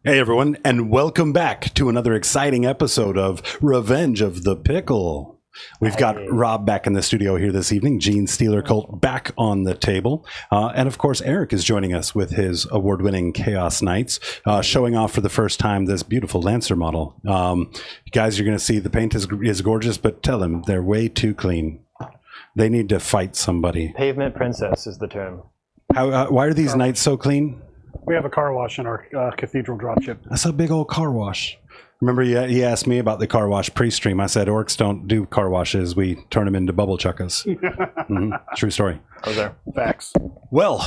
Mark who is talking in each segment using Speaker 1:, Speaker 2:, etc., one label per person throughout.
Speaker 1: Hey everyone, and welcome back to another exciting episode of Revenge of the Pickle. We've got Rob back in the studio here this evening, Genestealer Cult back on the table, and of course Eric is joining us with his award-winning Chaos Knights, showing off for the first time this beautiful Lancer model. Guys, you're going to see the paint is gorgeous, but tell them they're way too clean. They need to fight somebody.
Speaker 2: Pavement princess is the term.
Speaker 1: Why are these knights so clean?
Speaker 3: We have a car wash in our cathedral dropship.
Speaker 1: That's a big old car wash. Remember, he asked me about the car wash pre-stream. I said, orcs don't do car washes. We turn them into bubble chuckas. True story.
Speaker 2: I was there.
Speaker 3: Facts.
Speaker 1: Well,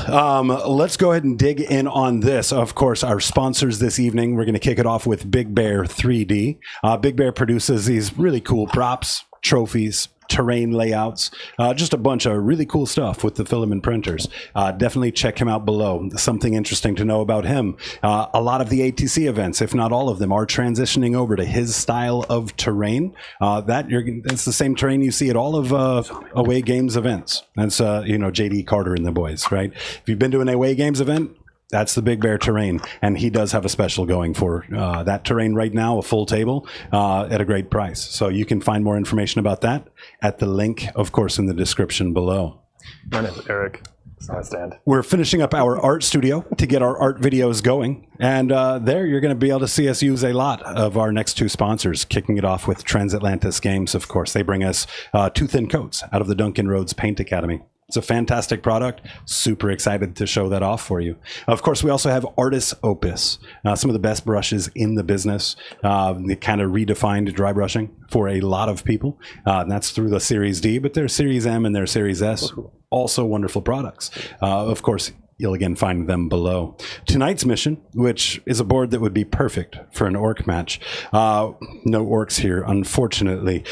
Speaker 1: let's go ahead and dig in on this. Of course, our sponsors this evening, we're going to kick it off with Big Bear 3D. Big Bear produces these really cool props, trophies, terrain layouts, just a bunch of really cool stuff with the filament printers. Definitely check him out below. Something interesting to know about him. A lot of the ATC events, if not all of them, are transitioning over to his style of terrain. That's the same terrain you see at all of away games events. That's JD Carter and the boys, right? If you've been to an away games event, that's the Big Bear terrain, and he does have a special going for that terrain right now, a full table at a great price. So you can find more information about that at the link, of course, in the description below.
Speaker 2: My name is Eric. I stand.
Speaker 1: We're finishing up our art studio to get our art videos going, and there you're going to be able to see us use a lot of our next two sponsors, kicking it off with Transatlantis Games, of course. They bring us two thin coats out of the Duncan Rhodes Paint Academy. It's a fantastic product. Super excited to show that off for you. Of course, we also have Artis Opus, some of the best brushes in the business. They kind of redefined dry brushing for a lot of people. And that's through the Series D, but there's Series M and there's Series S. Also wonderful products. Of course, you'll again find them below. Tonight's mission, which is a board that would be perfect for an orc match. No orcs here, unfortunately.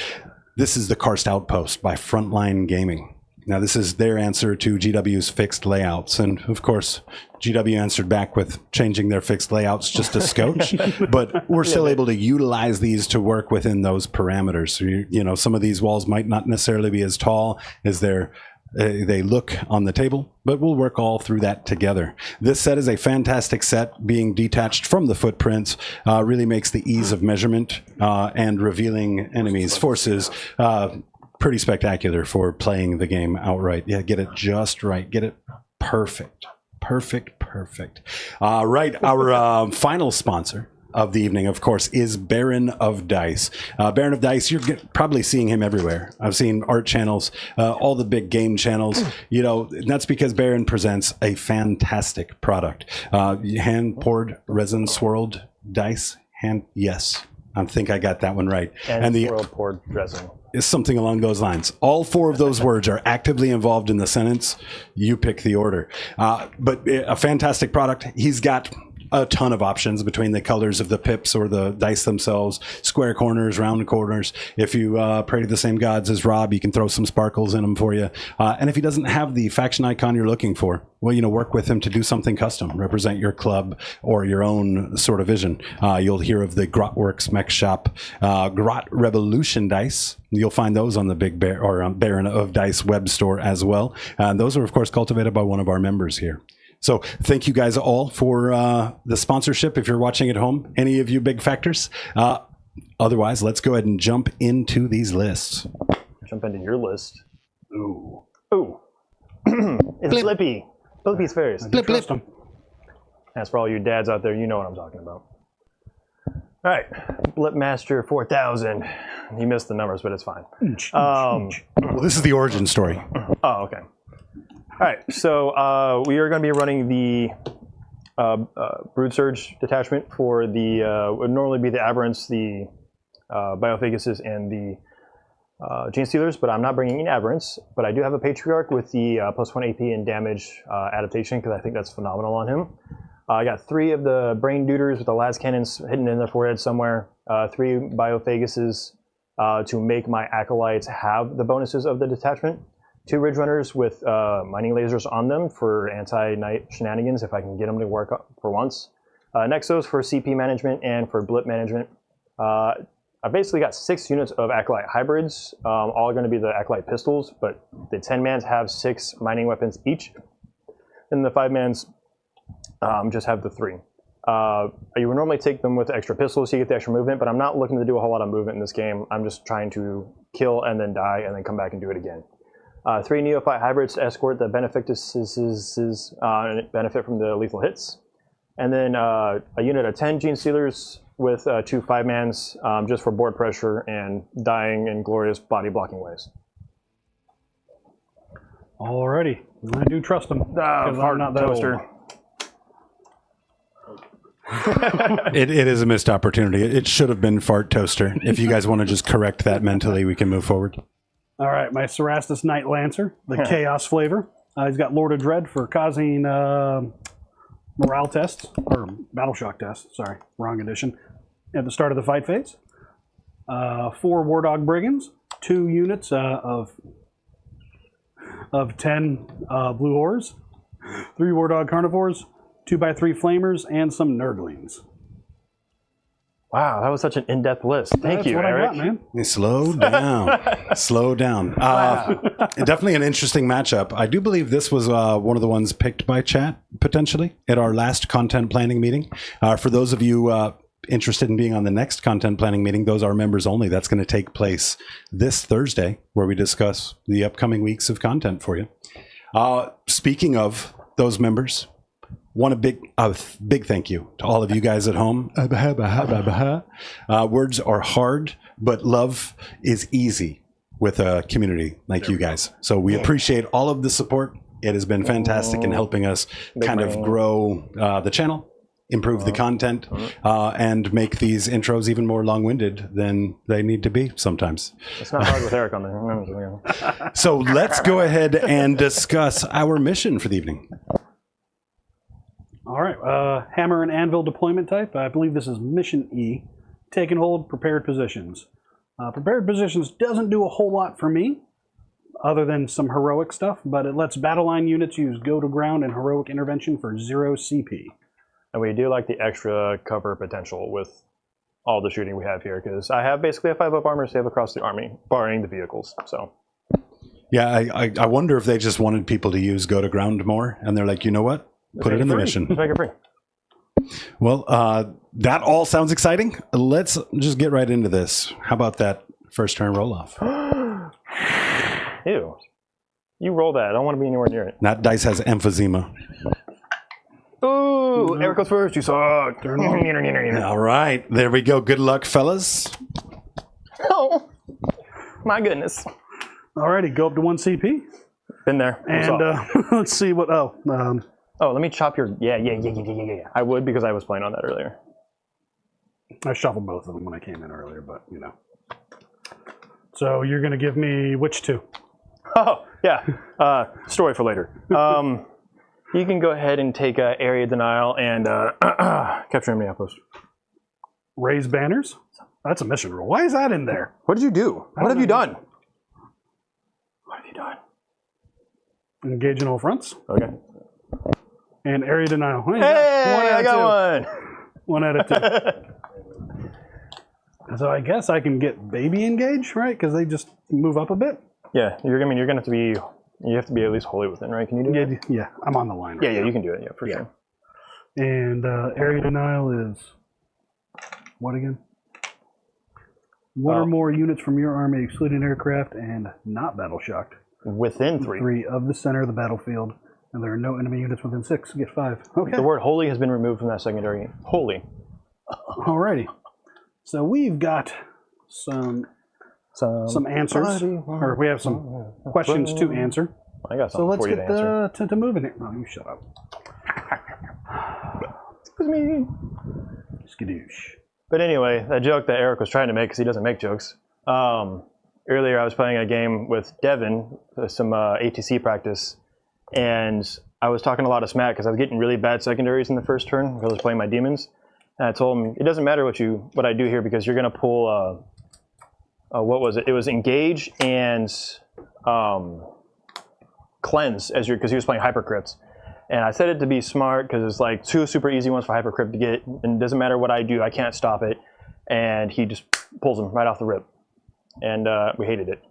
Speaker 1: This is the Karst Outpost by Frontline Gaming. Now, this is their answer to GW's fixed layouts. And, of course, GW answered back with changing their fixed layouts just a scotch. But we're still able to utilize these to work within those parameters. So, some of these walls might not necessarily be as tall as they look on the table, but we'll work all through that together. This set is a fantastic set. Being detached from the footprints really makes the ease of measurement and revealing enemies' forces pretty spectacular for playing the game outright. Yeah, get it just right. Get it perfect. Perfect. Right, our final sponsor of the evening, of course, is Baron of Dice. Baron of Dice, you're probably seeing him everywhere. I've seen art channels, all the big game channels. That's because Baron presents a fantastic product. Hand-poured, resin-swirled dice. Yes, I think I got that one right.
Speaker 2: And the swirl-poured resin.
Speaker 1: Is something along those lines. All four of those words are actively involved in the sentence. You pick the order. But a fantastic product. He's got a ton of options between the colors of the pips or the dice themselves, square corners, round corners. If you pray to the same gods as Rob, you can throw some sparkles in them for you. And if he doesn't have the faction icon you're looking for, well, work with him to do something custom, represent your club or your own sort of vision. You'll hear of the Grotworks Mech Shop, Grot Revolution dice. You'll find those on the Big Bear or Baron of Dice web store as well. And those are, of course, cultivated by one of our members here. So thank you guys all for the sponsorship. If you're watching at home, any of you big factors. Otherwise, let's go ahead and jump into these lists.
Speaker 2: Jump into your list.
Speaker 3: Ooh.
Speaker 2: It's Blippi. Blippi's Fairies.
Speaker 3: Blip.
Speaker 2: As for all you dads out there, you know what I'm talking about. All right, Blipmaster 4000. He missed the numbers, but it's fine.
Speaker 1: Well, this is the origin story.
Speaker 2: Oh, okay. All right, so we are going to be running the Broodsurge detachment for the, would normally be the Aberrants, the Biophaguses, and the Genestealers, but I'm not bringing in Aberrants, but I do have a Patriarch with the +1 AP and damage adaptation, because I think that's phenomenal on him. I got 3 of the Brain Duders with the las cannons hidden in their forehead somewhere, 3 Biophaguses to make my Acolytes have the bonuses of the detachment, 2 Ridge Runners with mining lasers on them for anti-night shenanigans, if I can get them to work for once. Nexos for CP management and for blip management. I basically got 6 units of Acolyte hybrids, all going to be the Acolyte pistols, but the 10-mans have 6 mining weapons each, and the 5-mans just have the 3. You would normally take them with extra pistols so you get the extra movement, but I'm not looking to do a whole lot of movement in this game. I'm just trying to kill and then die and then come back and do it again. 3 Neophyte Hybrids to escort the beneficiaries benefit from the lethal hits. And then a unit of 10 Genestealers with 2 5-mans just for board pressure and dying in glorious body blocking ways.
Speaker 3: Alrighty. I do trust them. Because I'm not that
Speaker 2: toaster.
Speaker 3: old.
Speaker 1: It is a missed opportunity. It should have been Fart Toaster. If you guys want to just correct that mentally, we can move forward.
Speaker 3: All right, my Cerastus Knight Lancer, the Chaos flavor. He's got Lord of Dread for causing morale tests, or battle shock tests, sorry, wrong edition, at the start of the fight phase. 4 War Dog Brigands, 2 units of 10 Blue Horrors, 3 War Dog Carnivores, 2x3 Flamers, and some Nurglings.
Speaker 2: Wow, that was such an in-depth list. Thank you,
Speaker 3: what
Speaker 2: Eric.
Speaker 3: I got, man.
Speaker 1: Slow down. Slow down. Definitely an interesting matchup. I do believe this was one of the ones picked by chat, potentially, at our last content planning meeting. For those of you interested in being on the next content planning meeting, those are members only. That's going to take place this Thursday, where we discuss the upcoming weeks of content for you. Speaking of those members, a big thank you to all of you guys at home. Words are hard, but love is easy with a community like you guys. So we appreciate all of the support. It has been fantastic in helping us kind of grow the channel, improve the content, and make these intros even more long-winded than they need to be sometimes.
Speaker 2: It's not hard with Eric on there.
Speaker 1: So let's go ahead and discuss our mission for the evening.
Speaker 3: All right, Hammer and Anvil deployment type. I believe this is Mission E. Take and hold prepared positions. Prepared positions doesn't do a whole lot for me, other than some heroic stuff, but it lets battle line units use go to ground and heroic intervention for 0 CP.
Speaker 2: And we do like the extra cover potential with all the shooting we have here, because I have basically a 5-up armor save across the army, barring the vehicles. So,
Speaker 1: yeah, I wonder if they just wanted people to use go to ground more, and they're like, you know what? Put it in the mission.
Speaker 2: Let's make it free.
Speaker 1: Well, that all sounds exciting. Let's just get right into this. How about that first turn roll off?
Speaker 2: Ew. You roll that. I don't want to be anywhere near it.
Speaker 1: That dice has emphysema.
Speaker 2: Ooh, Eric goes first. You suck.
Speaker 1: All right. There we go. Good luck, fellas.
Speaker 2: Oh, my goodness.
Speaker 3: Alrighty, go up to 1 CP.
Speaker 2: Been there.
Speaker 3: And let's see what,
Speaker 2: oh, let me chop your, yeah. I would, because I was playing on that earlier.
Speaker 3: I shuffled both of them when I came in earlier, but, you know. So you're going to give me which 2?
Speaker 2: Oh, yeah. Story for later. You can go ahead and take area denial and capture enemy outpost.
Speaker 3: Raise banners? That's a mission rule. Why is that in there?
Speaker 2: What did you do? What have you done? What have you done?
Speaker 3: Engage in all fronts.
Speaker 2: Okay.
Speaker 3: And area denial.
Speaker 2: Hey, I got one.
Speaker 3: 1 out of 2. So I guess I can get baby engage, right? Because they just move up a bit.
Speaker 2: Yeah, you're gonna have to be. You have to be at least wholly within, right? Can you do that?
Speaker 3: Yeah, I'm on the line. Right
Speaker 2: Yeah, you can do it. Yeah, for sure.
Speaker 3: And area denial is what again? 1 or more units from your army, excluding aircraft and not battle shocked,
Speaker 2: Within 3.
Speaker 3: 3 of the center of the battlefield, and there are no enemy units within 6. Get 5. Okay.
Speaker 2: The word holy has been removed from that secondary. Holy.
Speaker 3: Alrighty. So we've got some answers, or we have some questions to answer.
Speaker 2: I got
Speaker 3: So
Speaker 2: something
Speaker 3: let's
Speaker 2: for you
Speaker 3: get
Speaker 2: to answer.
Speaker 3: to moving here. Oh, you shut up.
Speaker 2: Excuse me.
Speaker 3: Skadoosh.
Speaker 2: But anyway, that joke that Eric was trying to make, because he doesn't make jokes. Earlier I was playing a game with Devin, some ATC practice, and I was talking a lot of smack because I was getting really bad secondaries in the first turn because I was playing my demons. And I told him, it doesn't matter what I do here, because you're going to pull, what was it? It was engage and cleanse, because he was playing hypercrypts. And I said it to be smart because it's like 2 super easy ones for hypercrypt to get, and it doesn't matter what I do, I can't stop it. And he just pulls them right off the rip. And we hated it.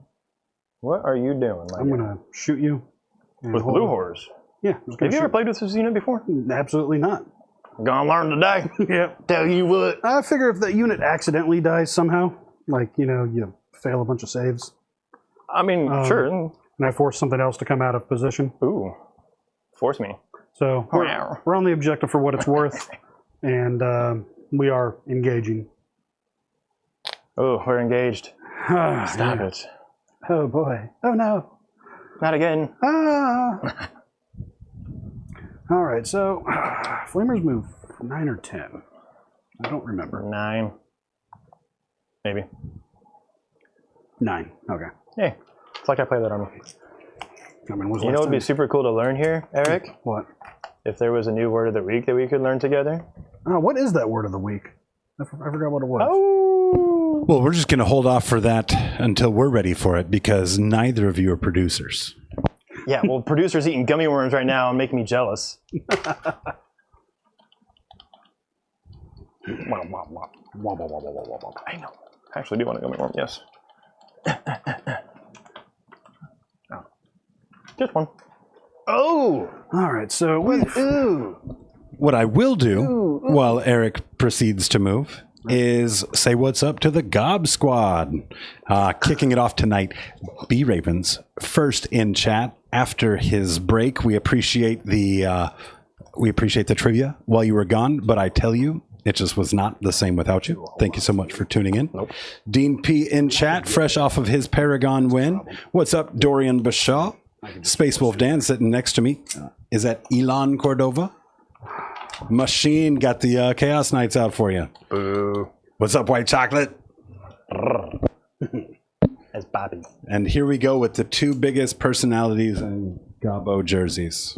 Speaker 2: What are you doing?
Speaker 3: I'm going to shoot you.
Speaker 2: With blue horrors?
Speaker 3: Yeah.
Speaker 2: Have you ever played with this unit before?
Speaker 3: Absolutely not.
Speaker 2: Gonna learn today.
Speaker 3: Yep.
Speaker 2: Tell you what.
Speaker 3: I figure if the unit accidentally dies somehow, like, you fail a bunch of saves,
Speaker 2: I mean, sure.
Speaker 3: and I force something else to come out of position.
Speaker 2: Ooh. Force me.
Speaker 3: So we're on the objective for what it's worth, and we are engaging.
Speaker 2: Oh, we're engaged. Stop it.
Speaker 3: Oh boy. Oh no.
Speaker 2: Not again.
Speaker 3: Ah. All right, so Flamers move 9 or 10. I don't remember.
Speaker 2: 9. Maybe.
Speaker 3: 9. Okay.
Speaker 2: Hey, it's like I play that army.
Speaker 3: I mean,
Speaker 2: You know what would be super cool to learn here, Eric?
Speaker 3: What?
Speaker 2: If there was a new word of the week that we could learn together.
Speaker 3: Oh, what is that word of the week? I forgot what it was.
Speaker 2: Oh!
Speaker 1: Well, we're just going to hold off for that until we're ready for it because neither of you are producers.
Speaker 2: Yeah, well, producers eating gummy worms right now and making me jealous.
Speaker 3: I
Speaker 2: know. I actually do want a gummy worm, yes. Oh. Just one. Oh!
Speaker 3: All right, so
Speaker 1: What I will do while Eric proceeds to move is say what's up to the Gob Squad. Kicking it off tonight, B Ravens first in chat after his break. We appreciate the trivia while you were gone, but I tell you, it just was not the same without you. Thank you so much for tuning in.
Speaker 2: Nope.
Speaker 1: Dean P in chat, fresh off of his Paragon win. What's up, Dorian Bashaw? Space Wolf Dan sitting next to me. Is that Elon Cordova? Machine got the Chaos Knights out for you.
Speaker 2: Boo.
Speaker 1: What's up, White Chocolate?
Speaker 2: As Bobby.
Speaker 1: And here we go with the two biggest personalities in Gobbo jerseys.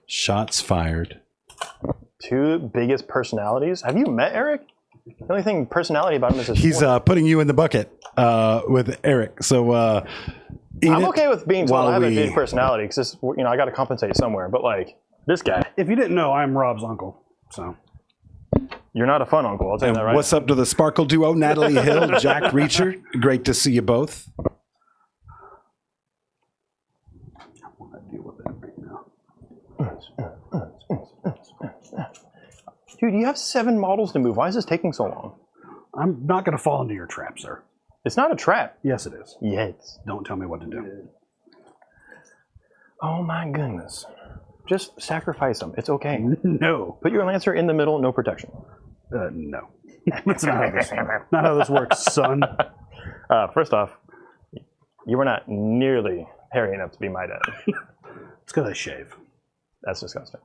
Speaker 1: Shots fired.
Speaker 2: Two biggest personalities? Have you met Eric? The only thing personality about him is his
Speaker 1: He's
Speaker 2: form.
Speaker 1: putting you in the bucket with Eric. So
Speaker 2: I'm okay with being told I have a
Speaker 1: we-
Speaker 2: big personality because I got to compensate somewhere. But like this guy,
Speaker 3: if you didn't know, I'm Rob's uncle. So
Speaker 2: you're not a fun uncle. I'll tell you that right.
Speaker 1: What's up to the Sparkle Duo, Natalie Hill, Jack Reacher? Great to see you both.
Speaker 3: I want to deal with that right now.
Speaker 2: Dude, you have 7 models to move. Why is this taking so long?
Speaker 3: I'm not going to fall into your trap, sir.
Speaker 2: It's not a trap.
Speaker 3: Yes, it is.
Speaker 2: Yes.
Speaker 3: Don't tell me what to do.
Speaker 2: Oh my goodness. Just sacrifice them. It's okay.
Speaker 3: No.
Speaker 2: Put your Lancer in the middle, no protection.
Speaker 3: No. That's not how this works, son.
Speaker 2: First off, you were not nearly hairy enough to be my dad.
Speaker 3: It's because I shave.
Speaker 2: That's disgusting.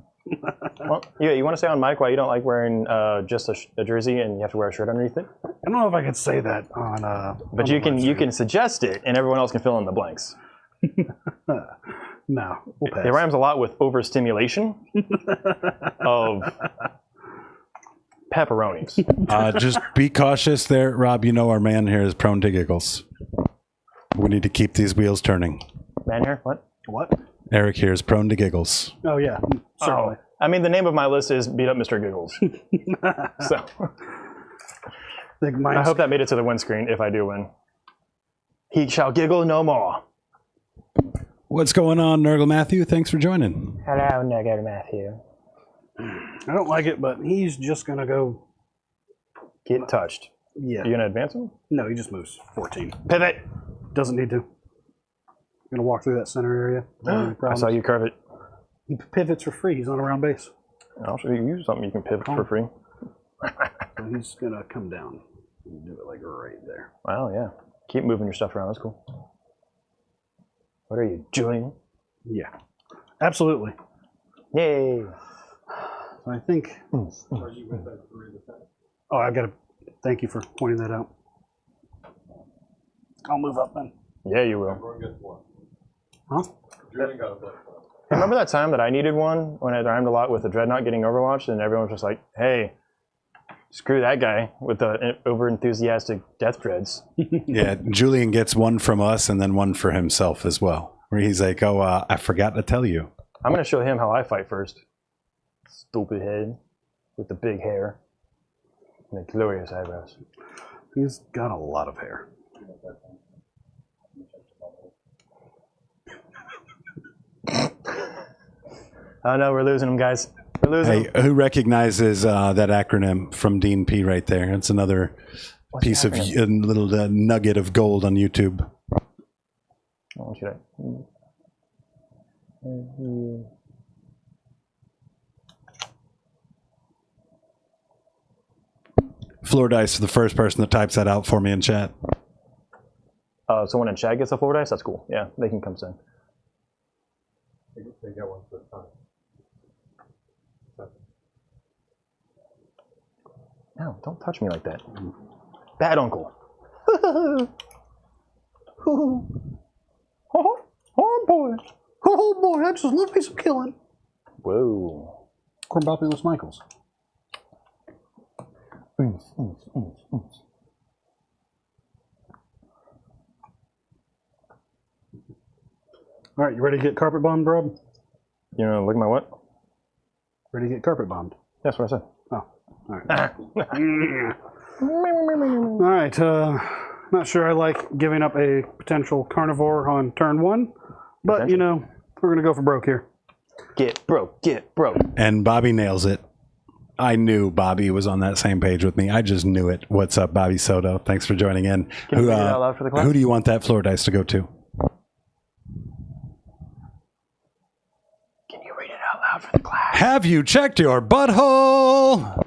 Speaker 2: Well, you want to say on mic why you don't like wearing just a jersey and you have to wear a shirt underneath it?
Speaker 3: I don't know if I could say that on.
Speaker 2: But you can suggest it, and everyone else can fill in the blanks.
Speaker 3: No, we'll pass.
Speaker 2: It rhymes a lot with overstimulation of pepperonis.
Speaker 1: Just be cautious there, Rob. You know our man here is prone to giggles. We need to keep these wheels turning.
Speaker 2: Man here, what?
Speaker 3: What?
Speaker 1: Eric here is prone to giggles.
Speaker 3: Oh yeah, certainly.
Speaker 2: I mean, the name of my list is Beat Up Mr. Giggles. So I hope that made it to the win screen if I do win. He shall giggle no more.
Speaker 1: What's going on, Nurgle Matthew? Thanks for joining.
Speaker 2: Hello, Nugget Matthew.
Speaker 3: I don't like it, but he's just gonna go.
Speaker 2: Get touched.
Speaker 3: Yeah.
Speaker 2: You gonna advance him?
Speaker 3: No, he just moves 14.
Speaker 2: Pivot.
Speaker 3: Doesn't need to. Gonna walk through that center area.
Speaker 2: I saw you curve it.
Speaker 3: He pivots for free. He's on a round base.
Speaker 2: I'll show you something you can pivot for free.
Speaker 3: So he's gonna come down and do it like right there.
Speaker 2: Wow, yeah. Keep moving your stuff around. That's cool. What are you doing?
Speaker 3: Yeah, absolutely.
Speaker 2: Yay.
Speaker 3: So I think. Oh, I've got to. Thank you for pointing that out. I'll move up then.
Speaker 2: Yeah, you will.
Speaker 3: Huh?
Speaker 2: Remember that time that I needed one when I rhymed a lot with the Dreadnought getting overwatched and everyone was just like, hey, screw that guy with the over-enthusiastic death dreads.
Speaker 1: Yeah, Julian gets one from us and then one for himself as well. Where he's like, oh, I forgot to tell you.
Speaker 2: I'm going to show him how I fight first. Stupid head with the big hair and the glorious eyebrows.
Speaker 3: He's got a lot of hair.
Speaker 2: Oh no, we're losing him, guys.
Speaker 1: Hey, who recognizes that acronym from Dean P right there? It's another piece of a little nugget of gold on YouTube.
Speaker 2: Oh, should I?
Speaker 1: Floor dice for the first person that types that out for me in chat.
Speaker 2: Someone in chat gets a floor dice? That's cool. Yeah, they can come soon.
Speaker 4: They get one for the time.
Speaker 2: No, don't touch me like that. Bad uncle. Oh boy.
Speaker 3: Oh boy, I just love me some killing.
Speaker 2: Whoa.
Speaker 3: Corbopulus Michaels. All right, you ready to get carpet bombed, Rob?
Speaker 2: You know, look at my what?
Speaker 3: Ready to get carpet bombed?
Speaker 2: That's what I said.
Speaker 3: Oh, all right. All right, not sure I like giving up a potential carnivore on turn 1, but, you know, we're going to go for broke here.
Speaker 2: Get broke, get broke.
Speaker 1: And Bobby nails it. I knew Bobby was on that same page with me. I just knew it. What's up, Bobby Soto? Thanks for joining in.
Speaker 2: Can you read it out loud for the class?
Speaker 1: Who do you want that floor dice to go to?
Speaker 2: Can you read it out loud for the class?
Speaker 1: Have you checked your butthole?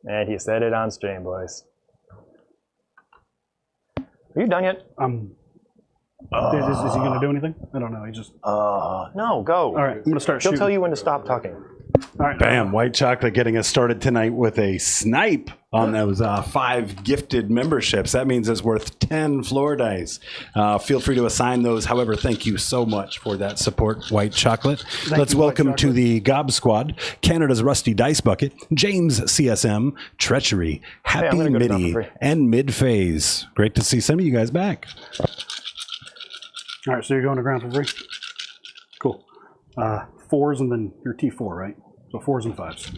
Speaker 2: And he said it on stream, boys. Are you done yet?
Speaker 3: Is he going to do anything? I don't know. He just.
Speaker 2: No, go.
Speaker 3: All right, I'm going to start
Speaker 2: He'll
Speaker 3: shooting.
Speaker 2: tell you when to stop talking.
Speaker 3: All right.
Speaker 1: Bam, White Chocolate getting us started tonight with a snipe on those 5 gifted memberships. That means it's worth 10 floor dice. Feel free to assign those. However, thank you so much for that support, White Chocolate. Let's welcome to the Gob Squad, Canada's Rusty Dice Bucket, James CSM, Treachery, Happy
Speaker 2: I'm gonna go
Speaker 1: Midi,
Speaker 2: for free.
Speaker 1: and Mid-Phase. Great to see some of you guys back.
Speaker 3: All right, so you're going to ground for free? Cool. 4s and then your T4, right? So 4s and 5s.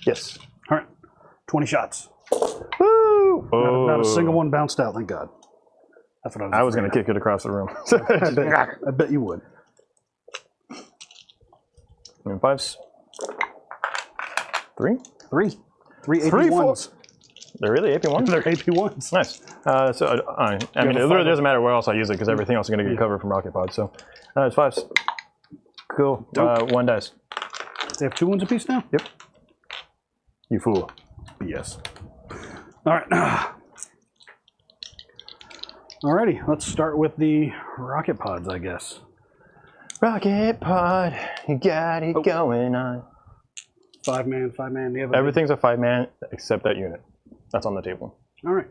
Speaker 2: Yes.
Speaker 3: All right, 20 shots.
Speaker 2: Woo!
Speaker 3: Not a single one bounced out, thank God. That's what
Speaker 2: I was going to kick it across the room.
Speaker 3: I bet you would.
Speaker 2: And 5s. 3?
Speaker 3: 3 AP
Speaker 2: 3, 4.
Speaker 3: ones.
Speaker 2: They're really AP1s?
Speaker 3: They're AP ones.
Speaker 2: Nice. I mean, it really doesn't matter where else I use it because everything else is going to get covered from rocket pods. So, it's 5s. Cool. 1 dice.
Speaker 3: They have 2 ones apiece now?
Speaker 2: Yep. You fool.
Speaker 3: BS. All right. Alrighty, let's start with the rocket pods, I guess.
Speaker 2: Rocket pod, you got it going on.
Speaker 3: 5-man. Do you have a
Speaker 2: Everything's a 5-man except that unit. That's on the table.
Speaker 3: All right.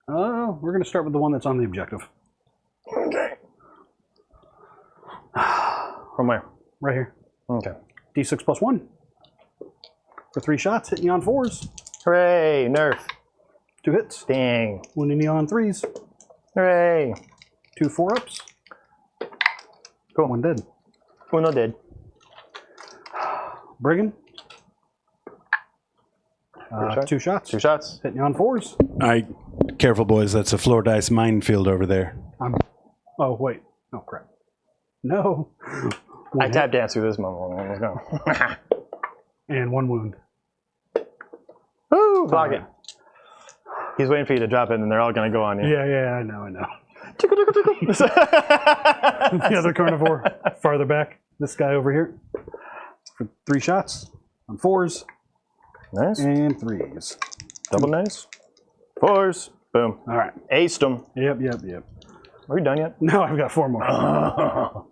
Speaker 3: We're going to start with the one that's on the objective.
Speaker 2: Okay. From where?
Speaker 3: Right here.
Speaker 2: Okay.
Speaker 3: D6 plus 1. For 3 shots, hitting you on 4s.
Speaker 2: Hooray! Nerf.
Speaker 3: 2 hits.
Speaker 2: Dang.
Speaker 3: 1 in you on 3s.
Speaker 2: Hooray!
Speaker 3: 2 4-ups.
Speaker 2: Cool.
Speaker 3: 1 dead.
Speaker 2: Uno dead.
Speaker 3: Brigand.
Speaker 2: Shot?
Speaker 3: 2 shots.
Speaker 2: 2 shots.
Speaker 3: Hitting you on 4s.
Speaker 1: All right, careful, boys. That's a floor dice minefield over there.
Speaker 3: Oh, wait. Oh, crap. No.
Speaker 2: I tap dance through this moment. Let's go.
Speaker 3: And 1 wound.
Speaker 2: Woo! Block it. He's waiting for you to drop it, and they're all going to go on you.
Speaker 3: Yeah, I know. The other carnivore farther back. This guy over here. For 3 shots on 4s
Speaker 2: Nice.
Speaker 3: and 3s.
Speaker 2: Double nice. 4s. Boom.
Speaker 3: All right.
Speaker 2: Aced them.
Speaker 3: Yep.
Speaker 2: Are we done yet?
Speaker 3: No, I've got 4 more.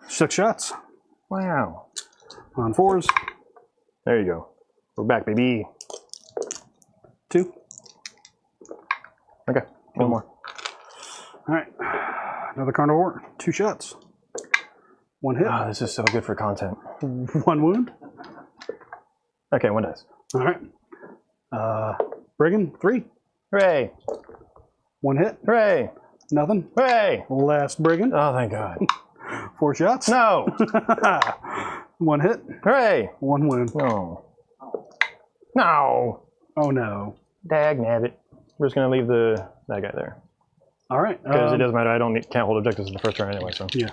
Speaker 3: 6 shots
Speaker 2: Wow.
Speaker 3: on 4s.
Speaker 2: There you go. We're back, baby.
Speaker 3: 2.
Speaker 2: Okay. 1 more.
Speaker 3: All right. Another carnivore. 2 shots. 1 hit.
Speaker 2: Oh, this is so good for content.
Speaker 3: 1 wound.
Speaker 2: Okay, 1 dice.
Speaker 3: All right. Brigand. 3.
Speaker 2: Hooray!
Speaker 3: 1 hit.
Speaker 2: Hooray!
Speaker 3: Nothing.
Speaker 2: Hooray!
Speaker 3: Last Brigand.
Speaker 2: Oh, thank God.
Speaker 3: 4 shots.
Speaker 2: No!
Speaker 3: 1 hit.
Speaker 2: Hooray!
Speaker 3: 1 wound.
Speaker 2: No. No!
Speaker 3: Oh no.
Speaker 2: Dag nabbit. We're just going to leave that guy there.
Speaker 3: All right.
Speaker 2: Because it doesn't matter. I can't hold objectives in the first turn anyway, so.
Speaker 3: Yeah.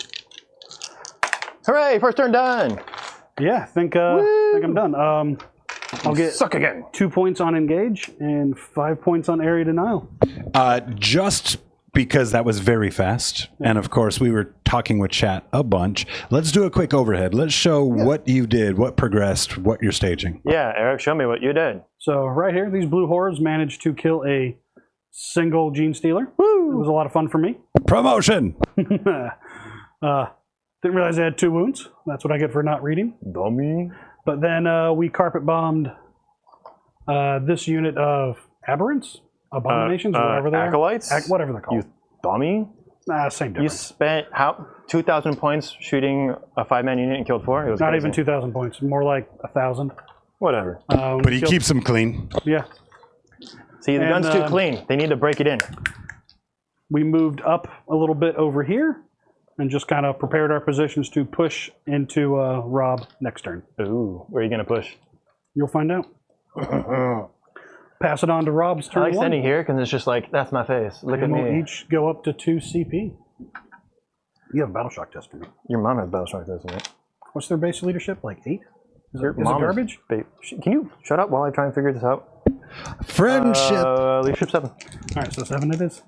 Speaker 2: Hooray! First turn done.
Speaker 3: Yeah, I think I'm done. I'll get
Speaker 2: Suck again.
Speaker 3: 2 points on engage and 5 points on area denial.
Speaker 1: Just because that was very fast, and of course we were talking with chat a bunch, let's do a quick overhead. Let's show what you did, what progressed, what you're staging.
Speaker 2: Yeah, Eric, show me what you did.
Speaker 3: So right here, these blue hordes managed to kill a single Genestealer. Woo! It was a lot of fun for me.
Speaker 1: Promotion!
Speaker 3: Didn't realize I had 2 wounds. That's what I get for not reading.
Speaker 2: Dummy.
Speaker 3: But then we carpet bombed this unit of aberrants, abominations, whatever they are.
Speaker 2: Acolytes?
Speaker 3: Whatever they're called.
Speaker 2: You dummy.
Speaker 3: Same
Speaker 2: You
Speaker 3: difference.
Speaker 2: spent 2,000 points shooting a 5-man unit and killed 4? It was
Speaker 3: Not
Speaker 2: crazy.
Speaker 3: even 2,000 points, more like 1,000.
Speaker 2: Whatever.
Speaker 1: But he keeps them clean.
Speaker 3: Yeah.
Speaker 2: See, the
Speaker 3: and,
Speaker 2: gun's too clean. They need to break it in.
Speaker 3: We moved up a little bit over here and just kind of prepared our positions to push into Rob next turn.
Speaker 2: Ooh, where are you going to push?
Speaker 3: You'll find out. Pass it on to Rob's
Speaker 2: I
Speaker 3: turn
Speaker 2: like
Speaker 3: 1.
Speaker 2: standing here because it's just like, that's my face. Look
Speaker 3: And
Speaker 2: at
Speaker 3: we'll
Speaker 2: me.
Speaker 3: each go up to 2 CP. You have a battle shock test for me.
Speaker 2: Your mom has Biosanctic Broodsurge, isn't it?
Speaker 3: What's their base leadership? Like 8? Is it
Speaker 2: Mom
Speaker 3: garbage?
Speaker 2: Can you shut up while I try and figure this out?
Speaker 1: Friendship!
Speaker 2: Leadership 7.
Speaker 3: All right, so 7 it is.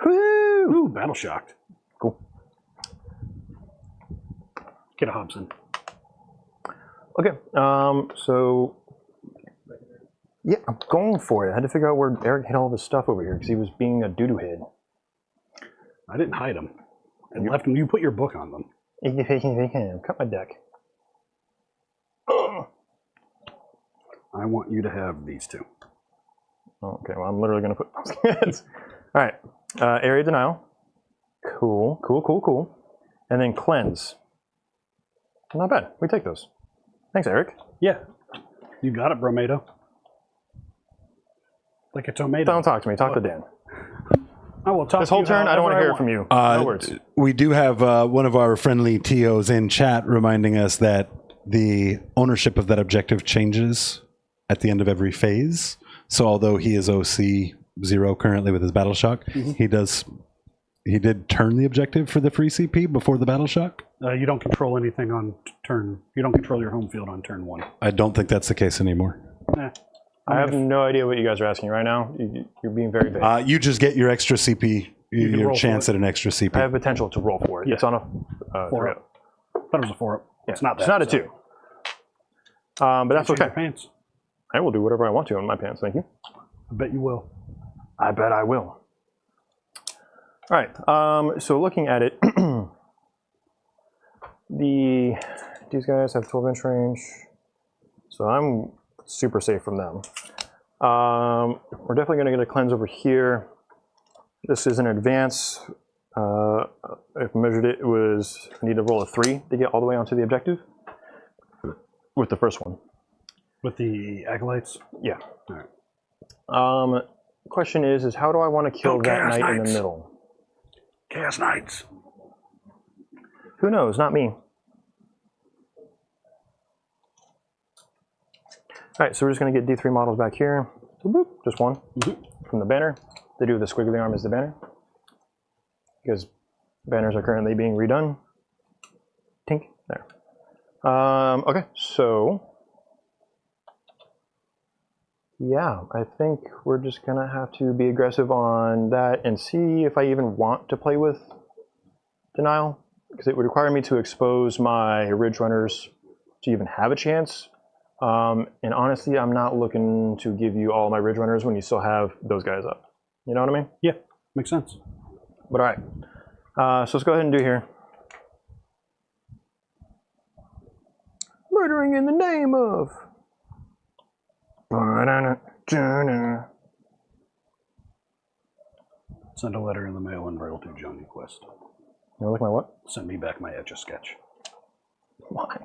Speaker 2: Woo!
Speaker 3: Ooh, battle shocked.
Speaker 2: Cool.
Speaker 3: Get a Hobson.
Speaker 2: Okay, so yeah, I'm going for it. I had to figure out where Eric hid all this stuff over here because he was being a doo-doo head.
Speaker 3: I didn't hide them. I left them. You put your book on them.
Speaker 2: Cut my deck.
Speaker 3: I want you to have these 2.
Speaker 2: Okay, well, I'm literally going to put those kids. All right, area denial. Cool, cool, cool, cool. And then cleanse. Not bad. We take those. Thanks, Eric.
Speaker 3: Yeah. You got it, Bromato. Like a tomato.
Speaker 2: Don't talk to me. Talk to Dan.
Speaker 3: I will talk
Speaker 2: This
Speaker 3: to
Speaker 2: whole
Speaker 3: you
Speaker 2: turn, I don't want to
Speaker 3: however
Speaker 2: hear from you. No words.
Speaker 1: We do have one of our friendly TOs in chat reminding us that the ownership of that objective changes at the end of every phase. So although he is OC 0 currently with his battle shock, he did turn the objective for the free CP before the battle shock.
Speaker 3: You don't control anything on turn. You don't control your home field on turn 1.
Speaker 1: I don't think that's the case anymore.
Speaker 2: I have no idea what you guys are asking right now. You're being very vague.
Speaker 1: You just get your extra CP, your
Speaker 3: roll
Speaker 1: chance
Speaker 3: for
Speaker 1: at an extra CP.
Speaker 2: I have potential to roll for it.
Speaker 3: Yeah.
Speaker 2: It's on a
Speaker 3: 4
Speaker 2: 3
Speaker 3: up. I thought it was a 4 up.
Speaker 2: Yeah.
Speaker 3: It's not that.
Speaker 2: It's not a
Speaker 3: so.
Speaker 2: 2. But that's
Speaker 3: Change your
Speaker 2: okay.
Speaker 3: pants.
Speaker 2: I will do whatever I want to in my pants. Thank you.
Speaker 3: I bet you will.
Speaker 2: I bet I will. All right. So looking at it, these guys have 12-inch range, so I'm super safe from them. We're definitely going to get a cleanse over here. This is an advance. If I measured it, I need to roll a 3 to get all the way onto the objective with the first one.
Speaker 3: With the acolytes?
Speaker 2: Yeah.
Speaker 3: All right.
Speaker 2: Question is how do I want to kill that knight in the middle?
Speaker 3: Chaos Knights.
Speaker 2: Who knows? Not me. All right, so we're just going to get D3 models back here. Boop, just one from the banner. They do the squiggly arm as the banner because banners are currently being redone. Tink, there. Okay, so yeah, I think we're just going to have to be aggressive on that and see if I even want to play with denial because it would require me to expose my Ridge Runners to even have a chance. And honestly, I'm not looking to give you all my Ridge Runners when you still have those guys up. You know what I mean?
Speaker 3: Yeah, makes sense.
Speaker 2: But all right. So let's go ahead and do here. Murdering in the name of.
Speaker 3: Send a letter in the mail and royal to Johnny Quest.
Speaker 2: You look at my what?
Speaker 3: Send me back my Etch-a-Sketch.
Speaker 2: Why?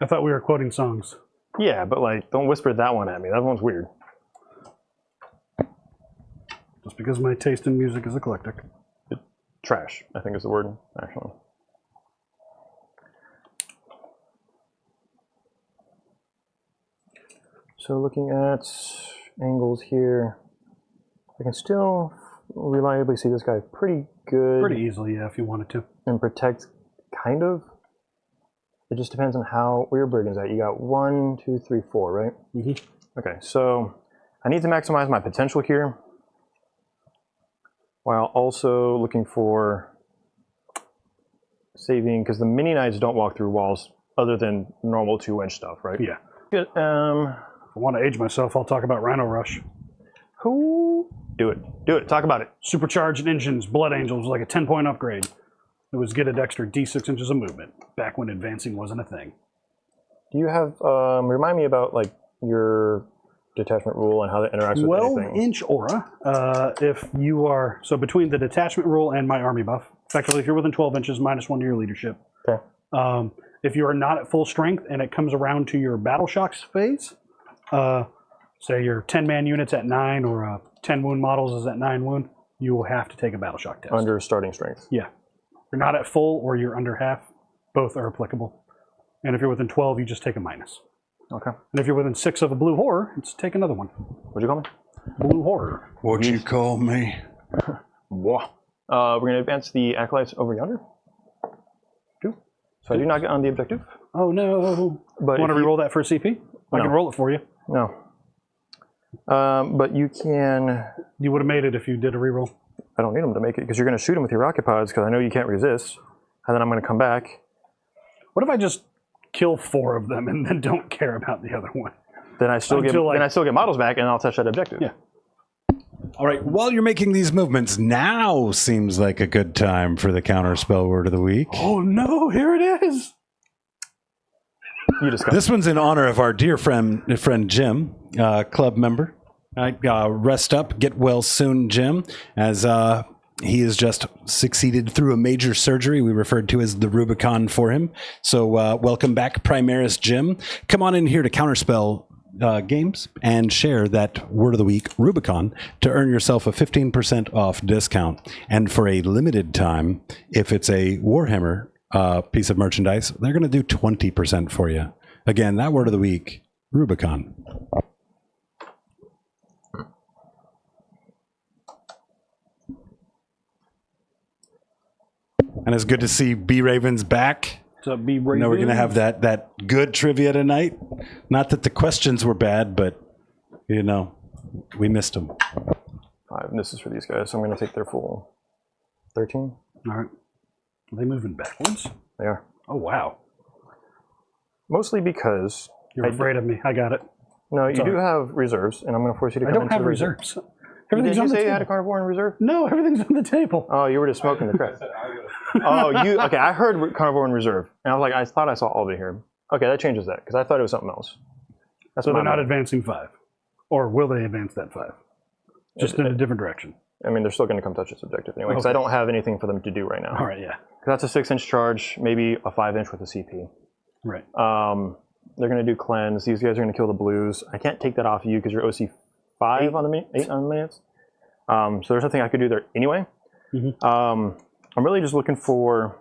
Speaker 3: I thought we were quoting songs.
Speaker 2: Yeah, but like, don't whisper that one at me. That one's weird.
Speaker 3: Just because my taste in music is eclectic.
Speaker 2: Trash, I think is the word, actually. So looking at angles here, I can still reliably see this guy pretty good.
Speaker 3: Pretty easily, yeah, if you wanted to.
Speaker 2: And protect kind of. It just depends on where your brigand's at. You got 1, 2, 3, 4, right? Mm-hmm. Okay, so I need to maximize my potential here, while also looking for saving, because the mini knights don't walk through walls other than normal 2-inch stuff, right?
Speaker 3: Yeah.
Speaker 2: Good.
Speaker 3: If I want to age myself, I'll talk about Rhino Rush.
Speaker 2: Who? Do it. Do it. Talk about it.
Speaker 3: Supercharged engines, Blood Angels, like a 10-point upgrade. It was get an extra D6 inches of movement, back when advancing wasn't a thing.
Speaker 2: Do you have, remind me about like your detachment rule and how that interacts with anything.
Speaker 3: 12-inch aura, if you are, so between the detachment rule and my army buff, effectively if you're within 12 inches, -1 to your leadership.
Speaker 2: Okay.
Speaker 3: If you are not at full strength and it comes around to your battle shocks phase, say your 10-man unit's at 9 or 10 wound models is at 9 wound, you will have to take a battle shock test.
Speaker 2: Under starting strength.
Speaker 3: Yeah. If you're not at full or you're under half, both are applicable. And if you're within 12, you just take a minus.
Speaker 2: Okay.
Speaker 3: And if you're within 6 of a blue horror, it's take another one.
Speaker 2: What'd you call me?
Speaker 3: Blue horror.
Speaker 1: What'd you call me?
Speaker 2: Whoa. We're going to advance the acolytes over yonder.
Speaker 3: Cool.
Speaker 2: So I do not get on the objective.
Speaker 3: Oh no.
Speaker 2: But
Speaker 3: Want to re-roll that for a CP? I can roll it for you.
Speaker 2: No. But you can...
Speaker 3: You would have made it if you did a re-roll.
Speaker 2: I don't need them to make it, because you're going to shoot them with your rocket pods, because I know you can't resist. And then I'm going to come back.
Speaker 3: What if I just kill 4 of them and then don't care about the other one?
Speaker 2: Then I still get models back, and I'll touch that objective.
Speaker 3: Yeah.
Speaker 1: All right, while you're making these movements, now seems like a good time for the counterspell word of the week.
Speaker 3: Oh no, here it is.
Speaker 2: You discuss.
Speaker 1: This one's in honor of our dear friend Jim, club member. Rest up, get well soon, Jim, as he has just succeeded through a major surgery we referred to as the Rubicon for him. So welcome back, Primaris Jim. Come on in here to Counterspell Games and share that word of the week, Rubicon, to earn yourself a 15% off discount. And for a limited time, if it's a Warhammer piece of merchandise, they're going to do 20% for you. Again, that word of the week, Rubicon. And it's good to see B Raven's back.
Speaker 3: So B Raven.
Speaker 1: No, we're going to have that good trivia tonight. Not that the questions were bad, but, you know, we missed them.
Speaker 2: 5, and this is for these guys, so I'm going to take their full 13.
Speaker 3: All right. Are they moving backwards?
Speaker 2: They are.
Speaker 3: Oh, wow.
Speaker 2: Mostly because...
Speaker 3: You're afraid of me. I got it.
Speaker 2: No, you do have reserves, and I'm going to force you to come
Speaker 3: I don't have reserves. Everything's
Speaker 2: Did
Speaker 3: on
Speaker 2: you
Speaker 3: the
Speaker 2: say
Speaker 3: table.
Speaker 2: you had a carnivore in reserve?
Speaker 3: No, everything's on the table.
Speaker 2: Oh, you were just smoking the crap. Oh, you... Okay, I heard carnivore in reserve, and I was like, I thought I saw all of it here. Okay, that changes that, because I thought it was something else. That's
Speaker 3: So they're not
Speaker 2: bad.
Speaker 3: advancing 5. Or will they advance that 5? Just in a different direction.
Speaker 2: I mean, they're still going to come touch this objective anyway, because I don't have anything for them to do right now.
Speaker 3: All right, yeah.
Speaker 2: That's a 6-inch charge, maybe a 5-inch with a CP.
Speaker 3: Right.
Speaker 2: They're going to do cleanse. These guys are going to kill the blues. I can't take that off of you because you're OC 5 on the 8 on the minutes. So there's nothing I could do there anyway.
Speaker 3: Mm-hmm.
Speaker 2: I'm really just looking for,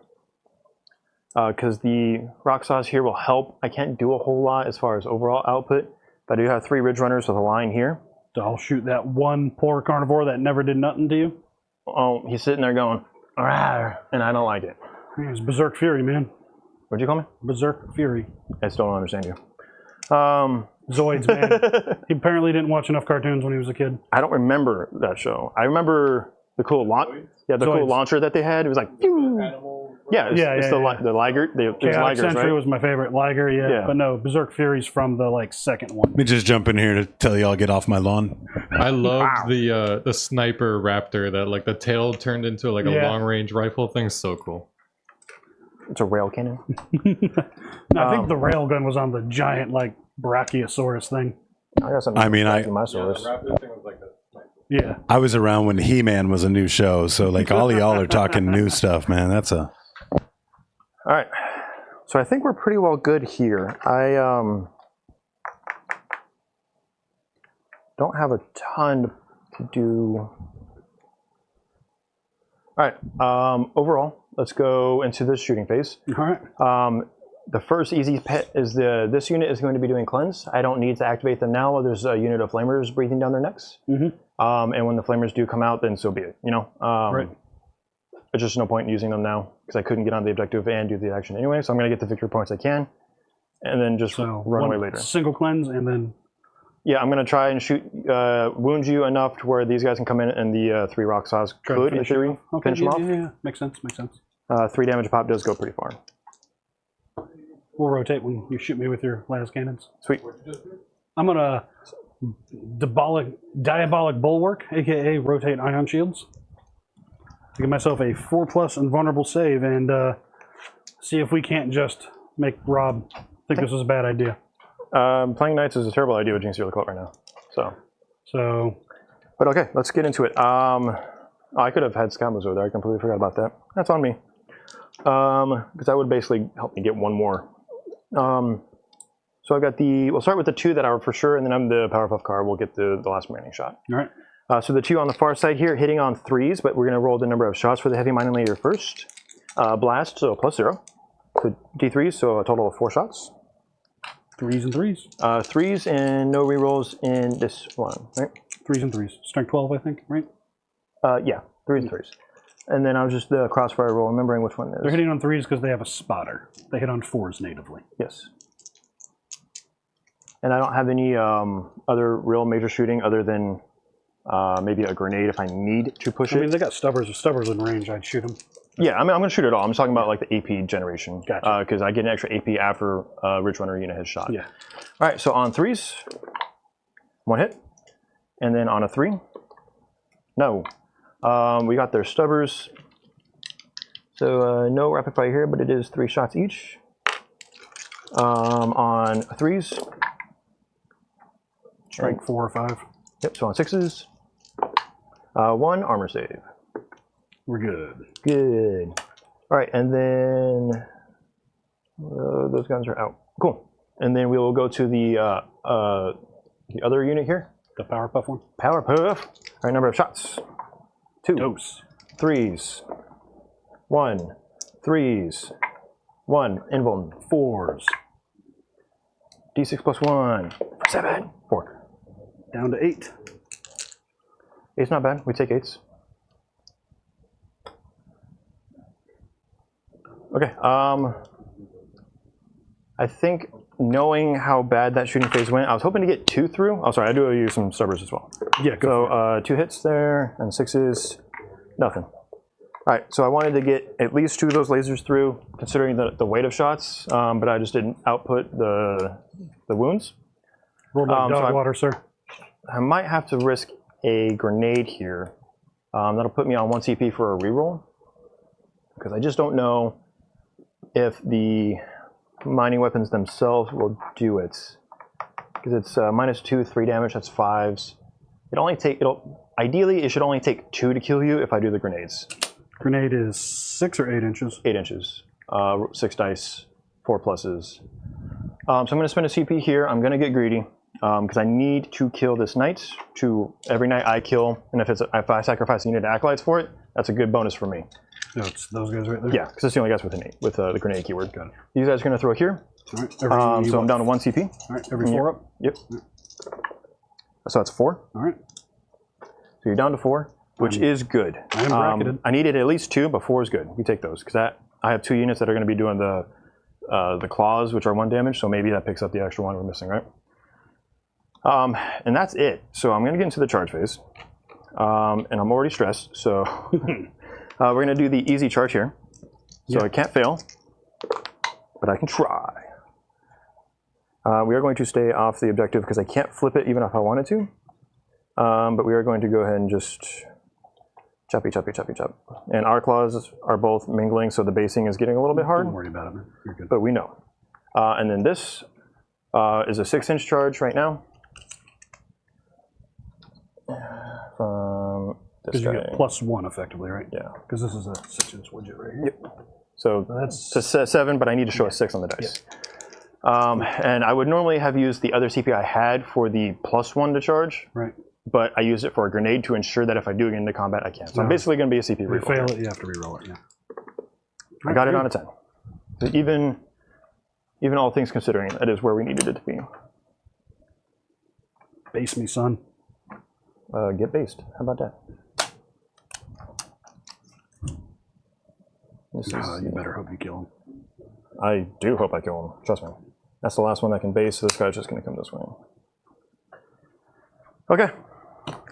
Speaker 2: because the rock saws here will help. I can't do a whole lot as far as overall output, but I do have 3 ridge runners with a line here.
Speaker 3: So I'll shoot that one poor carnivore that never did nothing to you.
Speaker 2: Oh, he's sitting there going, "Rawr," and I don't like it.
Speaker 3: It's Berserk Fury, man.
Speaker 2: What'd you call me?
Speaker 3: Berserk Fury.
Speaker 2: I still don't understand you.
Speaker 3: Zoids, man. He apparently didn't watch enough cartoons when he was a kid.
Speaker 2: I don't remember that show. I remember the cool cool launcher that they had. It was like, pew! It's the Liger. There's
Speaker 3: Chaotic
Speaker 2: Ligers,
Speaker 3: Sentry
Speaker 2: right?
Speaker 3: was my favorite. Liger, yeah. But no, Berserk Fury's from the second one.
Speaker 1: Let me just jump in here to tell y'all get off my lawn.
Speaker 5: I loved the sniper raptor that the tail turned into a long range rifle thing. So cool.
Speaker 2: It's a rail cannon.
Speaker 3: No, I think the railgun was on the giant Brachiosaurus thing.
Speaker 2: I got something.
Speaker 1: I mean,
Speaker 2: my source.
Speaker 3: Yeah.
Speaker 1: I was around when He-Man was a new show, so all of y'all are talking new stuff, man. That's a...
Speaker 2: All right. So I think we're pretty well good here. I don't have a ton to do. All right. Overall, let's go into this shooting phase.
Speaker 3: All right.
Speaker 2: The first easy pet is this unit is going to be doing cleanse. I don't need to activate them now. There's a unit of flamers breathing down their necks.
Speaker 3: Mm-hmm.
Speaker 2: And when the flamers do come out, then so be it.
Speaker 3: Right.
Speaker 2: it's just no point in using them now because I couldn't get on the objective and do the action anyway. So I'm going to get the victory points I can, and then just run away later.
Speaker 3: Single cleanse and then.
Speaker 2: Yeah, I'm going to try and wound you enough to where these guys can come in, and the 3 rock saws could, in theory, finish them off.
Speaker 3: Yeah, makes sense.
Speaker 2: 3 damage a pop does go pretty far.
Speaker 3: We'll rotate when you shoot me with your las cannons.
Speaker 2: Sweet.
Speaker 3: I'm gonna diabolic bulwark, aka rotate ion shields. To give myself a 4+ invulnerable save and see if we can't just make Rob think this is a bad idea.
Speaker 2: Playing Knights is a terrible idea with Genestealer Cult right now.
Speaker 3: So.
Speaker 2: But okay, let's get into it. I could have had Scamos over there. I completely forgot about that. That's on me. Because that would basically help me get one more. So I've got we'll start with the 2 that are for sure, and then I'm the Powerpuff card. We'll get the last remaining shot.
Speaker 3: All right.
Speaker 2: So the 2 on the far side here, hitting on 3s, but we're going to roll the number of shots for the heavy mining layer first. Blast, so +0. So D3s, so a total of 4 shots.
Speaker 3: 3s and 3s.
Speaker 2: 3s and no rerolls in this one, right?
Speaker 3: 3s and 3s. Strength 12, I think, right?
Speaker 2: Yeah, 3s and 3s. And then I was just the crossfire roll, remembering which one it is.
Speaker 3: They're hitting on 3s because they have a spotter. They hit on 4s natively.
Speaker 2: Yes. And I don't have any other real major shooting other than maybe a grenade if I need to push it.
Speaker 3: I mean, they got stubbers. If stubbers in range, I'd shoot them.
Speaker 2: Yeah, I mean, I'm going to shoot it all. I'm just talking about like the AP generation.
Speaker 3: Gotcha.
Speaker 2: Because I get an extra AP after Ridge Runner unit has shot.
Speaker 3: Yeah.
Speaker 2: All right, so on 3s, 1 hit. And then on a 3, no. We got their stubbers. So no rapid fire here, but it is 3 shots each. On 3s.
Speaker 3: Strength 4 or 5.
Speaker 2: Yep, so on 6s. 1 armor save.
Speaker 3: We're good.
Speaker 2: Good. All right, and then those guns are out. Cool. And then we will go to the other unit here.
Speaker 3: The Powerpuff one?
Speaker 2: Powerpuff. All right, number of shots. 2.
Speaker 3: Dose.
Speaker 2: 3s. 1. 3s. 1. Invuln.
Speaker 3: 4s.
Speaker 2: D6 plus 1. 7. 4.
Speaker 3: Down to 8.
Speaker 2: 8's not bad. We take 8s. Okay. I think knowing how bad that shooting phase went, I was hoping to get 2 through. Oh, sorry. I do use some stubbers as well.
Speaker 3: Yeah, go for it.
Speaker 2: 2 hits there and 6s. Nothing. All right, so I wanted to get at least 2 of those lasers through, considering the weight of shots, but I just didn't output the wounds.
Speaker 3: Roll like dog water, sir.
Speaker 2: I might have to risk a grenade here. That'll put me on 1 CP for a reroll, because I just don't know if the mining weapons themselves will do it. Because it's -2, 3 damage, that's 5s. Ideally, it should only take 2 to kill you if I do the grenades.
Speaker 3: Grenade is 6 or 8 inches?
Speaker 2: 8 inches. 6 dice, 4 pluses. So I'm going to spend a CP here. I'm going to get greedy because I need to kill this knight. Every knight I kill, and if I sacrifice a unit of acolytes for it, that's a good bonus for me.
Speaker 3: No, it's those guys right there?
Speaker 2: Yeah, because it's the only guys with the grenade keyword.
Speaker 3: Got it.
Speaker 2: These guys are going to throw here.
Speaker 3: All right.
Speaker 2: So I'm down to 1 CP.
Speaker 3: All right, every 4 up?
Speaker 2: Yep. So that's 4.
Speaker 3: All right.
Speaker 2: So you're down to 4, which is good.
Speaker 3: I am bracketed.
Speaker 2: I needed at least 2, but 4 is good. We take those because I have 2 units that are going to be doing the claws, which are 1 damage. So maybe that picks up the extra 1 we're missing, right? And that's it. So I'm going to get into the charge phase, and I'm already stressed. So we're going to do the easy charge here. So I can't fail, but I can try. We are going to stay off the objective because I can't flip it even if I wanted to. But we are going to go ahead and just choppy, choppy, choppy, chop. And our claws are both mingling, so the basing is getting a little bit hard.
Speaker 3: Don't worry about it, man. You're good.
Speaker 2: But we know. And then this is a 6-inch charge right now. From this
Speaker 3: Because
Speaker 2: guy.
Speaker 3: you get +1 effectively, right?
Speaker 2: Yeah.
Speaker 3: Because this is a 6-inch widget right here.
Speaker 2: Yep. So
Speaker 3: That's
Speaker 2: it's a 7, but I need to show a 6 on the dice. And I would normally have used the other CP I had for the +1 to charge.
Speaker 3: Right.
Speaker 2: But I used it for a grenade to ensure that if I do get into combat, I can. So I'm basically going to be a CP
Speaker 3: If you
Speaker 2: reroll.
Speaker 3: fail it, you have to reroll it, yeah.
Speaker 2: I got it on a 10. So even all things considering, that is where we needed it to be.
Speaker 3: Base me, son.
Speaker 2: Get based. How about that? This
Speaker 3: You better hope you kill him.
Speaker 2: I do hope I kill him. Trust me. That's the last one that can base, so this guy's just going to come this way. Okay.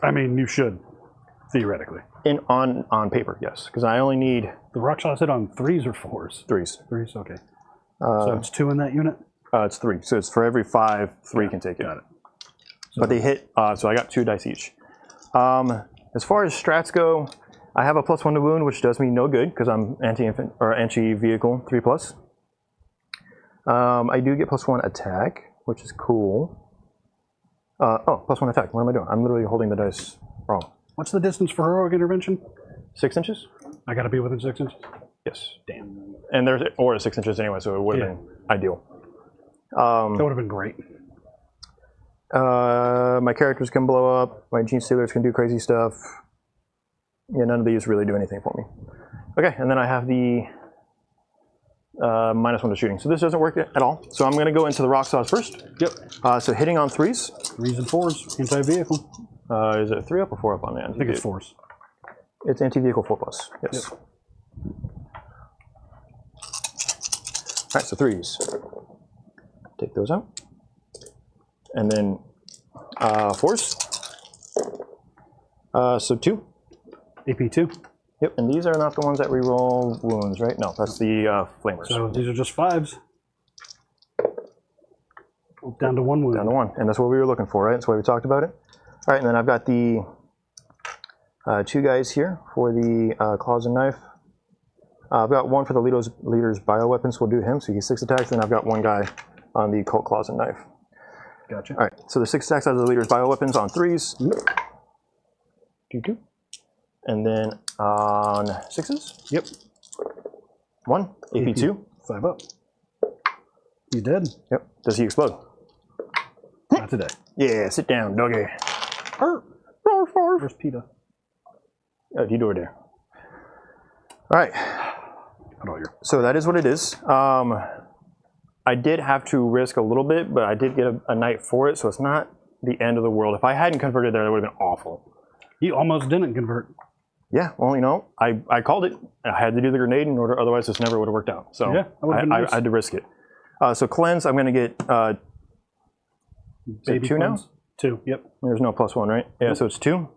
Speaker 3: I mean, you should, theoretically.
Speaker 2: On paper, yes. Because I only need
Speaker 3: The rock shots hit on 3s or 4s?
Speaker 2: 3s.
Speaker 3: 3s, okay. So it's 2 in that unit?
Speaker 2: It's 3. So it's for every 5, 3 can take it.
Speaker 3: Got it.
Speaker 2: But they hit, so I got 2 dice each. As far as strats go, I have a +1 to wound, which does me no good because I'm anti-vehicle 3+. I do get +1 attack, which is cool. +1 attack. What am I doing? I'm literally holding the dice wrong.
Speaker 3: What's the distance for heroic intervention?
Speaker 2: 6 inches?
Speaker 3: I gotta be within 6 inches?
Speaker 2: Yes.
Speaker 3: Damn.
Speaker 2: And there's 6 inches anyway, so it would have been ideal.
Speaker 3: That would have been great.
Speaker 2: My characters can blow up. My Genestealers can do crazy stuff. Yeah, none of these really do anything for me. Okay, and then I have the -1 to shooting. So this doesn't work at all. So I'm going to go into the rock saws first.
Speaker 3: Yep.
Speaker 2: So hitting on 3s.
Speaker 3: 3s and 4s, anti-vehicle.
Speaker 2: Is it 3 up or 4 up on the end?
Speaker 3: I think it's 4s.
Speaker 2: It's anti-vehicle 4+. Yes.
Speaker 3: Yep.
Speaker 2: All right, so 3s. Take those out. And then 4s. So 2.
Speaker 3: AP2.
Speaker 2: Yep, and these are not the ones that reroll wounds, right? No, that's the flamers.
Speaker 3: So these are just 5s. Down to 1 wound.
Speaker 2: Down to 1, and that's what we were looking for, right? That's why we talked about it. All right, and then I've got the 2 guys here for the claws and knife. I've got 1 for the leader's bioweapons, so we'll do him, so he's 6 attacks, then I've got 1 guy on the cult claws and knife.
Speaker 3: Gotcha.
Speaker 2: All right, so the 6 attacks out of the leader's bioweapons on 3s. And then on 6s.
Speaker 3: Yep.
Speaker 2: 1, AP2.
Speaker 3: 5 up. You dead?
Speaker 2: Yep. Does he explode?
Speaker 3: Not today.
Speaker 2: Yeah, sit down, doggy.
Speaker 3: Where's PETA?
Speaker 2: Oh, you do it there. All right. So that is what it is. I did have to risk a little bit, but I did get a knight for it, so it's not the end of the world. If I hadn't converted there, that would have been awful.
Speaker 3: You almost didn't convert.
Speaker 2: Yeah, well, you know, I called it. I had to do the grenade in order, otherwise this never would have worked out. So
Speaker 3: Yeah, that would've been nice.
Speaker 2: I had to risk it. So cleanse, I'm going to get
Speaker 3: Baby
Speaker 2: 2 now?
Speaker 3: cleanse. 2, yep.
Speaker 2: There's no +1, right? Yeah, so it's 2.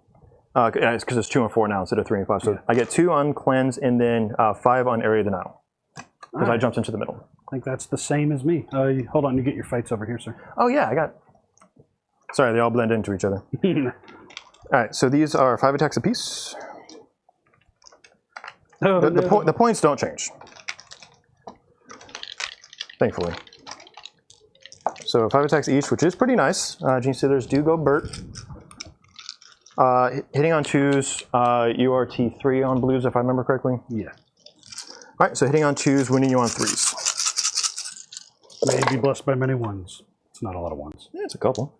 Speaker 2: It's because it's 2 and 4 now instead of 3 and 5. So I get 2 on cleanse and then 5 on area denial because I jumped into the middle.
Speaker 3: I think that's the same as me. Hold on, you get your fights over here, sir.
Speaker 2: Oh yeah, I got. Sorry, they all blend into each other. All right, so these are 5 attacks apiece.
Speaker 3: Oh,
Speaker 2: The points don't change, thankfully. So 5 attacks each, which is pretty nice. Genestealers do go Burt. Hitting on 2s, URT3 on blues, if I remember correctly.
Speaker 3: Yeah.
Speaker 2: All right, so hitting on 2s, wounding you on 3s.
Speaker 3: May be blessed by many 1s. It's not a lot of 1s.
Speaker 2: Yeah, it's a couple.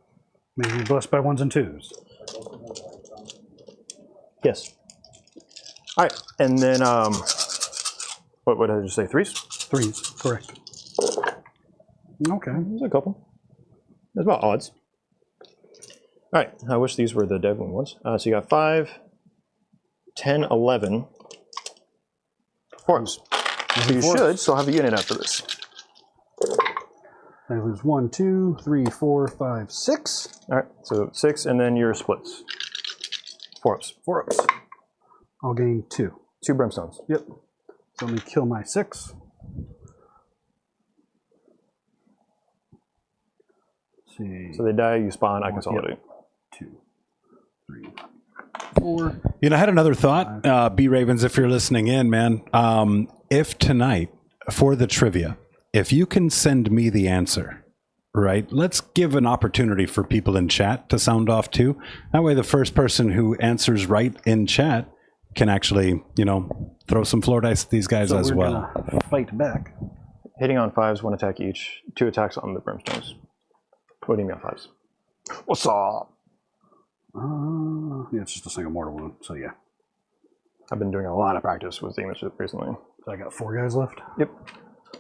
Speaker 3: May be blessed by 1s and 2s.
Speaker 2: Yes. All right, and then what did I just say? 3s?
Speaker 3: 3s, correct. Okay.
Speaker 2: There's a couple. There's about odds. All right, I wish these were the Devlin ones. So you got 5, 10, 11 forms. So you should still have a unit after this.
Speaker 3: I lose 1, 2, 3, 4, 5, 6.
Speaker 2: All right, so 6, and then your splits. 4 ups.
Speaker 3: 4 ups. I'll gain 2.
Speaker 2: 2 brimstones.
Speaker 3: Yep. So let me kill my 6. Let's see.
Speaker 2: So they die, you spawn, I consolidate.
Speaker 3: 2, 3, 4.
Speaker 1: You know, I had another thought. B Ravens, if you're listening in, man, if tonight for the trivia, if you can send me the answer, right? Let's give an opportunity for people in chat to sound off too. That way the first person who answers right in chat can actually, you know, throw some floor dice at these guys
Speaker 3: So
Speaker 1: as
Speaker 3: we're
Speaker 1: well.
Speaker 3: gonna fight back.
Speaker 2: Hitting on 5s, 1 attack each. 2 attacks on the brimstones. What do you mean on 5s? What's up?
Speaker 3: Yeah, it's just a single mortal wound, so yeah.
Speaker 2: I've been doing a lot of practice with demons recently.
Speaker 3: So I got 4 guys left.
Speaker 2: Yep.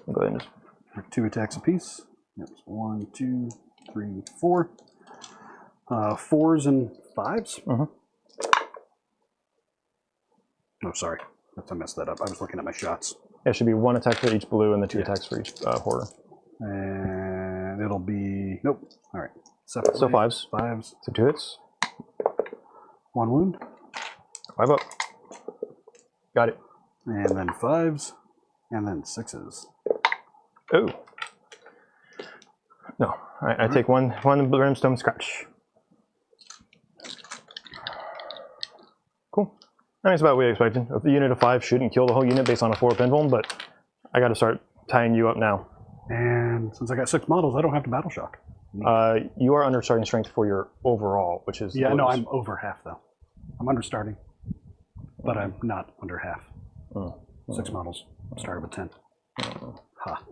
Speaker 2: I'll go ahead and just...
Speaker 3: For 2 attacks apiece. Yep. 1, 2, 3, 4. 4s and 5s? Oh, sorry. I messed that up. I was looking at my shots.
Speaker 2: It should be 1 attack for each blue and the 2 attacks for each horror.
Speaker 3: And it'll be nope. All right.
Speaker 2: So 5s.
Speaker 3: 5s.
Speaker 2: So 2 hits.
Speaker 3: 1 wound.
Speaker 2: 5 up. Got it.
Speaker 3: And then 5s. And then 6s.
Speaker 2: Oh. No. All right, I take one brimstone scratch. Cool. I mean, it's about what we expected. A unit of 5 shouldn't kill the whole unit based on a 4 pinball, but I got to start tying you up now.
Speaker 3: And since I got 6 models, I don't have to battle shock.
Speaker 2: You are under starting strength for your overall, which is...
Speaker 3: Yeah, no, I'm over half, though. I'm under starting, but I'm not under half. 6 models. Started with 10. Ha.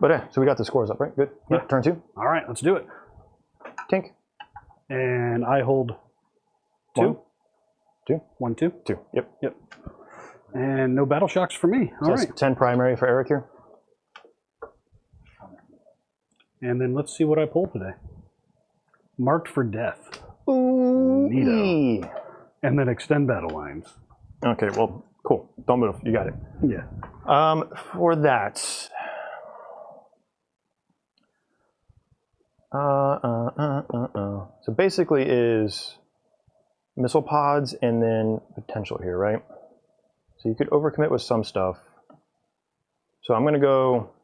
Speaker 2: But yeah, so we got the scores up, right? Good.
Speaker 3: Yeah.
Speaker 2: Turn 2.
Speaker 3: All right, let's do it.
Speaker 2: Tink.
Speaker 3: And I hold 2.
Speaker 2: 2.
Speaker 3: 1, 2.
Speaker 2: 2. Yep.
Speaker 3: Yep. And no battle shocks for me. All right.
Speaker 2: 10 primary for Eric here.
Speaker 3: And then let's see what I pull today. Marked for death.
Speaker 2: Ooh.
Speaker 3: Neato. And then extend battle lines.
Speaker 2: Okay, well, cool. Don't move. You got it.
Speaker 3: Yeah.
Speaker 2: For that... So basically is missile pods and then potential here, right? So you could overcommit with some stuff. So I'm going to go,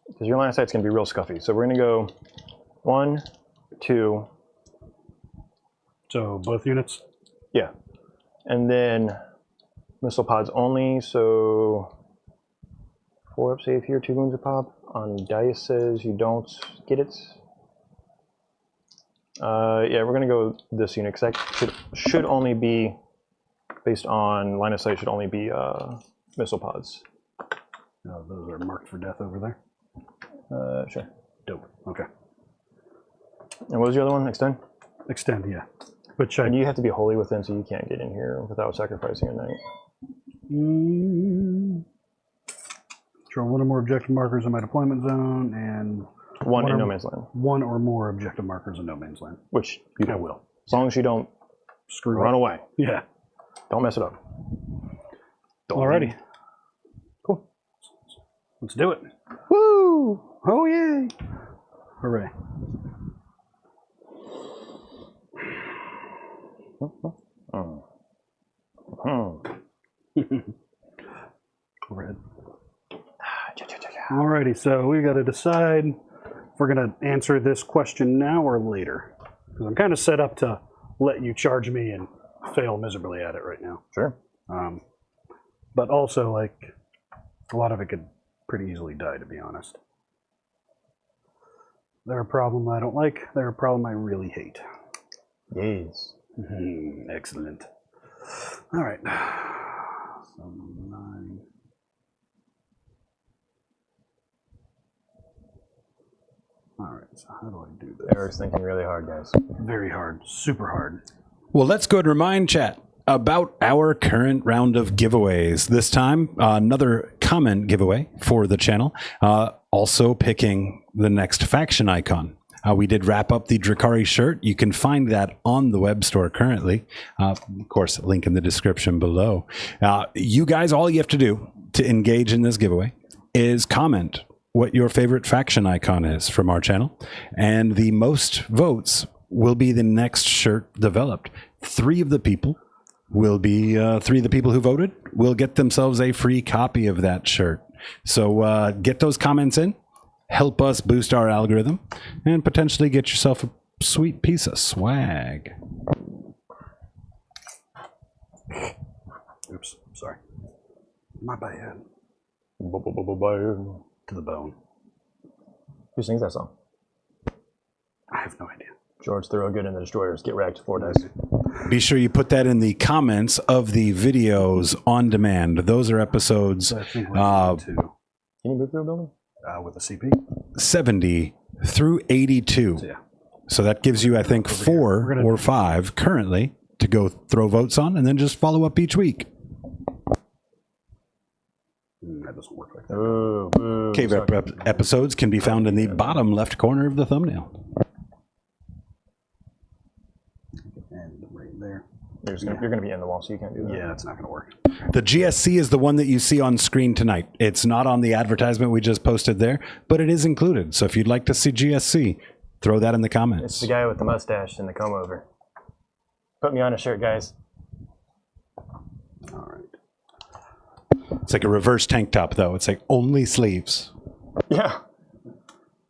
Speaker 2: because your line of sight's going to be real scuffy. So we're going to go 1, 2.
Speaker 3: So both units?
Speaker 2: Yeah. And then missile pods only. So 4 up save here, 2 wounds a pop. On dice says you don't get it. Yeah, we're going to go this unit because that should only be, based on line of sight, should only be missile pods.
Speaker 3: No, those are marked for death over there.
Speaker 2: Sure.
Speaker 3: Dope. Okay.
Speaker 2: And what was the other one? Extend?
Speaker 3: Extend, yeah. Which I...
Speaker 2: And you have to be wholly within, so you can't get in here without sacrificing a knight.
Speaker 3: Draw 1 or more objective markers in my deployment zone, and...
Speaker 2: 1 in no man's land.
Speaker 3: 1 or more objective markers in no man's land.
Speaker 2: Which you
Speaker 3: I will.
Speaker 2: As long as you don't run away.
Speaker 3: Yeah.
Speaker 2: Don't mess it up.
Speaker 3: Alrighty.
Speaker 2: Cool.
Speaker 3: Let's do it.
Speaker 2: Woo!
Speaker 3: Oh, yay! Hooray. Overhead. Alrighty, so we got to decide if we're going to answer this question now or later. Because I'm kind of set up to let you charge me and fail miserably at it right now.
Speaker 2: Sure.
Speaker 3: But also, like, a lot of it could pretty easily die, to be honest. They're a problem I don't like. They're a problem I really hate.
Speaker 2: Yes.
Speaker 3: Excellent. All right. So 9. All right, so how do I do this?
Speaker 2: Eric's thinking really hard, guys.
Speaker 3: Very hard. Super hard.
Speaker 1: Well, let's go and remind chat about our current round of giveaways. This time, another comment giveaway for the channel. Also picking the next faction icon. We did wrap up the Drakari shirt. You can find that on the web store currently. Of course, link in the description below. You guys, all you have to do to engage in this giveaway is comment what your favorite faction icon is from our channel. And the most votes will be the next shirt developed. 3 of the people will be 3 of the people who voted will get themselves a free copy of that shirt. So get those comments in, help us boost our algorithm, and potentially get yourself a sweet piece of swag.
Speaker 3: Oops, sorry. My bad. To the bone.
Speaker 2: Who sings that song?
Speaker 3: I have no idea.
Speaker 2: George Thorogood and the Destroyers. Get wrecked. 4 dice.
Speaker 1: Be sure you put that in the comments of the videos on demand. Those are episodes
Speaker 3: So I think we're going to
Speaker 2: Can you move through a building?
Speaker 3: with a CP.
Speaker 1: 70 through 82.
Speaker 3: So, yeah.
Speaker 1: So that gives you, I think, 4 or 5 currently to go throw votes on, and then just follow up each week.
Speaker 3: That doesn't work like that.
Speaker 2: Ooh,
Speaker 1: Cave episodes can be found in the bottom left corner of the thumbnail.
Speaker 3: And right there.
Speaker 2: You're going to be in the wall, so you can't do that.
Speaker 3: Yeah, that's not going to work.
Speaker 1: The GSC is the one that you see on screen tonight. It's not on the advertisement we just posted there, but it is included. So if you'd like to see GSC, throw that in the comments.
Speaker 2: It's the guy with the mustache and the comb over. Put me on a shirt, guys.
Speaker 3: All right.
Speaker 1: It's like a reverse tank top, though. It's like only sleeves.
Speaker 2: Yeah.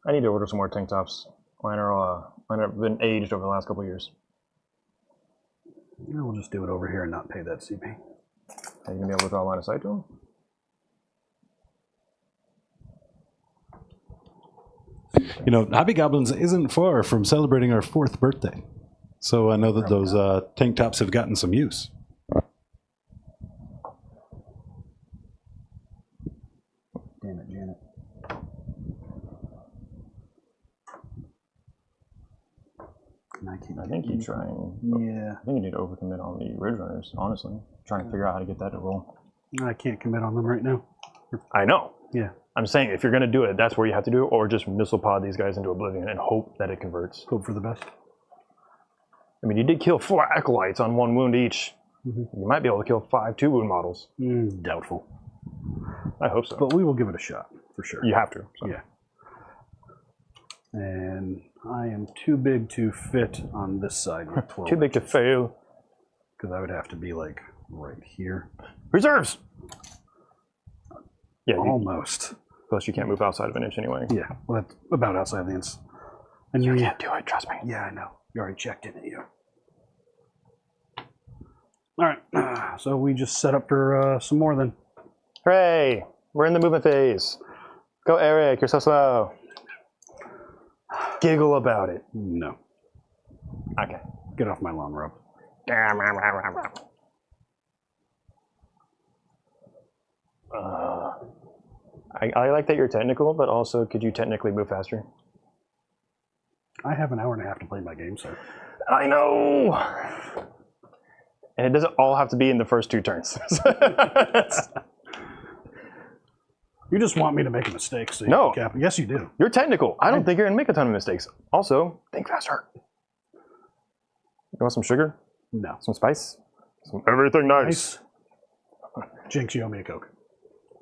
Speaker 2: I need to order some more tank tops. Mine have been aged over the last couple of years.
Speaker 3: Yeah, we'll just do it over here and not pay that CP.
Speaker 2: Are you going to be able to draw line of sight to them?
Speaker 1: You know, Hobby Goblins isn't far from celebrating our 4th birthday. So I know that those tank tops have gotten some use.
Speaker 3: Damn it, Janet.
Speaker 2: I think you try and...
Speaker 3: Yeah.
Speaker 2: I think you need to overcommit on the Ridge Runners, honestly. Trying to figure out how to get that to roll.
Speaker 3: I can't commit on them right now.
Speaker 2: I know.
Speaker 3: Yeah.
Speaker 2: I'm saying if you're going to do it, that's where you have to do it, or just missile pod these guys into oblivion and hope that it converts.
Speaker 3: Hope for the best.
Speaker 2: I mean, you did kill 4 acolytes on 1 wound each. Mm-hmm. You might be able to kill 5 2-wound models.
Speaker 3: Doubtful.
Speaker 2: I hope so.
Speaker 3: But we will give it a shot, for sure.
Speaker 2: You have to. So.
Speaker 3: Yeah. And I am too big to fit on this side with 12.
Speaker 2: Too big to fail.
Speaker 3: Because I would have to be, like, right here.
Speaker 2: Reserves! Yeah,
Speaker 3: almost.
Speaker 2: Plus, you can't move outside of an inch anyway.
Speaker 3: Yeah, well, that's about outside of the inch. And
Speaker 2: you can't do it, trust me.
Speaker 3: Yeah, I know. You already checked in at you. All right, so we just set up for some more then.
Speaker 2: Hooray! We're in the movement phase. Go, Eric. You're so slow. Giggle about it.
Speaker 3: No.
Speaker 2: Okay.
Speaker 3: Get off my lawn, Rob.
Speaker 2: I like that you're technical, but also could you technically move faster?
Speaker 3: I have an hour and a half to play my game, so.
Speaker 2: I know! And it doesn't all have to be in the first 2 turns.
Speaker 3: You just want me to make a mistake, so you
Speaker 2: no.
Speaker 3: can cap it. Yes, you do.
Speaker 2: You're technical. I don't think you're going to make a ton of mistakes. Also, think faster. You want some sugar?
Speaker 3: No.
Speaker 2: Some spice? Some everything nice.
Speaker 3: Jinx, you owe me a Coke.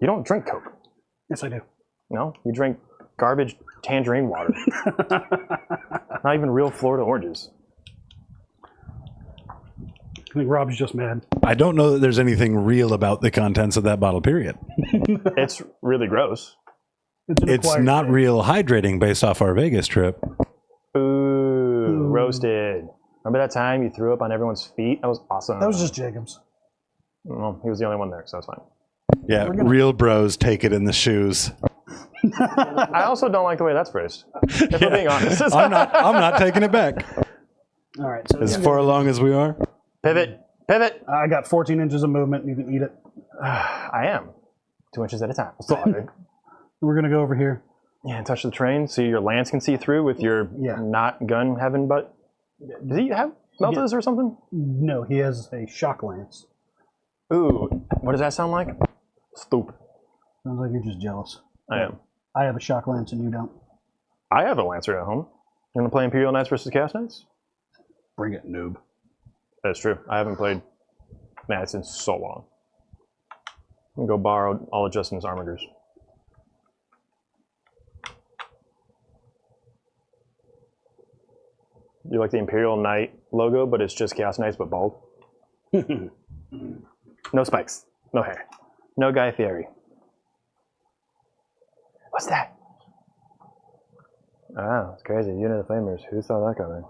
Speaker 2: You don't drink Coke.
Speaker 3: Yes, I do.
Speaker 2: No, you drink garbage tangerine water. Not even real Florida oranges.
Speaker 3: I think Rob's just mad.
Speaker 1: I don't know that there's anything real about the contents of that bottle, period.
Speaker 2: It's really gross.
Speaker 1: It's not real hydrating based off our Vegas trip.
Speaker 2: Ooh, roasted. Remember that time you threw up on everyone's feet? That was awesome.
Speaker 3: That was just Jacobs.
Speaker 2: Well, he was the only one there, so that's fine.
Speaker 1: Yeah, real bros take it in the shoes.
Speaker 2: I also don't like the way that's phrased. If I'm being honest.
Speaker 1: I'm not taking it back.
Speaker 3: All right. So
Speaker 1: as far along as we are.
Speaker 2: Pivot. Pivot.
Speaker 3: I got 14 inches of movement. You can eat it.
Speaker 2: I am. 2 inches at a time.
Speaker 3: We're going to go over here.
Speaker 2: Yeah, and touch the train so your lance can see through with your not gun having butt. Does he have meltas or something?
Speaker 3: No, he has a shock lance.
Speaker 2: Ooh, what does that sound like? Stupid.
Speaker 3: Sounds like you're just jealous.
Speaker 2: I am.
Speaker 3: I have a shock lance and you don't.
Speaker 2: I have a lancer at home. You want to play Imperial Knights versus Chaos Knights?
Speaker 3: Bring it, noob.
Speaker 2: That's true. I haven't played Knights in so long. I'm going to go borrow all of Justin's armigers. You like the Imperial Knight logo, but it's just Chaos Knights, but bald? No spikes. No hair. No Guy Fieri. What's that? Oh, it's crazy. Unit of Flamers. Who saw that coming?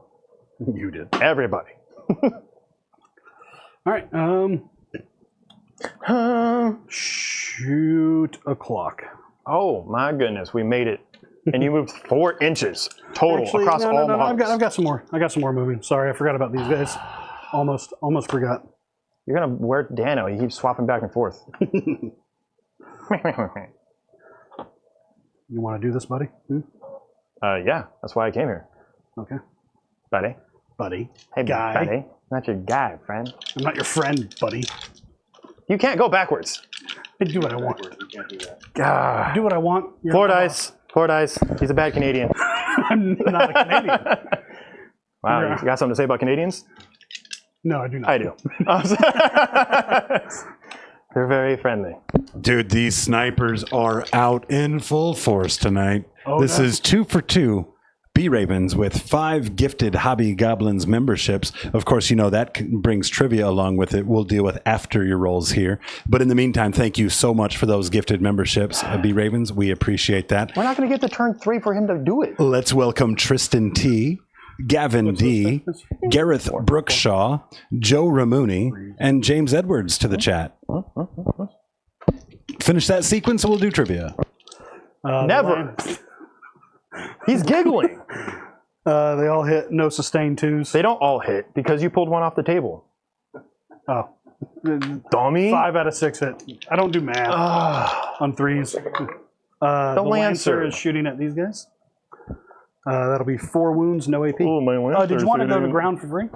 Speaker 3: You did.
Speaker 2: Everybody.
Speaker 3: All right. Shoot a clock.
Speaker 2: Oh my goodness, we made it. And you moved 4 inches total across all models.
Speaker 3: I've got some more. I got some more moving. Sorry, I forgot about these guys. Almost forgot.
Speaker 2: You're gonna wear Dano. He keeps swapping back and forth.
Speaker 3: You want to do this, buddy?
Speaker 2: Yeah, that's why I came here.
Speaker 3: Okay.
Speaker 2: Buddy. Hey,
Speaker 3: guy.
Speaker 2: buddy. Not your guy, friend.
Speaker 3: I'm not your friend, buddy.
Speaker 2: You can't go backwards.
Speaker 3: I do what I want.
Speaker 2: God.
Speaker 3: Do what I want.
Speaker 2: Floor dice. He's a bad Canadian.
Speaker 3: I'm not a Canadian.
Speaker 2: Wow, you got something to say about Canadians?
Speaker 3: No, I do not.
Speaker 2: I do. They're very friendly.
Speaker 1: Dude, these snipers are out in full force tonight. This is 2 for 2. B-Ravens with 5 gifted Hobby Goblins memberships. Of course, you know that brings trivia along with it. We'll deal with after your rolls here. But in the meantime, thank you so much for those gifted memberships, B-Ravens. We appreciate that.
Speaker 2: We're not going to get to turn 3 for him to do it.
Speaker 1: Let's welcome Tristan T., Gavin D., Gareth Brookshaw, Joe Ramuni, and James Edwards to the chat. Finish that sequence and we'll do trivia.
Speaker 2: Never. He's giggling.
Speaker 3: They all hit. No sustained 2s.
Speaker 2: They don't all hit because you pulled one off the table.
Speaker 3: Oh.
Speaker 2: Dummy.
Speaker 3: 5 out of 6 hit. I don't do math on 3s. The Lancer is shooting at these guys. That'll be 4 wounds, no AP.
Speaker 2: Oh, my Lancer.
Speaker 3: Did you want to go to ground for free?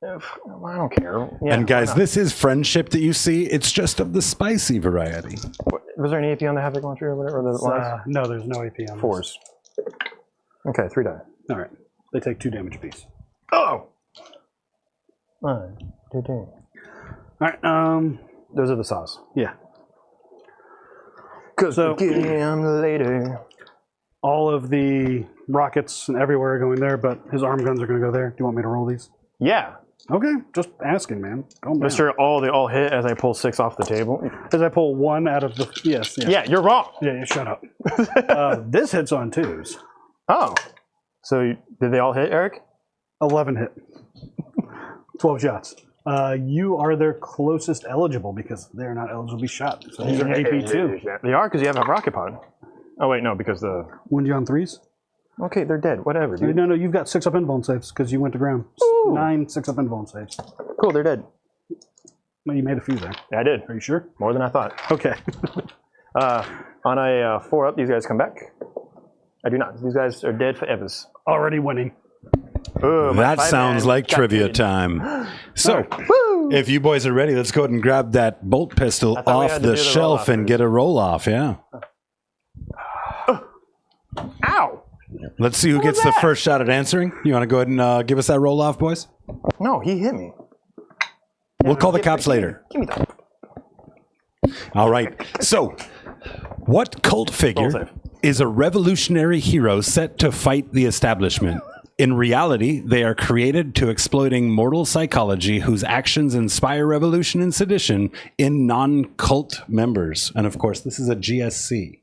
Speaker 2: I don't care. Yeah,
Speaker 1: and guys, this is friendship that you see. It's just of the spicy variety.
Speaker 2: Was there any AP on the Havoc launcher or whatever?
Speaker 3: No, there's no AP on
Speaker 2: 4s. Okay, 3 die.
Speaker 3: All right. They take 2 damage apiece.
Speaker 2: Oh! 1, 2, 3.
Speaker 3: All right.
Speaker 2: Those are the saws.
Speaker 3: Yeah.
Speaker 2: Because
Speaker 3: so,
Speaker 2: get him later.
Speaker 3: All of the rockets and everywhere are going there, but his arm guns are going to go there. Do you want me to roll these?
Speaker 2: Yeah.
Speaker 3: Okay, just asking, man.
Speaker 2: Mr. They all hit as I pull 6 off the table.
Speaker 3: As I pull 1 out of the... Yes.
Speaker 2: Yeah, you're wrong.
Speaker 3: Yeah, shut up. This hits on 2s.
Speaker 2: Oh. So did they all hit, Eric?
Speaker 3: 11 hit. 12 shots. You are their closest eligible because they're not eligible to be shot. So these are AP 2.
Speaker 2: They are because you have a rocket pod. Oh, wait, no, because the...
Speaker 3: Wound you on 3s?
Speaker 2: Okay, they're dead. Whatever, dude.
Speaker 3: No, you've got 6 up invuln saves because you went to ground.
Speaker 2: Ooh.
Speaker 3: 9 6 up invuln saves.
Speaker 2: Cool, they're dead.
Speaker 3: Well, you made a few there.
Speaker 2: Yeah, I did.
Speaker 3: Are you sure?
Speaker 2: More than I thought.
Speaker 3: Okay.
Speaker 2: On a 4 up, these guys come back. I do not. These guys are dead for evers.
Speaker 3: Already winning.
Speaker 2: Ooh,
Speaker 1: that sounds like trivia time. So, if you boys are ready, let's go ahead and grab that bolt pistol off the shelf and get a roll off. Yeah.
Speaker 2: Ow!
Speaker 1: Let's see who gets the first shot at answering. You want to go ahead and give us that roll off, boys?
Speaker 2: No, he hit me.
Speaker 1: We'll call the cops later.
Speaker 2: Give me that.
Speaker 1: All right. So, what cult figure is a revolutionary hero set to fight the establishment? In reality, they are created to exploiting mortal psychology whose actions inspire revolution and sedition in non-cult members. And of course, this is a GSC.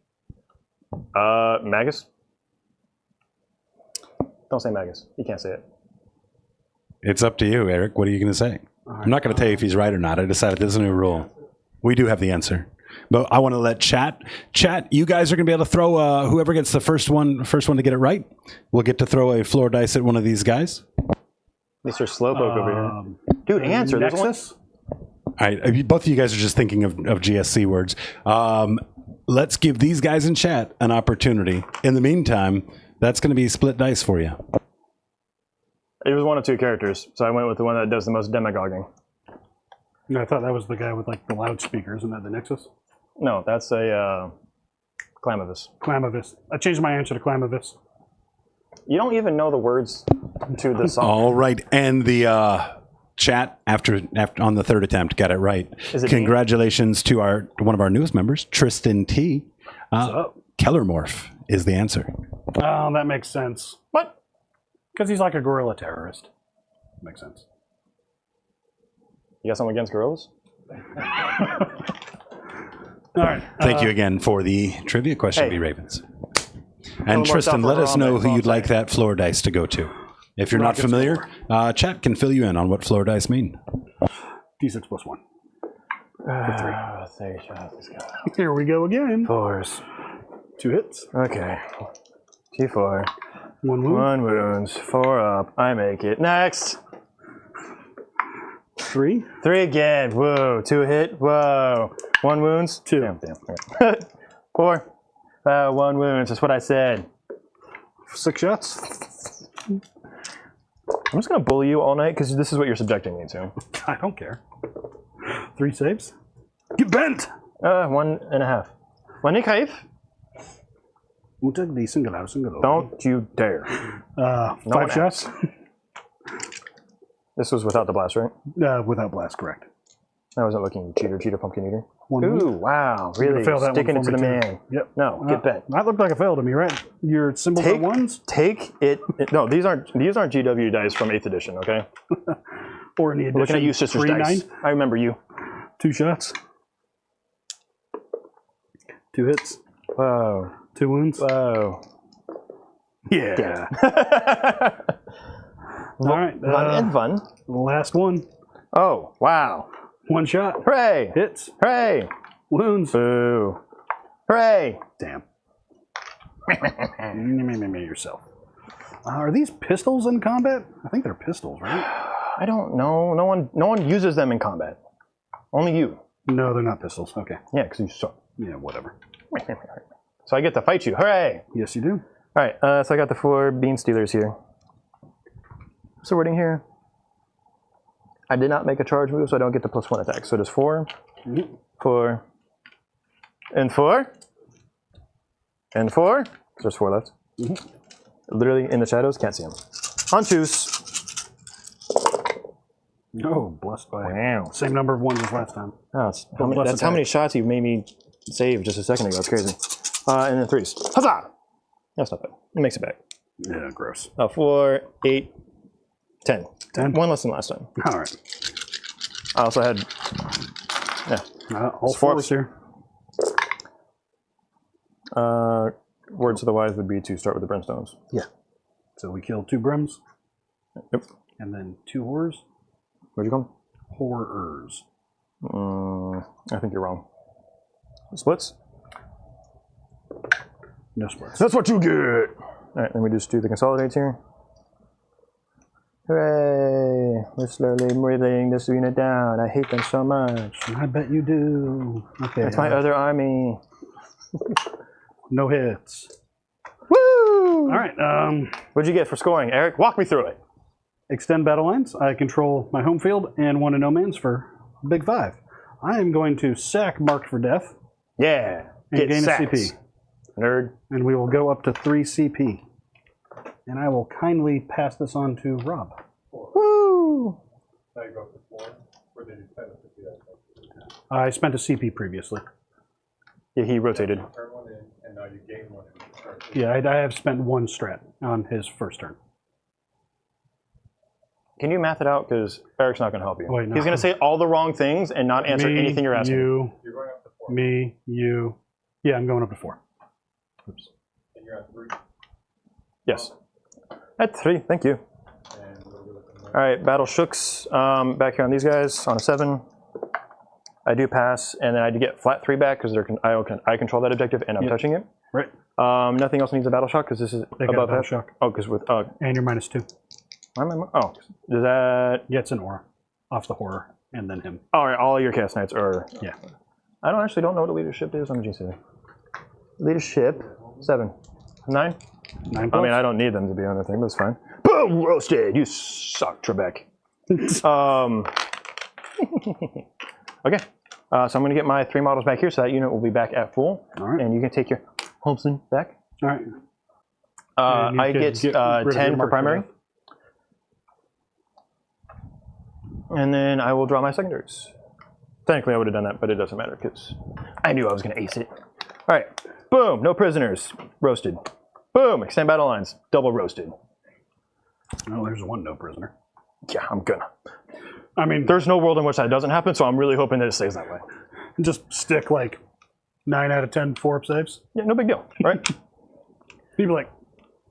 Speaker 2: Magus? Don't say Magus. You can't say it.
Speaker 1: It's up to you, Eric. What are you going to say? I'm not going to tell you if he's right or not. I decided this is a new rule. We do have the answer. But I want to let chat, you guys are going to be able to throw whoever gets the first one to get it right. We'll get to throw a floor dice at one of these guys.
Speaker 2: Mr. Slowpoke over here. Dude, answer.
Speaker 3: Nexus?
Speaker 1: All right, both of you guys are just thinking of GSC words. Let's give these guys in chat an opportunity. In the meantime, that's going to be split dice for you.
Speaker 2: It was 1 of 2 characters, so I went with the one that does the most demagoguing.
Speaker 3: No, I thought that was the guy with like the loudspeakers. Isn't that the Nexus?
Speaker 2: No, that's a Clamavis.
Speaker 3: Clamavis. I changed my answer to Clamavis.
Speaker 2: You don't even know the words to the song.
Speaker 1: All right, and the chat after on the 3rd attempt got it right. Congratulations to one of our newest members, Tristan T. Kellermorph is the answer.
Speaker 3: Oh, that makes sense.
Speaker 2: What?
Speaker 3: Because he's like a guerrilla terrorist. Makes sense.
Speaker 2: You got something against gorillas?
Speaker 3: All right.
Speaker 1: Thank you again for the trivia question, B-Ravens. And Tristan, let us know who you'd like that floor dice to go to. If you're not familiar, chat can fill you in on what floor dice mean.
Speaker 3: D6 plus 1.
Speaker 2: 3 shots. Let's go.
Speaker 3: Here we go again.
Speaker 2: 4s.
Speaker 3: 2 hits.
Speaker 2: Okay. T4.
Speaker 3: 1 wound.
Speaker 2: 1 wounds. 4 up. I make it. Next.
Speaker 3: 3.
Speaker 2: 3 again. Whoa. 2 hit. Whoa. 1 wounds. 2. Damn. 4. 1 wounds. That's what I said.
Speaker 3: 6 shots.
Speaker 2: I'm just going to bully you all night because this is what you're subjecting me to.
Speaker 3: I don't care. 3 saves. Get bent!
Speaker 2: 1.5. Wanneer krijg? Don't you dare.
Speaker 3: 5 shots.
Speaker 2: This was without the blast, right?
Speaker 3: Without blast, correct.
Speaker 2: I wasn't looking cheater pumpkin eater.
Speaker 3: One
Speaker 2: Ooh,
Speaker 3: wound.
Speaker 2: wow, really
Speaker 3: fail that
Speaker 2: sticking
Speaker 3: one
Speaker 2: it
Speaker 3: for
Speaker 2: to the
Speaker 3: me, too.
Speaker 2: man.
Speaker 3: Yep.
Speaker 2: No, get bent.
Speaker 3: That looked like a fail to me, right? Your symbols are ones?
Speaker 2: Take it. No, these aren't GW dice from 8th edition, okay?
Speaker 3: Or in the edition
Speaker 2: Looking at you, Sisters
Speaker 3: 3-9.
Speaker 2: dice. I remember you.
Speaker 3: 2 shots. 2 hits.
Speaker 2: Whoa.
Speaker 3: 2 wounds.
Speaker 2: Whoa.
Speaker 3: Yeah. All right.
Speaker 2: Fun and fun.
Speaker 3: Last one.
Speaker 2: Oh, wow.
Speaker 3: 1 shot.
Speaker 2: Hooray.
Speaker 3: Hits.
Speaker 2: Hooray.
Speaker 3: Wounds.
Speaker 2: Boo. Hooray.
Speaker 3: Damn. Me yourself. Are these pistols in combat? I think they're pistols, right?
Speaker 2: I don't know. No one uses them in combat. Only you.
Speaker 3: No, they're not pistols. Okay.
Speaker 2: Yeah, because you suck.
Speaker 3: Yeah, whatever.
Speaker 2: So I get to fight you. Hooray.
Speaker 3: Yes, you do.
Speaker 2: All right, so I got the 4 Genestealers here. So wording here. I did not make a charge move, so I don't get the +1 attack. So it is 4, 4, and 4, and 4. There's 4 left. Literally in the shadows, can't see them. On 2s.
Speaker 3: Oh, blessed by
Speaker 2: Wow.
Speaker 3: same number of ones as last time.
Speaker 2: Oh, that's
Speaker 3: Plus
Speaker 2: how many
Speaker 3: attack.
Speaker 2: shots you made me save just a second ago. It's crazy. And then 3s. Huzzah! That's not bad. It makes it back.
Speaker 3: Yeah, gross.
Speaker 2: 4, 8, 10.
Speaker 3: 10?
Speaker 2: 1 less than last time.
Speaker 3: All right.
Speaker 2: I also had,
Speaker 3: All
Speaker 2: 4
Speaker 3: 4s here.
Speaker 2: words of the wise would be to start with the brimstones.
Speaker 3: Yeah. So we killed 2 brims.
Speaker 2: Yep.
Speaker 3: And then 2 horrors.
Speaker 2: Where'd you come?
Speaker 3: Horrors.
Speaker 2: I think you're wrong. Splits?
Speaker 3: No splits.
Speaker 2: That's what you get! Alright, then we just do the consolidates here. Hooray! We're slowly breathing this unit down. I hate them so much.
Speaker 3: I bet you do. Okay.
Speaker 2: That's my other army.
Speaker 3: No hits.
Speaker 2: Woo!
Speaker 3: All right.
Speaker 2: What'd you get for scoring, Eric? Walk me through it.
Speaker 3: Extend battle lines. I control my home field and 1 in no man's for big 5. I am going to sack Marked for Death
Speaker 2: Yeah.
Speaker 3: and
Speaker 2: Get
Speaker 3: gain
Speaker 2: sacked.
Speaker 3: a CP.
Speaker 2: Nerd.
Speaker 3: And we will go up to 3 CP. And I will kindly pass this on to Rob.
Speaker 2: Woo!
Speaker 4: Now you go up to 4. Where did you spend it?
Speaker 3: I spent a CP previously.
Speaker 2: Yeah, he rotated.
Speaker 4: Turn 1 in, and now you gain 1 in the turn.
Speaker 3: Yeah, I have spent 1 strat on his first turn.
Speaker 2: Can you math it out? Because Eric's not going to help you.
Speaker 3: Wait, no.
Speaker 2: He's going to say all the wrong things and not answer anything you're asking.
Speaker 3: You,
Speaker 4: You're going up to 4.
Speaker 3: me, you. Yeah, I'm going up to 4. Oops.
Speaker 4: And you're at 3.
Speaker 2: Yes. At 3, thank you.
Speaker 4: And we'll do it.
Speaker 2: All right, battle shooks. Back here on these guys on a 7. I do pass, and then I do get flat 3 back because I control that objective and I'm touching it.
Speaker 3: Right.
Speaker 2: Nothing else needs a battle shock because this is
Speaker 3: They got a
Speaker 2: above
Speaker 3: battle
Speaker 2: half.
Speaker 3: shock.
Speaker 2: Oh, because with
Speaker 3: And you're -2.
Speaker 2: oh, does that?
Speaker 3: Yeah, it's an aura. Off the horror. And then him.
Speaker 2: All right, all your cast knights are.
Speaker 3: Yeah.
Speaker 2: I don't know what a leadership is. I'm a Genestealer. Leadership 7, 9.
Speaker 3: 9
Speaker 2: I mean, I don't need them to be on the thing, but it's fine. Boom! Roasted! You suck, Trebek. Okay. So I'm going to get my 3 models back here, so that unit will be back at full.
Speaker 3: All right.
Speaker 2: And you can take your Holmeston back.
Speaker 3: All right.
Speaker 2: I get 10 for primary. And then I will draw my secondaries. Technically, I would have done that, but it doesn't matter because I knew I was going to ace it. All right. Boom. No prisoners. Roasted. Boom. Extend battle lines. Double roasted.
Speaker 3: Oh, there's 1 no prisoner.
Speaker 2: Yeah, I'm gonna.
Speaker 3: I mean,
Speaker 2: There's no world in which that doesn't happen, so I'm really hoping that it stays that way.
Speaker 3: just stick like 9 out of 10 4-up saves.
Speaker 2: Yeah, no big deal, right?
Speaker 3: People like,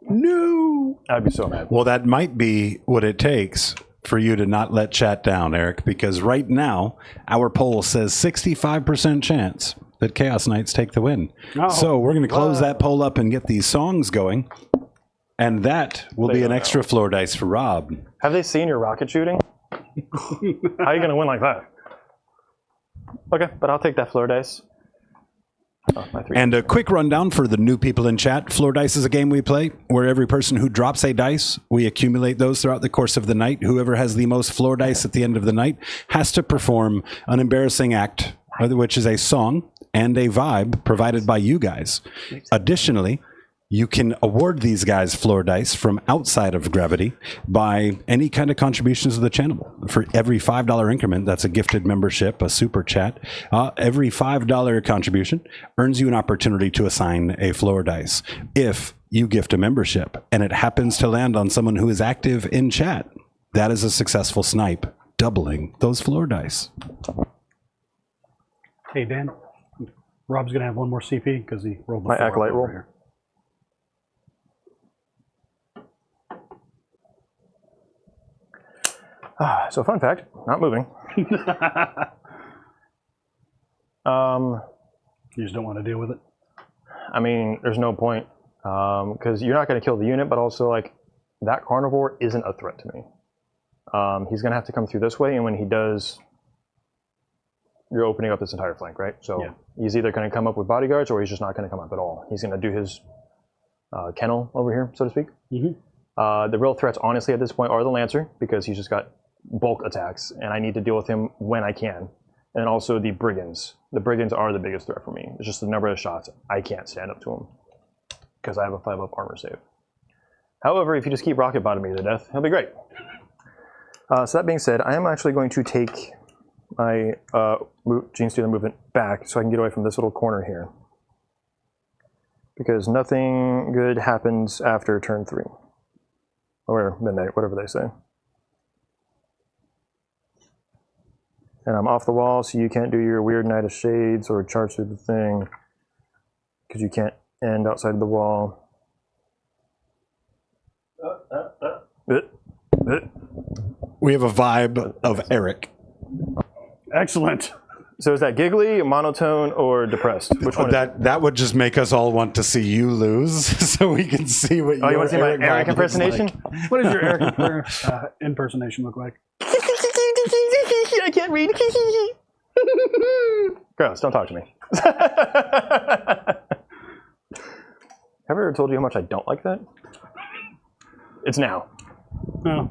Speaker 3: no.
Speaker 2: I'd be so mad.
Speaker 1: Well, that might be what it takes for you to not let chat down, Eric, because right now our poll says 65% chance that Chaos Knights take the win.
Speaker 3: Oh.
Speaker 1: So we're going to close that poll up and get these songs going. And that will be an extra floor dice for Rob.
Speaker 2: Have they seen your rocket shooting? How are you going to win like that? Okay, but I'll take that floor dice. Oh, my 3.
Speaker 1: And a quick rundown for the new people in chat. Floor dice is a game we play where every person who drops a dice, we accumulate those throughout the course of the night. Whoever has the most floor dice at the end of the night has to perform an embarrassing act, which is a song and a vibe provided by you guys. Additionally, You can award these guys floor dice from outside of gravity by any kind of contributions to the channel. For every $5 increment, that's a gifted membership, a super chat. Every $5 contribution earns you an opportunity to assign a floor dice. If you gift a membership and it happens to land on someone who is active in chat, that is a successful snipe, doubling those floor dice.
Speaker 3: Hey, Dan. Rob's going to have one more CP because he rolled the
Speaker 2: My
Speaker 3: 4
Speaker 2: acolyte
Speaker 3: over
Speaker 2: roll.
Speaker 3: here.
Speaker 2: So fun fact, not moving.
Speaker 3: You just don't want to deal with it?
Speaker 2: I mean, there's no point, because you're not going to kill the unit, but also, like, that carnivore isn't a threat to me. He's going to have to come through this way, and when he does, you're opening up this entire flank, right? So
Speaker 3: Yeah.
Speaker 2: he's either going to come up with bodyguards, or he's just not going to come up at all. He's going to do his kennel over here, so to speak.
Speaker 3: Mm-hmm.
Speaker 2: The real threats, honestly, at this point are the Lancer, because he's just got bulk attacks, and I need to deal with him when I can. And also the Brigands. The Brigands are the biggest threat for me. It's just the number of shots. I can't stand up to them, because I have a 5-up armor save. However, if you just keep rocket bottoming me to death, he'll be great. So that being said, I am actually going to take my Genestealer movement back so I can get away from this little corner here. Because nothing good happens after turn 3. Or midnight, whatever they say. And I'm off the wall, so you can't do your weird Night of Shades or charge through the thing. Because you can't end outside of the wall.
Speaker 1: We have a vibe of Eric.
Speaker 3: Excellent.
Speaker 2: So is that giggly, monotone, or depressed? Which one?
Speaker 1: That would just make us all want to see you lose, so we can see what
Speaker 2: Oh, you want to see my Eric
Speaker 1: vibe looks
Speaker 2: impersonation?
Speaker 1: like.
Speaker 3: What does your Eric impersonation look like?
Speaker 2: I can't read. Gross, don't talk to me. Have I ever told you how much I don't like that? It's now.
Speaker 3: Oh,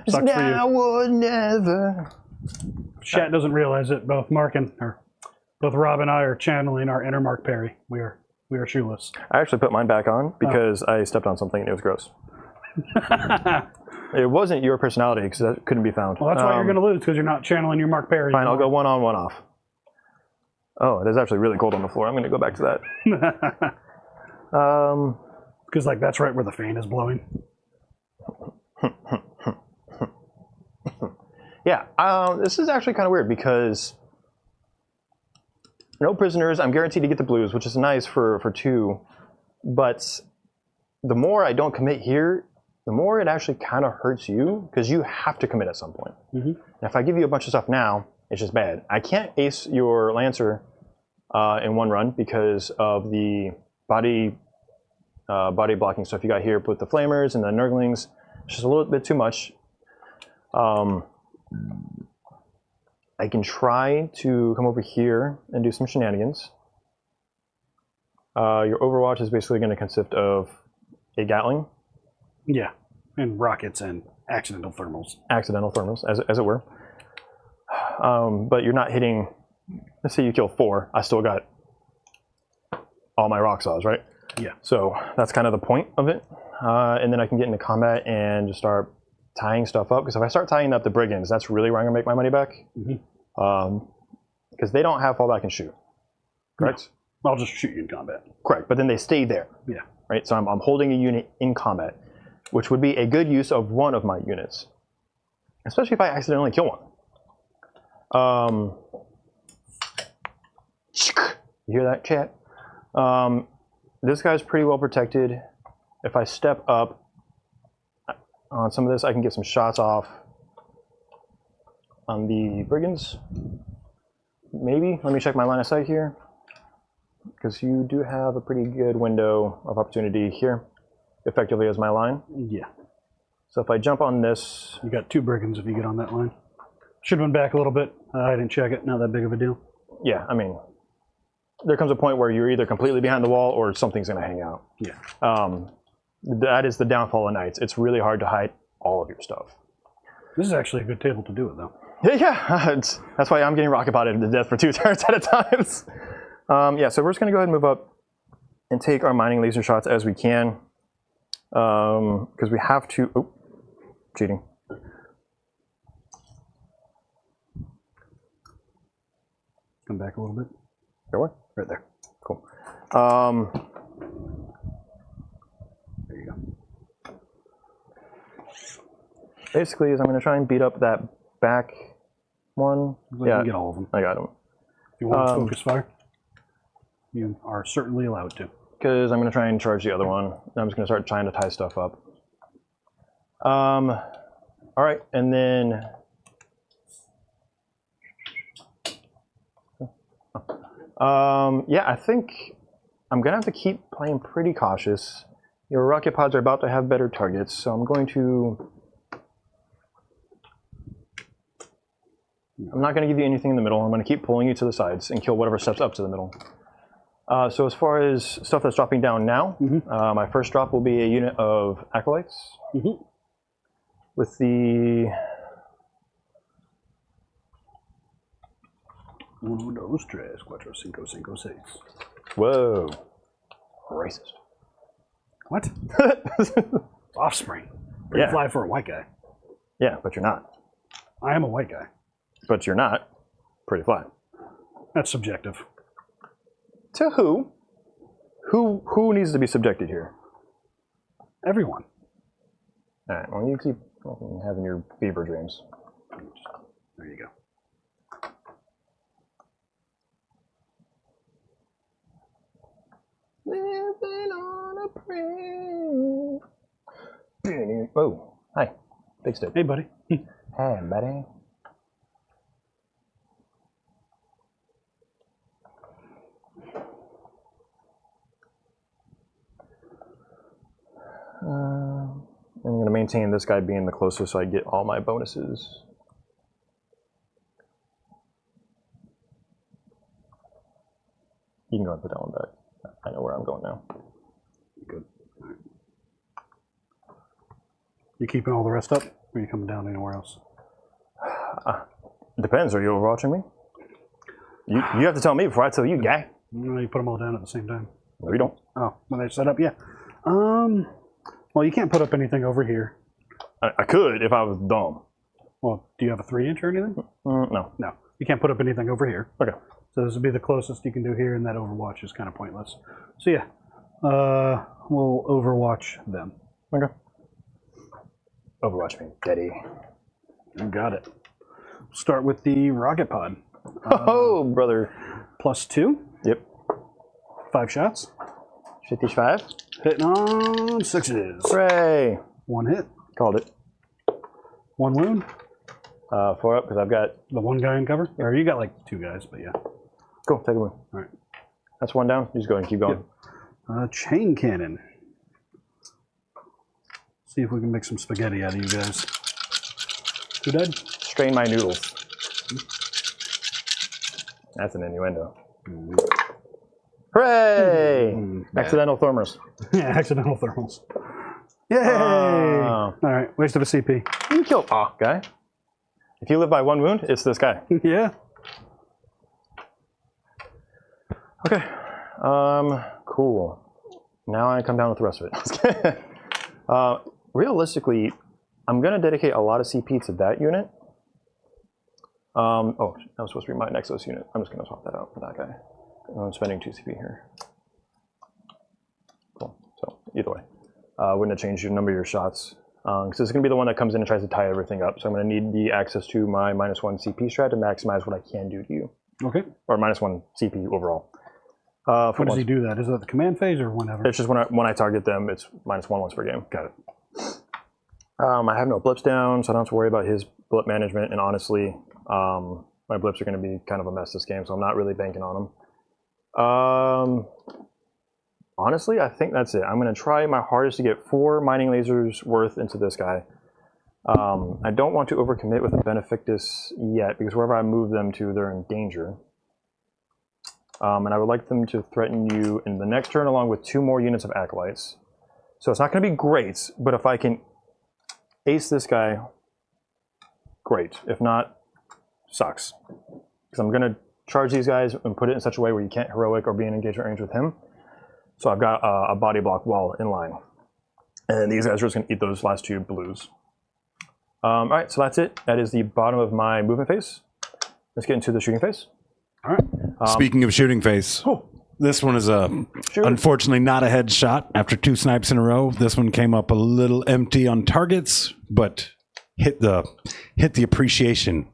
Speaker 2: It's
Speaker 3: sucks for you.
Speaker 2: now or never.
Speaker 3: Chat doesn't realize it. Both Rob and I are channeling our inner Mark Perry. We are shoeless.
Speaker 2: I actually put mine back on because I stepped on something and it was gross. It wasn't your personality because that couldn't be found.
Speaker 3: Well, that's why you're going to lose, because you're not channeling your Mark Perry.
Speaker 2: Fine, I'll go 1 on, 1 off. Oh, it is actually really cold on the floor. I'm going to go back to that.
Speaker 3: Because that's right where the fan is blowing.
Speaker 2: Yeah, this is actually kind of weird because no prisoners. I'm guaranteed to get the blues, which is nice for 2. But the more I don't commit here, the more it actually kind of hurts you because you have to commit at some point.
Speaker 3: Mm-hmm.
Speaker 2: And if I give you a bunch of stuff now, it's just bad. I can't ace your Lancer in 1 run because of the body blocking stuff you got here with the Flamers and the Nurglings. It's just a little bit too much. I can try to come over here and do some shenanigans. Your Overwatch is basically going to consist of a Gatling.
Speaker 3: Yeah, and rockets and accidental thermals.
Speaker 2: Accidental thermals, as it were. But you're not hitting, let's say you kill 4, I still got all my rock saws, right?
Speaker 3: Yeah.
Speaker 2: So that's kind of the point of it. And then I can get into combat and just start tying stuff up. Because if I start tying up the Brigands, that's really where I'm going to make my money back. Because they don't have fallback and shoot. Correct?
Speaker 3: No, I'll just shoot you in combat.
Speaker 2: Correct, but then they stay there.
Speaker 3: Yeah.
Speaker 2: Right, so I'm holding a unit in combat, which would be a good use of one of my units. Especially if I accidentally kill one. You hear that, chat? This guy's pretty well protected. If I step up on some of this, I can get some shots off on the Brigands. Maybe. Let me check my line of sight here. Because you do have a pretty good window of opportunity here, effectively as my line.
Speaker 3: Yeah.
Speaker 2: So if I jump on this...
Speaker 3: You got 2 Brigands if you get on that line. Should have been back a little bit. I didn't check it. Not that big of a deal.
Speaker 2: Yeah, I mean, there comes a point where you're either completely behind the wall or something's going to hang out.
Speaker 3: Yeah.
Speaker 2: That is the downfall of Knights. It's really hard to hide all of your stuff.
Speaker 3: This is actually a good table to do it, though.
Speaker 2: Yeah, that's why I'm getting rocket botted to death for 2 turns at a time. Yeah, so we're just going to go ahead and move up and take our mining laser shots as we can, because we have to. Oh, cheating.
Speaker 3: Come back a little bit.
Speaker 2: There what?
Speaker 3: Right there.
Speaker 2: Cool.
Speaker 3: There you go.
Speaker 2: Basically, is I'm going to try and beat up that back one.
Speaker 3: You can get all of them.
Speaker 2: I got him.
Speaker 3: If you want to focus fire, you are certainly allowed to.
Speaker 2: Because I'm going to try and charge the other one. I'm just going to start trying to tie stuff up. All right, and then yeah, I think I'm going to have to keep playing pretty cautious. Your rocket pods are about to have better targets, so I'm going to. I'm not going to give you anything in the middle. I'm going to keep pulling you to the sides and kill whatever steps up to the middle. So as far as stuff that's dropping down now, my first drop will be a unit of acolytes with the
Speaker 3: 1, 2, 3, 4, 5, 5, 6.
Speaker 2: Whoa, racist.
Speaker 3: What? Offspring. Pretty
Speaker 2: Yeah.
Speaker 3: fly for a white guy.
Speaker 2: Yeah, but you're not.
Speaker 3: I am a white guy.
Speaker 2: But you're not. Pretty fly.
Speaker 3: That's subjective.
Speaker 2: To who? Who needs to be subjected here?
Speaker 3: Everyone.
Speaker 2: All right. Well, you keep having your fever dreams.
Speaker 3: There you go.
Speaker 2: Living on a prayer. Oh, hi, big stick.
Speaker 3: Hey, buddy.
Speaker 2: Hey, buddy. I'm going to maintain this guy being the closest so I get all my bonuses. You can go and put that one back. I know where I'm going now.
Speaker 3: Good. All right. You keeping all the rest up, or are you coming down anywhere else?
Speaker 2: Depends. Are you overwatching me? You have to tell me before I tell you, guy.
Speaker 3: No, you put them all down at the same time.
Speaker 2: No, you don't.
Speaker 3: Oh, when they're set up, yeah. Well, you can't put up anything over here.
Speaker 2: I could if I was dumb.
Speaker 3: Well, do you have a 3-inch or anything?
Speaker 2: No.
Speaker 3: No, you can't put up anything over here.
Speaker 2: Okay.
Speaker 3: So this would be the closest you can do here, and that Overwatch is kind of pointless. So yeah, we'll Overwatch them.
Speaker 2: Okay. Overwatch me, Daddy.
Speaker 3: You got it. Start with the rocket pod.
Speaker 2: Oh, brother.
Speaker 3: +2.
Speaker 2: Yep.
Speaker 3: 5 shots.
Speaker 2: 55.
Speaker 3: Hitting on 6s.
Speaker 2: Hooray.
Speaker 3: 1 hit.
Speaker 2: Called it.
Speaker 3: 1 wound.
Speaker 2: 4 up because I've got.
Speaker 3: The 1 guy in cover. Or you got like 2 guys, but yeah.
Speaker 2: Cool. Take a wound.
Speaker 3: All right.
Speaker 2: That's 1 down. You just go and keep going.
Speaker 3: Chain cannon. See if we can make some spaghetti out of you guys. Who died?
Speaker 2: Strain my noodles. That's an innuendo. Hooray! Accidental thermals.
Speaker 3: Yeah, accidental thermals. Yay! All right, waste of a CP.
Speaker 2: You killed guy. If you live by 1 wound, it's this guy.
Speaker 3: Yeah.
Speaker 2: Okay. Cool. Now I come down with the rest of it. Realistically, I'm going to dedicate a lot of CP to that unit. Oh, that was supposed to be my Nexus unit. I'm just going to swap that out for that guy. I'm spending 2 CP here. Cool. So, either way. Wouldn't have changed the number of your shots. Because this is going to be the one that comes in and tries to tie everything up. So I'm going to need the access to my -1 CP strat to maximize what I can do to you.
Speaker 3: Okay.
Speaker 2: Or -1 CP overall.
Speaker 3: When does he do that? Is that the command phase or whenever?
Speaker 2: It's just when I target them, it's -1 once per game.
Speaker 3: Got it.
Speaker 2: I have no blips down, so I don't have to worry about his blip management. And honestly, my blips are going to be kind of a mess this game, so I'm not really banking on them. Honestly, I think that's it. I'm going to try my hardest to get 4 mining lasers worth into this guy. I don't want to overcommit with a Benefictus yet, because wherever I move them to, they're in danger. And I would like them to threaten you in the next turn along with 2 more units of Acolytes. So it's not going to be great, but if I can ace this guy, great. If not, sucks. Because I'm going to charge these guys and put it in such a way where you can't heroic or be in engagement range with him. So I've got a body block wall in line. And these guys are just going to eat those last 2 blues. All right, so that's it. That is the bottom of my movement phase. Let's get into the shooting phase.
Speaker 3: All right.
Speaker 1: Speaking of shooting phase, this one is unfortunately not a headshot after 2 snipes in a row. This one came up a little empty on targets, but hit the appreciation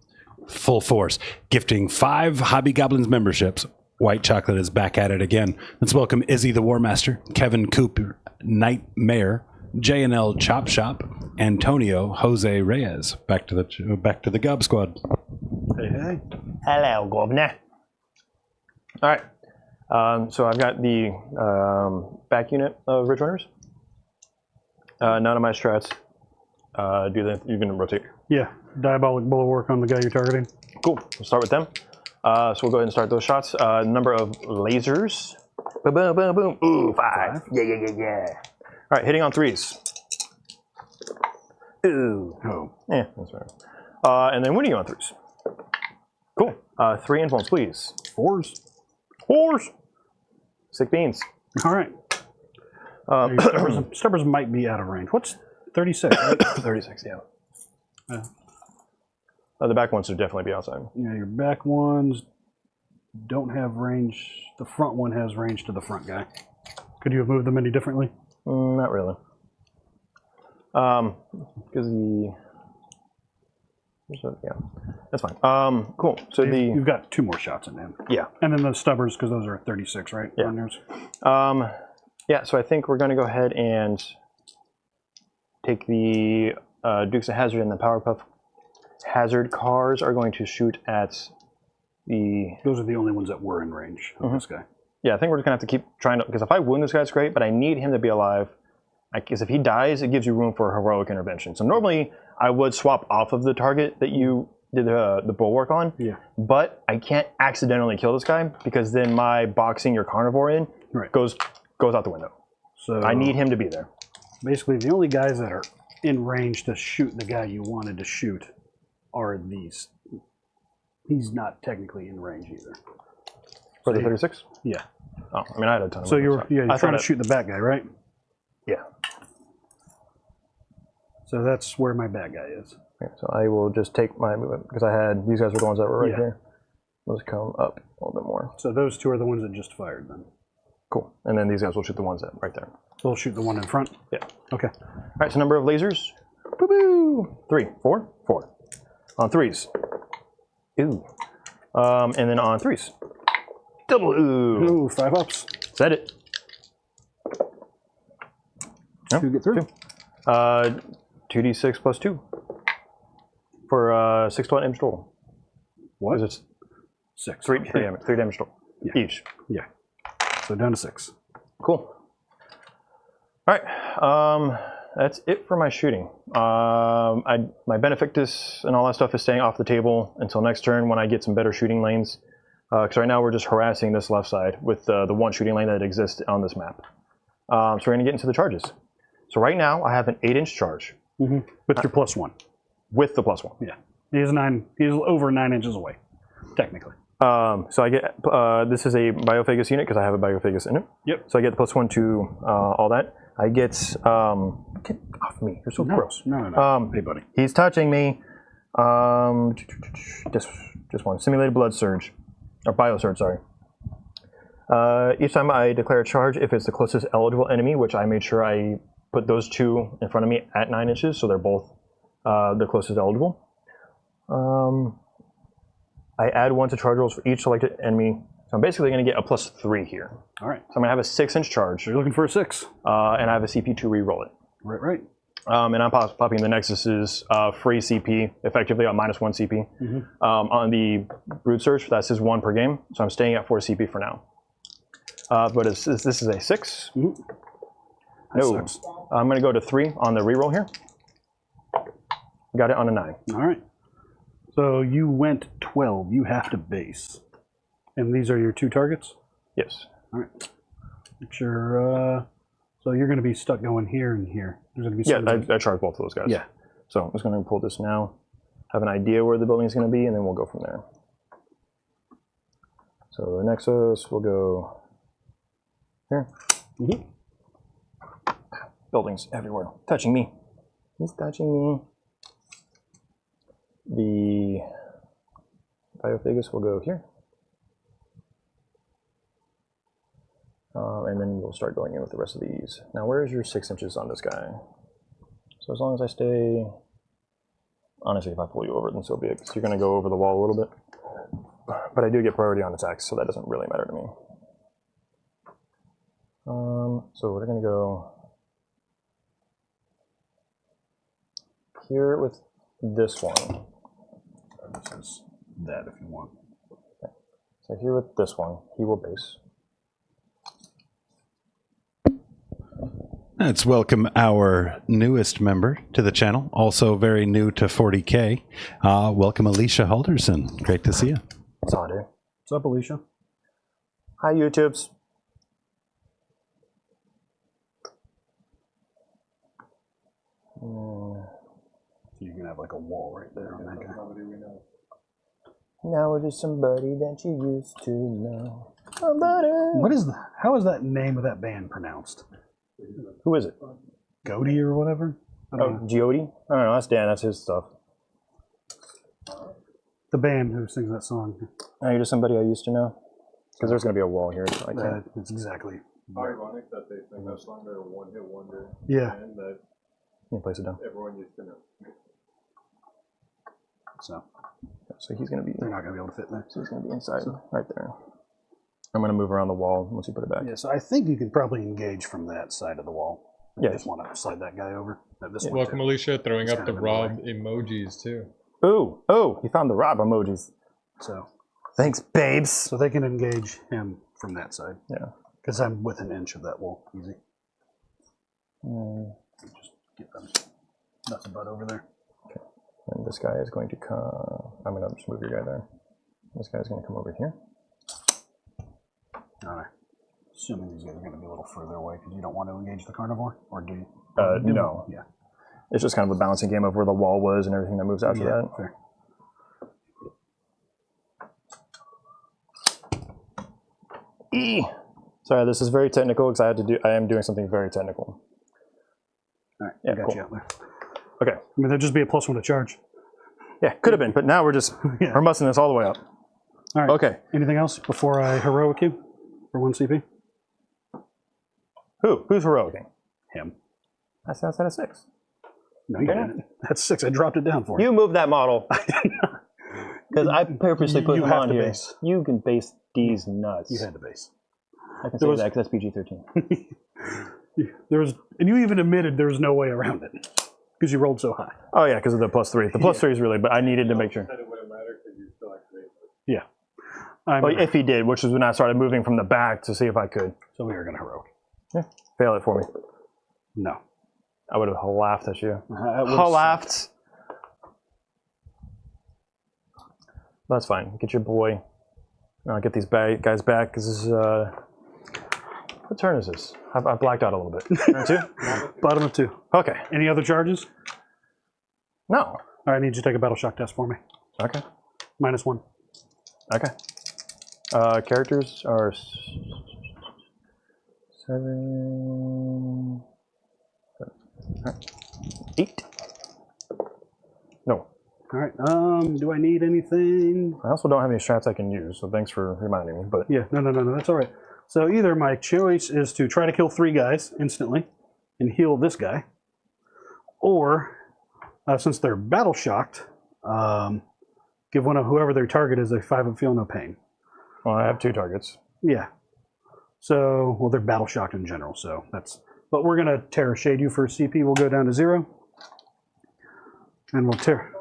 Speaker 1: full force, gifting 5 Hobby Goblins memberships. White Chocolate is back at it again. Let's welcome Izzy the War Master, Kevin Cooper, Nightmare, J&L Chop Shop, Antonio Jose Reyes. Back to the Gob Squad.
Speaker 3: Hey.
Speaker 2: Hello, Governor. All right. So I've got the back unit of Ridge Runners. None of my strats you're going to rotate.
Speaker 3: Yeah. Diabolic bulwark on the guy you're targeting.
Speaker 2: Cool. We'll start with them. So we'll go ahead and start those shots. Number of lasers. Boom, boom, boom, boom. Ooh, 5. Yeah. All right, hitting on 3s. Ooh.
Speaker 3: Oh.
Speaker 2: Yeah, that's right. And then winning on 3s. Cool. 3 influence, please.
Speaker 3: 4s.
Speaker 2: 4s. Sick beans.
Speaker 3: All right. Stubbers might be out of range. What's 36? Right?
Speaker 2: 36, yeah. The back ones should definitely be outside.
Speaker 3: Yeah, your back ones don't have range. The front one has range to the front guy. Could you have moved them any differently?
Speaker 2: Not really. Because yeah, that's fine. Cool. So
Speaker 3: You've got 2 more shots in him.
Speaker 2: Yeah.
Speaker 3: And then the stubbers, because those are 36, right?
Speaker 2: Yeah.
Speaker 3: On yours?
Speaker 2: Yeah, so I think we're going to go ahead and take the Dukes of Hazzard and the Powerpuff Hazard cars are going to shoot at the...
Speaker 3: Those are the only ones that were in range of this guy.
Speaker 2: Yeah, I think we're just going to have to keep trying to... Because if I wound this guy, it's great, but I need him to be alive. Because if he dies, it gives you room for heroic intervention. So normally, I would swap off of the target that you did the bulwark on.
Speaker 3: Yeah.
Speaker 2: But I can't accidentally kill this guy, because then my boxing your carnivore in goes out the window.
Speaker 3: So
Speaker 2: I need him to be there.
Speaker 3: Basically, the only guys that are in range to shoot the guy you wanted to shoot are these. He's not technically in range either.
Speaker 2: For the 36?
Speaker 3: Yeah.
Speaker 2: Oh, I mean, I had a ton of
Speaker 3: So
Speaker 2: weapons,
Speaker 3: you're trying to shoot the bad guy, right?
Speaker 2: Yeah.
Speaker 3: So that's where my bad guy is.
Speaker 2: Okay, so I will just take my movement, because I had, these guys were the ones that were right here. Let's come up a little bit more.
Speaker 3: So those 2 are the ones that just fired then.
Speaker 2: Cool. And then these guys will shoot the ones that right there.
Speaker 3: They'll shoot the one in front?
Speaker 2: Yeah.
Speaker 3: Okay.
Speaker 2: All right, so number of lasers. Boo-boo! 3, 4, 4. On 3s. Ooh. And then on 3s. Double ooh.
Speaker 3: Ooh, 5 ups.
Speaker 2: Set it.
Speaker 3: 2 get through.
Speaker 2: 2d6 plus 2. For 6 to 1 damage total.
Speaker 3: What?
Speaker 2: It's
Speaker 3: 6.
Speaker 2: 3 damage total.
Speaker 3: Yeah.
Speaker 2: Each.
Speaker 3: Yeah. So down to 6.
Speaker 2: Cool. All right. That's it for my shooting. My Benefactus and all that stuff is staying off the table until next turn when I get some better shooting lanes. Because right now we're just harassing this left side with the one shooting lane that exists on this map. So we're going to get into the charges. So right now I have an 8-inch charge.
Speaker 3: With your +1.
Speaker 2: With the +1.
Speaker 3: Yeah. He's over 9 inches away, technically.
Speaker 2: So I get, this is a Biophagus unit because I have a Biophagus in it.
Speaker 3: Yep.
Speaker 2: So I get the +1 to all that. I get, get off me, you're so gross.
Speaker 3: No. Hey, buddy.
Speaker 2: He's touching me. Just one. Simulated Blood Surge. Or Biosurge, sorry. Each time I declare a charge, if it's the closest eligible enemy, which I made sure I put those 2 in front of me at 9 inches, so they're both the closest eligible. I add 1 to charge rolls for each selected enemy. So I'm basically going to get a +3 here.
Speaker 3: All right.
Speaker 2: So I'm going to have a 6-inch charge.
Speaker 3: So you're looking for a 6.
Speaker 2: And I have a CP to re-roll it.
Speaker 3: Right.
Speaker 2: And I'm popping the Nexus's free CP, effectively on -1 CP. On the Broodsurge, that's his 1 per game. So I'm staying at 4 CP for now. But this is a 6. No.
Speaker 3: Sucks.
Speaker 2: I'm going to go to 3 on the re-roll here. Got it on a 9.
Speaker 3: All right. So you went 12. You have to base. And these are your 2 targets?
Speaker 2: Yes.
Speaker 3: All right. Make sure. So you're going to be stuck going here and here. There's going to be
Speaker 2: Yeah, I charged both of those guys.
Speaker 3: Yeah.
Speaker 2: So I'm just going to pull this now, have an idea where the building is going to be, and then we'll go from there. So the Nexus will go here. Buildings everywhere. Touching me. He's touching me. The Biophagus will go here. And then we'll start going in with the rest of these. Now, where is your 6 inches on this guy? So as long as I stay... Honestly, if I pull you over, then so be it. So you're going to go over the wall a little bit. But I do get priority on attacks, so that doesn't really matter to me. So we're going to go here with this one.
Speaker 3: This is that if you want.
Speaker 2: Okay. So here with this one, he will base.
Speaker 1: Let's welcome our newest member to the channel, also very new to 40k. Welcome Alicia Halderson. Great to see you.
Speaker 2: That's all, dude.
Speaker 3: What's up, Alicia?
Speaker 2: Hi, YouTubes.
Speaker 3: You can have like a wall right there on that guy.
Speaker 2: Now we're just somebody that you used to know. Somebody.
Speaker 3: What is that? How is that name of that band pronounced?
Speaker 2: Who is it?
Speaker 3: Goaty or whatever? I don't know.
Speaker 2: Geody? I don't know. That's Dan. That's his stuff.
Speaker 3: The band who sings that song.
Speaker 2: Are you just somebody I used to know? Because there's going to be a wall here. So I can't.
Speaker 3: That's exactly.
Speaker 4: Ironic that they sing that song, they're a one-hit wonder.
Speaker 3: Yeah.
Speaker 4: And that
Speaker 2: Let me place it down.
Speaker 4: everyone used to know.
Speaker 2: So he's going to be.
Speaker 3: They're not going to be able to fit in there.
Speaker 2: So he's going to be inside, right there. I'm going to move around the wall once you put it back.
Speaker 3: Yeah, so I think you could probably engage from that side of the wall. I
Speaker 2: Yeah.
Speaker 3: just want to slide that guy over. This one
Speaker 5: Welcome,
Speaker 3: too.
Speaker 5: Alicia, throwing
Speaker 3: It's
Speaker 5: up the
Speaker 3: kind of in the
Speaker 5: Rob emojis too.
Speaker 2: Ooh, oh, he found the Rob emojis.
Speaker 3: So
Speaker 2: Thanks, babes.
Speaker 3: So they can engage him from that side.
Speaker 2: Yeah.
Speaker 3: Because I'm within an inch of that wall. Easy. Just get them nuts and butt over there.
Speaker 2: Okay. And this guy is going to come. I'm going to just move your guy there. This guy's going to come over here.
Speaker 3: Alright. Assuming these guys are going to be a little further away because you don't want to engage the carnivore? Or do you?
Speaker 2: No.
Speaker 3: Yeah.
Speaker 2: It's just kind of a balancing game of where the wall was and everything that moves after that.
Speaker 3: Fair.
Speaker 2: Sorry, this is very technical because I am doing something very technical.
Speaker 3: Alright,
Speaker 2: Yeah,
Speaker 3: I got
Speaker 2: cool.
Speaker 3: you out there.
Speaker 2: Okay.
Speaker 3: I mean, there'd just be a +1 to charge.
Speaker 2: Yeah, could have been, but now we're just
Speaker 3: Yeah.
Speaker 2: we're mussing this all the way up.
Speaker 3: Alright.
Speaker 2: Okay.
Speaker 3: Anything else before I heroic you for 1 CP?
Speaker 2: Who's heroicing?
Speaker 3: Him.
Speaker 2: I said outside of 6.
Speaker 3: No, you didn't. That's 6. I dropped it down for you.
Speaker 2: You moved that model. Because I purposely put
Speaker 3: You
Speaker 2: him
Speaker 3: have
Speaker 2: on
Speaker 3: to
Speaker 2: here.
Speaker 3: base.
Speaker 2: You can base these nuts.
Speaker 3: You had to base.
Speaker 2: I can
Speaker 3: There
Speaker 2: say
Speaker 3: was-
Speaker 2: that because that's PG-13.
Speaker 3: There was, and you even admitted there was no way around it because you rolled so high.
Speaker 2: Oh yeah, because of the +3. The +3 is really, but I needed to make sure.
Speaker 4: Said it wouldn't matter because you still activate it.
Speaker 3: Yeah. I'm
Speaker 2: Well, if he did, which is when I started moving from the back to see if I could.
Speaker 3: so we are going to heroic.
Speaker 2: Yeah. Fail it for me.
Speaker 3: No.
Speaker 2: I would have laughed at you.
Speaker 3: I would've
Speaker 2: Laughed. That's fine. Get your boy. I'll get these guys back because this is. What turn is this? I blacked out a little bit. Turn 2?
Speaker 3: Bottom of 2.
Speaker 2: Okay.
Speaker 3: Any other charges?
Speaker 2: No.
Speaker 3: All right, I need you to take a battle shock test for me.
Speaker 2: Okay.
Speaker 3: -1.
Speaker 2: Okay. Characters are 7. 8. No.
Speaker 3: All right. Do I need anything?
Speaker 2: I also don't have any strats I can use, so thanks for reminding me. But
Speaker 3: Yeah. No. That's all right. So either my choice is to try to kill 3 guys instantly and heal this guy, or since they're battle shocked, give whoever their target is a 5 and feel no pain.
Speaker 2: well, I have 2 targets.
Speaker 3: Yeah. So, well, they're battle shocked in general, so that's. But we're gonna Terror Shade you for a CP. We'll go down to 0, and we'll tear.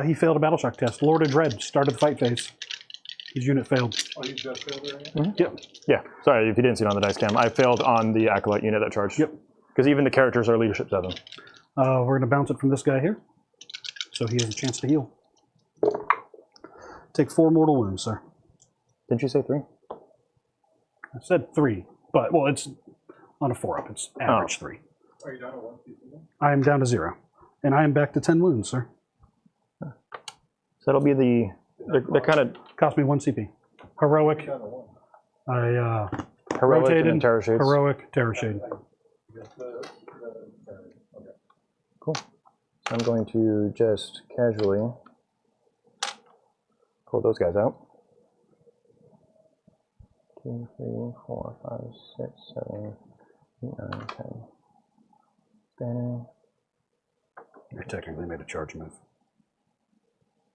Speaker 3: He failed a battle shock test. Lord of Dread started the fight phase. His unit failed.
Speaker 4: Oh, you just failed it right
Speaker 3: Yep.
Speaker 2: Yeah. Sorry if you didn't see it on the dice cam. I failed on the Acolyte unit that charged.
Speaker 3: Yep.
Speaker 2: Because even the characters are leadership 7.
Speaker 3: We're gonna bounce it from this guy here, so he has a chance to heal. Take 4 mortal wounds, sir.
Speaker 2: Didn't you say 3?
Speaker 3: I said 3, but well, it's on a 4-up. It's average 3.
Speaker 4: Are you down to 1 CP?
Speaker 3: I am down to 0, and I am back to 10 wounds, sir.
Speaker 2: So that'll be the. They're kind of.
Speaker 3: Cost me 1 CP. Heroic.
Speaker 4: Down to 1.
Speaker 3: I
Speaker 2: Heroic and then
Speaker 3: rotated,
Speaker 2: Terror Shades.
Speaker 3: heroic, Terror Shade.
Speaker 2: Cool. I'm going to just casually pull those guys out. 2, 3, 4, 5, 6, 7, 8, 9, 10. Scanning.
Speaker 3: You technically made a charge move.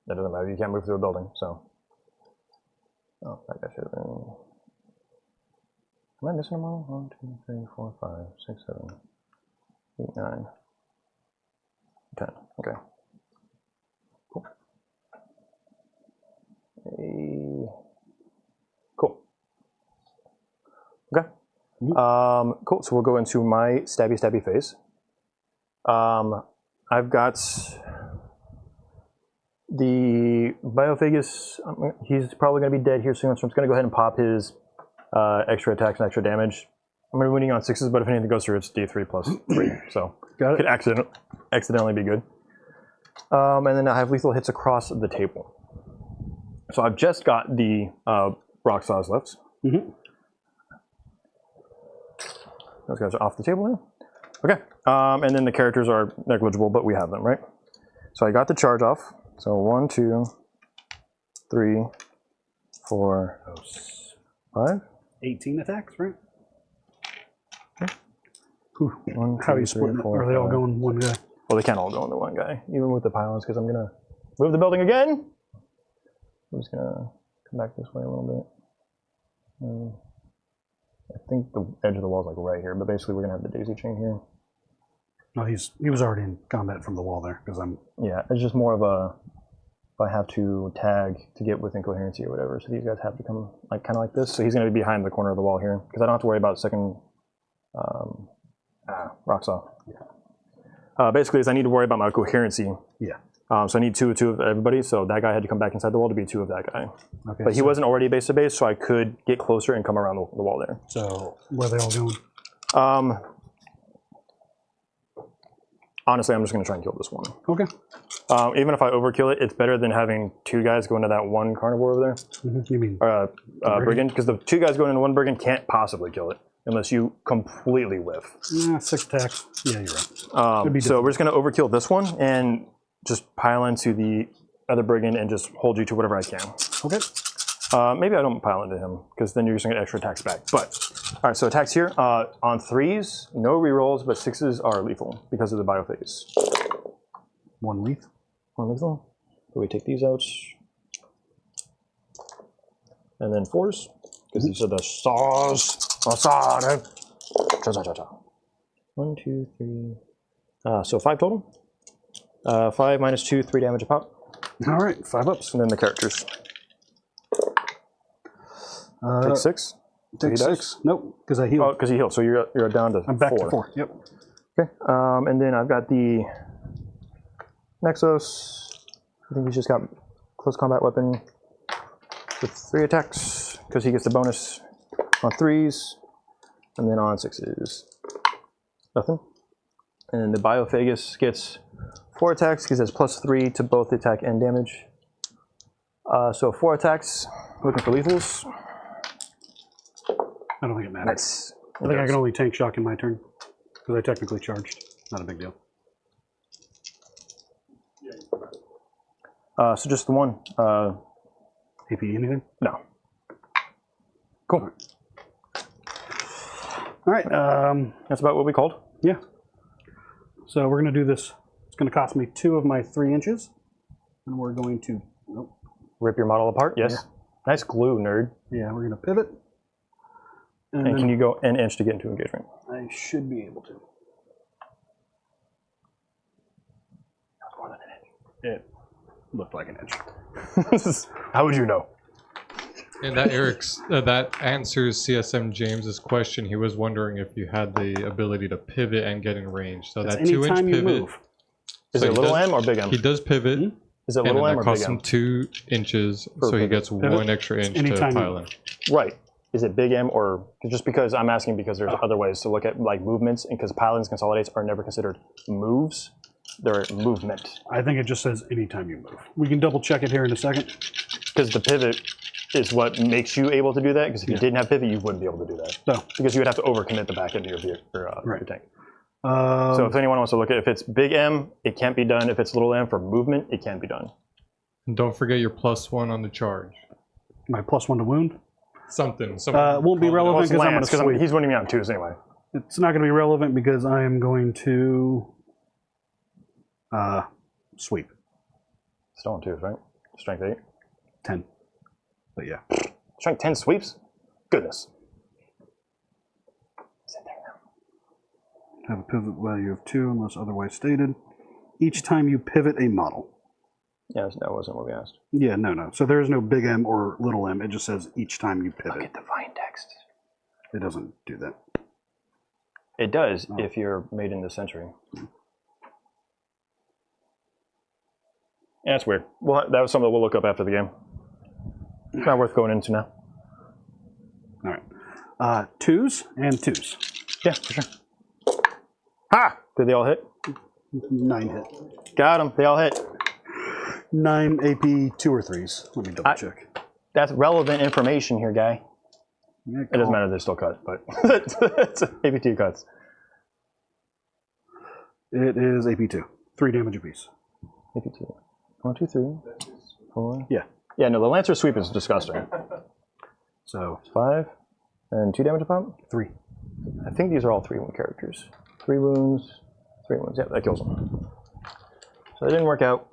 Speaker 2: That doesn't matter. You can't move through a building, so. Oh, that guy should have been. Am I missing them all? 1, 2, 3, 4, 5, 6, 7, 8, 9, 10. Okay. Cool. Cool. Okay. Cool. So we'll go into my stabby phase. I've got the Biophagus. He's probably going to be dead here soon, so I'm just going to go ahead and pop his extra attacks and extra damage. I'm going to be winning on 6s, but if anything goes through, it's D3 plus 3. So
Speaker 3: Got it.
Speaker 2: could accidentally be good. And then I have lethal hits across the table. So I've just got the rock saws left.
Speaker 3: Mm-hmm.
Speaker 2: Those guys are off the table now. Okay. And then the characters are negligible, but we have them, right? So I got the charge off. So 1, 2, 3, 4, 5.
Speaker 3: 18 attacks, right?
Speaker 2: One,
Speaker 3: How are
Speaker 2: two,
Speaker 3: you
Speaker 2: three,
Speaker 3: splitting it?
Speaker 2: four,
Speaker 3: Are they all
Speaker 2: five.
Speaker 3: going one guy?
Speaker 2: Well, they can't all go into one guy, even with the pylons, because I'm going to move the building again. I'm just going to come back this way a little bit. I think the edge of the wall is like right here, but basically we're going to have the daisy chain here.
Speaker 3: No, he was already in combat from the wall there, because I'm...
Speaker 2: Yeah, it's just more of a, if I have to tag to get within coherency or whatever, so these guys have to come like kind of like this. So he's going to be behind the corner of the wall here, because I don't have to worry about second rock saw. Basically, is I need to worry about my coherency.
Speaker 3: Yeah.
Speaker 2: So I need two of everybody, so that guy had to come back inside the wall to be 2 of that guy.
Speaker 3: Okay,
Speaker 2: But he wasn't already base to base, so I could get closer and come around the wall there.
Speaker 3: So, where are they all going?
Speaker 2: Honestly, I'm just going to try and kill this one.
Speaker 3: Okay.
Speaker 2: Even if I overkill it, it's better than having 2 guys go into that one carnivore over there.
Speaker 3: Mm-hmm. You mean...
Speaker 2: Brigand, because the 2 guys going into one brigand can't possibly kill it unless you completely whiff.
Speaker 3: 6 attacks. Yeah, you're right.
Speaker 2: So we're just going to overkill this one and just pile into the other brigand and just hold you to whatever I can.
Speaker 3: Okay.
Speaker 2: Maybe I don't pile into him because then you're just going to get extra attacks back. But all right, so attacks here on 3s, no rerolls, but 6s are lethal because of the biophase.
Speaker 3: 1 lethal.
Speaker 2: 1 lethal. So we take these out, and then 4s because these are the saws. 1, 2, 3. So 5 total. 5 minus 2, 3 damage a pop.
Speaker 3: All right, 5 ups.
Speaker 2: And then the characters. Take 6. So he
Speaker 3: Take
Speaker 2: dies?
Speaker 3: 6. Nope, because I healed.
Speaker 2: Oh, because he healed. So you're down to 4.
Speaker 3: I'm back to 4. Yep.
Speaker 2: Okay. And then I've got the Nexus. I think he's just got close combat weapon with 3 attacks because he gets the bonus on 3s, and then on 6s, nothing. And the Biophagus gets 4 attacks because it's plus 3 to both attack and damage. So 4 attacks. Looking for lethals.
Speaker 3: I don't think it matters.
Speaker 2: Nice.
Speaker 3: I think I can only tank shock in my turn because I technically charged. Not a big deal.
Speaker 2: So just the one.
Speaker 3: AP anything?
Speaker 2: No. Cool.
Speaker 3: All right.
Speaker 2: That's about what we called.
Speaker 3: Yeah. So we're going to do this. It's going to cost me 2 of my 3 inches. And we're going to... Nope.
Speaker 2: Rip your model apart? Yes.
Speaker 3: Yeah.
Speaker 2: Nice glue, nerd.
Speaker 3: Yeah, we're going to pivot.
Speaker 2: And can you go an inch to get into engagement?
Speaker 3: I should be able to.
Speaker 2: That's more than an inch.
Speaker 3: It looked like an inch.
Speaker 2: How would you know?
Speaker 5: And that answers CSM James's question. He was wondering if you had the ability to pivot and get in range. So that 2-inch
Speaker 3: anytime you
Speaker 5: pivot.
Speaker 3: move.
Speaker 2: Is
Speaker 5: So
Speaker 2: it
Speaker 5: he
Speaker 2: little
Speaker 5: does-
Speaker 2: M or big M?
Speaker 5: He does pivot.
Speaker 2: Is it
Speaker 5: And
Speaker 2: little
Speaker 5: then
Speaker 2: M
Speaker 5: that
Speaker 2: or
Speaker 5: costs
Speaker 2: big
Speaker 5: him
Speaker 2: M?
Speaker 5: 2 inches,
Speaker 2: Per
Speaker 5: so he
Speaker 2: pivot.
Speaker 5: gets
Speaker 3: Pivot.
Speaker 5: 1 extra inch to
Speaker 3: Anytime you
Speaker 5: pile in.
Speaker 2: Right. Is it big M or just because I'm asking because there's other ways to look at like movements and because pylons consolidates are never considered moves, they're movement.
Speaker 3: I think it just says anytime you move. We can double check it here in a second.
Speaker 2: Because the pivot is what makes you able to do that. Because if you didn't have pivot, you wouldn't be able to do that.
Speaker 3: No.
Speaker 2: Because you would have to overcommit the back end of your tank.
Speaker 3: So
Speaker 2: So if anyone wants to look at if it's big M, it can't be done. If it's little m for movement, it can be done.
Speaker 5: And don't forget your +1 on the charge.
Speaker 3: my +1 to wound.
Speaker 5: Something.
Speaker 3: Won't be relevant because I'm going to
Speaker 2: because
Speaker 3: sweep.
Speaker 2: he's winning me on 2s anyway.
Speaker 3: It's not going to be relevant because I am going to sweep
Speaker 2: Still on 2s, right? Strength 8.
Speaker 3: 10. But yeah.
Speaker 2: Strength 10 sweeps? Goodness. Sit there now.
Speaker 3: Have a pivot value of 2 unless otherwise stated. Each time you pivot a model.
Speaker 2: Yeah, that wasn't what we asked.
Speaker 3: Yeah, no. So there is no big M or little m. It just says each time you pivot.
Speaker 2: Look at divine text.
Speaker 3: It doesn't do that.
Speaker 2: It does if you're made in this century. Yeah, that's weird. Well, that was something we'll look up after the game. It's not worth going into now.
Speaker 3: All right. 2s and 2s.
Speaker 2: Yeah, for sure. Ha! Did they all hit?
Speaker 3: 9 hit.
Speaker 2: Got them. They all hit.
Speaker 3: 9 AP 2 or 3s. Let me double check.
Speaker 2: That's relevant information here, guy.
Speaker 3: Yeah,
Speaker 2: It doesn't matter if they're still cut, but it's AP 2 cuts.
Speaker 3: It is AP 2. 3 damage apiece.
Speaker 2: AP 2. 1, 2, 3, 4.
Speaker 3: Yeah.
Speaker 2: Yeah, no, the Lancer sweep is disgusting.
Speaker 3: So
Speaker 2: 5 and 2 damage a pop?
Speaker 3: 3.
Speaker 2: I think these are all 3 wound characters. 3 wounds, 3 wounds. Yeah, that kills them. So it didn't work out,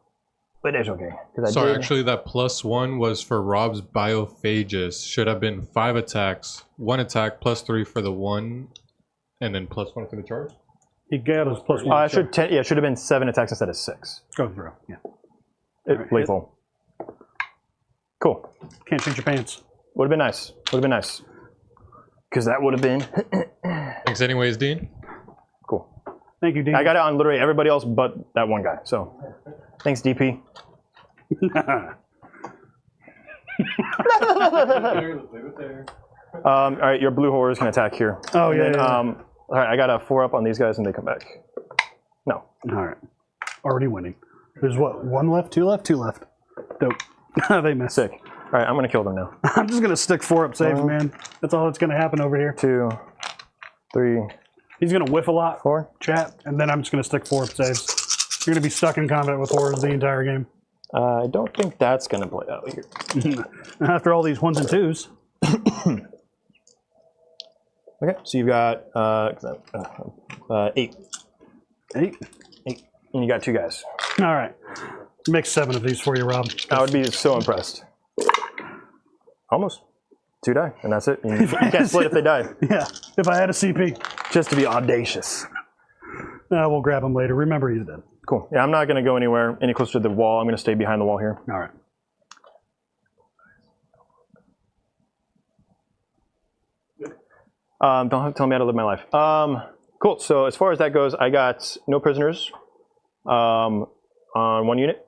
Speaker 2: but it's okay.
Speaker 5: Sorry, actually that +1 was for Rob's Biophagus. Should have been 5 attacks, 1 attack, +3 for the 1, and then +1 for the charge.
Speaker 3: He got his +1.
Speaker 2: It should have been 7 attacks instead of 6.
Speaker 3: Go through. Yeah.
Speaker 2: Lethal. Cool.
Speaker 3: Can't change your pants.
Speaker 2: Would have been nice. Would have been nice. Because that would have been
Speaker 5: Thanks anyways, Dean.
Speaker 2: cool.
Speaker 3: Thank you, Dean.
Speaker 2: I got it on literally everybody else but that one guy. So thanks, DP.
Speaker 4: Leave it there.
Speaker 2: All right, your blue horrors can attack here.
Speaker 3: Oh,
Speaker 2: And
Speaker 3: yeah,
Speaker 2: then,
Speaker 3: yeah.
Speaker 2: All right, I got a 4 up on these guys and they come back. No.
Speaker 3: All right. Already winning. There's what? 1 left? 2 left? 2 left. Dope. They missed.
Speaker 2: Sick. All right, I'm going to kill them now.
Speaker 3: I'm just going to stick 4 up saves, man. That's all that's going to happen over here.
Speaker 2: 2, 3,
Speaker 3: He's going to whiff a lot,
Speaker 2: 4.
Speaker 3: chat, and then I'm just going to stick 4 up saves. You're going to be stuck in combat with horrors the entire game.
Speaker 2: I don't think that's going to play out here.
Speaker 3: After all these 1s and 2s.
Speaker 2: Okay, so you've got 8.
Speaker 3: 8.
Speaker 2: 8. And you got 2 guys.
Speaker 3: All right. Make 7 of these for you, Rob.
Speaker 2: I would be so impressed. Almost. 2 die, and that's it. You can't split if they die.
Speaker 3: Yeah. If I had a CP.
Speaker 2: Just to be audacious.
Speaker 3: We'll grab him later. Remember, he's dead.
Speaker 2: Cool. Yeah, I'm not going to go anywhere any closer to the wall. I'm going to stay behind the wall here.
Speaker 3: All right.
Speaker 2: Don't tell me how to live my life. Cool. So as far as that goes, I got no prisoners on 1 unit.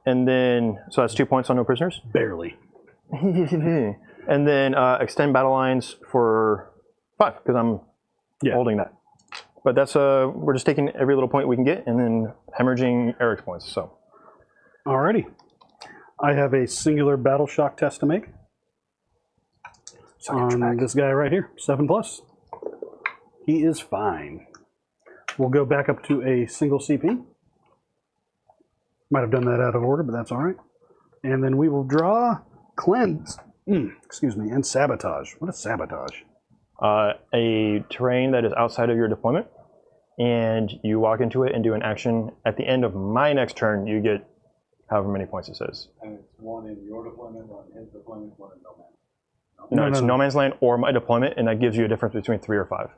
Speaker 2: And then, so that's 2 points on no prisoners.
Speaker 3: Barely.
Speaker 2: And then extend battle lines for 5, because I'm holding that. But that's, we're just taking every little point we can get and then hemorrhaging Eric's points, so.
Speaker 3: Alrighty. I have a singular battle shock test to make. On this guy right here, 7+. He is fine. We'll go back up to a single CP. Might have done that out of order, but that's all right. And then we will draw cleanse, excuse me, and sabotage. What is sabotage?
Speaker 2: A terrain that is outside of your deployment, and you walk into it and do an action. At the end of my next turn, you get however many points it says.
Speaker 4: And it's 1 in your deployment, 1 in his deployment, 1 in no man.
Speaker 2: No, it's no man's land or my deployment, and that gives you a difference between 3 or 5.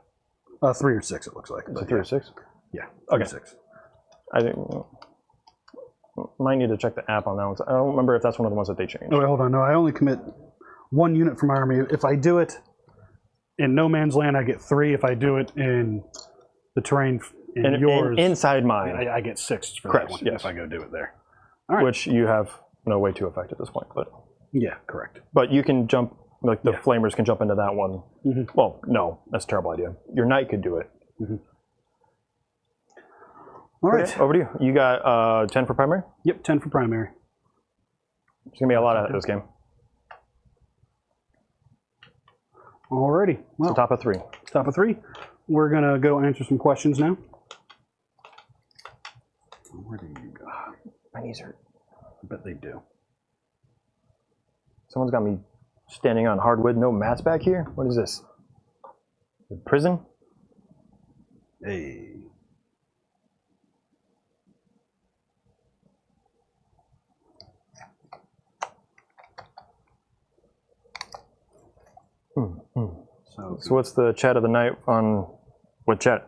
Speaker 3: 3 or 6, it looks like.
Speaker 2: Is it 3 or 6?
Speaker 3: Yeah.
Speaker 2: Okay.
Speaker 3: 6.
Speaker 2: I think might need to check the app on that one. I don't remember if that's one of the ones that they changed.
Speaker 3: Oh, wait, hold on. No, I only commit 1 unit from my army. If I do it in no man's land, I get 3. If I do it in the terrain in yours,
Speaker 2: inside mine,
Speaker 3: I get 6 for
Speaker 2: correct,
Speaker 3: that one.
Speaker 2: yes.
Speaker 3: If I go do it there. All right.
Speaker 2: which you have no way to affect at this point.
Speaker 3: Yeah, correct.
Speaker 2: But you can jump, like the flamers can jump into that one.
Speaker 3: Mm-hmm.
Speaker 2: Well, no, that's a terrible idea. Your knight could do it.
Speaker 3: Mm-hmm. All right.
Speaker 2: Okay, over to you. You got 10 for primary?
Speaker 3: Yep, 10 for primary.
Speaker 2: There's going to be a lot of this game.
Speaker 3: Alrighty. Well,
Speaker 2: So top of 3.
Speaker 3: top of 3. We're going to go answer some questions now. Where do you go?
Speaker 2: My knees hurt.
Speaker 3: I bet they do.
Speaker 2: Someone's got me standing on hardwood, no mats back here. What is this? Prison?
Speaker 3: Hey.
Speaker 2: So what's the chat of the night on what chat?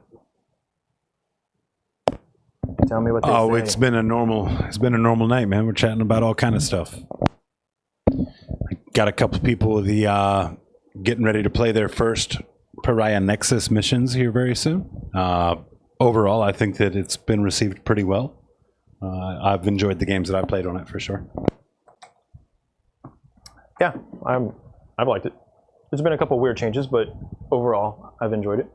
Speaker 2: Tell me what they say.
Speaker 1: It's been a normal night, man. We're chatting about all kind of stuff. Got a couple people getting ready to play their first Pariah Nexus missions here very soon. Overall, I think that it's been received pretty well. I've enjoyed the games that I played on it for sure.
Speaker 2: Yeah, I've liked it. There's been a couple weird changes, but overall, I've enjoyed it.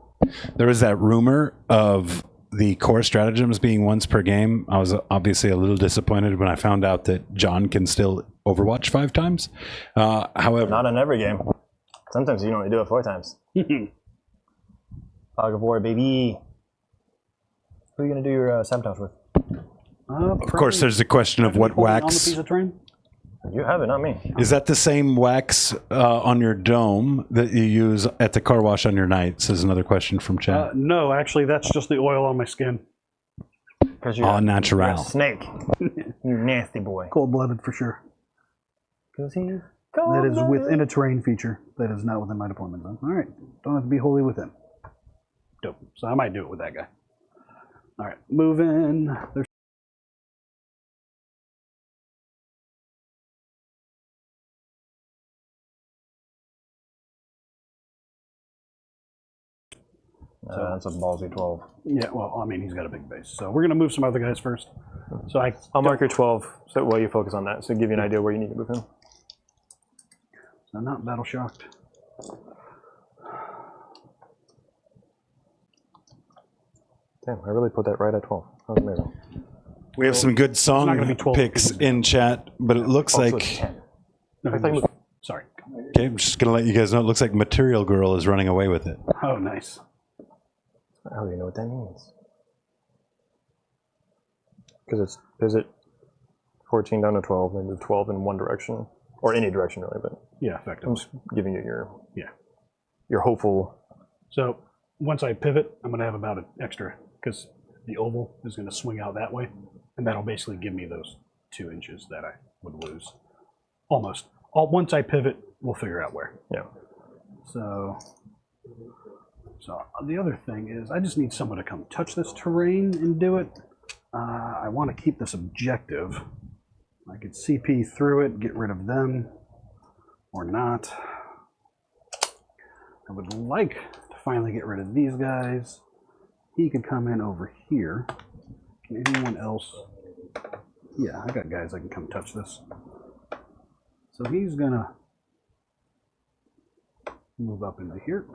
Speaker 1: There is that rumor of the core stratagems being once per game. I was obviously a little disappointed when I found out that John can still Overwatch 5 times. However,
Speaker 2: Not in every game. Sometimes you can only do it 4 times. Fog of War, baby. Who are you going to do your sabotage with?
Speaker 1: of course, there's the question of what
Speaker 3: on the
Speaker 1: wax.
Speaker 3: piece of terrain?
Speaker 2: You have it, not me.
Speaker 1: Is that the same wax on your dome that you use at the car wash on your nights? Is another question from chat.
Speaker 3: No, actually, that's just the oil on my skin.
Speaker 2: Because you're
Speaker 1: All
Speaker 2: you're
Speaker 1: natural.
Speaker 2: a snake. You nasty boy.
Speaker 3: Cold-blooded for sure.
Speaker 2: Because he's
Speaker 3: That is within a terrain feature. That is not within my deployment zone. All right. Don't have to be wholly within. Dope. So I might do it with that guy. All right. Moving. There's
Speaker 2: that's a ballsy 12.
Speaker 3: yeah, well, I mean, he's got a big base. So we're going to move some other guys first. So
Speaker 2: I'll mark your 12 so while you focus on that, so give you an idea where you need to move him.
Speaker 3: So not battle shocked.
Speaker 2: Damn, I really put that right at 12. That was amazing.
Speaker 1: We have some good
Speaker 3: not
Speaker 1: song
Speaker 3: gonna be 12
Speaker 1: picks
Speaker 3: pieces.
Speaker 1: in chat, but it looks
Speaker 2: Also,
Speaker 1: like...
Speaker 2: 10.
Speaker 3: No,
Speaker 2: I thought you
Speaker 3: sorry.
Speaker 1: Okay, I'm just going to let you guys know. It looks like Material Girl is running away with it.
Speaker 3: Oh, nice.
Speaker 2: I don't even know what that means. Because it's visit 14 down to 12, they move 12 in one direction, or any direction really. But
Speaker 3: Yeah,
Speaker 2: I'm
Speaker 3: effectively.
Speaker 2: just giving you your
Speaker 3: Yeah.
Speaker 2: hopeful.
Speaker 3: So once I pivot, I'm going to have about an extra, because the oval is going to swing out that way, and that'll basically give me those 2 inches that I would lose. Almost. Once I pivot, we'll figure out where.
Speaker 2: Yeah.
Speaker 3: So the other thing is, I just need someone to come touch this terrain and do it. I want to keep this objective. I could CP through it, get rid of them, or not. I would like to finally get rid of these guys. He could come in over here. Can anyone else? Yeah, I got guys that can come touch this. So he's gonna move up into here.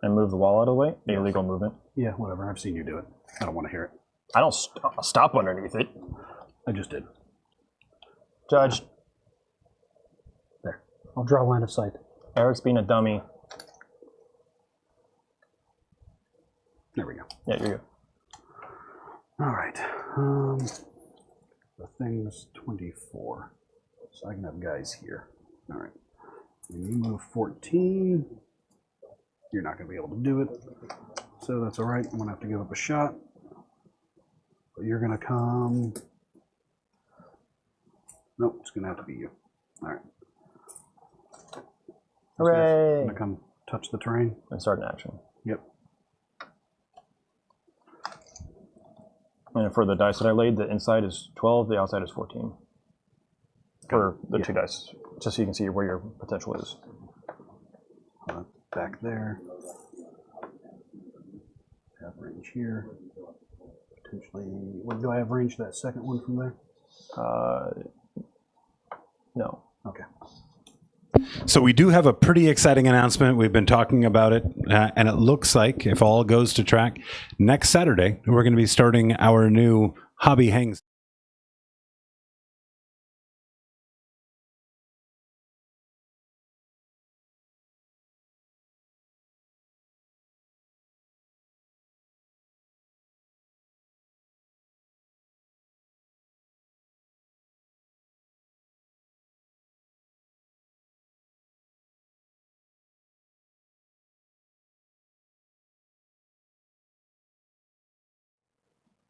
Speaker 2: And move the wall out of the way. Illegal movement.
Speaker 3: Yeah, whatever. I've seen you do it. I don't want to hear it.
Speaker 2: I don't stop underneath it.
Speaker 3: I just did.
Speaker 2: Judge,
Speaker 3: There. I'll draw line of sight.
Speaker 2: Eric's being a dummy.
Speaker 3: There we go.
Speaker 2: Yeah, you're good.
Speaker 3: All right. The thing's 24. So I can have guys here. All right. When you move 14, you're not going to be able to do it. So that's all right. I'm going to have to give up a shot. But you're going to come. Nope, it's going to have to be you. All right.
Speaker 2: Hooray!
Speaker 3: I'm going to come touch the terrain.
Speaker 2: And start an action.
Speaker 3: Yep.
Speaker 2: And for the dice that I laid, the inside is 12, the outside is 14. For the 2 dice, just so you can see where your potential is.
Speaker 3: Back there. Have range here. Potentially. What do I have range that second one from there?
Speaker 2: No.
Speaker 3: Okay.
Speaker 1: So we do have a pretty exciting announcement. We've been talking about it, and it looks like, if all goes to track, next Saturday, we're going to be starting our new Hobby Hangs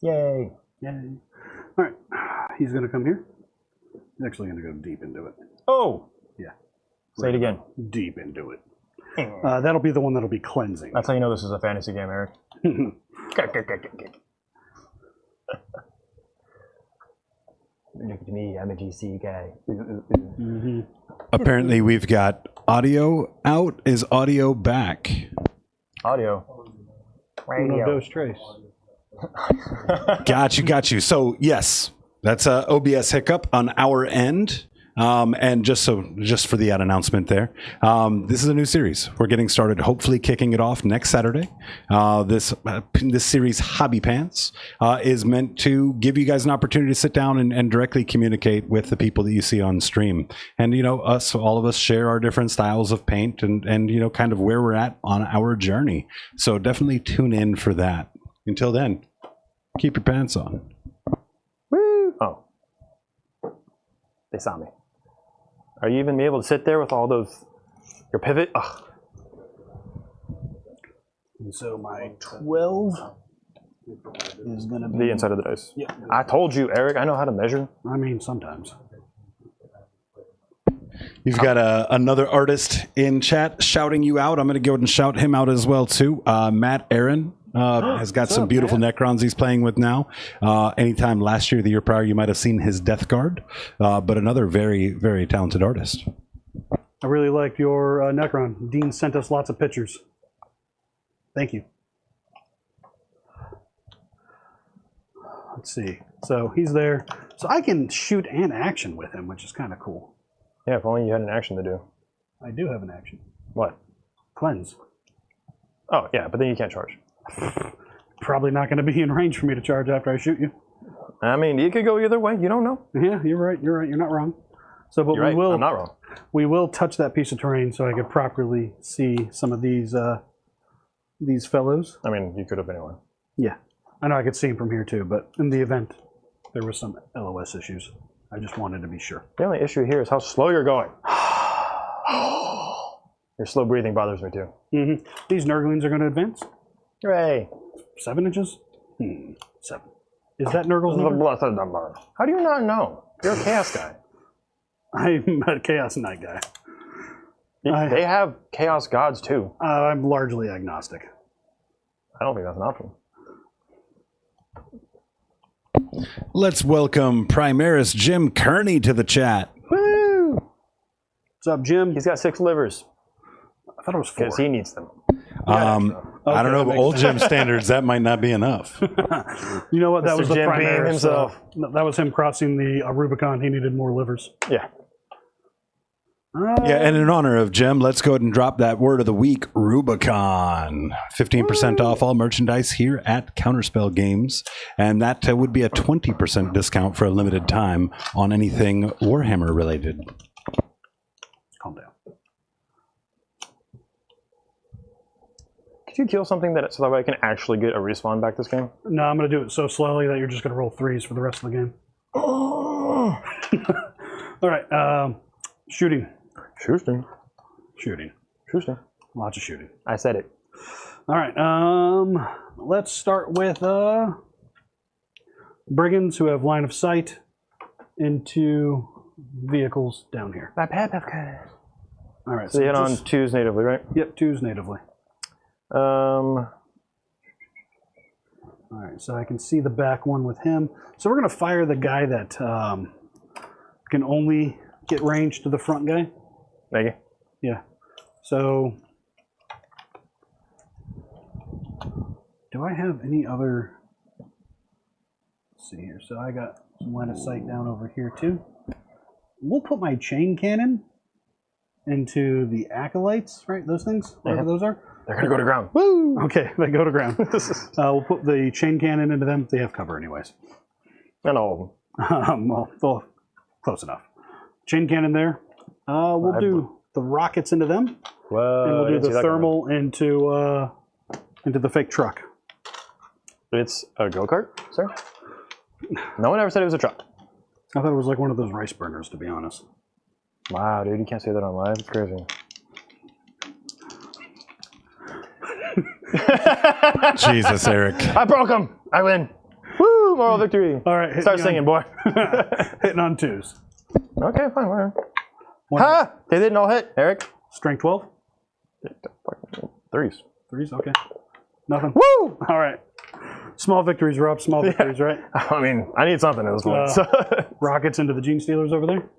Speaker 2: Yay.
Speaker 3: Yay. All right. He's going to come here. He's actually going to go deep into it.
Speaker 2: Oh!
Speaker 3: Yeah.
Speaker 2: Say it again.
Speaker 3: Deep into it. That'll be the one that'll be cleansing.
Speaker 2: That's how you know this is a fantasy game, Eric. Look at me, I'm a GC guy.
Speaker 1: Apparently, we've got audio out. Is audio back?
Speaker 2: Audio.
Speaker 3: Uno,
Speaker 2: Radio.
Speaker 3: dos, tres.
Speaker 1: Got you. So yes, that's a OBS hiccup on our end. And just for the ad announcement there, this is a new series. We're getting started, hopefully kicking it off next Saturday. This series, Hobby Pants, is meant to give you guys an opportunity to sit down and directly communicate with the people that you see on stream. And, all of us share our different styles of paint and kind of where we're at on our journey. So definitely tune in for that. Until then, keep your pants on.
Speaker 2: Woo! Oh. They saw me. Are you even able to sit there with all those, your pivot? Ugh.
Speaker 3: And so my 12 is going to be...
Speaker 2: The inside of the dice.
Speaker 3: Yeah.
Speaker 2: I told you, Eric, I know how to measure.
Speaker 3: I mean, sometimes.
Speaker 1: You've got another artist in chat shouting you out. I'm going to go ahead and shout him out as well, too. Matt Aaron has got some beautiful Necrons he's playing with now. Anytime last year, the year prior, you might have seen his Death Guard. But another very, very talented artist.
Speaker 3: I really liked your Necron. Dean sent us lots of pictures. Thank you. Let's see. So he's there. So I can shoot and action with him, which is kind of cool.
Speaker 2: Yeah, if only you had an action to do.
Speaker 3: I do have an action.
Speaker 2: What?
Speaker 3: Cleanse.
Speaker 2: Oh, yeah, but then you can't charge.
Speaker 3: Probably not going to be in range for me to charge after I shoot you.
Speaker 2: I mean, you could go either way. You don't know.
Speaker 3: Yeah, you're right. You're not wrong. So, but
Speaker 2: You're right.
Speaker 3: will.
Speaker 2: I'm not wrong.
Speaker 3: We will touch that piece of terrain so I can properly see some of these fellows.
Speaker 2: I mean, you could have anyway.
Speaker 3: Yeah, I know I could see them from here too. But in the event there was some LOS issues, I just wanted to be sure.
Speaker 2: The only issue here is how slow you're going. Your slow breathing bothers me too.
Speaker 3: Mm-hmm. These Nurglings are going to advance.
Speaker 2: Hooray!
Speaker 3: 7 inches? 7. Is that Nurgle's
Speaker 2: The
Speaker 3: number?
Speaker 2: blessed number. How do you not know? You're a chaos guy.
Speaker 3: I'm a Chaos Knight guy.
Speaker 2: They have chaos gods too.
Speaker 3: I'm largely agnostic.
Speaker 2: I don't think that's an option.
Speaker 1: Let's welcome Primaris Jim Kearney to the chat.
Speaker 2: Woo!
Speaker 3: What's up, Jim?
Speaker 2: He's got 6 livers
Speaker 3: I thought it was 4.
Speaker 2: because he needs them.
Speaker 1: I don't know, but old Jim standards, that might not be enough.
Speaker 3: You know what? That
Speaker 2: Mr.
Speaker 3: was the
Speaker 2: Jim Beam
Speaker 3: Primaris
Speaker 2: himself.
Speaker 3: That was him crossing the Rubicon. He needed more livers.
Speaker 2: Yeah.
Speaker 1: Yeah, and in honor of Jim, let's go ahead and drop that word of the week, Rubicon. 15% off all merchandise here at Counterspell Games. And that would be a 20% discount for a limited time on anything Warhammer related.
Speaker 3: Calm down.
Speaker 2: Could you kill something so that way I can actually get a respawn back this game?
Speaker 3: No, I'm going to do it so slowly that you're just going to roll 3s for the rest of the game.
Speaker 2: Oh.
Speaker 3: All right. Shooting.
Speaker 2: Shooting.
Speaker 3: Shooting.
Speaker 2: Shooting.
Speaker 3: Lots of shooting.
Speaker 2: I said it.
Speaker 3: All right. Let's start with brigands who have line of sight into vehicles down here.
Speaker 2: My pep.
Speaker 3: All right.
Speaker 2: So you hit on 2s natively, right?
Speaker 3: Yep, 2s natively.
Speaker 2: Um.
Speaker 3: All right, so I can see the back one with him. So we're going to fire the guy that can only get range to the front guy.
Speaker 2: Maggie.
Speaker 3: Yeah. So do I have any other? Let's see here. So I got some line of sight down over here too. We'll put my chain cannon into the acolytes, right? Those things, whatever those are.
Speaker 2: They're going to go to ground.
Speaker 3: Woo! Okay, they go to ground. We'll put the chain cannon into them. They have cover anyways.
Speaker 2: Not all of them.
Speaker 3: Well, close enough. Chain cannon there. We'll do the rockets into them.
Speaker 2: Whoa,
Speaker 3: And we'll
Speaker 2: I
Speaker 3: do
Speaker 2: didn't see
Speaker 3: the
Speaker 2: that
Speaker 3: thermal into the fake truck.
Speaker 2: It's a go-kart, sir? No one ever said it was a truck.
Speaker 3: I thought it was like one of those rice burners, to be honest.
Speaker 2: Wow, dude, you can't say that on live. It's crazy.
Speaker 1: Jesus, Eric.
Speaker 2: I broke him. I win. Woo! Woo! Moral victory.
Speaker 3: All right.
Speaker 2: Start singing, boy.
Speaker 3: Hitting on 2s.
Speaker 2: Okay, fine, whatever. Ha! They didn't all hit, Eric.
Speaker 3: Strength 12.
Speaker 2: 3s.
Speaker 3: 3s, okay. Nothing.
Speaker 2: Woo!
Speaker 3: All right. Small victories, Rob. Small victories, right?
Speaker 2: I mean, I need something at this point.
Speaker 3: Rockets into the Genestealers over there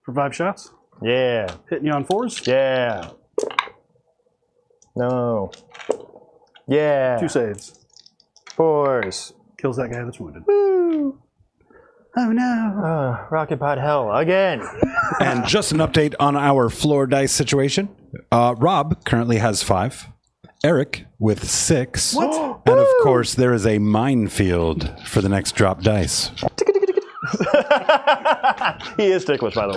Speaker 3: for 5 shots.
Speaker 2: Yeah.
Speaker 3: Hitting you on 4s.
Speaker 2: Yeah. No. Yeah.
Speaker 3: 2 saves.
Speaker 2: 4s.
Speaker 3: Kills that guy that's wounded.
Speaker 2: Woo!
Speaker 3: Oh no.
Speaker 2: Rocket pod hell again.
Speaker 1: And just an update on our floor dice situation. Rob currently has 5. Eric with 6.
Speaker 3: What?
Speaker 1: And of course, there is a minefield for the next drop dice.
Speaker 2: He is ticklish, by the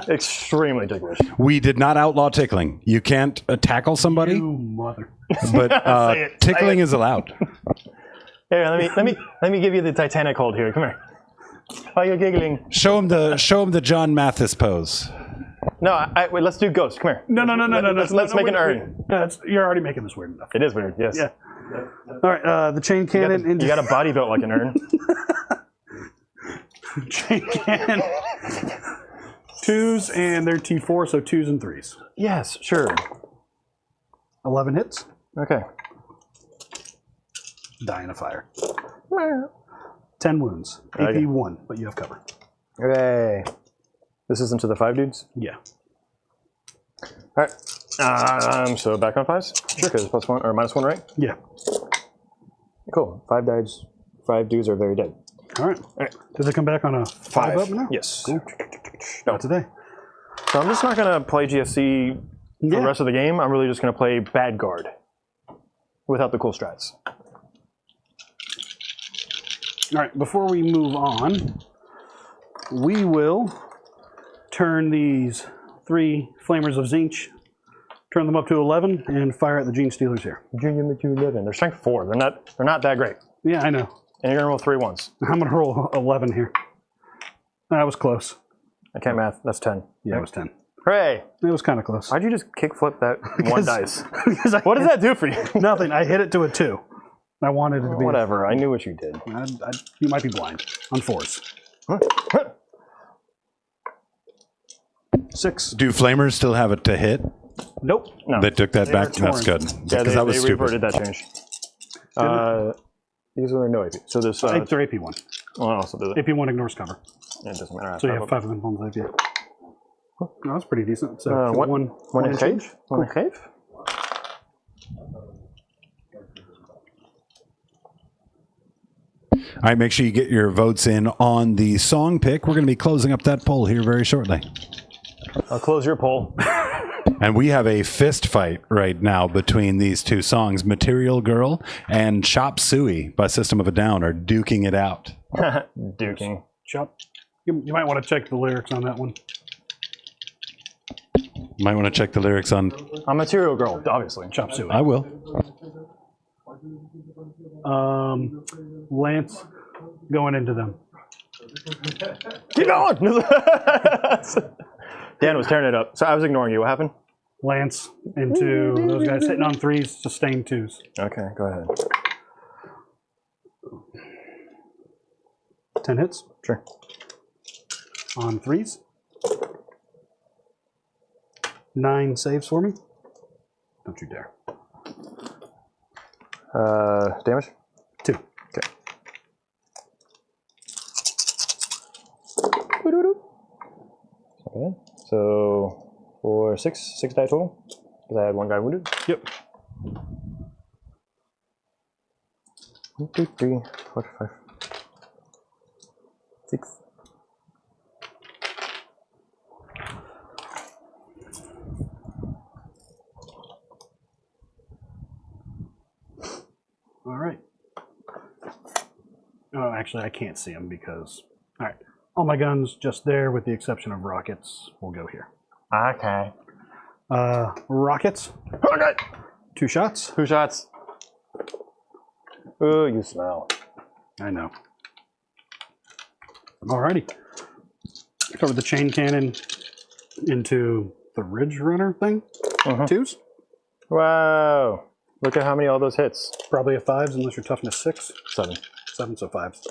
Speaker 2: way. Extremely ticklish.
Speaker 1: We did not outlaw tickling. You can't tackle somebody,
Speaker 3: You mother.
Speaker 1: but
Speaker 2: Say it.
Speaker 1: tickling is allowed.
Speaker 2: Here, let me give you the Titanic hold here. Come here. Why are you giggling?
Speaker 1: Show him the John Mathis pose.
Speaker 2: No, wait, let's do ghost. Come here.
Speaker 3: No.
Speaker 2: Let's make an urn.
Speaker 3: You're already making this weird enough.
Speaker 2: It is weird, yes.
Speaker 3: Yeah. All right. The chain cannon.
Speaker 2: You got a body built like an urn.
Speaker 3: chain cannon. 2s and they're T4, so 2s and 3s.
Speaker 2: Yes, sure.
Speaker 3: 11 hits.
Speaker 2: Okay.
Speaker 3: Die in a fire. 10 wounds.
Speaker 2: Okay.
Speaker 3: AP 1, but you have cover.
Speaker 2: Okay. This is into the 5 dudes?
Speaker 3: Yeah.
Speaker 2: All right. So back on 5s? Sure, because +1 or -1, right?
Speaker 3: Yeah.
Speaker 2: Cool. 5 dudes are very dead.
Speaker 3: All right. Does it come back on a 5 up now?
Speaker 2: Yes.
Speaker 3: Cool. Not today.
Speaker 2: So I'm just not going to play GSC for
Speaker 3: Yeah.
Speaker 2: the rest of the game. I'm really just going to play Bad Guard without the cool strats.
Speaker 3: All right. Before we move on, we will turn these 3 Flamers of Zinch, turn them up to 11, and fire at the Genestealers here.
Speaker 2: Junior to 11. They're strength 4. They're not that great.
Speaker 3: Yeah, I know.
Speaker 2: And you're going to roll 3 once.
Speaker 3: I'm going to roll 11 here. That was close.
Speaker 2: I can't math. That's 10.
Speaker 3: Yeah, it was 10.
Speaker 2: Hooray!
Speaker 3: It was kind of close.
Speaker 2: Why'd you just kickflip that one dice?
Speaker 3: Because
Speaker 2: What does that do for you?
Speaker 3: Nothing. I hit it to a 2. I wanted it to be.
Speaker 2: Whatever. I knew what you did.
Speaker 3: You might be blind on 4s. 6.
Speaker 1: Do flamers still have it to hit?
Speaker 3: Nope.
Speaker 2: No.
Speaker 1: They took that
Speaker 3: They
Speaker 1: back.
Speaker 3: are
Speaker 1: That's
Speaker 3: torn.
Speaker 1: good.
Speaker 2: Yeah,
Speaker 1: Because that was
Speaker 2: they
Speaker 1: stupid.
Speaker 2: reverted that change. These are no AP. So this.
Speaker 3: They're AP1.
Speaker 2: Oh, so there's
Speaker 3: AP1 ignores cover.
Speaker 2: it doesn't matter.
Speaker 3: So you have 5 of them on AP. Oh, that's pretty decent. So
Speaker 2: One
Speaker 3: and
Speaker 2: in
Speaker 3: change.
Speaker 2: cave? One in cave?
Speaker 1: All right, make sure you get your votes in on the song pick. We're going to be closing up that poll here very shortly.
Speaker 2: I'll close your poll.
Speaker 1: And we have a fist fight right now between these 2 songs. Material Girl and Chop Suey by System of a Down are duking it out.
Speaker 2: Duking.
Speaker 3: Chop. You might want to check the lyrics on that one.
Speaker 1: Might want to check the lyrics on.
Speaker 2: I'm Material Girl, obviously.
Speaker 3: Chop suey.
Speaker 1: I will.
Speaker 3: Lance going into them.
Speaker 2: Keep going! Dan was tearing it up. So I was ignoring you. What happened?
Speaker 3: Lance into those guys hitting on 3s, sustained 2s.
Speaker 2: Okay, go ahead.
Speaker 3: 10 hits
Speaker 2: Sure.
Speaker 3: on 3s. 9 saves for me. Don't you dare.
Speaker 2: Damage?
Speaker 3: 2.
Speaker 2: Okay. Okay. So, for 6 die total? Because I had 1 guy wounded?
Speaker 3: Yep.
Speaker 2: 1, 2, 3, 4, 5, 6.
Speaker 3: All right. Oh, actually, I can't see them because... All right. All my guns just there with the exception of rockets. We'll go here.
Speaker 2: Okay.
Speaker 3: Rockets.
Speaker 2: Okay.
Speaker 3: 2 shots.
Speaker 2: 2 shots. Ooh, you smell.
Speaker 3: I know. Alrighty. Start with the chain cannon into the Ridge Runner thing. 2s.
Speaker 2: Wow. Look at how many all those hits.
Speaker 3: Probably a 5s unless you're toughness 6.
Speaker 2: 7.
Speaker 3: 7, so 5s.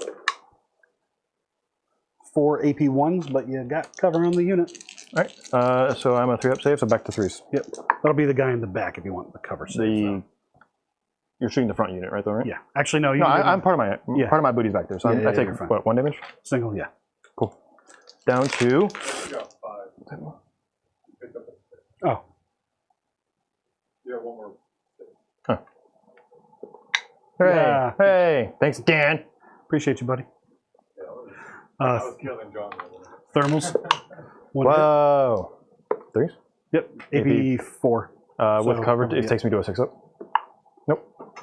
Speaker 3: 4 AP1s, but you got cover on the unit.
Speaker 2: All right. So I'm a 3-up save, so back to 3s.
Speaker 3: Yep. That'll be the guy in the back if you want the cover save.
Speaker 2: You're shooting the front unit, right? Though, right?
Speaker 3: Yeah. Actually, no.
Speaker 2: No, I'm part of my booty's back there, so I take what, 1 damage.
Speaker 3: Single. Yeah.
Speaker 2: Cool. Down to.
Speaker 4: You got 5. Pick up a
Speaker 3: Oh.
Speaker 4: You have 1 more.
Speaker 2: Huh. Hey,
Speaker 3: Yeah.
Speaker 2: hey! Thanks, Dan.
Speaker 3: Appreciate you, buddy.
Speaker 4: Yeah, I was killing John.
Speaker 3: Thermals. One
Speaker 2: Whoa. 3s?
Speaker 3: hit. Yep. AP4.
Speaker 2: With cover, it
Speaker 3: yeah.
Speaker 2: takes me to a 6-up. Nope.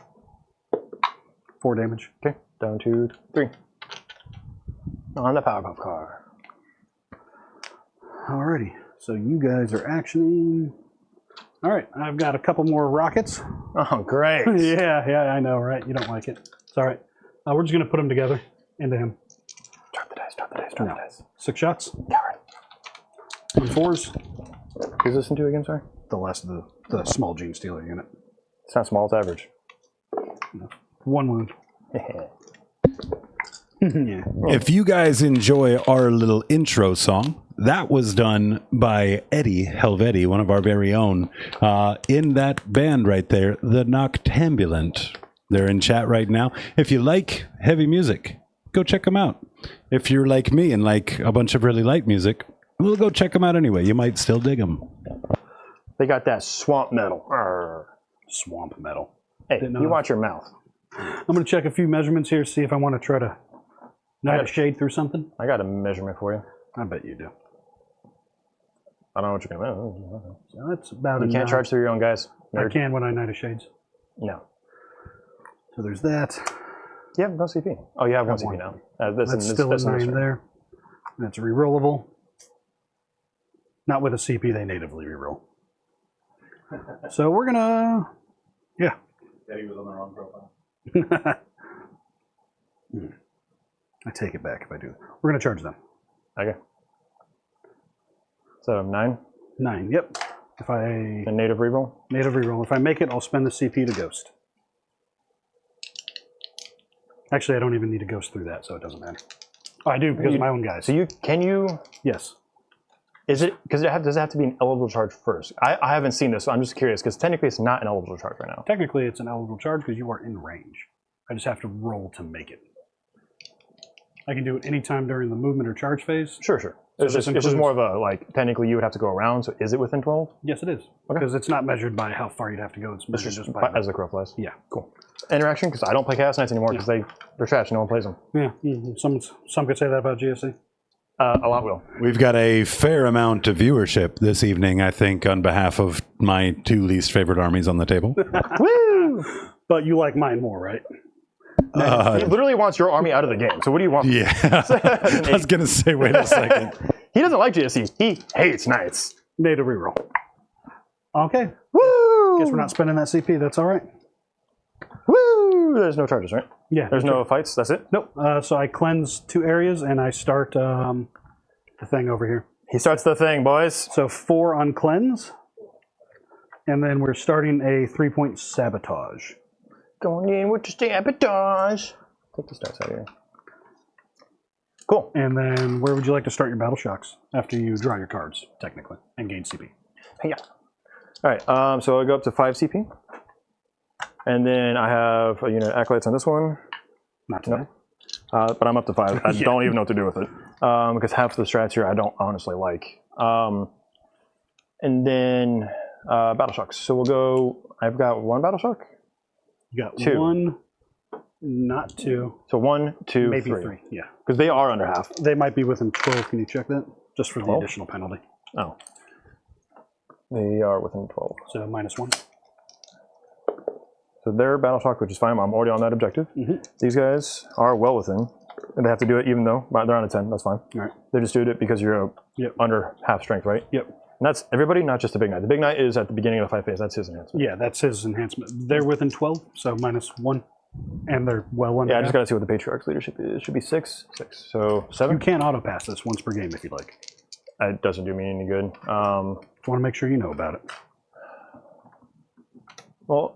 Speaker 3: 4 damage.
Speaker 2: Okay. Down to 3. On the Powerpuff car.
Speaker 3: Alrighty. So you guys are actioning. All right. I've got a couple more rockets.
Speaker 2: Oh, great.
Speaker 3: yeah, I know, right? You don't like it. It's all right. We're just going to put them together into him.
Speaker 2: Drop the dice, drop the dice, drop the dice.
Speaker 3: 6 shots.
Speaker 2: Coward.
Speaker 3: On 4s.
Speaker 2: Who's this into again, sorry?
Speaker 3: The last of the small Genestealer unit.
Speaker 2: It's not small, it's average.
Speaker 3: 1 wound. Yeah.
Speaker 1: If you guys enjoy our little intro song, that was done by Eddie Helvetti, one of our very own, in that band right there, the Noctambulant. They're in chat right now. If you like heavy music, go check them out. If you're like me and like a bunch of really light music, we'll go check them out anyway. You might still dig them.
Speaker 2: They got that swamp metal. Arr.
Speaker 3: Swamp metal.
Speaker 2: Hey, you watch your mouth.
Speaker 3: I'm going to check a few measurements here, see if I want to try to Night of Shade through something.
Speaker 2: I got a measurement for you.
Speaker 3: I bet you do.
Speaker 2: I don't know what you're going to do.
Speaker 3: So that's about
Speaker 2: You can't charge through your own guys.
Speaker 3: I can when I Night of Shades.
Speaker 2: No.
Speaker 3: So there's that.
Speaker 2: You have no CP. Oh, you have 1 CP
Speaker 3: one.
Speaker 2: now.
Speaker 3: That's still a 9 there. That's rerollable. Not with a CP, they natively reroll. So we're gonna, yeah.
Speaker 4: Eddie was on the wrong profile.
Speaker 3: I take it back if I do. We're gonna charge them.
Speaker 2: Okay. So 9.
Speaker 3: 9. Yep. If I
Speaker 2: A native reroll.
Speaker 3: native reroll, if I make it, I'll spend the CP to ghost. Actually, I don't even need to ghost through that, so it doesn't matter. Oh, I do because of my own guys.
Speaker 2: So can you?
Speaker 3: Yes.
Speaker 2: Is it because does it have to be an eligible charge first? I haven't seen this, so I'm just curious because technically it's not an eligible charge right now.
Speaker 3: Technically, it's an eligible charge because you are in range. I just have to roll to make it. I can do it anytime during the movement or charge phase.
Speaker 2: Sure.
Speaker 3: So
Speaker 2: It's just more of a, like, technically you would have to go around, so is it within 12?
Speaker 3: Yes, it is.
Speaker 2: Okay.
Speaker 3: Because it's not measured by how far you'd have to go. It's measured just by...
Speaker 2: As the crow flies.
Speaker 3: Yeah.
Speaker 2: Cool. Interaction, because I don't play Chaos Knights anymore because they're trash. No one plays them.
Speaker 3: Yeah. Some could say that about GSC.
Speaker 2: A lot will.
Speaker 1: We've got a fair amount of viewership this evening, I think, on behalf of my 2 least favorite armies on the table.
Speaker 2: Woo!
Speaker 3: But you like mine more, right?
Speaker 2: He literally wants your army out of the game. So what do you want?
Speaker 1: Yeah. I was going to say, wait a second.
Speaker 2: He doesn't like GSC. He hates Knights.
Speaker 3: Native reroll. Okay.
Speaker 2: Woo!
Speaker 3: Guess we're not spending that CP. That's all right.
Speaker 2: Woo! There's no charges, right?
Speaker 3: Yeah.
Speaker 2: There's no fights. That's it?
Speaker 3: Nope. So I cleanse 2 areas and I start the thing over here.
Speaker 2: He starts the thing, boys.
Speaker 3: So 4 on cleanse. And then we're starting a 3-point sabotage.
Speaker 2: Going in with the sabotage. Take the stats out of here. Cool.
Speaker 3: And then where would you like to start your battle shocks after you draw your cards, technically, and gain CP?
Speaker 2: Yeah. All right. So I'll go up to 5 CP. And then I have a unit of acolytes on this one.
Speaker 3: Not today.
Speaker 2: But I'm up to 5. I don't even know what to do with it. Because half of the strats here I don't honestly like. And then battle shocks. So we'll go, I've got 1 battle shock.
Speaker 3: You got
Speaker 2: 2.
Speaker 3: 1, not 2.
Speaker 2: So 1, 2,
Speaker 3: maybe
Speaker 2: 3.
Speaker 3: 3. Yeah.
Speaker 2: Because they are under half.
Speaker 3: They might be within 12. Can you check that? Just for the
Speaker 2: 12?
Speaker 3: additional penalty.
Speaker 2: Oh. They are within 12.
Speaker 3: So -1.
Speaker 2: So they're battle shock, which is fine. I'm already on that objective.
Speaker 3: Mm-hmm.
Speaker 2: These guys are well within. And they have to do it even though they're on a 10. That's fine.
Speaker 3: All right.
Speaker 2: They just do it because you're under half strength, right?
Speaker 3: Yep.
Speaker 2: And that's everybody, not just the big knight. The big knight is at the beginning of the fight phase. That's his enhancement.
Speaker 3: Yeah, that's his enhancement. They're within 12, so -1. And they're well under
Speaker 2: Yeah, I just
Speaker 3: half.
Speaker 2: got to see what the Patriarch's leadership is. It should be 6. 6. So 7?
Speaker 3: You can auto-pass this once per game if you'd like.
Speaker 2: It doesn't do me any good.
Speaker 3: Just want to make sure you know about it.
Speaker 2: Well,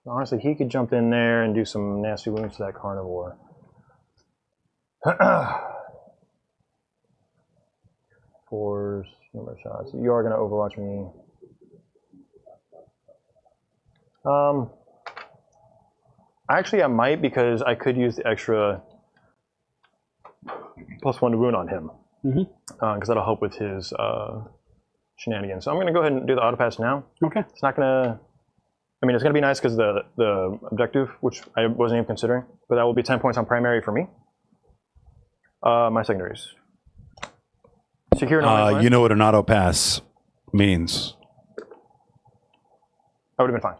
Speaker 2: honestly, he could jump in there and do some nasty wounds to that carnivore. 4 number shots. You are going to Overwatch me. Actually, I might, because I could use the extra +1 to wound on him. Because that'll help with his shenanigans. So I'm going to go ahead and do the auto pass now.
Speaker 3: Okay.
Speaker 2: It's not going to... I mean, it's going to be nice because the objective, which I wasn't even considering, but that will be 10 points on primary for me. My secondaries. Secure no man's land.
Speaker 1: You know what an auto pass means.
Speaker 2: That would have been fine.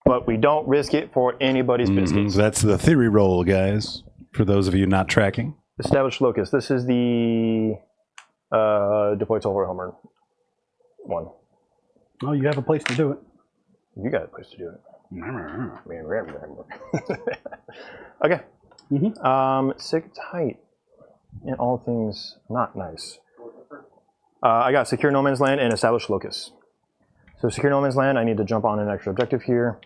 Speaker 2: But we don't risk it for anybody's biscuits.
Speaker 1: That's the theory roll, guys, for those of you not tracking.
Speaker 2: Established locus. This is the deployed to Warhammer 1.
Speaker 3: Well, you have a place to do it.
Speaker 2: You got a place to do it. Okay. Sick tight in all things not nice. I got secure no man's land and established locus. So secure no man's land, I need to jump on an extra objective here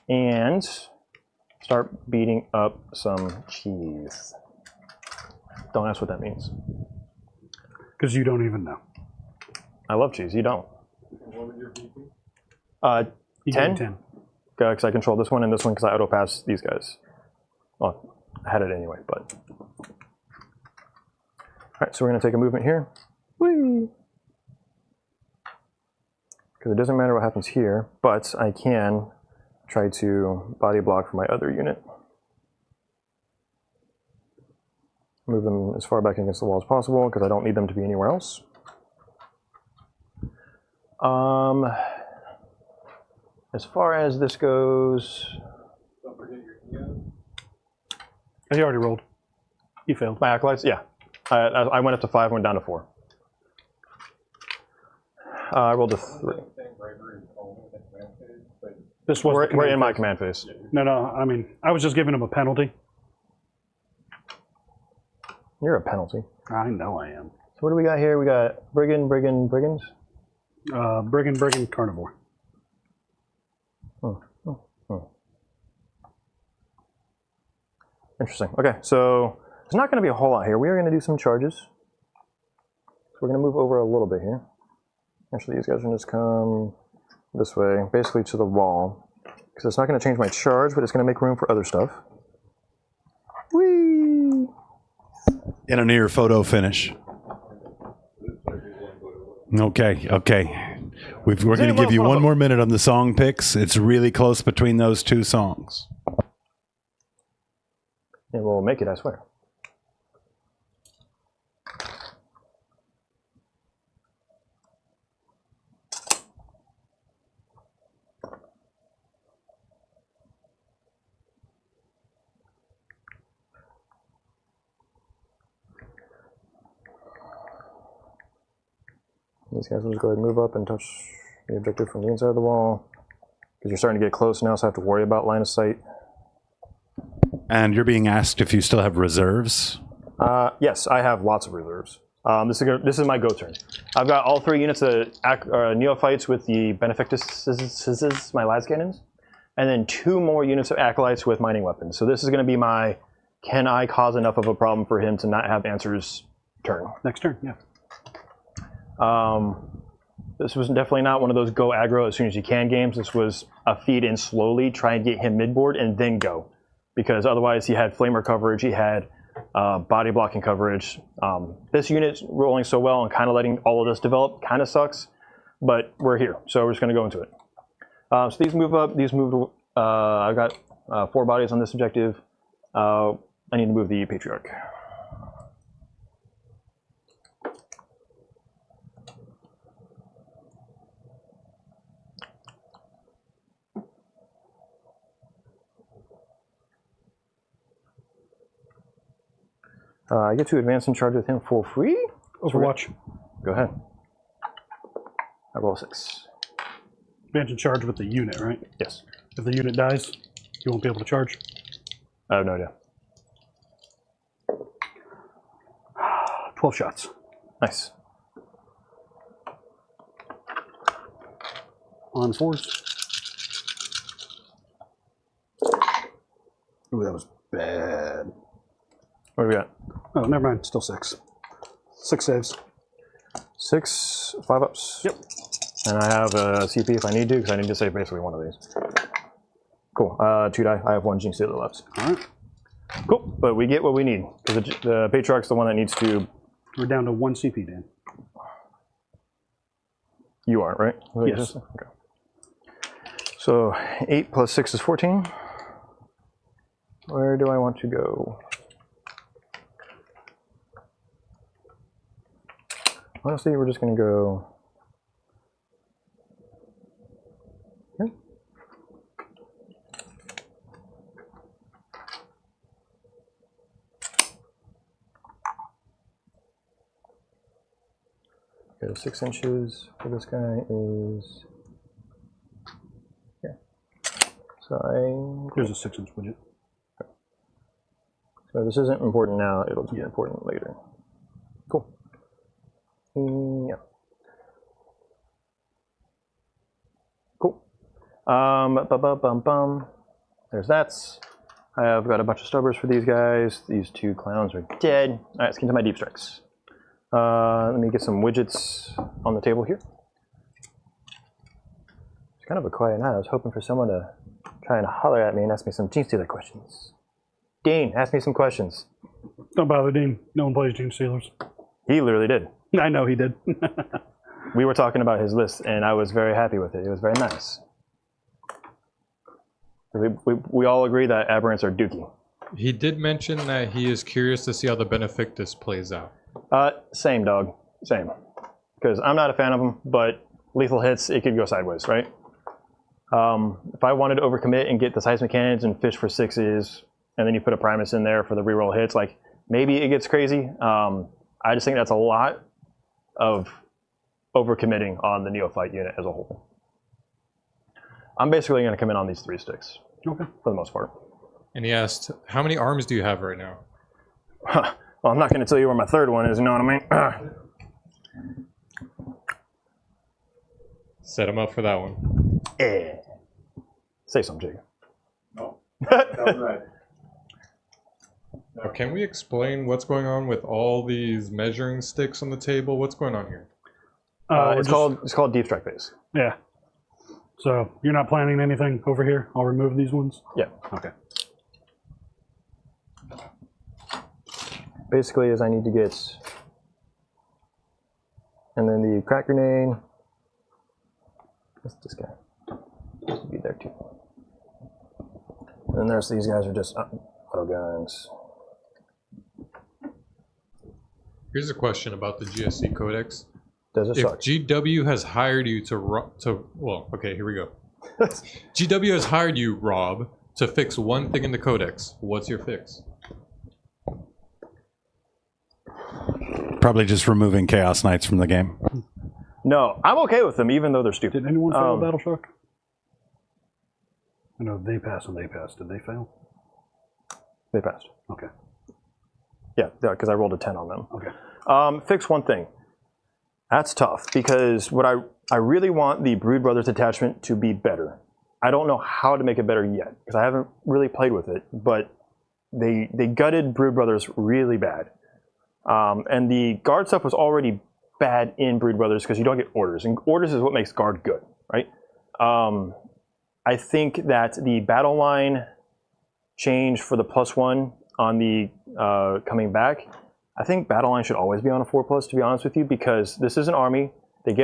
Speaker 2: and start beating up some cheese. Don't ask what that means.
Speaker 3: Because you don't even know.
Speaker 2: I love cheese. You don't.
Speaker 4: What was your VP?
Speaker 2: 10?
Speaker 3: 10.
Speaker 2: Because I control this one and this one because I auto pass these guys. Well, I had it anyway, but. Alright, so we're going to take a movement here. Whee! Because it doesn't matter what happens here, but I can try to body block for my other unit. Move them as far back against the wall as possible because I don't need them to be anywhere else. As far as this goes,
Speaker 4: Don't forget your EO.
Speaker 3: He already rolled. He failed.
Speaker 2: my acolytes, yeah. I went up to 5, went down to 4. I rolled a 3.
Speaker 3: This was
Speaker 2: We're in my command phase.
Speaker 3: No, I mean, I was just giving him a penalty.
Speaker 2: You're a penalty.
Speaker 3: I know I am.
Speaker 2: So what do we got here? We got brigands.
Speaker 3: Brigand, carnivore.
Speaker 2: Interesting. Okay, so there's not going to be a whole lot here. We are going to do some charges. So we're going to move over a little bit here. Actually, these guys are going to just come this way, basically to the wall. Because it's not going to change my charge, but it's going to make room for other stuff. Whee!
Speaker 1: In a near photo finish. Okay. We're going to give you one more minute on the song picks. It's really close between those two songs.
Speaker 2: And we'll make it, I swear. These guys will just go ahead and move up and touch the objective from the inside of the wall. Because you're starting to get close now, so I have to worry about line of sight.
Speaker 1: And you're being asked if you still have reserves.
Speaker 2: Yes, I have lots of reserves. This is my go turn. I've got all 3 units of neophytes with the Benefactus, my las cannons, and then 2 more units of acolytes with mining weapons. So this is going to be my can I cause enough of a problem for him to not have answers turn.
Speaker 3: Next turn, yeah.
Speaker 2: This was definitely not one of those go aggro as soon as you can games. This was a feed in slowly, try and get him midboard and then go. Because otherwise he had flamer coverage, he had body blocking coverage. This unit's rolling so well and kind of letting all of this develop kind of sucks, but we're here, so we're just going to go into it. So these move up, these move, I've got 4 bodies on this objective. I need to move the Patriarch. I get to advance and charge with him for free?
Speaker 3: Overwatch.
Speaker 2: Go ahead. I roll 6.
Speaker 3: Advance and charge with the unit, right?
Speaker 2: Yes.
Speaker 3: If the unit dies, you won't be able to charge.
Speaker 2: I have no idea.
Speaker 3: 12 shots.
Speaker 2: Nice.
Speaker 3: On 4s. Ooh, that was bad.
Speaker 2: What do we got?
Speaker 3: Oh, never mind. Still 6. 6 saves.
Speaker 2: 6, 5 ups.
Speaker 3: Yep.
Speaker 2: And I have a CP if I need to, because I need to save basically one of these. Cool. 2 die. I have 1 Genestealer left.
Speaker 3: All right.
Speaker 2: Cool. But we get what we need, because the Patriarch's the one that needs to...
Speaker 3: We're down to 1 CP, Dan.
Speaker 2: You are, right?
Speaker 3: Yes.
Speaker 2: Okay. So 8 plus 6 is 14. Where do I want to go? Honestly, we're just going to go here. Okay, 6 inches for this guy is here. So
Speaker 3: Here's a 6-inch widget.
Speaker 2: So this isn't important now, it'll be important later. Cool. Yeah. Cool. There's that. I've got a bunch of stubbers for these guys. These 2 clowns are dead. All right, let's get into my deep strikes. Let me get some widgets on the table here. It's kind of a quiet night. I was hoping for someone to try and holler at me and ask me some Genestealer questions. Dean, ask me some questions.
Speaker 3: Don't bother, Dean. No one plays Genestealers.
Speaker 2: He literally did.
Speaker 3: I know he did.
Speaker 2: We were talking about his list, and I was very happy with it. It was very nice. We all agree that aberrants are dookie.
Speaker 5: He did mention that he is curious to see how the Benefictus plays out.
Speaker 2: Same, dog. Same. Because I'm not a fan of them, but lethal hits, it could go sideways, right? If I wanted to overcommit and get the seismic cannons and fish for 6s, and then you put a Primus in there for the reroll hits, like, maybe it gets crazy. I just think that's a lot of overcommitting on the Neophyte unit as a whole. I'm basically going to come in on these 3 sticks,
Speaker 3: Okay.
Speaker 2: for the most part.
Speaker 5: And he asked, how many arms do you have right now?
Speaker 2: Well, I'm not going to tell you where my 3rd one is, you know what I mean?
Speaker 5: Set him up for that one.
Speaker 2: Yeah. Say something, Jake.
Speaker 4: No, that was right.
Speaker 5: Now, can we explain what's going on with all these measuring sticks on the table? What's going on here?
Speaker 2: It's called Deep Strike Phase.
Speaker 3: Yeah. So you're not planning anything over here? I'll remove these ones?
Speaker 2: Yeah.
Speaker 3: Okay.
Speaker 2: Basically, is I need to get, and then the crack grenade. What's this guy? Supposed to be there too. And then there's these guys are just auto guns.
Speaker 5: Here's a question about the GSC Codex.
Speaker 2: Does it
Speaker 5: If
Speaker 2: suck?
Speaker 5: GW has hired you well, okay, here we go. GW has hired you, Rob, to fix one thing in the Codex. What's your fix?
Speaker 1: Probably just removing Chaos Knights from the game.
Speaker 2: No, I'm okay with them, even though they're stupid.
Speaker 3: Did anyone fail Battle Shock? I know they passed and they passed. Did they fail?
Speaker 2: They passed.
Speaker 3: Okay.
Speaker 2: Yeah, because I rolled a 10 on them.
Speaker 3: Okay.
Speaker 2: Fix one thing. That's tough, because what I really want the Brood Brothers attachment to be better. I don't know how to make it better yet, because I haven't really played with it, but they gutted Brood Brothers really bad. And the guard stuff was already bad in Brood Brothers because you don't get orders, and orders is what makes guard good, right? I think that the battle line change for the +1 on the coming back, I think battle line should always be on a 4+, to be honest with you, because this is an army. They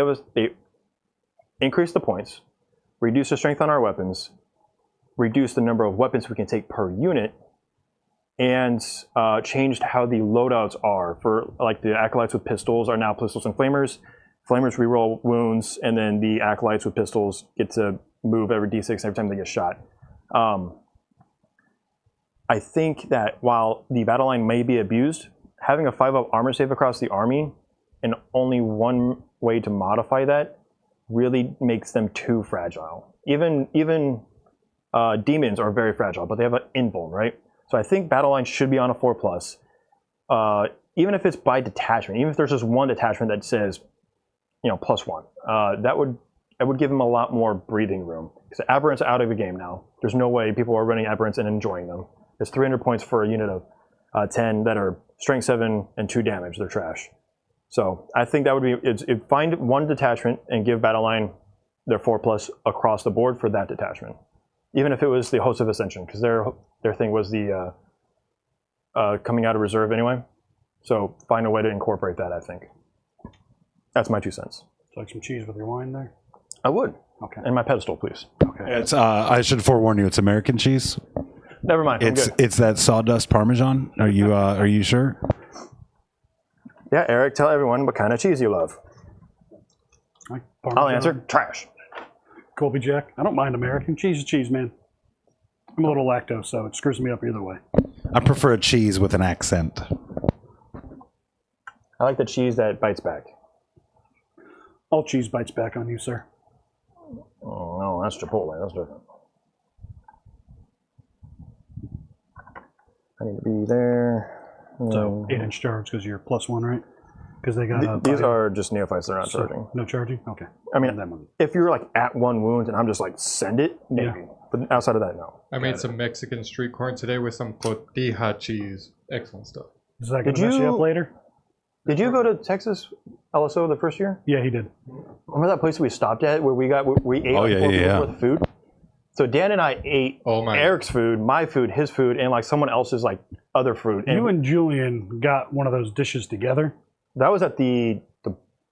Speaker 2: increase the points, reduce the strength on our weapons, reduce the number of weapons we can take per unit, and changed how the loadouts are for, like, the acolytes with pistols are now pistols and flamers. Flamers reroll wounds, and then the acolytes with pistols get to move every d6 every time they get shot. I think that while the battle line may be abused, having a 5-up armor save across the army and only one way to modify that really makes them too fragile. Even demons are very fragile, but they have an invuln, right? So I think battle line should be on a 4+. Even if it's by detachment, even if there's just one detachment that says, +1, that would give them a lot more breathing room. Because aberrants are out of the game now. There's no way people are running aberrants and enjoying them. There's 300 points for a unit of 10 that are strength 7 and 2 damage. They're trash. So I think that would be, find one detachment and give Battleline their 4+ across the board for that detachment. Even if it was the Host of Ascension, because their thing was the coming out of reserve anyway. So find a way to incorporate that, I think. That's my 2 cents.
Speaker 3: Like some cheese with your wine there?
Speaker 2: I would.
Speaker 3: Okay.
Speaker 2: And my pedestal, please.
Speaker 3: Okay.
Speaker 1: It's I should forewarn you, it's American cheese.
Speaker 2: Never mind. I'm good.
Speaker 1: It's that sawdust Parmesan. Are you sure?
Speaker 2: Yeah, Eric, tell everyone what kind of cheese you love.
Speaker 3: Like
Speaker 2: I'll
Speaker 3: Parmesan,
Speaker 2: answer, trash.
Speaker 3: Colby Jack. I don't mind American. Cheese is cheese, man. I'm a little lactose, so it screws me up either way.
Speaker 1: I prefer a cheese with an accent.
Speaker 2: I like the cheese that bites back.
Speaker 3: All cheese bites back on you, sir.
Speaker 2: Oh, no, that's Chipotle. That's different. I need to be there.
Speaker 3: So 8-inch jars because you're +1, right? Because they got
Speaker 2: These are just neophytes. They're not charging.
Speaker 3: No charging? Okay.
Speaker 2: I mean,
Speaker 3: that one.
Speaker 2: if you're like at 1 wound and I'm just like, send it, maybe.
Speaker 3: Yeah.
Speaker 2: But outside of that, no.
Speaker 5: I made some Mexican street corn today with some cotija cheese. Excellent stuff.
Speaker 3: Is that going
Speaker 2: Did
Speaker 3: to mess you
Speaker 2: you-
Speaker 3: up later?
Speaker 2: Did you go to Texas LSO the first year?
Speaker 3: Yeah, he did.
Speaker 2: Remember that place we stopped at where we ate
Speaker 1: Oh,
Speaker 2: like
Speaker 1: yeah,
Speaker 2: 4
Speaker 1: yeah,
Speaker 2: people's
Speaker 1: yeah.
Speaker 2: worth of food? So Dan and I ate
Speaker 5: Oh my!
Speaker 2: Eric's food, my food, his food, and like someone else's like other food. And
Speaker 3: You and Julian got one of those dishes together.
Speaker 2: that was at the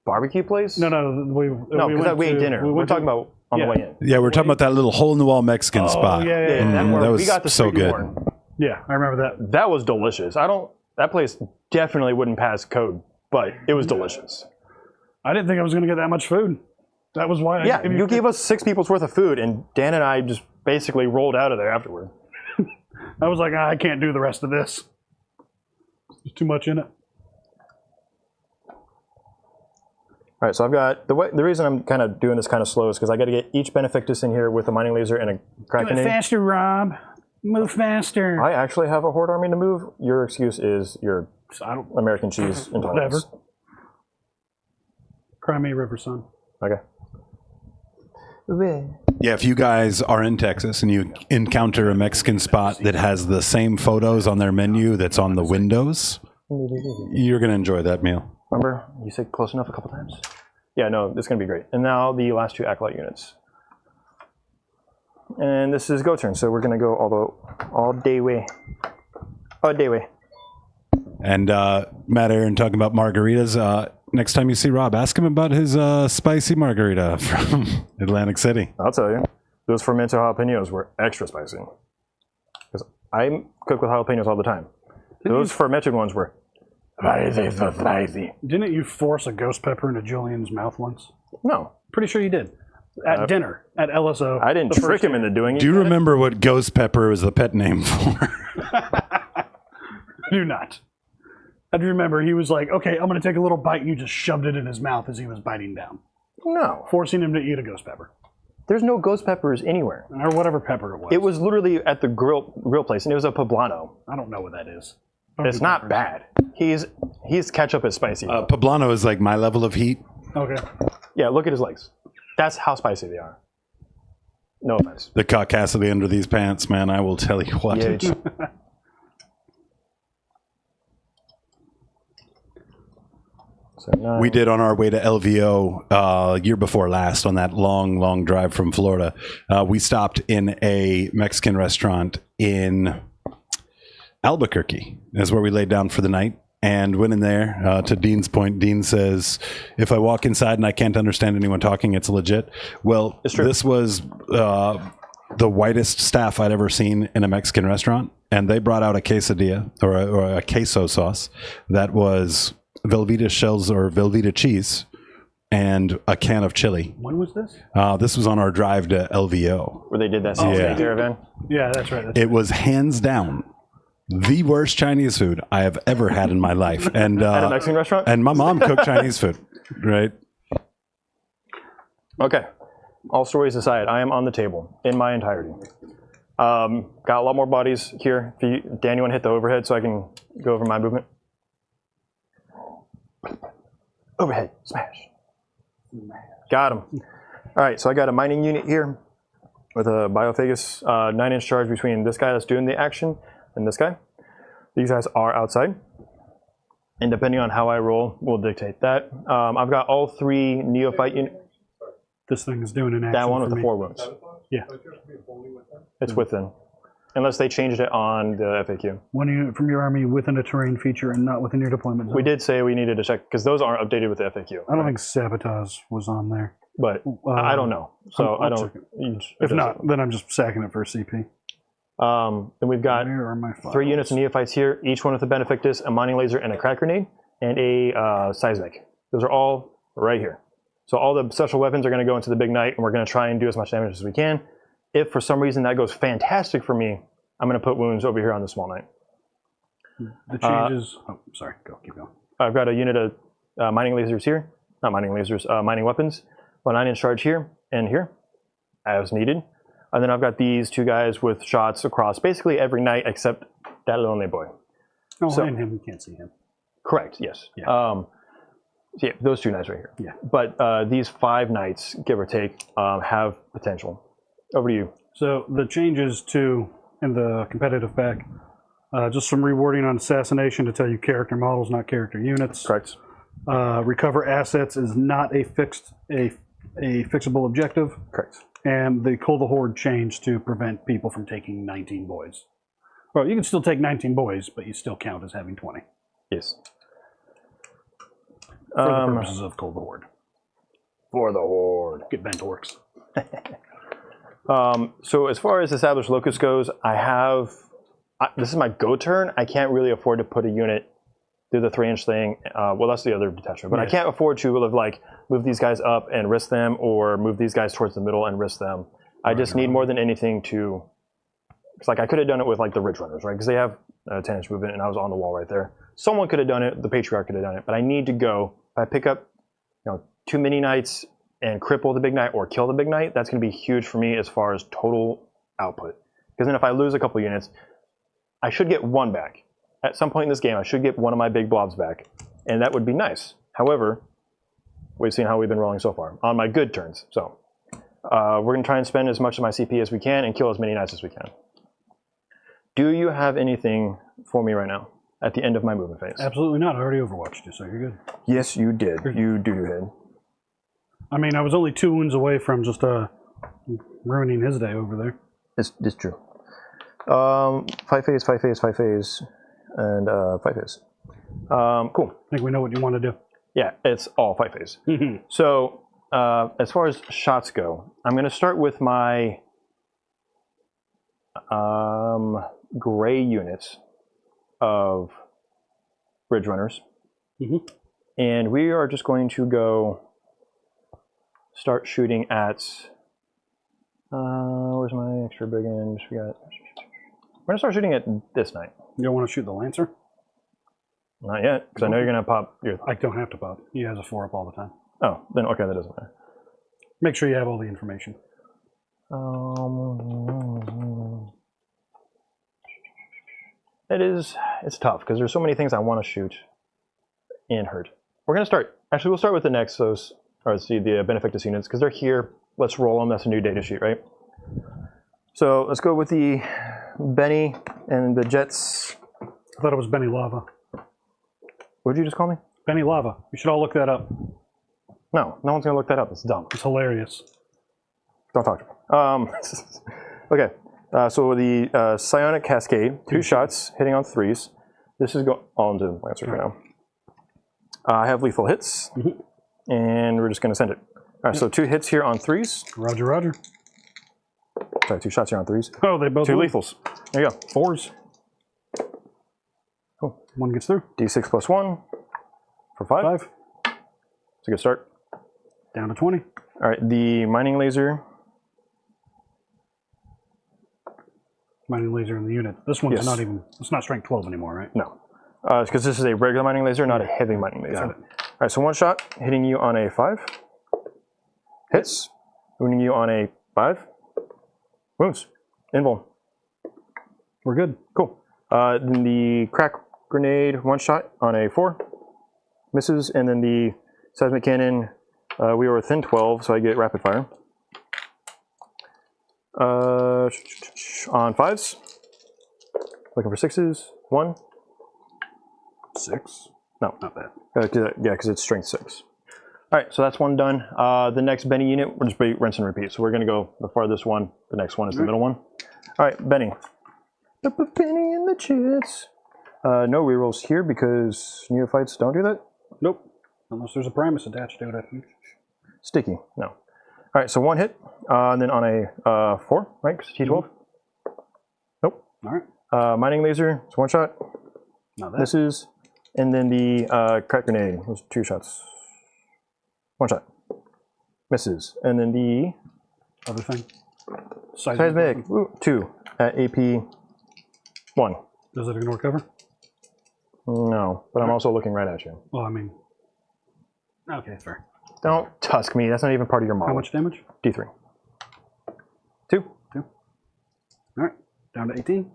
Speaker 2: barbecue place?
Speaker 3: No, we
Speaker 2: because we ate dinner. We're talking about on the way in.
Speaker 1: Yeah, we're talking about that little hole in the wall Mexican spot.
Speaker 3: Yeah, yeah,
Speaker 2: Yeah,
Speaker 3: yeah.
Speaker 1: that was
Speaker 2: we got the
Speaker 1: so
Speaker 2: street
Speaker 1: good.
Speaker 2: corn.
Speaker 3: Yeah, I remember that.
Speaker 2: That was delicious. That place definitely wouldn't pass code, but it was delicious.
Speaker 3: I didn't think I was going to get that much food. That was why.
Speaker 2: Yeah, you gave us 6 people's worth of food, and Dan and I just basically rolled out of there afterward.
Speaker 3: I was like, I can't do the rest of this. There's too much in it.
Speaker 2: All right, so I've got the reason I'm kind of doing this kind of slow is because I got to get each Benefictus in here with a mining laser and a Kraken.
Speaker 3: Faster, Rob. Move faster.
Speaker 2: I actually have a horde army to move. Your excuse is your
Speaker 3: I don't.
Speaker 2: American cheese intolerance.
Speaker 3: Whatever. Crimea River, son.
Speaker 2: Okay.
Speaker 1: Yeah, if you guys are in Texas and you encounter a Mexican spot that has the same photos on their menu that's on the windows, you're going to enjoy that meal.
Speaker 2: Remember, you said close enough a couple times. Yeah, no, this is going to be great. And now the last 2 Acolyte units. And this is go turn, so we're going to go all day way. All day way.
Speaker 1: And Matt Aaron talking about margaritas. Next time you see Rob, ask him about his spicy margarita from Atlantic City.
Speaker 2: I'll tell you, those fermented jalapenos were extra spicy. Because I cook with jalapenos all the time. Those fermented ones were spicy.
Speaker 3: Didn't you force a ghost pepper into Julian's mouth once?
Speaker 2: No,
Speaker 3: Pretty sure you did. At dinner, at LSO.
Speaker 2: I didn't trick him into doing it.
Speaker 1: Do you remember what Ghost Pepper was the pet name for?
Speaker 3: I do not. I do remember he was like, okay, I'm going to take a little bite. You just shoved it in his mouth as he was biting down,
Speaker 2: No,
Speaker 3: forcing him to eat a ghost pepper.
Speaker 2: there's no ghost peppers anywhere.
Speaker 3: Or whatever pepper it was.
Speaker 2: It was literally at the grill place, and it was a poblano.
Speaker 3: I don't know what that is.
Speaker 2: It's not bad. He's ketchup is spicy.
Speaker 1: Poblano is like my level of heat.
Speaker 3: Okay.
Speaker 2: Yeah, look at his legs. That's how spicy they are. No offense.
Speaker 1: The caucasity under these pants, man, I will tell you what.
Speaker 2: Yeah, so
Speaker 1: We did on our way to LVO year before last on that long drive from Florida. We stopped in a Mexican restaurant in Albuquerque. That's where we laid down for the night and went in there. To Dean's point, Dean says, if I walk inside and I can't understand anyone talking, it's legit. Well,
Speaker 2: It's true.
Speaker 1: this was the whitest staff I'd ever seen in a Mexican restaurant. And they brought out a quesadilla or a queso sauce that was Velveeta shells or Velveeta cheese and a can of chili.
Speaker 3: When was this?
Speaker 1: This was on our drive to LVO.
Speaker 2: where they did that
Speaker 1: Yeah.
Speaker 2: steak caravan.
Speaker 3: Yeah, that's right.
Speaker 1: It was hands down the worst Chinese food I have ever had in my life. And
Speaker 2: At a Mexican restaurant?
Speaker 1: and my mom cooked Chinese food, right?
Speaker 2: Okay. All stories aside, I am on the table in my entirety. Got a lot more bodies here. Dan, you want to hit the overhead so I can go over my movement? Overhead. Smash. Got him. All right, so I got a mining unit here with a Biophagus 9-inch charge between this guy that's doing the action and this guy. These guys are outside. And depending on how I roll, will dictate that. I've got all 3 neophyte units.
Speaker 3: This thing is doing an action.
Speaker 2: That one
Speaker 3: for
Speaker 2: with the
Speaker 3: me.
Speaker 2: 4 wounds.
Speaker 3: Yeah.
Speaker 2: It's within. Unless they changed it on the FAQ.
Speaker 3: 1 unit from your army within a terrain feature and not within your deployment zone.
Speaker 2: We did say we needed to check, because those aren't updated with the FAQ.
Speaker 3: I don't think sabotage was on there.
Speaker 2: But I don't know. So
Speaker 3: I'll
Speaker 2: I don't.
Speaker 3: check it. If not, then I'm just sacking it for CP.
Speaker 2: Then we've got
Speaker 3: Where are my
Speaker 2: 3 units of neophytes here, each one with a Benefactus, a mining laser, and a crack grenade, and a seismic. Those are all right here. So all the special weapons are going to go into the big knight, and we're going to try and do as much damage as we can. If for some reason that goes fantastic for me, I'm going to put wounds over here on the small knight.
Speaker 3: The changes. Oh, sorry. Keep going.
Speaker 2: I've got a unit of mining lasers here. Not mining lasers, mining weapons. 9-inch charge here and here, as needed. And then I've got these 2 guys with shots across basically every knight except that lonely boy.
Speaker 3: Oh,
Speaker 2: So-
Speaker 3: and him. You can't see him.
Speaker 2: Correct, yes.
Speaker 3: Yeah.
Speaker 2: So yeah, those 2 knights right here.
Speaker 3: Yeah.
Speaker 2: But these 5 knights, give or take, have potential. Over to you.
Speaker 3: So the changes to in the competitive pack, just some rewarding on assassination to tell you character models, not character units.
Speaker 2: Correct.
Speaker 3: Recover assets is not a fixable objective.
Speaker 2: Correct.
Speaker 3: And the Cull the Horde change to prevent people from taking 19 boys. Well, you can still take 19 boys, but you still count as having 20
Speaker 2: Yes.
Speaker 3: for the purposes of Cull the Horde.
Speaker 2: For the Horde.
Speaker 3: Get bent orcs.
Speaker 2: So as far as established locus goes, this is my go turn. I can't really afford to put a unit through the 3-inch thing. Well, that's the other detachment. But I can't afford to move these guys up and risk them, or move these guys towards the middle and risk them. I just need more than anything to... It's like I could have done it with the Ridge Runners, right? Because they have 10-inch movement, and I was on the wall right there. Someone could have done it. The Patriarch could have done it. But I need to go. If I pick up 2 mini knights and cripple the big knight or kill the big knight, that's going to be huge for me as far as total output. Because then if I lose a couple units, I should get 1 back. At some point in this game, I should get one of my big blobs back, and that would be nice. However, we've seen how we've been rolling so far on my good turns. So we're going to try and spend as much of my CP as we can and kill as many knights as we can. Do you have anything for me right now at the end of my movement phase?
Speaker 3: Absolutely not. I already overwatched you, so you're good.
Speaker 2: Yes, you did. You do head.
Speaker 3: I mean, I was only 2 wounds away from just ruining his day over there.
Speaker 2: It's true. 5 phase, 5 phase, 5 phase, and 5 phase. Cool.
Speaker 3: I think we know what you want to do.
Speaker 2: Yeah, it's all 5 phase. So as far as shots go, I'm going to start with my gray units of Bridge Runners. And we are just going to go start shooting at... where's my extra brigands? We're going to start shooting at this knight.
Speaker 3: You don't want to shoot the Lancer?
Speaker 2: Not yet, because I know you're going to pop your...
Speaker 3: I don't have to pop. He has a 4-up all the time.
Speaker 2: Oh, then okay, that doesn't matter.
Speaker 3: Make sure you have all the information.
Speaker 2: It's tough, because there's so many things I want to shoot and hurt. We're going to start... Actually, we'll start with the Nexos, or let's see, the Benefactus units, because they're here. Let's roll them. That's a new data sheet, right? So let's go with the Benny and the Jets.
Speaker 3: I thought it was Benny Lava.
Speaker 2: What did you just call me?
Speaker 3: Benny Lava. You should all look that up.
Speaker 2: No one's going to look that up. It's dumb.
Speaker 3: It's hilarious.
Speaker 2: Don't talk to me. Okay, so the Psionic Cascade, 2 shots, hitting on 3s. This is going all into Lancer for now. I have lethal hits, and we're just going to send it. All right, so 2 hits here on 3s.
Speaker 3: Roger, roger.
Speaker 2: Sorry, 2 shots here on 3s.
Speaker 3: Oh, they both
Speaker 2: 2
Speaker 3: went.
Speaker 2: lethals. There you go. 4s.
Speaker 3: Cool. 1 gets through.
Speaker 2: D6 plus 1 for 5.
Speaker 3: 5.
Speaker 2: It's a good start.
Speaker 3: Down to 20.
Speaker 2: All right, the mining laser.
Speaker 3: Mining laser in the unit. This one's
Speaker 2: Yes.
Speaker 3: not even, it's not strength 12 anymore, right?
Speaker 2: No, because this is a regular mining laser, not a heavy mining laser.
Speaker 3: Got it.
Speaker 2: All right, so 1 shot hitting you on a 5. Hits. Wounding you on a 5. Wounds. Invuln.
Speaker 3: We're good.
Speaker 2: Cool. Then the crack grenade, 1 shot on a 4. Misses, and then the seismic cannon, we were within 12, so I get rapid fire. On 5s. Looking for 6s. 1.
Speaker 3: 6.
Speaker 2: No.
Speaker 3: Not bad.
Speaker 2: Yeah, because it's strength 6. All right, so that's one done. The next Benny unit, we'll just be rinse and repeat. So we're going to go the farthest one. The next one is the middle one. All right, Benny. Put Benny in the chits. No rerolls here because neophytes don't do that.
Speaker 3: Nope. Unless there's a Primus attached to it, I think.
Speaker 2: Sticky, no. All right, so one hit, and then on a 4, right? 'Cause T12. Nope.
Speaker 3: All right.
Speaker 2: Mining laser, it's 1 shot.
Speaker 3: Not that.
Speaker 2: Misses. And then the crack grenade, those 2 shots. 1 shot. Misses. And then the
Speaker 3: Other thing.
Speaker 2: seismic, 2 at AP 1.
Speaker 3: Does it ignore cover?
Speaker 2: No, but I'm also looking right at you.
Speaker 3: Well, I mean. Okay, fair.
Speaker 2: Don't tusk me. That's not even part of your model.
Speaker 3: How much damage?
Speaker 2: D3. 2.
Speaker 3: 2. All right. Down to 18.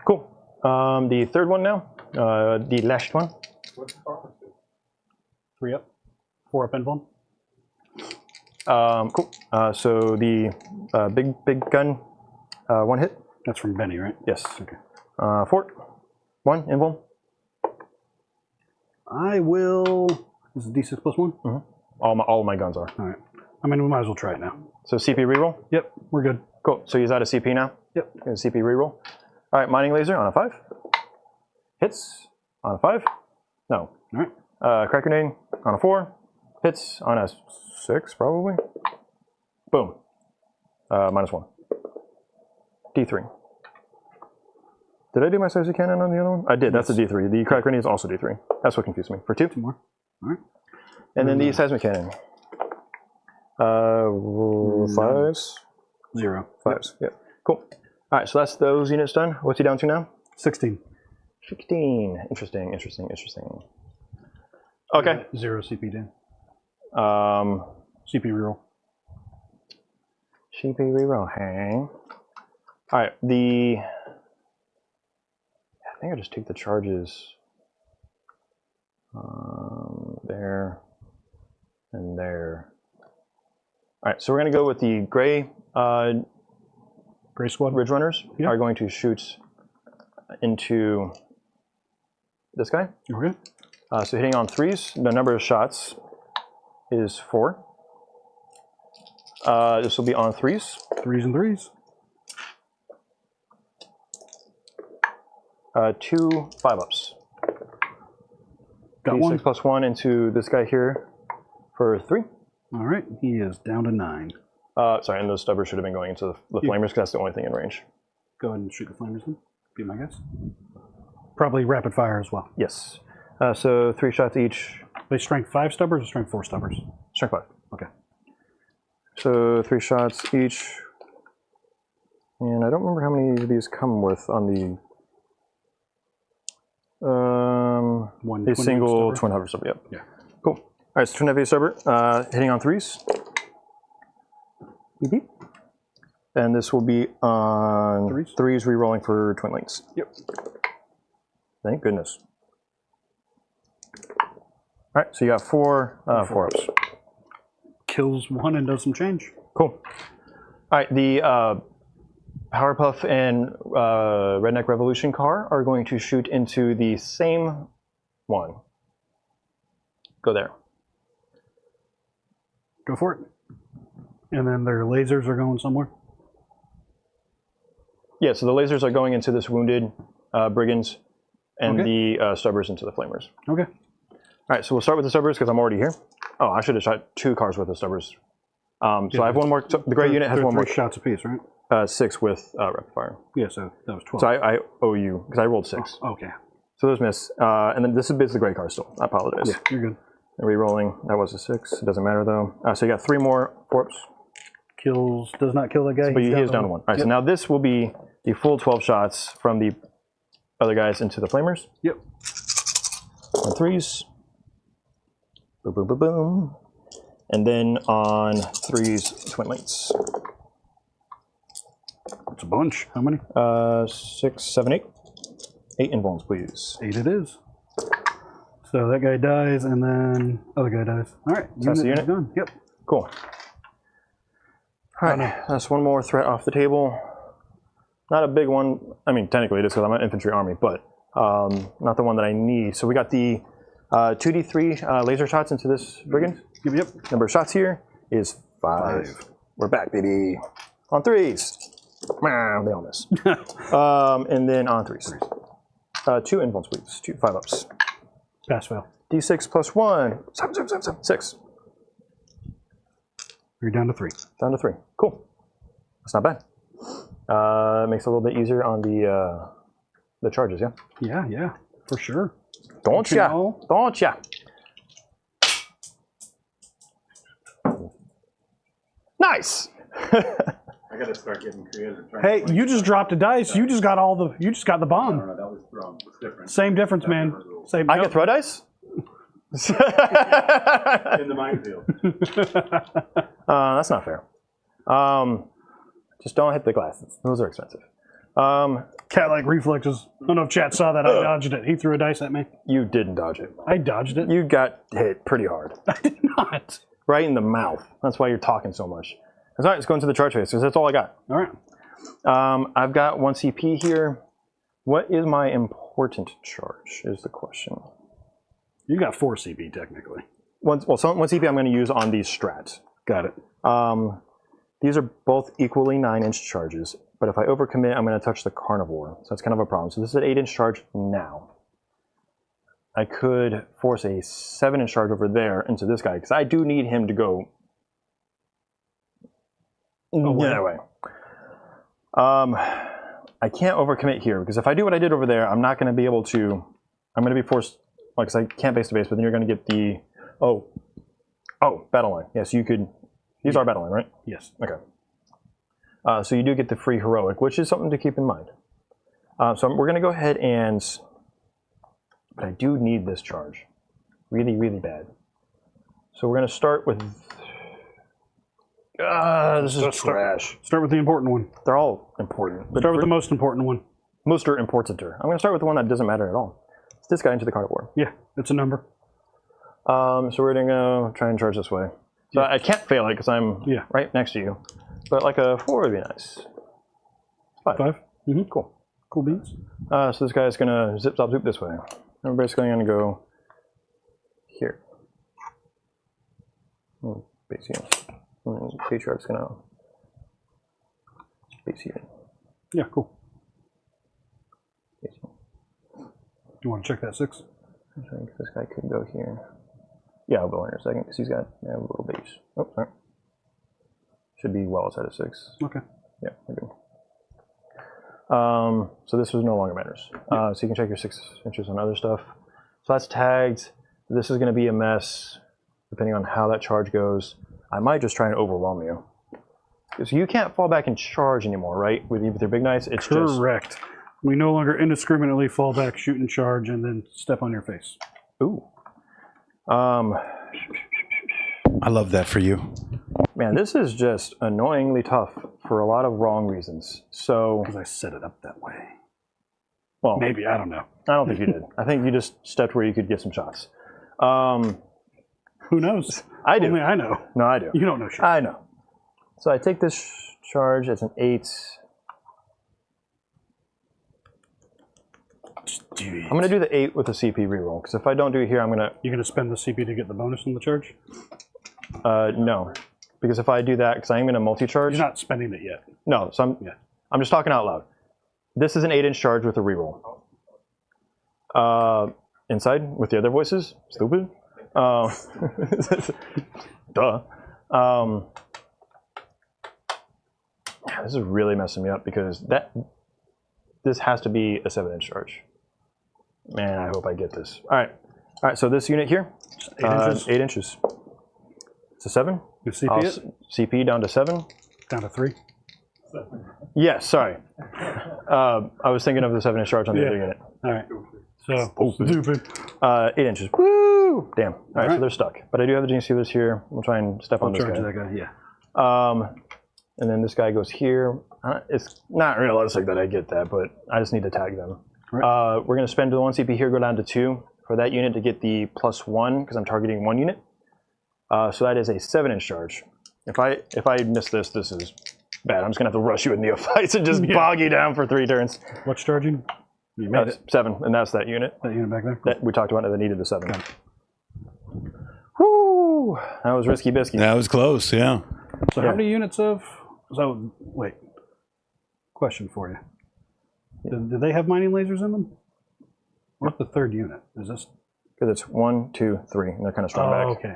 Speaker 2: Cool. The third one now. The last one.
Speaker 4: What's the purpose?
Speaker 3: 3 up. 4 up and 1.
Speaker 2: Cool. So the big gun, 1 hit.
Speaker 3: That's from Benny, right?
Speaker 2: Yes.
Speaker 3: Okay.
Speaker 2: 4. 1 invul.
Speaker 3: I will. This is D6 plus 1?
Speaker 2: Mm-hmm. All of my guns are.
Speaker 3: All right. I mean, we might as well try it now.
Speaker 2: So CP reroll.
Speaker 3: Yep, we're good.
Speaker 2: Cool. So he's out of CP now.
Speaker 3: Yep.
Speaker 2: And CP reroll. All right. Mining laser on a 5. Hits on a 5. No.
Speaker 3: All right.
Speaker 2: Crack grenade on a 4. Hits on a 6 probably. Boom. -1. D3. Did I do my Sizer cannon on the other one? I did. That's a D3. The crack grenade is also D3. That's what confused me. For 2.
Speaker 3: 2 more. All right.
Speaker 2: And then the seismic cannon. 5s.
Speaker 3: 0.
Speaker 2: 5s. Yep. Cool. All right. So that's those units done. What's he down to now?
Speaker 3: 16.
Speaker 2: 16. Interesting. Okay.
Speaker 3: 0 CP down.
Speaker 2: CP
Speaker 3: CP reroll.
Speaker 2: reroll. Hang. All right. I think I just take the charges. There. And there. All right. So we're going to go with the gray.
Speaker 3: Gray squad.
Speaker 2: Ridge runners
Speaker 3: Yeah.
Speaker 2: are going to shoot into this guy.
Speaker 3: Okay.
Speaker 2: So hitting on 3s, the number of shots is 4. This will be on 3s.
Speaker 3: 3s and 3s.
Speaker 2: 2 5-ups.
Speaker 3: Got
Speaker 2: D6
Speaker 3: one.
Speaker 2: plus 1 into this guy here for 3.
Speaker 3: All right. He is down to 9.
Speaker 2: Sorry, and those stubbers should have been going into the flamers because that's the only thing in range.
Speaker 3: Go ahead and shoot the flamers then. Be my guess. Probably rapid fire as well.
Speaker 2: Yes. So 3 shots each.
Speaker 3: They strength 5 stubbers or strength 4 stubbers?
Speaker 2: Strength 5.
Speaker 3: Okay.
Speaker 2: So 3 shots each. And I don't remember how many of these come with on the
Speaker 3: One
Speaker 2: a
Speaker 3: twin
Speaker 2: single
Speaker 3: stubber.
Speaker 2: twin hover stubber. Yep.
Speaker 3: Yeah.
Speaker 2: Cool. All right, so twin heavy stubber hitting on 3s. Beep, beep. And this will be on 3s re-rolling for twin links.
Speaker 3: Yep.
Speaker 2: Thank goodness. All right, so you got 4 4-ups.
Speaker 3: Kills 1 and does some change.
Speaker 2: Cool. All right, the Powerpuff and Redneck Revolution car are going to shoot into the same one. Go there.
Speaker 3: Go for it. And then their lasers are going somewhere.
Speaker 2: Yeah, so the lasers are going into this wounded brigands, and
Speaker 3: Okay.
Speaker 2: the stubbers into the flamers.
Speaker 3: Okay.
Speaker 2: All right, so we'll start with the stubbers because I'm already here. Oh, I should have shot 2 cars worth of stubbers. So I have one more. So the gray unit has
Speaker 3: They're
Speaker 2: one more.
Speaker 3: 3 shots apiece, right?
Speaker 2: 6 with rapid fire.
Speaker 3: Yeah, so that was 12.
Speaker 2: So I owe you because I rolled 6.
Speaker 3: Oh, okay.
Speaker 2: So those miss. And then this is the gray car still. I apologize.
Speaker 3: Yeah, you're good.
Speaker 2: Re-rolling. That was a 6. It doesn't matter though. So you got 3 more corpse.
Speaker 3: Kills, does not kill that guy.
Speaker 2: But he is
Speaker 3: to
Speaker 2: down to 1. All right, so now this will be the full 12 shots from the other guys into the flamers.
Speaker 3: Yep.
Speaker 2: On 3s. Boom, boom, boom, boom. And then on 3s, twin links.
Speaker 3: It's a bunch. How many?
Speaker 2: 6, 7, 8. 8 invulns, please.
Speaker 3: 8 it is. So that guy dies, and then other guy dies. All right.
Speaker 2: That's the unit?
Speaker 3: is done. Yep.
Speaker 2: Cool. All right, that's one more threat off the table. Not a big one. I mean, technically it is because I'm an infantry army, but not the one that I need. So we got the 2d3 laser shots into this brigand.
Speaker 3: Yep.
Speaker 2: Number of shots here is 5. We're back, baby. On 3s. They all miss. And then on 3s. 2 influence, please. 2 5-ups.
Speaker 3: Pass fail.
Speaker 2: D6 plus 1. 6.
Speaker 3: You're down to 3.
Speaker 2: Down to 3. Cool. That's not bad. Makes it a little bit easier on the charges, yeah?
Speaker 3: Yeah, for sure.
Speaker 2: Don't ya? Don't ya? Nice!
Speaker 4: I gotta start getting creative.
Speaker 3: Hey, you just dropped a dice. You just got the bomb.
Speaker 4: No, that was thrown. It's different.
Speaker 3: Same difference, man. Same.
Speaker 2: I can throw dice?
Speaker 4: In the minefield.
Speaker 2: That's not fair. Just don't hit the glasses. Those are expensive.
Speaker 3: Cat-like reflexes. I don't know if chat saw that. I dodged it. He threw a dice at me.
Speaker 2: You didn't dodge it.
Speaker 3: I dodged it.
Speaker 2: You got hit pretty hard.
Speaker 3: I did not.
Speaker 2: Right in the mouth. That's why you're talking so much. All right, let's go into the charge phase, because that's all I got.
Speaker 3: All right.
Speaker 2: I've got 1 CP here. What is my important charge, is the question.
Speaker 3: You got 4 CP, technically.
Speaker 2: One CP I'm going to use on these strats.
Speaker 3: Got it.
Speaker 2: These are both equally 9-inch charges, but if I overcommit, I'm going to touch the carnivore. So that's kind of a problem. So this is an 8-inch charge now. I could force a 7-inch charge over there into this guy, because I do need him to go that way. I can't overcommit here, because if I do what I did over there, I'm not going to be able to... I'm going to be forced... Because I can't base to base, but then you're going to get the... Oh, battle line. Yes, you could... These are battle line, right?
Speaker 3: Yes.
Speaker 2: Okay. So you do get the free heroic, which is something to keep in mind. So we're going to go ahead and... But I do need this charge. Really, really bad. So we're going to start with... this is trash.
Speaker 3: Start with the important one.
Speaker 2: They're all important. But
Speaker 3: Start with the most important one.
Speaker 2: most are importanter. I'm going to start with the one that doesn't matter at all. It's this guy into the carnivore.
Speaker 3: Yeah, it's a number.
Speaker 2: So we're going to go try and charge this way. So I can't fail it because I'm right next to you. But like a 4 would be nice. 5.
Speaker 3: 5? Mm-hmm.
Speaker 2: Cool.
Speaker 3: Cool beans.
Speaker 2: So this guy's going to zip, zop, zoop this way. And we're basically going to go here. Base unit. And Patriarch's going to base unit.
Speaker 3: Yeah, cool.
Speaker 2: Base unit.
Speaker 3: You want to check that 6?
Speaker 2: I think this guy could go here. Yeah, I'll go in a second because he's got a little base. Oh, sorry. Should be well outside of 6.
Speaker 3: Okay.
Speaker 2: Yeah, we're good. So this was no longer matters. So you can check your 6 inches on other stuff. So that's tagged. This is going to be a mess, depending on how that charge goes. I might just try and overwhelm you. Because you can't fall back and charge anymore, right? With your big knights, it's
Speaker 3: correct.
Speaker 2: Just...
Speaker 3: We no longer indiscriminately fall back, shoot and charge, and then step on your face.
Speaker 2: Ooh.
Speaker 1: I love that for you.
Speaker 2: Man, this is just annoyingly tough for a lot of wrong reasons. So,
Speaker 3: because I set it up that way.
Speaker 2: Well,
Speaker 3: maybe, I don't know.
Speaker 2: I don't think you did. I think you just stepped where you could get some shots.
Speaker 3: Who knows?
Speaker 2: I do.
Speaker 3: Only I know.
Speaker 2: No, I do.
Speaker 3: You don't know shit.
Speaker 2: I know. So I take this charge as an 8. I'm going to do the 8 with a CP reroll, because if I don't do it here, I'm going to...
Speaker 3: You're going to spend the CP to get the bonus in the charge?
Speaker 2: No. Because if I do that, because I'm going to multi-charge...
Speaker 3: You're not spending it yet.
Speaker 2: No, so I'm just talking out loud. This is an 8-inch charge with a reroll. Inside, with the other voices? Stupid. Duh. This is really messing me up, because this has to be a 7-inch charge. Man, I hope I get this. All right, so this unit here,
Speaker 3: 8 inches.
Speaker 2: 8 inches. It's a 7.
Speaker 3: You CP it?
Speaker 2: CP down to 7.
Speaker 3: Down to 3.
Speaker 2: Yes, sorry. I was thinking of the 7-inch charge on the other unit.
Speaker 3: All right. So, stupid.
Speaker 2: 8 inches. Woo! Damn. All right, so they're stuck. But I do have the Genestealers here. We'll try and step on this guy.
Speaker 3: That guy. Yeah.
Speaker 2: And then this guy goes here. It's not realistic that I get that, but I just need to tag them. Right. We're going to spend the 1 CP here, go down to 2 for that unit to get the +1, because I'm targeting 1 unit. So that is a 7-inch charge. If I miss this, this is bad. I'm just going to have to rush you with neophytes and just bog you down for 3 turns.
Speaker 3: What's charging? You made it.
Speaker 2: 7, and that's that unit
Speaker 3: That unit back there.
Speaker 2: that we talked about that needed the 7. Woo! That was risky biscuit.
Speaker 1: That was close, yeah.
Speaker 3: So how many units of... So, wait. Question for you. Do they have mining lasers in them? What's the third unit? Is this...
Speaker 2: Because it's 1, 2, 3, and they're kind of strung back.
Speaker 3: okay.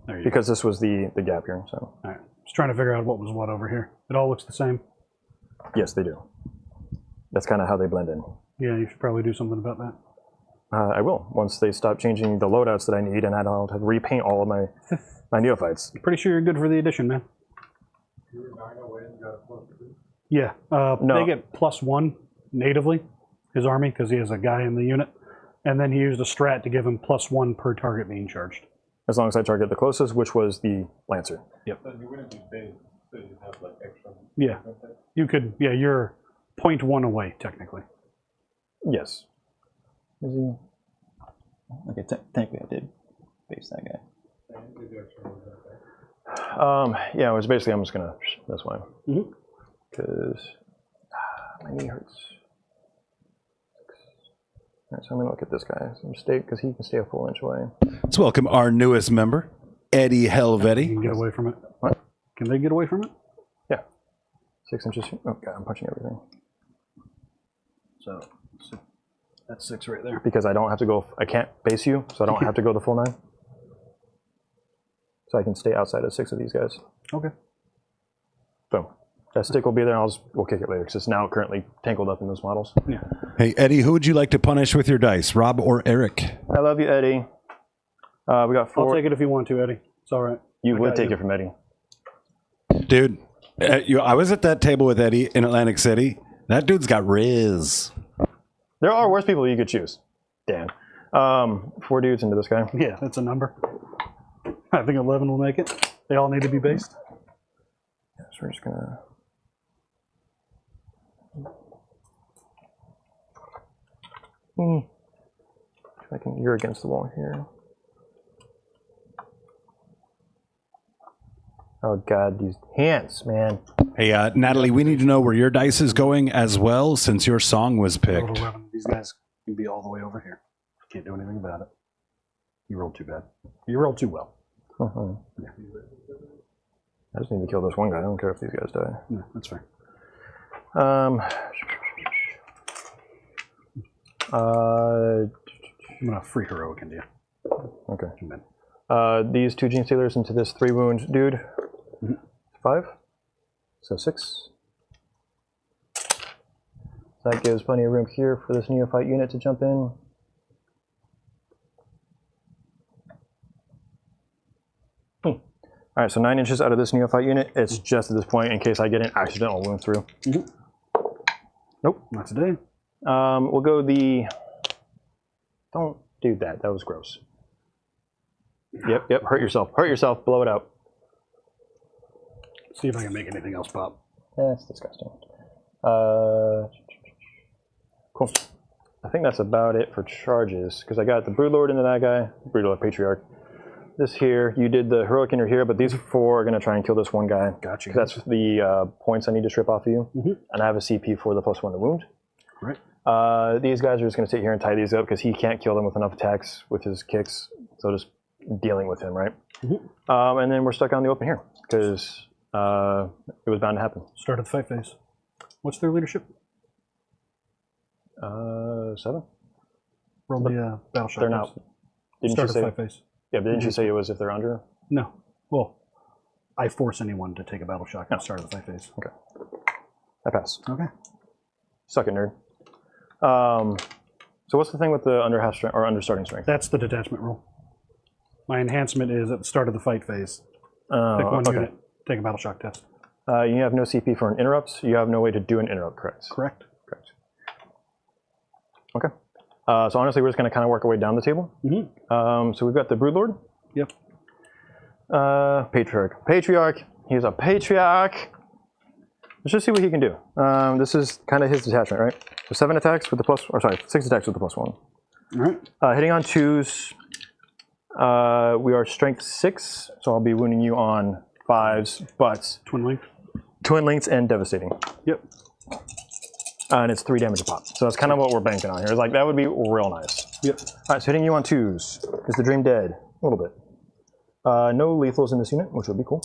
Speaker 3: There you
Speaker 2: Because this was the gap here, so.
Speaker 3: go. All right. Just trying to figure out what was what over here. It all looks the same.
Speaker 2: Yes, they do. That's kind of how they blend in.
Speaker 3: Yeah, you should probably do something about that.
Speaker 2: I will, once they stop changing the loadouts that I need, and I don't have to repaint all of my neophytes.
Speaker 3: I'm pretty sure you're good for the addition, man. Yeah,
Speaker 2: No.
Speaker 3: they get +1 natively, his army, because he has a guy in the unit. And then he used a strat to give him +1 per target being charged.
Speaker 2: As long as I target the closest, which was the Lancer.
Speaker 3: Yep.
Speaker 5: But you wouldn't be big, so you have like extra.
Speaker 3: Yeah, you could. Yeah, you're 0.1 away technically.
Speaker 2: Yes. Is he?
Speaker 6: Okay, technically I did base that guy.
Speaker 2: Yeah, it was basically, I'm just gonna, that's why.
Speaker 3: Mhm.
Speaker 2: Because my knee hurts. All right, so I'm gonna look at this guy. So because he can stay a full inch away.
Speaker 1: Let's welcome our newest member, Eddie
Speaker 3: You
Speaker 1: Helvetti.
Speaker 3: can get away from it.
Speaker 2: What?
Speaker 3: Can they get away from it?
Speaker 2: Yeah. 6 inches. Oh god, I'm punching everything.
Speaker 3: So that's 6 right there.
Speaker 2: Because I don't have to go, I can't base you, so I don't have to go the full 9. So I can stay outside of 6 of these guys.
Speaker 3: Okay.
Speaker 2: Boom. That stick will be there, and we'll kick it later, because it's now currently tangled up in those models.
Speaker 3: Yeah.
Speaker 1: Hey, Eddie, who would you like to punish with your dice, Rob or Eric?
Speaker 2: I love you, Eddie. We got 4.
Speaker 3: I'll take it if you want to, Eddie. It's all right.
Speaker 2: You
Speaker 3: I
Speaker 2: would
Speaker 3: got
Speaker 2: take
Speaker 3: you.
Speaker 2: it from Eddie.
Speaker 1: Dude, I was at that table with Eddie in Atlantic City. That dude's got riz.
Speaker 2: There are worse people you could choose. Dan. 4 dudes into this guy.
Speaker 3: Yeah, that's a number. I think 11 will make it. They all need to be based.
Speaker 2: Yeah, so we're just gonna. You're against the wall here. Oh god, these hands, man.
Speaker 1: Hey, Natalie, we need to know where your dice is going as well, since your song was picked.
Speaker 3: Total 11. These guys can be all the way over here. Can't do anything about it. You rolled too bad. You rolled too well.
Speaker 2: Uh-huh.
Speaker 3: Yeah,
Speaker 2: I just need to kill this one guy. I don't care if these guys die.
Speaker 3: yeah, that's fair.
Speaker 2: I'm
Speaker 3: gonna free heroic into you.
Speaker 2: Okay.
Speaker 3: And then
Speaker 2: These 2 Genestealers into this 3 wound dude. 5. So 6. That gives plenty of room here for this neophyte unit to jump in. Alright, so 9 inches out of this neophyte unit. It's just at this point in case I get an accidental wound through. Nope.
Speaker 3: not today.
Speaker 2: We'll go the... Don't do that. That was gross. Yep. Hurt yourself. Hurt yourself. Blow it out.
Speaker 3: See if I can make anything else pop.
Speaker 2: That's disgusting. Cool. I think that's about it for charges, because I got the Broodlord into that guy, Broodlord Patriarch. This here, you did the heroic into here, but these 4 are going to try and kill this one guy.
Speaker 3: Gotcha.
Speaker 2: That's the points I need to strip off of you. And I have a CP for the +1 to wound.
Speaker 3: Right.
Speaker 2: These guys are just going to sit here and tie these up, because he can't kill them with enough attacks with his kicks. So just dealing with him, right? And then we're stuck on the open here, because it was bound to happen.
Speaker 3: Start at the fight phase. What's their leadership?
Speaker 2: 7?
Speaker 3: Roll the battle shot.
Speaker 2: They're not. Didn't
Speaker 3: Start
Speaker 2: you
Speaker 3: at
Speaker 2: say?
Speaker 3: fight phase.
Speaker 2: Yeah, but didn't you say it was if they're under?
Speaker 3: No. Well, I force anyone to take a battle shot at the start of the fight phase.
Speaker 2: Okay. I pass.
Speaker 3: Okay.
Speaker 2: Suck it, nerd. So what's the thing with the under half strength or under starting strength?
Speaker 3: That's the detachment roll. My enhancement is at the start of the fight phase. Pick one
Speaker 2: okay.
Speaker 3: unit, take a battle shock test.
Speaker 2: You have no CP for an interrupt. You have no way to do an interrupt, correct?
Speaker 3: Correct.
Speaker 2: Correct. Okay. So honestly, we're just going to kind of work our way down the table. So we've got the Broodlord.
Speaker 3: Yep.
Speaker 2: Patriarch. Patriarch. He's a Patriarch. Let's just see what he can do. This is kind of his detachment, right? So 7 attacks with the 6 attacks with the +1.
Speaker 3: All right.
Speaker 2: Hitting on 2s. We are strength 6, so I'll be wounding you on 5s, but
Speaker 3: Twin link.
Speaker 2: twin links and devastating.
Speaker 3: Yep.
Speaker 2: and it's 3 damage a pop. So that's kind of what we're banking on here. It's like, that would be real nice.
Speaker 3: Yep.
Speaker 2: All right, so hitting you on 2s. Is the dream dead? A little bit. No lethals in this unit, which would be cool.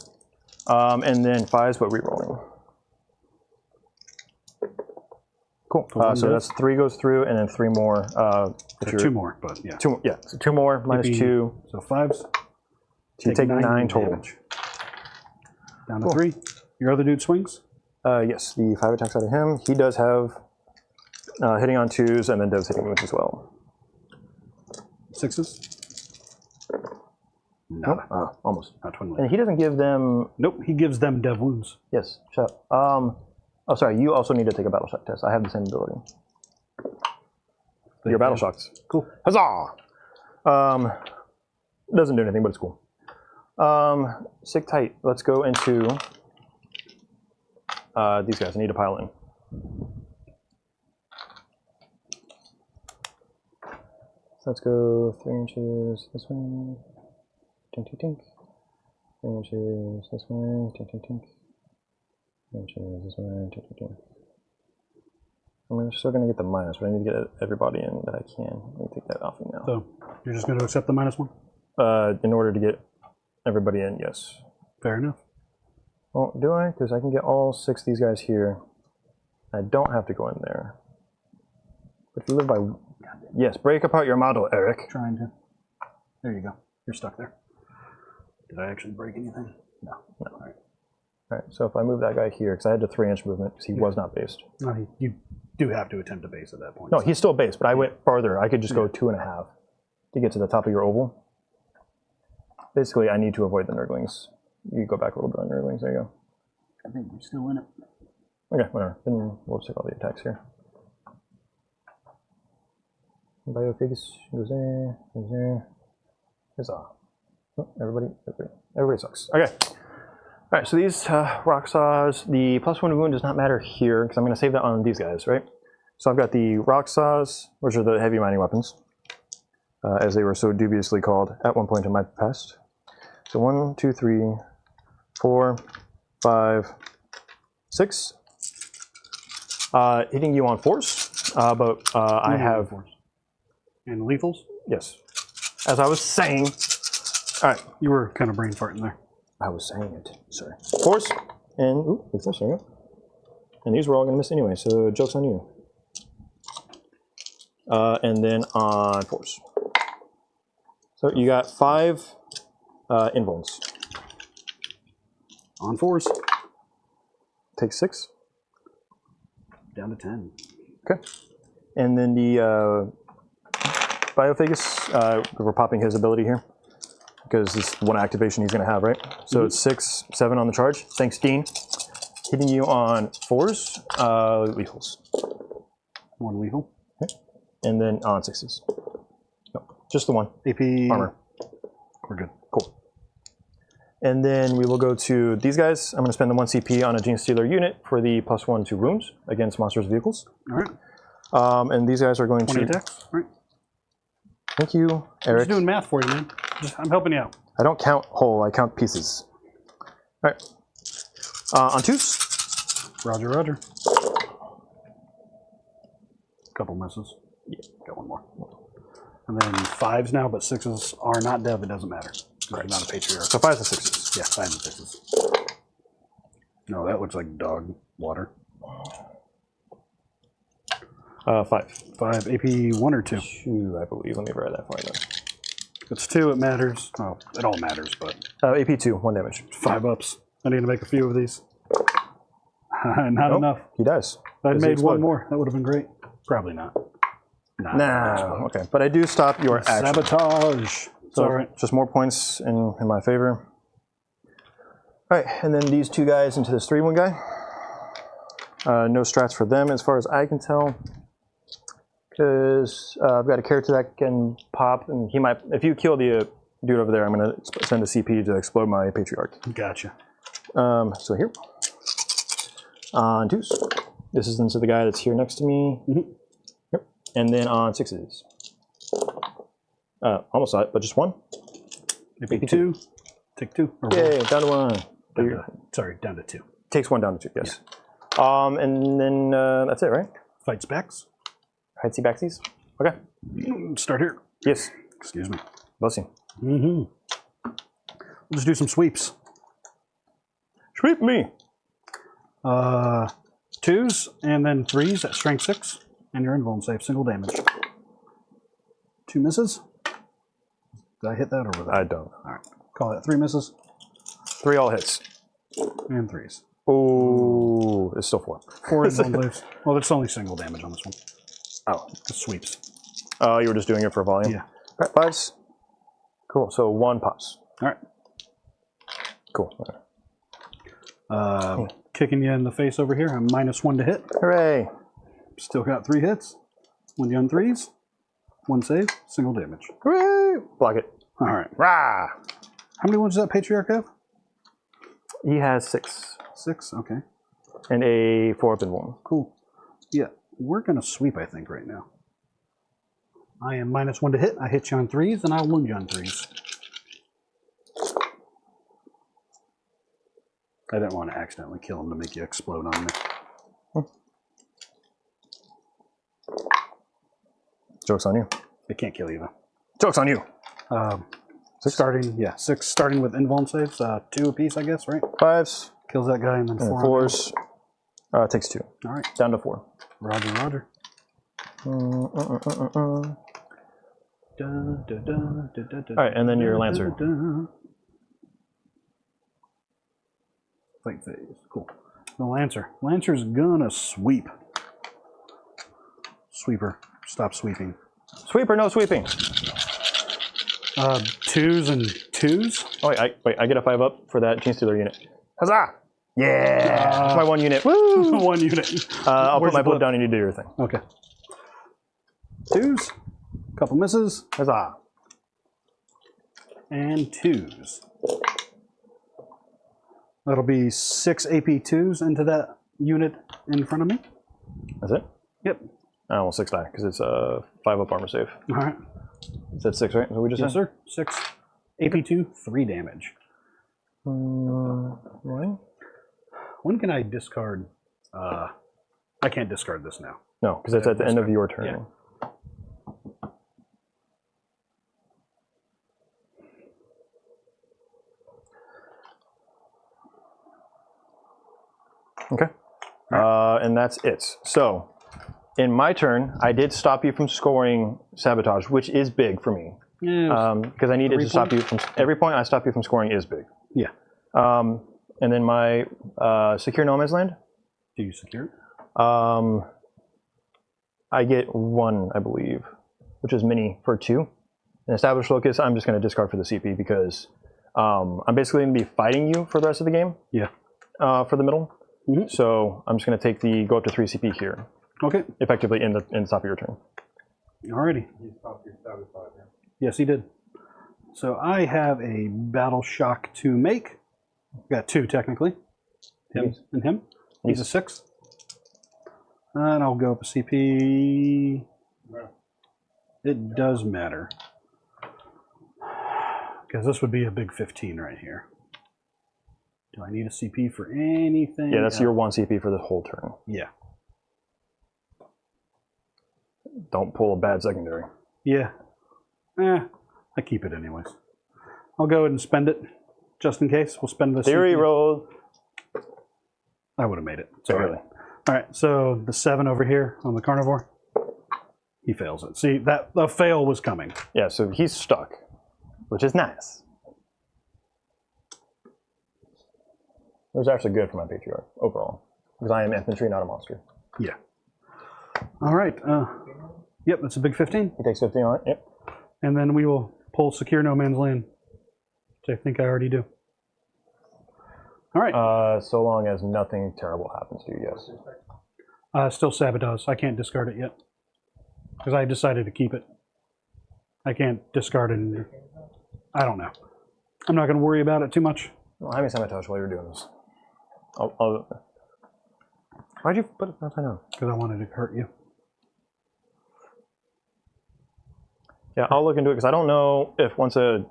Speaker 2: And then 5s, but rerolling. Cool. So that's 3 goes through, and then 3 more. If you're,
Speaker 3: 2 more, but yeah.
Speaker 2: 2 more, yeah. So 2 more minus 2.
Speaker 3: So 5s.
Speaker 2: So you take 9 total.
Speaker 3: Damage. Down to 3. Your other dude swings?
Speaker 2: Yes, the 5 attacks out of him. He does have hitting on 2s, and then does hitting wounds as well.
Speaker 3: 6s?
Speaker 2: Nope. Almost.
Speaker 3: Not twin
Speaker 2: And he doesn't give them.
Speaker 3: Nope, he gives them dev wounds.
Speaker 2: Yes. Shut up. Oh, sorry. You also need to take a battle shock test. I have the same ability. Your battle shocks.
Speaker 3: Cool.
Speaker 2: Huzzah! Doesn't do anything, but it's cool. Sick tight. Let's go into these guys. I need to pile in. So let's go 3 inches this way. Tink, tink, tink. 3 inches this way. Tink, tink, tink. 3 inches this way. Tink, tink, tink. I'm still going to get the minus, but I need to get everybody in that I can. Let me take that off you now.
Speaker 3: So you're just going to accept the -1?
Speaker 2: In order to get everybody in, yes.
Speaker 3: Fair enough.
Speaker 2: Well, do I? Because I can get all 6 of these guys here. I don't have to go in there. But if you live by... Yes, break apart your model, Eric.
Speaker 3: Trying to. There you go. You're stuck there. Did I actually break anything? No.
Speaker 2: No. All right, so if I move that guy here, because I had the 3-inch movement, because he was not based.
Speaker 3: No, you do have to attempt a base at that point.
Speaker 2: No, he's still based, but I went farther. I could just go 2.5 to get to the top of your oval. Basically, I need to avoid the nerdlings. You go back a little bit on nerdlings. There you go.
Speaker 3: I think we're still in it.
Speaker 2: Okay, whatever. Then we'll check all the attacks here. Biosanctic goes there, goes there. Huzzah. Oh, everybody sucks. Okay. All right, so these rock saws, the +1 wound does not matter here, because I'm going to save that on these guys, right? So I've got the rock saws, which are the heavy mining weapons, as they were so dubiously called at one point in my past. So 1, 2, 3, 4, 5, 6. Hitting you on force, but I have...
Speaker 3: And lethals?
Speaker 2: Yes. As I was saying... All right.
Speaker 3: You were kind of brain farting there.
Speaker 2: I was saying it. Sorry. Force. And... Ooh, lethals, there you go. And these were all going to miss anyway, so joke's on you. And then on force. So you got 5 invulns.
Speaker 3: On force.
Speaker 2: Take 6.
Speaker 3: Down to 10.
Speaker 2: Okay. And then the Biosanctic, we're popping his ability here, because this is one activation he's going to have, right? So it's 6, 7 on the charge. Thanks, Dean. Hitting you on 4s, lethals.
Speaker 3: 1 lethal.
Speaker 2: Okay. And then on 6s. No, just the 1.
Speaker 3: AP.
Speaker 2: Armor.
Speaker 3: We're good.
Speaker 2: Cool. And then we will go to these guys. I'm going to spend the 1 CP on a Genestealer unit for the +1 to wounds against monsters' vehicles.
Speaker 3: All right.
Speaker 2: And these guys are going
Speaker 3: 20
Speaker 2: to...
Speaker 3: attacks. All right.
Speaker 2: Thank you,
Speaker 3: I'm
Speaker 2: Eric.
Speaker 3: just doing math for you, man. I'm helping you out.
Speaker 2: I don't count whole, I count pieces. All right. On 2s.
Speaker 3: Roger, roger. Couple misses.
Speaker 2: Yeah.
Speaker 3: Got 1 more. And then 5s now, but 6s are not dev. It doesn't matter. Right. Not a patriarch.
Speaker 2: So 5s and 6s.
Speaker 3: Yeah, 5s and 6s. No, that looks like dog water.
Speaker 2: 5.
Speaker 3: 5 AP 1 or 2?
Speaker 2: 2, I believe. Let me write that for you.
Speaker 3: If it's 2, it matters. Oh, it all matters, but
Speaker 2: AP 2, 1 damage.
Speaker 3: 5 ups. I need to make a few of these. Not enough.
Speaker 2: He dies.
Speaker 3: I'd
Speaker 2: Does he
Speaker 3: made
Speaker 2: explode?
Speaker 3: 1 more. That would have been great. Probably not.
Speaker 2: Nah, okay. But I do stop your action.
Speaker 3: Sabotage. It's
Speaker 2: So
Speaker 3: all right.
Speaker 2: just more points in my favor. All right, and then these 2 guys into this 3-1 guy. No strats for them as far as I can tell. Because I've got a character that can pop, and he might, if you kill the dude over there, I'm going to send a CP to explode my patriarch.
Speaker 3: Gotcha.
Speaker 2: So here. On 2s. This is into the guy that's here next to me. Yep. And then on 6s. Almost saw it, but just 1.
Speaker 3: AP 2. Take 2. Or
Speaker 2: Yay,
Speaker 3: 1.
Speaker 2: down to 1.
Speaker 3: Sorry, down to 2.
Speaker 2: Takes 1 down to 2, yes. And then that's it, right?
Speaker 3: Fight specs.
Speaker 2: Heitsy backsies. Okay.
Speaker 3: Start here.
Speaker 2: Yes.
Speaker 3: Excuse me.
Speaker 2: Bless you.
Speaker 3: We'll just do some sweeps.
Speaker 2: Sweep me.
Speaker 3: 2s and then 3s at strength 6, and your invuln save, single damage. 2 misses. Did I hit that or was that?
Speaker 2: I don't.
Speaker 3: All right. Call that 3 misses
Speaker 2: 3 all hits.
Speaker 3: and 3s.
Speaker 2: Oh, it's still 4.
Speaker 3: 4 invuln saves. Well, it's only single damage on this one.
Speaker 2: Oh.
Speaker 3: Just sweeps.
Speaker 2: Oh, you were just doing it for volume?
Speaker 3: Yeah.
Speaker 2: All right, 5s. Cool. So 1 pops.
Speaker 3: All right.
Speaker 2: Cool. Okay.
Speaker 3: Kicking you in the face over here. I'm -1 to hit.
Speaker 2: Hooray.
Speaker 3: Still got 3 hits. When you on 3s, 1 save, single damage.
Speaker 2: Hooray. Block it.
Speaker 3: All right.
Speaker 2: Rah.
Speaker 3: How many ones does that Patriarch have?
Speaker 2: He has 6.
Speaker 3: 6? Okay.
Speaker 2: And a 4-up and 1.
Speaker 3: Cool. Yeah, we're going to sweep, I think, right now. I am -1 to hit. I hit you on 3s, and I'll wound you on 3s. I didn't want to accidentally kill him to make you explode on me.
Speaker 2: Joke's on you.
Speaker 3: They can't kill you, though.
Speaker 2: Joke's on you.
Speaker 3: Six starting with invuln saves, 2 apiece, I guess, right?
Speaker 2: 5s.
Speaker 3: Kills that guy, and then
Speaker 2: And
Speaker 3: 4.
Speaker 2: 4s. Takes 2.
Speaker 3: All right.
Speaker 2: Down to 4.
Speaker 3: Roger, roger.
Speaker 2: All right, and then your Lancer.
Speaker 3: Fight phase. Cool. The Lancer. Lancer's gonna sweep. Sweeper. Stop sweeping.
Speaker 2: Sweep or no sweeping?
Speaker 3: 2s and 2s.
Speaker 2: Oh, wait, I get a 5-up for that Genestealer unit. Huzzah! Yeah! That's my 1 unit. Woo!
Speaker 3: 1 unit.
Speaker 2: I'll
Speaker 3: Where's
Speaker 2: put my
Speaker 3: the
Speaker 2: blip
Speaker 3: blip?
Speaker 2: down and you do your thing.
Speaker 3: Okay. 2s. Couple misses.
Speaker 2: Huzzah!
Speaker 3: And 2s. That'll be 6 AP 2s into that unit in front of me.
Speaker 2: That's it?
Speaker 3: Yep.
Speaker 2: Oh, well, 6 die, because it's a 5-up armor save.
Speaker 3: All right.
Speaker 2: Is that 6, right? Is that what we just
Speaker 3: Yes,
Speaker 2: said?
Speaker 3: sir. 6. AP 2, 3 damage.
Speaker 2: Right?
Speaker 3: When can I discard? I can't discard this now.
Speaker 2: No, because it's at the end of your turn.
Speaker 3: Yeah.
Speaker 2: Okay. And that's it. So, in my turn, I did stop you from scoring Sabotage, which is big for me.
Speaker 3: Yeah.
Speaker 2: Because I needed to stop you from... Every point I stop you from scoring is big.
Speaker 3: Yeah.
Speaker 2: And then my Secure No Man's Land,
Speaker 3: Do you secure it?
Speaker 2: I get 1, I believe, which is mini for 2. And Established Locus, I'm just going to discard for the CP because I'm basically going to be fighting you for the rest of the game.
Speaker 3: Yeah.
Speaker 2: For the middle.
Speaker 3: Mhm.
Speaker 2: So I'm just going to take the go up to 3 CP here,
Speaker 3: Okay.
Speaker 2: effectively in the top of your turn.
Speaker 3: Alrighty.
Speaker 4: He stopped your sabotage.
Speaker 3: Yes, he did. So I have a battle shock to make. Got 2 technically. Him
Speaker 2: Nice.
Speaker 3: and him. He's a 6. And I'll go up a CP. It does matter. Because this would be a big 15 right here. Do I need a CP for anything?
Speaker 2: Yeah, that's
Speaker 3: else?
Speaker 2: your 1 CP for the whole turn.
Speaker 3: Yeah.
Speaker 2: Don't pull a bad secondary.
Speaker 3: Yeah. I keep it anyways. I'll go ahead and spend it, just in case. We'll spend this.
Speaker 2: Theory roll.
Speaker 3: I would have made it. It's all
Speaker 2: Barely.
Speaker 3: right. All right, so the 7 over here on the carnivore, he fails it. See, that the fail was coming.
Speaker 2: Yeah, so he's stuck, which is nice. It was actually good for my Patriarch overall, because I am infantry, not a monster.
Speaker 3: Yeah. All right. Yep, that's a big 15.
Speaker 2: He takes 15 on it. Yep.
Speaker 3: And then we will pull Secure No Man's Land, which I think I already do. All right.
Speaker 2: So long as nothing terrible happens to you, yes.
Speaker 3: Still Sabotage. I can't discard it yet. Because I decided to keep it. I can't discard it. And, I don't know. I'm not going to worry about it too much.
Speaker 2: Well, have me sabotage while you're doing this. Why'd you put it upside down?
Speaker 3: Because I wanted to hurt you.
Speaker 2: Yeah, I'll look into it, because I don't know if once a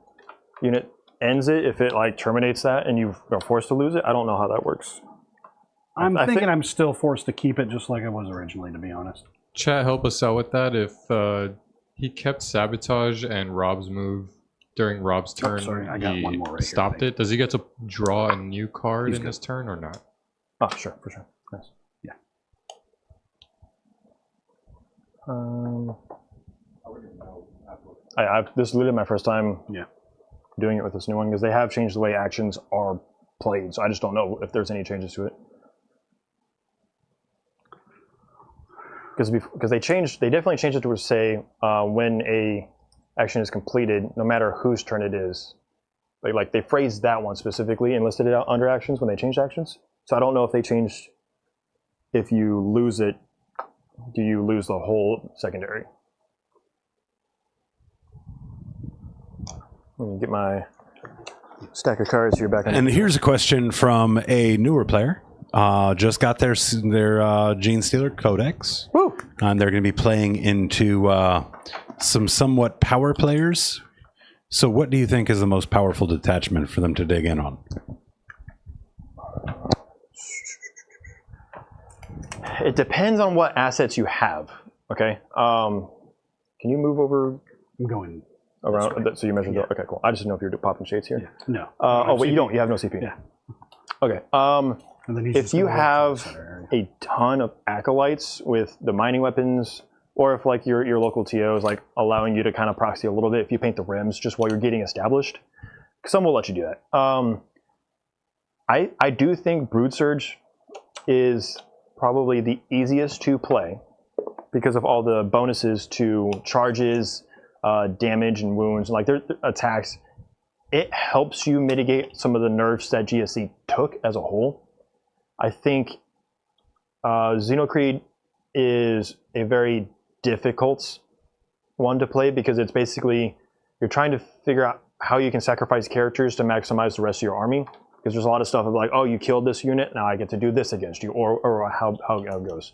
Speaker 2: unit ends it, if it like terminates that and you are forced to lose it. I don't know how that works.
Speaker 3: I'm thinking I'm still forced to keep it just like I was originally, to be honest.
Speaker 5: Chat, help us out with that. If he kept sabotage and Rob's move during Rob's turn,
Speaker 3: sorry, I got
Speaker 5: he
Speaker 3: one more right here,
Speaker 5: stopped it. Does he get to draw a new card in this turn or not?
Speaker 2: Oh, sure, for sure. Nice.
Speaker 3: Yeah.
Speaker 2: This is literally my first time
Speaker 3: Yeah.
Speaker 2: doing it with this new one because they have changed the way actions are played. So I just don't know if there's any changes to it. Because they definitely changed it to say when a action is completed, no matter whose turn it is. Like they phrased that one specifically and listed it out under actions when they changed actions. So I don't know if they changed, if you lose it, do you lose the whole secondary? Let me get my stack of cards here back.
Speaker 1: And here's a question from a newer player. Just got their Genestealer Codex.
Speaker 2: Woo!
Speaker 1: And they're going to be playing into some somewhat power players. So what do you think is the most powerful detachment for them to dig in on?
Speaker 2: It depends on what assets you have. Okay. Can you move over
Speaker 3: I'm going
Speaker 2: around? So you measured.
Speaker 3: Yeah.
Speaker 2: Okay, cool. I just didn't know if you were popping shades here.
Speaker 3: Yeah. No.
Speaker 2: Oh, wait, you don't. You have no CP.
Speaker 3: Yeah.
Speaker 2: Okay.
Speaker 3: And then he's
Speaker 2: If
Speaker 3: just
Speaker 2: you
Speaker 3: gonna walk
Speaker 2: have
Speaker 3: to the center area.
Speaker 2: a ton of acolytes with the mining weapons, or if like your local TO is like allowing you to kind of proxy a little bit, if you paint the rims just while you're getting established, some will let you do that. I do think Broodsurge is probably the easiest to play because of all the bonuses to charges, damage and wounds, and like their attacks. It helps you mitigate some of the nerfs that GSC took as a whole. I think Xenocreed is a very difficult one to play because it's basically you're trying to figure out how you can sacrifice characters to maximize the rest of your army. Because there's a lot of stuff of like, oh, you killed this unit, now I get to do this against you, or how it goes.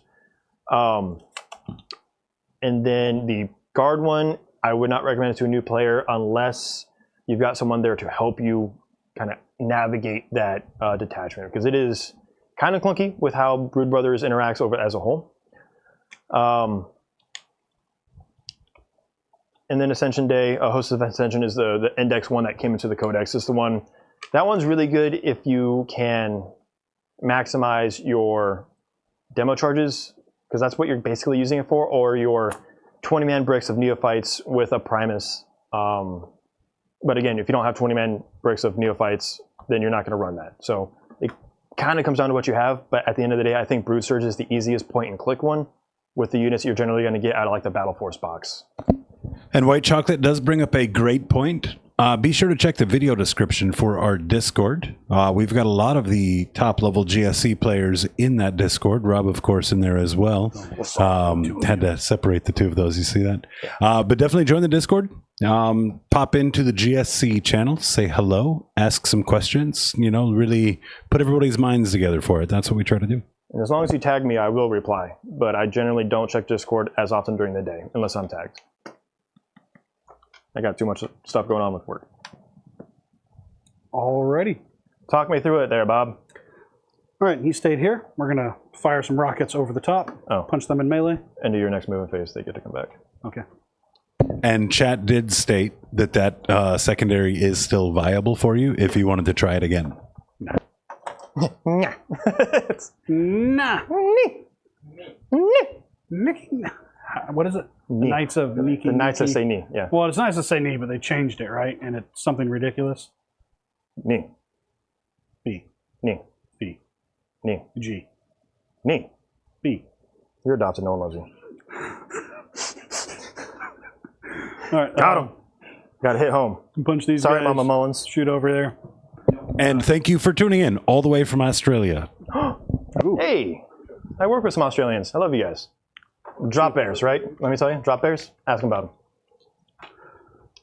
Speaker 2: And then the guard one, I would not recommend it to a new player unless you've got someone there to help you kind of navigate that detachment, because it is kind of clunky with how Brood Brothers interacts over as a whole. And then Ascension Day, Host of Ascension is the index one that came into the Codex. It's the one, that one's really good if you can maximize your demo charges, because that's what you're basically using it for, or your 20-man bricks of Neophytes with a Primus. But again, if you don't have 20-man bricks of Neophytes, then you're not going to run that. So it kind of comes down to what you have, but at the end of the day, I think Broodsurge is the easiest point-and-click one with the units you're generally going to get out of like the Battle Force box.
Speaker 1: And White Chocolate does bring up a great point. Be sure to check the video description for our Discord. We've got a lot of the top-level GSC players in that Discord. Rob, of course, in there as well. Had to separate the two of those. You see that? But definitely join the Discord. Pop into the GSC channel, say hello, ask some questions. You know, really put everybody's minds together for it. That's what we try to do.
Speaker 2: And as long as you tag me, I will reply. But I generally don't check Discord as often during the day, unless I'm tagged. I got too much stuff going on with work.
Speaker 3: Alrighty.
Speaker 2: Talk me through it there, Bob.
Speaker 3: All right, he stayed here. We're going to fire some rockets over the top, punch them in melee.
Speaker 2: Into your next movement phase, they get to come back.
Speaker 3: Okay.
Speaker 1: And chat did state that secondary is still viable for you if you wanted to try it again.
Speaker 3: Nah. What is it? The Knights of Niki.
Speaker 2: The Knights of Say Ni, yeah.
Speaker 3: Well, it's nice to say Ni, but they changed it, right? And it's something ridiculous.
Speaker 2: Ni.
Speaker 3: B.
Speaker 2: Ni.
Speaker 3: B.
Speaker 2: Ni.
Speaker 3: G.
Speaker 2: Ni.
Speaker 3: B.
Speaker 2: You're adopted, no one loves you.
Speaker 3: All right.
Speaker 2: Got him. Got to hit home.
Speaker 3: Punch these
Speaker 2: Sorry,
Speaker 3: guys.
Speaker 2: Mama Mullins.
Speaker 3: Shoot over there.
Speaker 1: And thank you for tuning in all the way from Australia.
Speaker 2: Hey, I work with some Australians. I love you guys. Drop bears, right? Let me tell you, drop bears. Ask them about them.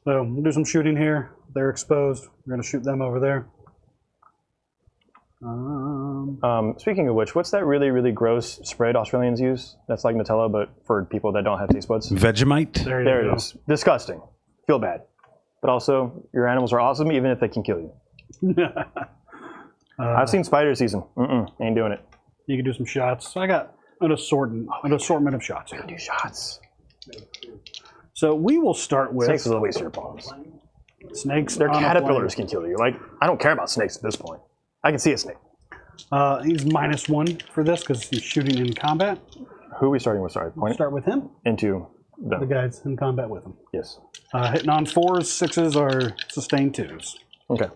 Speaker 3: So we'll do some shooting here. They're exposed. We're going to shoot them over there.
Speaker 2: Speaking of which, what's that really, really gross spread Australians use? That's like Nutella, but for people that don't have taste buds.
Speaker 1: Vegemite?
Speaker 2: There it is. Disgusting. Feel bad. But also, your animals are awesome, even if they can kill you. I've seen Spider Season. Ain't doing it.
Speaker 3: You can do some shots. So I got an assortment of shots here.
Speaker 2: Do shots.
Speaker 3: So we will start with
Speaker 2: Snakes are the waste of your bombs.
Speaker 3: snakes.
Speaker 2: Their
Speaker 3: on a
Speaker 2: caterpillars
Speaker 3: plane.
Speaker 2: can kill you. Like, I don't care about snakes at this point. I can see a snake.
Speaker 3: He's -1 for this because he's shooting in combat.
Speaker 2: Who are we starting with? Sorry, point
Speaker 3: Start with him.
Speaker 2: into
Speaker 3: The
Speaker 2: them.
Speaker 3: guys in combat with him.
Speaker 2: Yes.
Speaker 3: Hitting on 4s, 6s, or sustained 2s.
Speaker 2: Okay.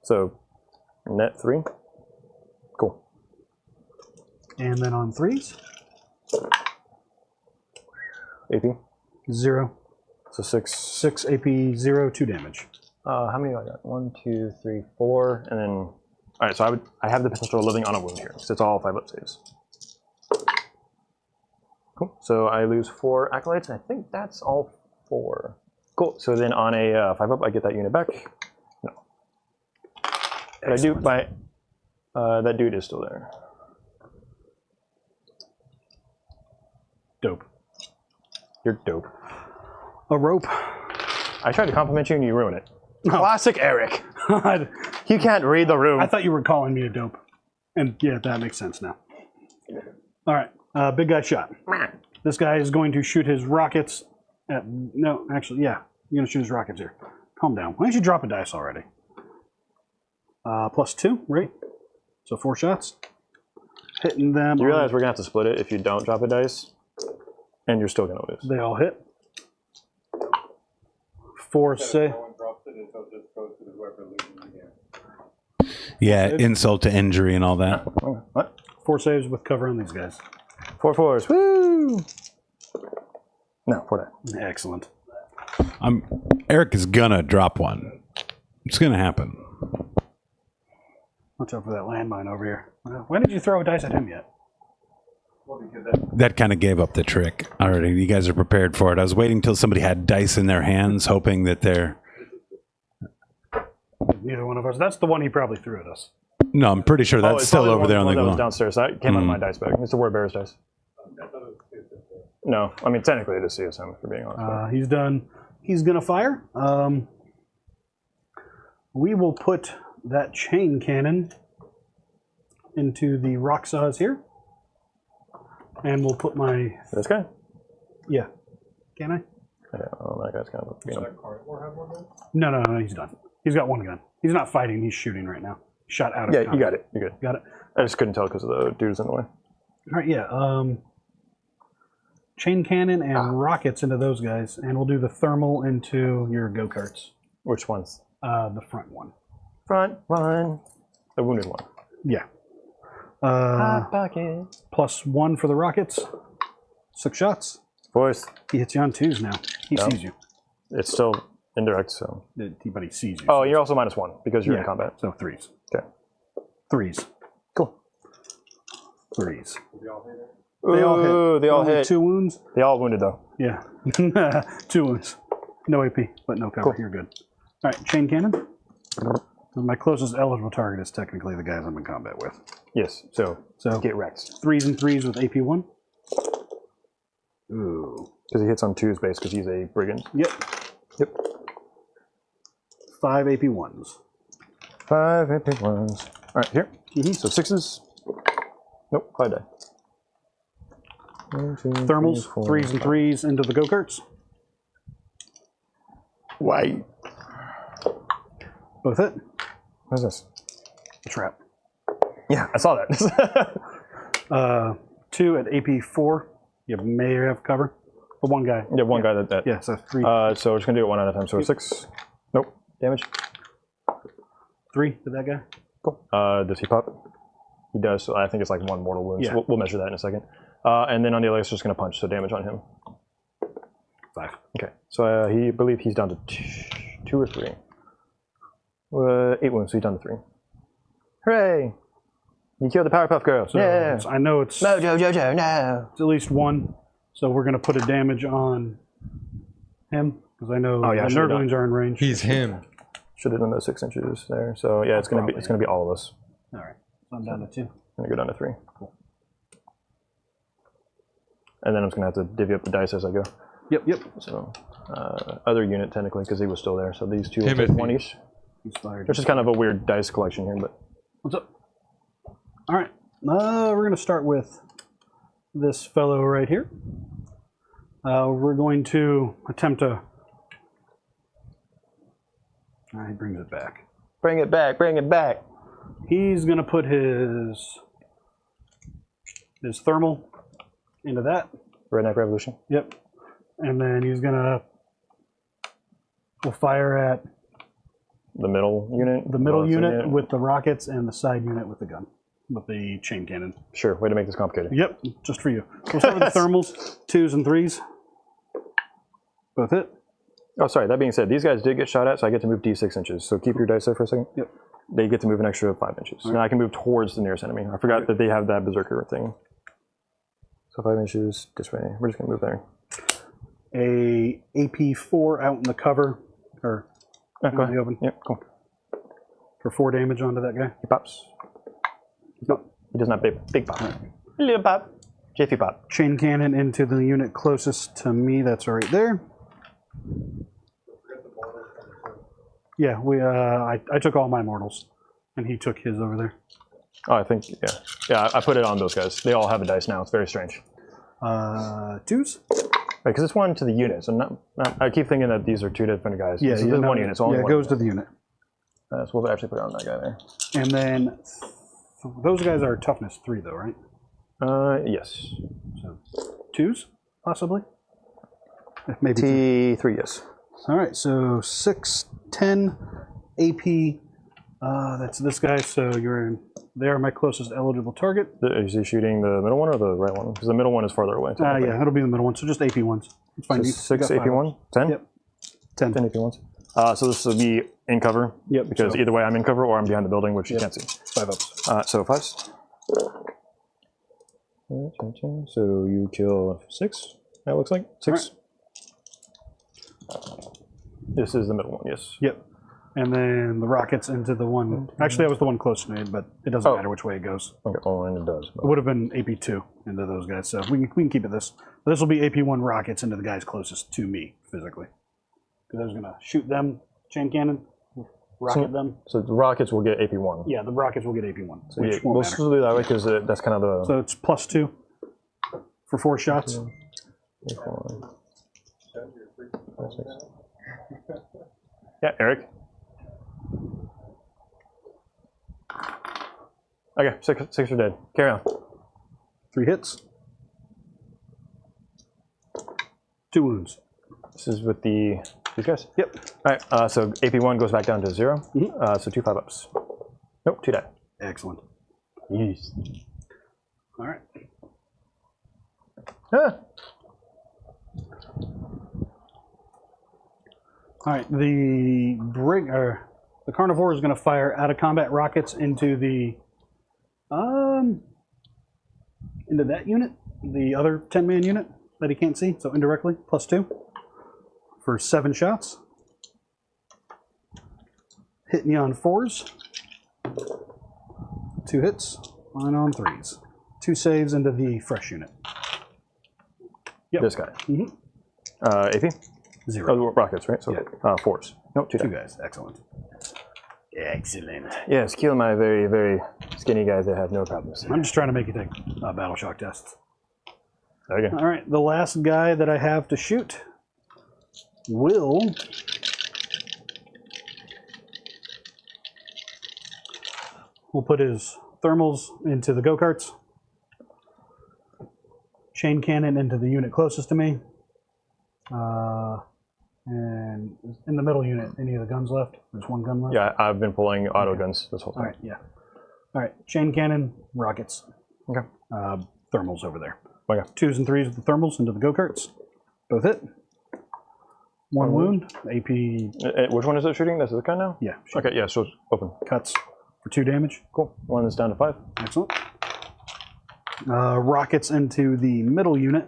Speaker 2: So, net 3. Cool.
Speaker 3: And then on 3s,
Speaker 2: AP.
Speaker 3: 0.
Speaker 2: So 6.
Speaker 3: 6 AP, 0, 2 damage.
Speaker 2: How many do I got? 1, 2, 3, 4, and then. All right. So I have the potential of living on a wound here because it's all 5-up saves. Cool. So I lose 4 acolytes, and I think that's all 4. Cool. So then on a 5-up, I get that unit back. No. But I do by. That dude is still there.
Speaker 3: Dope.
Speaker 2: You're dope.
Speaker 3: A rope.
Speaker 2: I tried to compliment you and you ruin it. Classic Eric.
Speaker 3: I
Speaker 2: You can't read the room.
Speaker 3: thought you were calling me a dope. And yeah, that makes sense now. All right. Big guy shot. This guy is going to shoot his rockets at. No, actually, yeah. You're going to shoot his rockets here. Calm down. Why don't you drop a dice already? +2, right? So 4 shots. Hitting them.
Speaker 2: You realize we're going to have to split it if you don't drop a dice, and you're still going to lose.
Speaker 3: They all hit. 4 say.
Speaker 4: No one drops it until it just goes to the whoever loses again.
Speaker 1: Yeah, insult to injury and all that.
Speaker 2: Okay. What?
Speaker 3: 4 saves with cover on these guys.
Speaker 2: 4 4s. Woo! No, 4 die.
Speaker 3: Excellent.
Speaker 1: Eric is gonna drop one. It's gonna happen.
Speaker 3: Watch out for that landmine over here. Why did you throw a dice at him yet?
Speaker 4: Well, because that,
Speaker 1: That kind of gave up the trick already. You guys are prepared for it. I was waiting until somebody had dice in their hands, hoping that they're.
Speaker 3: Neither one of us. That's the one he probably threw at us.
Speaker 1: No, I'm pretty sure that's
Speaker 2: it's
Speaker 1: still
Speaker 2: probably
Speaker 1: over there on the
Speaker 2: one that was
Speaker 1: ground.
Speaker 2: downstairs. That came out of my dice bag. It's the War Bears dice. No, I mean, technically it is CSM, if you're being honest.
Speaker 3: He's done. He's going to fire. We will put that chain cannon into the rock saws here. And we'll put my...
Speaker 2: This guy?
Speaker 3: Yeah. Can I?
Speaker 2: Yeah, oh, that guy's kind of... You know.
Speaker 3: No, he's done. He's got one gun. He's not fighting. He's shooting right now. Shot out of
Speaker 2: Yeah,
Speaker 3: combat.
Speaker 2: you got it. You're good.
Speaker 3: Got it.
Speaker 2: I just couldn't tell because of the dudes in the way.
Speaker 3: All right, yeah. Chain cannon and rockets into those guys. And we'll do the thermal into your go-karts.
Speaker 2: Which ones?
Speaker 3: The front one.
Speaker 2: Front one. The wounded one.
Speaker 3: Yeah.
Speaker 2: Hot pocket.
Speaker 3: +1 for the rockets. 6 shots.
Speaker 2: Voice.
Speaker 3: He hits you on 2s now. He
Speaker 2: Yeah.
Speaker 3: sees you.
Speaker 2: It's still indirect, so...
Speaker 3: But he sees you.
Speaker 2: Oh, you're also -1 because you're
Speaker 3: yeah.
Speaker 2: in combat.
Speaker 3: So 3s.
Speaker 2: Okay.
Speaker 3: 3s.
Speaker 2: Cool.
Speaker 3: 3s.
Speaker 2: They all hit. They all
Speaker 3: Only
Speaker 2: hit.
Speaker 3: 2 wounds?
Speaker 2: They all wounded, though.
Speaker 3: Yeah. 2 wounds. No AP, but no cover.
Speaker 2: Cool.
Speaker 3: You're good. All right, chain cannon. My closest eligible target is technically the guys I'm in combat with.
Speaker 2: Yes, so
Speaker 3: So
Speaker 2: get wrecked.
Speaker 3: 3s and 3s with AP1. Ooh.
Speaker 2: Because he hits on 2's base because he's a brigand.
Speaker 3: Yep.
Speaker 2: Yep.
Speaker 3: 5 AP1s.
Speaker 2: 5 epic ones. All right, here. So 6s. Nope, 5 die. 1, 2,
Speaker 3: Thermals,
Speaker 2: 3, 4,
Speaker 3: 3s and 3s into the go-karts.
Speaker 2: Why?
Speaker 3: Both hit.
Speaker 2: What's this?
Speaker 3: Trap.
Speaker 2: Yeah, I saw that.
Speaker 3: 2 at AP4. You may have cover. The one guy.
Speaker 2: You have one guy that.
Speaker 3: Yeah, so 3.
Speaker 2: So we're just gonna do it one at a time. So 6. Nope. Damage.
Speaker 3: 3 to that guy.
Speaker 2: Cool. Does he pop? He does. So I think it's like 1 mortal wound.
Speaker 3: Yeah.
Speaker 2: So we'll measure that in a second. And then on the other, it's just gonna punch. So damage on him.
Speaker 3: 5.
Speaker 2: Okay. So I believe he's down to 2 or 3. 8 wounds. So he's down to 3. Hooray! You killed the Powerpuff Girl.
Speaker 3: So
Speaker 2: Yeah.
Speaker 3: I know it's
Speaker 2: Mojo Jojo. No.
Speaker 3: at least 1. So we're going to put a damage on him because I know
Speaker 2: Oh, yeah, I
Speaker 3: the
Speaker 2: should've
Speaker 3: nerdlings are in range.
Speaker 5: He's him.
Speaker 2: Should have done those 6 inches there. So yeah, it's gonna be all of us.
Speaker 3: All right. So I'm down to 2.
Speaker 2: I'm gonna go down to 3. Cool. And then I'm just gonna have to divvy up the dice as I go.
Speaker 3: Yep.
Speaker 2: So other unit technically because he was still there. So these 2 will
Speaker 5: Timothy.
Speaker 2: take 1 each.
Speaker 3: He's fired.
Speaker 2: Which is kind of a weird dice collection here, but
Speaker 3: What's up? All right. We're going to start with this fellow right here. We're going to attempt to... he brings it back.
Speaker 2: bring it back, bring it back.
Speaker 3: He's going to put his thermal into that.
Speaker 2: Redneck Revolution.
Speaker 3: Yep. And then he's going to... We'll fire at
Speaker 2: The middle unit.
Speaker 3: the middle
Speaker 2: Well,
Speaker 3: unit with the rockets and the side unit with the gun. With the chain cannon.
Speaker 2: Sure, way to make this complicated.
Speaker 3: Yep, just for you. We'll start with the thermals, 2s and 3s. Both hit.
Speaker 2: Oh, sorry, that being said, these guys did get shot at, so I get to move D6 inches. So keep your dice there for a second.
Speaker 3: Yep.
Speaker 2: They get to move an extra 5 inches. Now I can move towards the nearest enemy. I forgot that they have that berserker thing. So 5 inches this way. We're just going to move there.
Speaker 3: A AP4 out in the cover, or
Speaker 2: Go
Speaker 3: out in
Speaker 2: ahead.
Speaker 3: the open,
Speaker 2: Yep, cool.
Speaker 3: for 4 damage onto that guy.
Speaker 2: He pops. No, he does not big pop. Little pop. Jiffy pop.
Speaker 3: Chain cannon into the unit closest to me. That's right there. Yeah, I took all my mortals, and he took his over there.
Speaker 2: Oh, I think, yeah. Yeah, I put it on those guys. They all have a dice now. It's very strange.
Speaker 3: 2s?
Speaker 2: Because it's one to the unit. So I keep thinking that these are 2 different guys.
Speaker 3: Yeah,
Speaker 2: this
Speaker 3: yeah,
Speaker 2: is
Speaker 3: no,
Speaker 2: one unit. It's only
Speaker 3: yeah, it
Speaker 2: one
Speaker 3: goes
Speaker 2: unit.
Speaker 3: to the unit.
Speaker 2: So we'll actually put it on that guy there.
Speaker 3: And then those guys are toughness 3, though, right?
Speaker 2: Yes.
Speaker 3: So 2s, possibly? Maybe
Speaker 2: T3, yes.
Speaker 3: All right, so 6, 10, AP. That's this guy, so you're in. They are my closest eligible target.
Speaker 2: Is he shooting the middle one or the right one? Because the middle one is farther away.
Speaker 3: Yeah, it'll be the middle one, so just AP ones. It's fine.
Speaker 2: So
Speaker 3: You
Speaker 2: 6
Speaker 3: got 5
Speaker 2: AP1? 10?
Speaker 3: Yep. 10.
Speaker 2: 10 AP1s. So this will be in cover.
Speaker 3: Yep,
Speaker 2: Because
Speaker 3: so-
Speaker 2: either way I'm in cover or I'm behind the building, which you can't see.
Speaker 3: 5 ups.
Speaker 2: So 5s. So you kill 6, that looks like. 6. This is the middle one, yes.
Speaker 3: Yep. And then the rockets into the one. Actually, that was the one close to me, but it doesn't
Speaker 2: Oh.
Speaker 3: matter which way it goes.
Speaker 2: Okay, oh, and it does.
Speaker 3: It would have been AP2 into those guys, so we can keep it this. But this will be AP1 rockets into the guys closest to me physically. Because I was going to shoot them, chain cannon, rocket them.
Speaker 2: So the rockets will get AP1.
Speaker 3: Yeah, the rockets will get AP1,
Speaker 2: So
Speaker 3: which
Speaker 2: yeah,
Speaker 3: won't
Speaker 2: we'll
Speaker 3: matter.
Speaker 2: still do that way because that's kind of the...
Speaker 3: So it's +2 for 4 shots.
Speaker 2: Yeah, Eric. Okay, 6 are dead. Carry on.
Speaker 3: 3 hits. 2 wounds.
Speaker 2: This is with these guys?
Speaker 3: Yep.
Speaker 2: All right, so AP1 goes back down to 0. So 2 5-ups. Nope, 2 die.
Speaker 3: Excellent.
Speaker 2: Yes.
Speaker 3: All right.
Speaker 2: Ah.
Speaker 3: All right. The carnivore is going to fire out of combat rockets into the into that unit, the other 10-man unit that he can't see. So indirectly, +2 for 7 shots. Hitting you on 4s. 2 hits. 1 on 3s. 2 saves into the fresh unit. Yep.
Speaker 2: This guy.
Speaker 3: Mhm.
Speaker 2: AP?
Speaker 3: 0.
Speaker 2: Oh, rockets, right? So 4s. Nope, 2
Speaker 3: 2
Speaker 2: die.
Speaker 3: guys. Excellent. Excellent.
Speaker 2: Yes, kill my very, very skinny guys that have no problems.
Speaker 3: I'm just trying to make you take battle shock tests.
Speaker 2: There you go.
Speaker 3: All right, the last guy that I have to shoot will we'll put his thermals into the go-karts, chain cannon into the unit closest to me, and in the middle unit, any of the guns left? There's 1 gun left.
Speaker 2: Yeah, I've been pulling auto guns this whole
Speaker 3: All
Speaker 2: time.
Speaker 3: right, yeah. All right, chain cannon, rockets,
Speaker 2: Okay.
Speaker 3: thermals over there.
Speaker 2: Okay.
Speaker 3: 2s and 3s with the thermals into the go-karts. Both hit. 1 wound. AP
Speaker 2: Which one is it shooting? This is the kind now?
Speaker 3: yeah,
Speaker 2: Okay, yeah, so it's open.
Speaker 3: cuts for 2 damage.
Speaker 2: Cool. One is down to 5.
Speaker 3: Excellent. Rockets into the middle unit.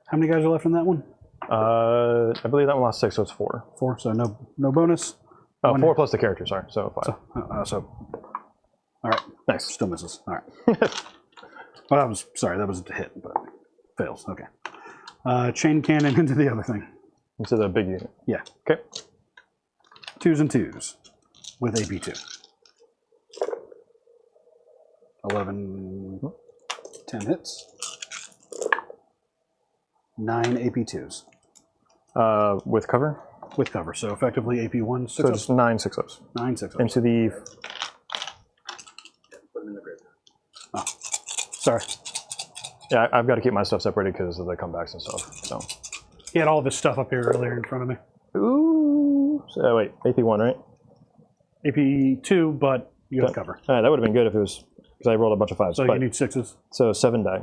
Speaker 3: How many guys are left in that one?
Speaker 2: I believe that one lost 6, so it's 4.
Speaker 3: 4, so no bonus.
Speaker 2: 4 plus the character, sorry, so 5.
Speaker 3: All right,
Speaker 2: Nice.
Speaker 3: still misses. All right. Well, that was a hit, but fails. Okay. Chain cannon into the other thing.
Speaker 2: Into the big unit.
Speaker 3: Yeah.
Speaker 2: Okay.
Speaker 3: 2s and 2s. with AP2. 11, 10 hits. 9 AP2s.
Speaker 2: With cover?
Speaker 3: With cover, so effectively AP1, 6
Speaker 2: So
Speaker 3: ups.
Speaker 2: just 9 6-ups.
Speaker 3: 9 6 ups.
Speaker 2: Into the...
Speaker 3: Oh, sorry.
Speaker 2: Yeah, I've got to keep my stuff separated because of the comebacks and stuff. So.
Speaker 3: He had all of his stuff up here earlier in front of me.
Speaker 2: Ooh. So, wait, AP1, right?
Speaker 3: AP2, but you have cover.
Speaker 2: That would have been good if it was... Because I rolled a bunch of 5s.
Speaker 3: So you need 6s.
Speaker 2: So 7 die.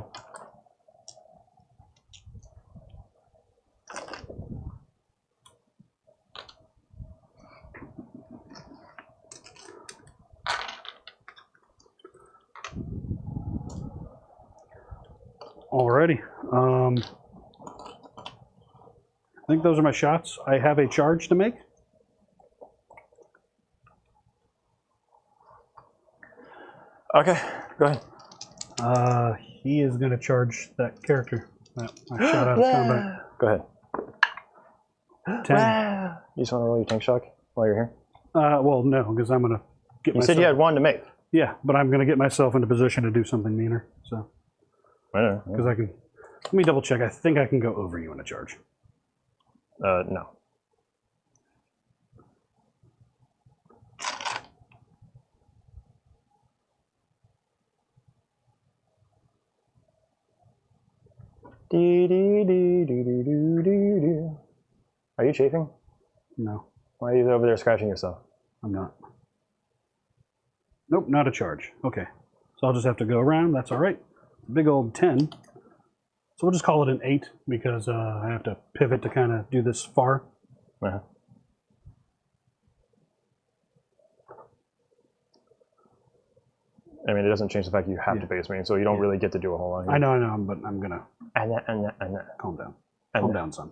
Speaker 3: Alrighty. I think those are my shots. I have a charge to make.
Speaker 2: Okay, go ahead.
Speaker 3: He is going to charge that character. That I shot out of combat.
Speaker 2: Go ahead.
Speaker 3: 10.
Speaker 2: You just want to roll your tank shock while you're here?
Speaker 3: Well, no, because I'm going to get
Speaker 2: You
Speaker 3: myself...
Speaker 2: said you had 1 to make.
Speaker 3: Yeah, but I'm going to get myself into position to do something meaner. So,
Speaker 2: I know.
Speaker 3: because I can... Let me double check. I think I can go over you in a charge.
Speaker 2: No. Are you chafing?
Speaker 3: No,
Speaker 2: Why are you over there scratching yourself?
Speaker 3: I'm not. Nope, not a charge. Okay. So I'll just have to go around. That's all right. Big old 10. So we'll just call it an 8 because I have to pivot to kind of do this far.
Speaker 2: Uh-huh. I mean, it doesn't change the fact you have to base me, so you don't really get to do a whole lot here.
Speaker 3: I know, but I'm going to calm down. Calm down, son.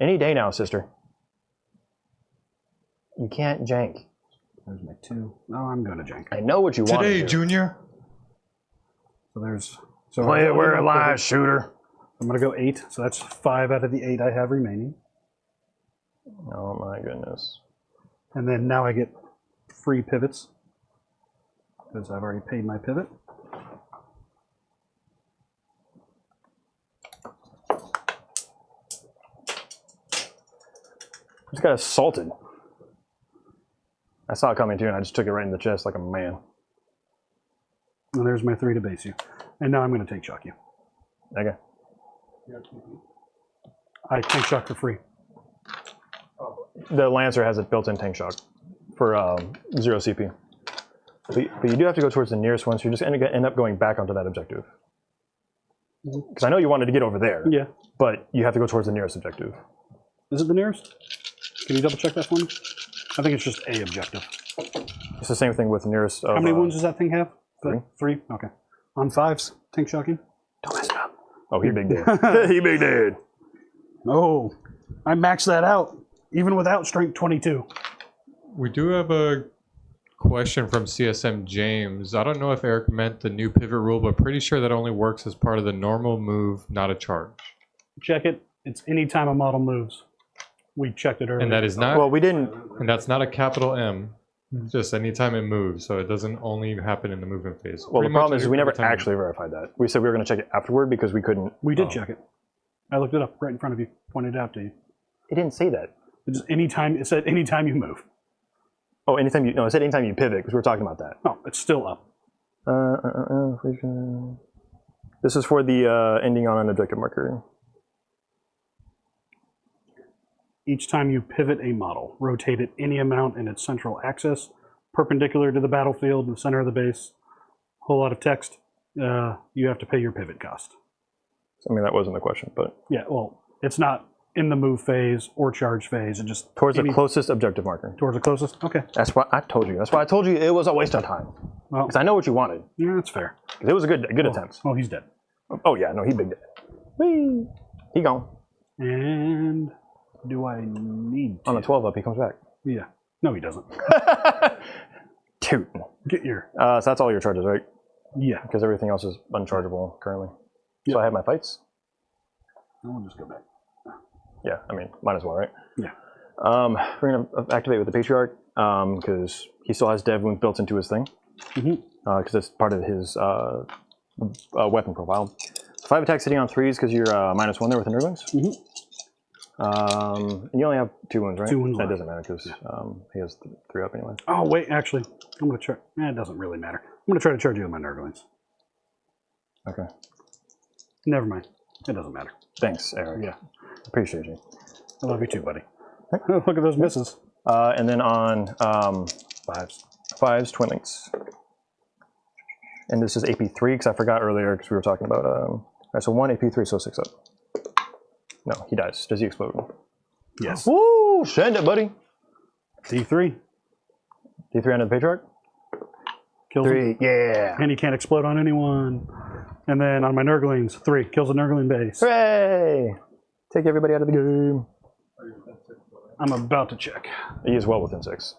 Speaker 2: Any day now, sister. You can't jank.
Speaker 3: There's my 2. No, I'm going to jank.
Speaker 2: I know what you want
Speaker 5: Today,
Speaker 2: to do.
Speaker 5: Junior.
Speaker 3: So there's... So
Speaker 2: Play it where it lies, shooter.
Speaker 3: I'm going to go 8. So that's 5 out of the 8 I have remaining.
Speaker 2: Oh my goodness.
Speaker 3: And then now I get free pivots because I've already paid my pivot.
Speaker 2: Just got assaulted. I saw it coming too, and I just took it right in the chest like a man.
Speaker 3: And there's my 3 to base you. And now I'm going to take shock you.
Speaker 2: Okay.
Speaker 3: I tank shock for free.
Speaker 2: The Lancer has a built-in tank shock for 0 CP. But you do have to go towards the nearest one, so you're just going to end up going back onto that objective. Because I know you wanted to get over there.
Speaker 3: Yeah.
Speaker 2: But you have to go towards the nearest objective.
Speaker 3: Is it the nearest? Can you double check that for me? I think it's just a objective.
Speaker 2: It's the same thing with nearest of...
Speaker 3: How many wounds does that thing have?
Speaker 2: 3.
Speaker 3: 3? Okay. On 5s, tank shocking.
Speaker 2: Don't mess it up. Oh, he big dead. He big dead.
Speaker 3: Oh, I maxed that out, even without strength 22.
Speaker 5: We do have a question from CSM James. I don't know if Eric meant the new pivot rule, but pretty sure that only works as part of the normal move, not a charge.
Speaker 3: Check it. It's any time a model moves. We checked it earlier.
Speaker 5: And that is not.
Speaker 2: Well, we didn't...
Speaker 5: And that's not a capital M. Just anytime it moves, so it doesn't only happen in the movement phase.
Speaker 2: Well, the
Speaker 5: Pretty much
Speaker 2: problem is we never
Speaker 5: every time-
Speaker 2: actually verified that. We said we were going to check it afterward because we couldn't...
Speaker 3: We did check it. I looked it up right in front of you, pointed it out to you.
Speaker 2: It didn't say that.
Speaker 3: It's anytime, it said anytime you move.
Speaker 2: Oh, anytime you... No, it said anytime you pivot because we were talking about that.
Speaker 3: Oh, it's still up.
Speaker 2: This is for the ending on an objective marker.
Speaker 3: Each time you pivot a model, rotate it any amount in its central axis, perpendicular to the battlefield, the center of the base, whole lot of text, you have to pay your pivot cost.
Speaker 2: I mean, that wasn't the question, but...
Speaker 3: Yeah, well, it's not in the move phase or charge phase. It just...
Speaker 2: Towards the closest objective marker.
Speaker 3: Towards the closest? Okay.
Speaker 2: That's what I told you. That's why I told you it was a waste of time.
Speaker 3: Well,
Speaker 2: Because I know what you wanted.
Speaker 3: yeah, that's fair.
Speaker 2: 'Cause it was a good attempt.
Speaker 3: Oh, he's dead.
Speaker 2: Oh, yeah. No, he big dead. Whee! He gone.
Speaker 3: And do I need to?
Speaker 2: On the 12 up, he comes back.
Speaker 3: Yeah. No, he doesn't.
Speaker 2: Toot.
Speaker 3: Get your...
Speaker 2: So that's all your charges, right?
Speaker 3: Yeah.
Speaker 2: Because everything else is unchargeable currently.
Speaker 3: Yep.
Speaker 2: So I have my fights.
Speaker 3: I'll just go back.
Speaker 2: Yeah, I mean, might as well, right?
Speaker 3: Yeah.
Speaker 2: We're going to activate with the Patriarch because he still has Dev wounds built into his thing. Because that's part of his weapon profile. 5 attacks hitting on 3s because you're -1 there with the Nurglings. And you only have 2 wounds, right?
Speaker 3: 2 wounds
Speaker 2: That
Speaker 3: left.
Speaker 2: doesn't matter because he has 3 up anyway.
Speaker 3: Oh, wait, actually, I'm going to try. It doesn't really matter. I'm going to try to charge you with my Nurglings.
Speaker 2: Okay.
Speaker 3: Never mind. It doesn't matter.
Speaker 2: Thanks, Eric.
Speaker 3: Yeah.
Speaker 2: Appreciate you.
Speaker 3: I love you too, buddy. Look at those misses.
Speaker 2: And then on 5s, Twin Links. And this is AP3 because I forgot earlier because we were talking about. Alright, so 1 AP3, so 6 up. No, he dies. Does he explode?
Speaker 3: Yes.
Speaker 2: Woo! Send it, buddy.
Speaker 3: D3.
Speaker 2: D3 under the Patriarch.
Speaker 3: Kills
Speaker 2: 3,
Speaker 3: him.
Speaker 2: yeah.
Speaker 3: And he can't explode on anyone. And then on my Nurglings, 3. Kills a Nurgling base.
Speaker 2: Hooray! Take everybody out of the game.
Speaker 3: I'm about to check.
Speaker 2: He is well within 6.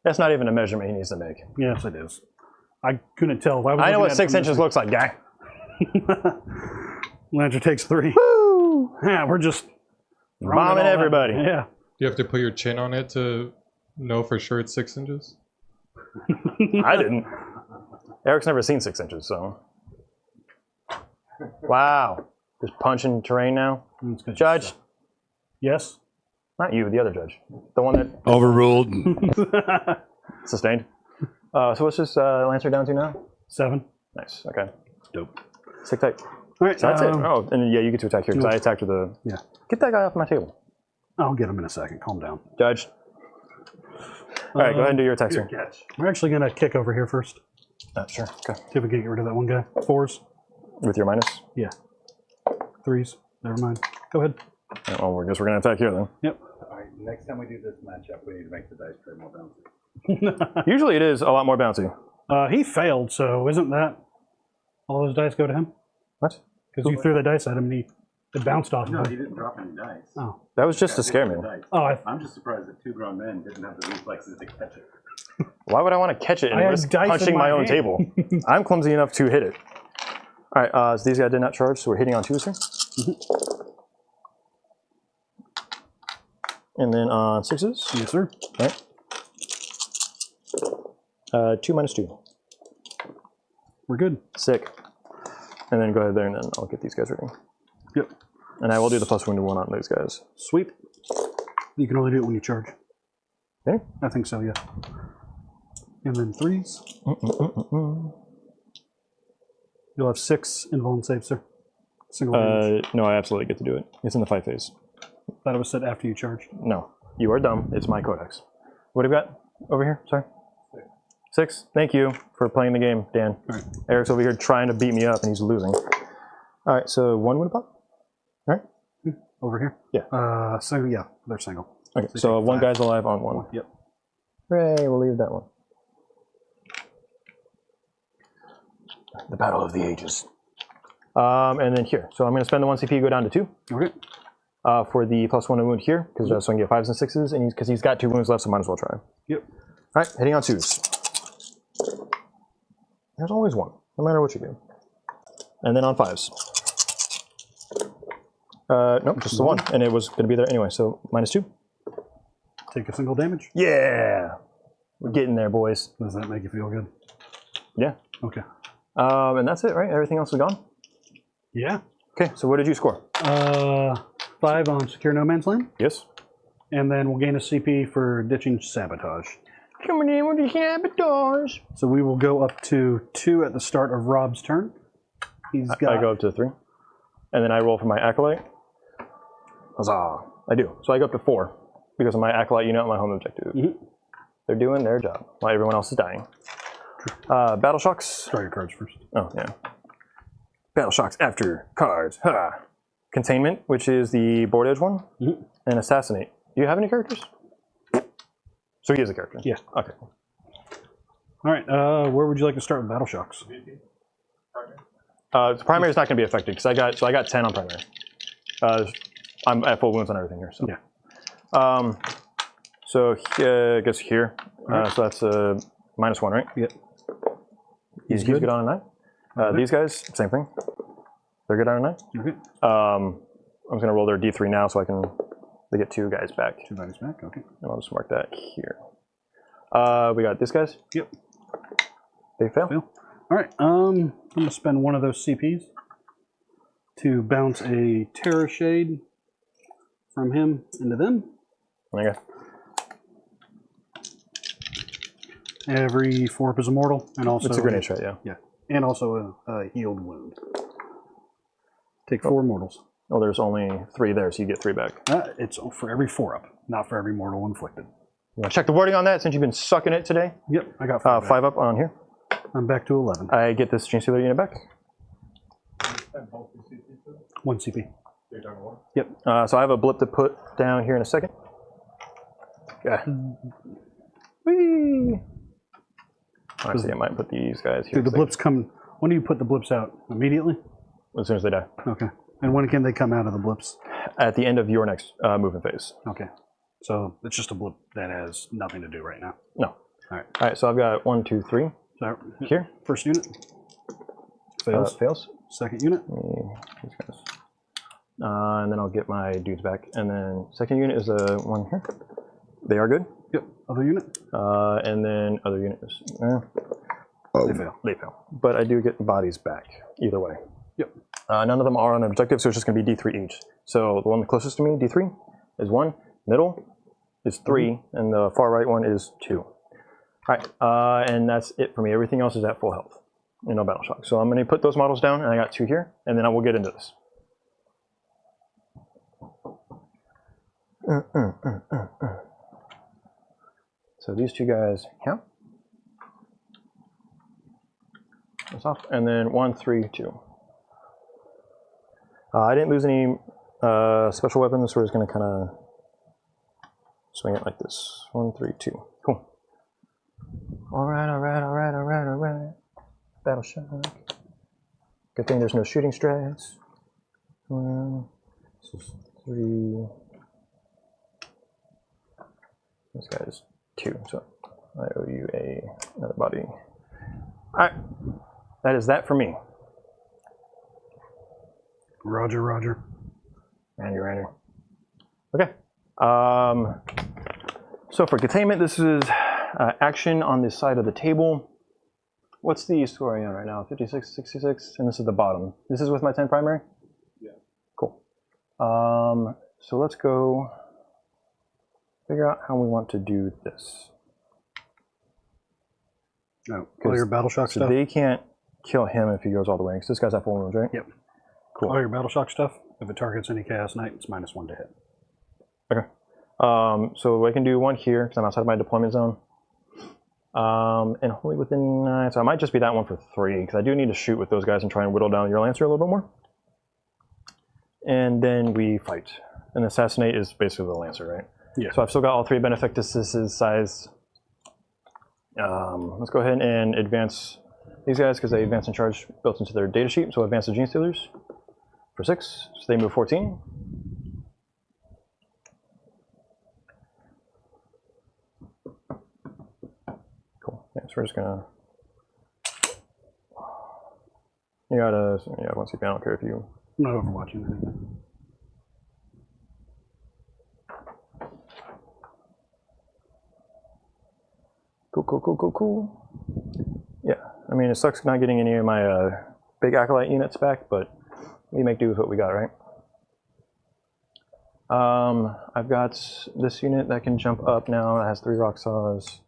Speaker 2: That's not even a measurement he needs to make.
Speaker 3: Yes, it is. I couldn't tell. If I was
Speaker 2: I know
Speaker 3: looking
Speaker 2: what
Speaker 3: at
Speaker 2: 6
Speaker 3: it from
Speaker 2: inches looks like, guy.
Speaker 3: Lancer takes 3.
Speaker 2: Woo!
Speaker 3: Yeah, we're just throwing it
Speaker 2: Bombing
Speaker 3: all out.
Speaker 2: everybody.
Speaker 3: Yeah.
Speaker 5: You have to put your chin on it to know for sure it's 6 inches.
Speaker 2: I didn't. Eric's never seen 6 inches, so. Wow. Just punching terrain now.
Speaker 3: That's good.
Speaker 2: Judge.
Speaker 3: Yes.
Speaker 2: Not you, the other judge. The one that
Speaker 1: Overruled.
Speaker 2: sustained. So what's this Lancer down to now?
Speaker 3: 7.
Speaker 2: Nice. Okay.
Speaker 3: Dope.
Speaker 2: Sick tight.
Speaker 3: All right.
Speaker 2: So that's it. Oh, and yeah, you get to attack here because I attacked with a.
Speaker 3: Yeah.
Speaker 2: Get that guy off my table.
Speaker 3: I'll get him in a second. Calm down.
Speaker 2: Judge. All right, go ahead and do your attacks here.
Speaker 3: We're actually going to kick over here first.
Speaker 2: Sure. Okay.
Speaker 3: See if we can get rid of that one guy. 4s.
Speaker 2: With your minus.
Speaker 3: Yeah. 3s. Never mind. Go ahead.
Speaker 2: Yeah, well, I guess we're going to attack here then.
Speaker 3: Yep.
Speaker 4: All right, next time we do this matchup, we need to make the dice tray more bouncy.
Speaker 2: Usually it is a lot more bouncy.
Speaker 3: He failed, so isn't that all those dice go to him?
Speaker 2: What?
Speaker 3: Because you threw the dice at him and it bounced off
Speaker 4: No,
Speaker 3: of
Speaker 4: he
Speaker 3: him.
Speaker 4: didn't drop any dice.
Speaker 3: Oh.
Speaker 2: That was just to scare me.
Speaker 4: Dice.
Speaker 3: Oh,
Speaker 4: I'm just surprised that 2 grown men didn't have the reflexes to catch it.
Speaker 2: Why would I want to catch it and
Speaker 3: I had
Speaker 2: risk
Speaker 3: dice in
Speaker 2: punching
Speaker 3: my
Speaker 2: my own
Speaker 3: hand.
Speaker 2: table? I'm clumsy enough to hit it. All right, so these guys did not charge, so we're hitting on 2s here. And then on 6s.
Speaker 3: Yes, sir.
Speaker 2: All right. 2 minus 2.
Speaker 3: We're good.
Speaker 2: Sick. And then go ahead there, and then I'll get these guys ready.
Speaker 3: Yep.
Speaker 2: And I will do the +1 to 1 on those guys.
Speaker 3: Sweet. You can only do it when you charge.
Speaker 2: Okay.
Speaker 3: I think so, yeah. And then 3s. You'll have 6 invuln saves, sir. Single damage.
Speaker 2: No, I absolutely get to do it. It's in the 5 phase.
Speaker 3: Thought it was set after you charged.
Speaker 2: No, you are dumb. It's my codex. What have you got over here? Sorry. 6. Thank you for playing the game, Dan.
Speaker 3: All right.
Speaker 2: Eric's over here trying to beat me up, and he's losing. All right, so 1 wound pop. All right.
Speaker 3: Over here?
Speaker 2: Yeah.
Speaker 3: So, yeah, they're single.
Speaker 2: Okay,
Speaker 3: So
Speaker 2: so
Speaker 3: take
Speaker 2: 1
Speaker 3: 5.
Speaker 2: guy's alive on 1.
Speaker 3: Yep.
Speaker 2: Hooray, we'll leave that one. The Battle of the Ages. And then here. So I'm going to spend the 1 CP, go down to 2.
Speaker 3: Okay.
Speaker 2: For the +1 to wound here, because so I can get 5s and 6s, and because he's got 2 wounds left, so might as well try.
Speaker 3: Yep.
Speaker 2: All right, hitting on 2s. There's always 1, no matter what you do. And then on 5s. Nope, just the 1, and it was going to be there anyway, so -2.
Speaker 3: Take a single damage.
Speaker 2: Yeah! We're getting there, boys.
Speaker 3: Does that make you feel good?
Speaker 2: Yeah.
Speaker 3: Okay.
Speaker 2: And that's it, right? Everything else is gone?
Speaker 3: Yeah.
Speaker 2: Okay, so what did you score?
Speaker 3: 5 on Secure No Man's Land.
Speaker 2: Yes?
Speaker 3: And then we'll gain a CP for ditching sabotage.
Speaker 2: Coming in with the sabotage.
Speaker 3: So we will go up to 2 at the start of Rob's turn. He's got.
Speaker 2: I go up to 3. And then I roll for my Acolyte. Huzzah. I do. So I go up to 4 because of my Acolyte unit on my home objective. They're doing their job while everyone else is dying. Battle Shocks.
Speaker 3: Draw your cards first.
Speaker 2: Oh, yeah. Battle Shocks after cards. Ha! Containment, which is the board edge one. And Assassinate. Do you have any characters? So he is a character?
Speaker 3: Yeah.
Speaker 2: Okay.
Speaker 3: All right. Where would you like to start with Battle Shocks?
Speaker 2: The primary is not going to be affected because I got 10 on primary. I'm at full wounds on everything here. So.
Speaker 3: Yeah.
Speaker 2: So I guess here. So that's a -1, right?
Speaker 3: Yep.
Speaker 2: He's good on a 9. These guys, same thing. They're good on a 9.
Speaker 3: Okay.
Speaker 2: I'm just going to roll their D3 now so I can They get 2 guys back.
Speaker 3: 2 guys back, okay.
Speaker 2: And I'll just mark that here. We got this guys.
Speaker 3: Yep.
Speaker 2: They fail.
Speaker 3: Fail. All right, I'm going to spend one of those CPs to bounce a Terror Shade from him into them.
Speaker 2: Okay.
Speaker 3: Every 4 up is immortal, and also
Speaker 2: It's a grenade shot, yeah.
Speaker 3: Yeah, and also a healed wound. Take 4 mortals.
Speaker 2: Oh, there's only 3 there, so you get 3 back.
Speaker 3: It's for every 4 up, not for every mortal inflicted.
Speaker 2: You want to check the wording on that since you've been sucking it today?
Speaker 3: Yep, I got 5 back.
Speaker 2: 5 up on here.
Speaker 3: I'm back to 11.
Speaker 2: I get this Genestealer unit back.
Speaker 3: 1 CP.
Speaker 2: Yep. So I have a blip to put down here in a second. Yeah. Whee! Actually, I might put these guys here.
Speaker 3: Do the blips come? When do you put the blips out? Immediately?
Speaker 2: As soon as they die.
Speaker 3: Okay. And when can they come out of the blips?
Speaker 2: At the end of your next movement phase.
Speaker 3: Okay. So it's just a blip that has nothing to do right now.
Speaker 2: No.
Speaker 3: All right.
Speaker 2: All right. So I've got 1, 2, 3
Speaker 3: So
Speaker 2: here.
Speaker 3: first unit fails.
Speaker 2: Fails.
Speaker 3: Second unit.
Speaker 2: These guys. And then I'll get my dudes back. And then second unit is the one here. They are good.
Speaker 3: Yep. Other unit.
Speaker 2: And then other unit is
Speaker 3: They fail.
Speaker 2: they fail. But I do get bodies back either way.
Speaker 3: Yep.
Speaker 2: None of them are on objective, so it's just going to be D3 each. So the one closest to me, D3, is 1. Middle is 3, and the far right one is 2. All right, and that's it for me. Everything else is at full health. And no battle shock. So I'm going to put those models down, and I got 2 here, and then I will get into this. So these 2 guys, yeah. That's off, and then 1, 3, 2. I didn't lose any special weapons, so we're just going to kind of swing it like this. 1, 3, 2. Cool. All right. Battle shock. Good thing there's no shooting strats. This is 3. This guy's 2, so I owe you another body. All right. That is that for me.
Speaker 3: Roger, Roger.
Speaker 2: Randy. Okay. So for containment, this is action on this side of the table. What's the score on right now? 56, 66, and this is the bottom. This is with my 10 primary?
Speaker 4: Yeah.
Speaker 2: Cool. So let's go figure out how we want to do this.
Speaker 3: Oh, all your battle shock
Speaker 2: So
Speaker 3: stuff?
Speaker 2: they can't kill him if he goes all the way, because this guy's at full wounds, right?
Speaker 3: Yep.
Speaker 2: Cool.
Speaker 3: All your battle shock stuff, if it targets any Chaos Knight, it's -1 to hit.
Speaker 2: Okay. So I can do 1 here, because I'm outside of my deployment zone. And wholly within 9, so I might just be that one for 3, because I do need to shoot with those guys and try and whittle down your Lancer a little bit more. And then we fight. And Assassinate is basically the Lancer, right?
Speaker 3: Yeah.
Speaker 2: So I've still got all 3 Benefictuses size. Let's go ahead and advance these guys, because they advance in charge built into their data sheet. So advance the Genestealers for 6, so they move 14. Cool. Yeah, so we're just gonna. You gotta. Yeah, once you can, I don't care if you.
Speaker 3: I'm not overwatching anything.
Speaker 2: Cool. Yeah, I mean, it sucks not getting any of my big Acolyte units back, but we make do with what we got, right? I've got this unit that can jump up now. It has 3 rock saws.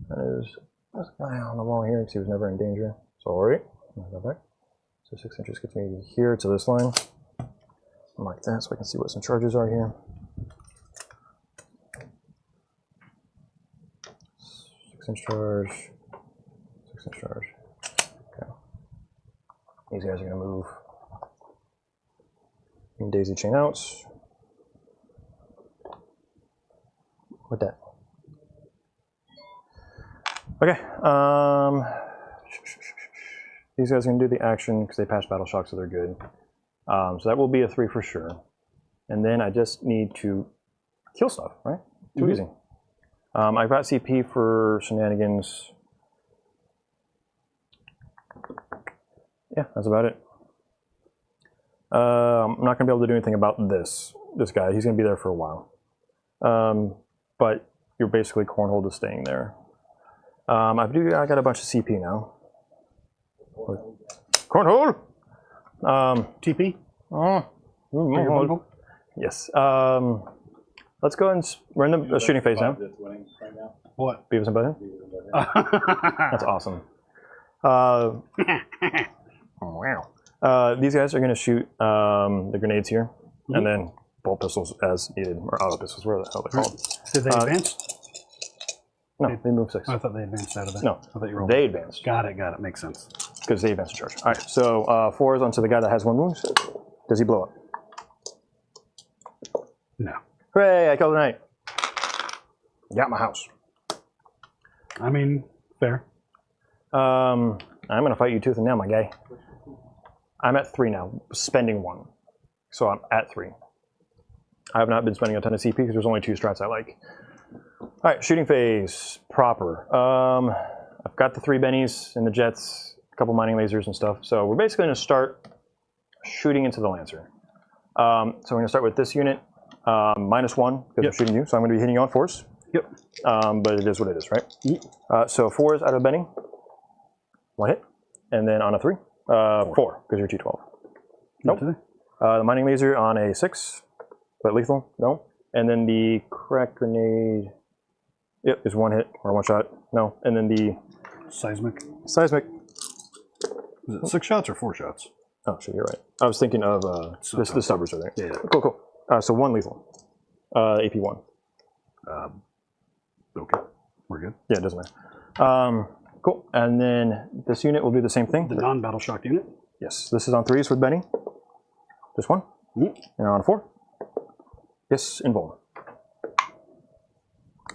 Speaker 2: There's this guy on the wall here because he was never in danger. Sorry. I'll go back. So 6 inches gets me here to this line. Mark that so I can see what some charges are here. 6-inch charge. 6-inch charge. Okay. These guys are going to move. And daisy chain out. With that. Okay. These guys are going to do the action because they pass battle shock, so they're good. So that will be a 3 for sure. And then I just need to kill stuff, right? Too easy. I've got CP for shenanigans. Yeah, that's about it. I'm not going to be able to do anything about this guy. He's going to be there for a while. But you're basically cornhole is staying there. I got a bunch of CP now. Cornhole.
Speaker 3: TP.
Speaker 2: Yes. Let's go and we're in the shooting phase now.
Speaker 3: What?
Speaker 2: Beavis and Butthead. That's awesome. Wow. These guys are going to shoot the grenades here, and then bolt pistols as needed, or auto pistols, whatever the hell they're called.
Speaker 3: Did they advance?
Speaker 2: No, they move 6.
Speaker 3: I thought they advanced out of that.
Speaker 2: No,
Speaker 3: I thought you rolled.
Speaker 2: they advanced.
Speaker 3: Got it. Makes sense.
Speaker 2: Because they advanced to charge. All right, so 4s onto the guy that has 1 wound. Does he blow up?
Speaker 3: No.
Speaker 2: Hooray, I killed a knight. Got my house.
Speaker 3: I mean, fair.
Speaker 2: I'm going to fight you tooth and nail, my guy. I'm at 3 now, spending 1. So I'm at 3. I have not been spending a ton of CP because there's only 2 strats I like. All right, shooting phase proper. I've got the 3 bennies and the jets, a couple mining lasers and stuff. So we're basically going to start shooting into the Lancer. So we're going to start with this unit, -1 because I'm shooting you. So I'm going to be hitting you on 4s.
Speaker 3: Yep.
Speaker 2: But it is what it is, right? So 4s out of Benny. 1 hit. And then on a 3. 4, because you're T12. Nope. The mining laser on a 6. But lethal? No. And then the crack grenade. Yep, is 1 hit or 1 shot. No. And then the
Speaker 3: Seismic.
Speaker 2: seismic.
Speaker 3: Is it 6 shots or 4 shots?
Speaker 2: Oh, shit, you're right. I was thinking of the stubbers are there.
Speaker 3: Yeah.
Speaker 2: Cool. So 1 lethal. AP 1.
Speaker 3: Okay. We're good.
Speaker 2: Yeah, it doesn't matter. Cool. And then this unit will do the same thing.
Speaker 3: The non-battle shock unit.
Speaker 2: Yes. This is on 3s with Benny. Just 1. And on a 4. Yes, invuln.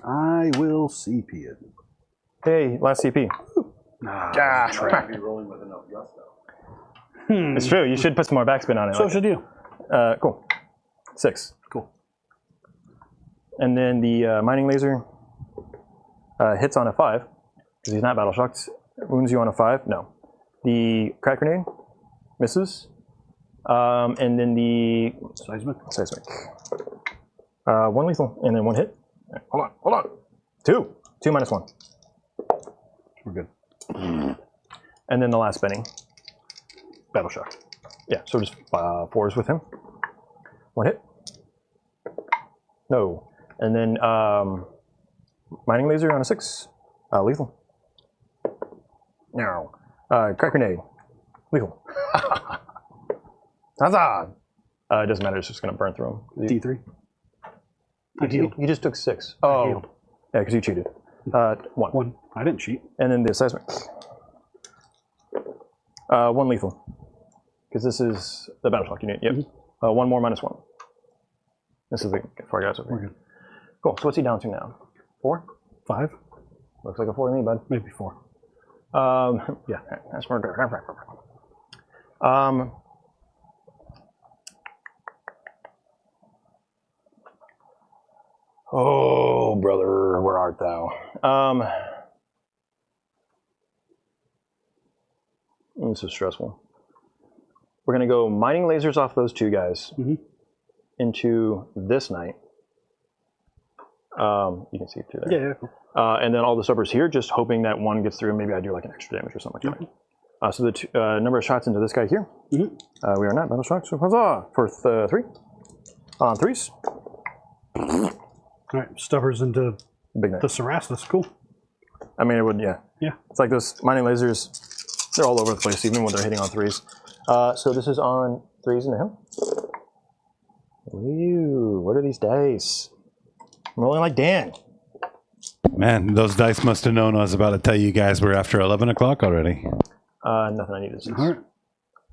Speaker 3: I will CP it.
Speaker 2: Hey, last CP.
Speaker 4: Be rolling with enough gusto.
Speaker 2: It's true. You should put some more backspin on it.
Speaker 3: So should you.
Speaker 2: Cool. 6.
Speaker 3: Cool.
Speaker 2: And then the mining laser hits on a 5 because he's not battle shocked. Wounds you on a 5. No. The crack grenade misses. And then the
Speaker 3: Seismic.
Speaker 2: 1 lethal and then 1 hit. Hold on. 2. 2 minus 1.
Speaker 3: We're good.
Speaker 2: And then the last Benny. Battle shock. Yeah, so just 4s with him. 1 hit. No. And then mining laser on a 6. Lethal. No. Crack grenade. Lethal. Huzzah! It doesn't matter, it's just going to burn through him.
Speaker 3: D3. I healed.
Speaker 2: You just took 6.
Speaker 3: I
Speaker 2: Oh.
Speaker 3: healed.
Speaker 2: Yeah, because you cheated. 1.
Speaker 3: 1. I didn't cheat.
Speaker 2: And then the seismic. 1 lethal. Because this is the battle shock unit. Yep. 1 more minus 1. This is the 4 guys over here. Cool. So what's he down to now? 4?
Speaker 3: 5?
Speaker 2: Looks like a 4 to me, bud.
Speaker 3: Maybe 4.
Speaker 2: Yeah. That's more good. Oh, brother, where art thou? This is stressful. We're going to go mining lasers off those 2 guys into this knight. You can see it through there.
Speaker 3: Yeah, cool.
Speaker 2: And then all the stubbers here, just hoping that 1 gets through and maybe I do like an extra damage or something like that. So the number of shots into this guy here. We are not battle shocked, so huzzah! For 3. On 3s.
Speaker 3: All right, stubbers into
Speaker 2: Big knight.
Speaker 3: the Cerastus. Cool.
Speaker 2: I mean, it would, yeah.
Speaker 3: Yeah.
Speaker 2: It's like those mining lasers, they're all over the place, even when they're hitting on 3s. So this is on 3s into him. Ooh, what are these dice? I'm rolling like Dan.
Speaker 1: Man, those dice must have known I was about to tell you guys we're after 11 o'clock already.
Speaker 2: Nothing I need is
Speaker 3: All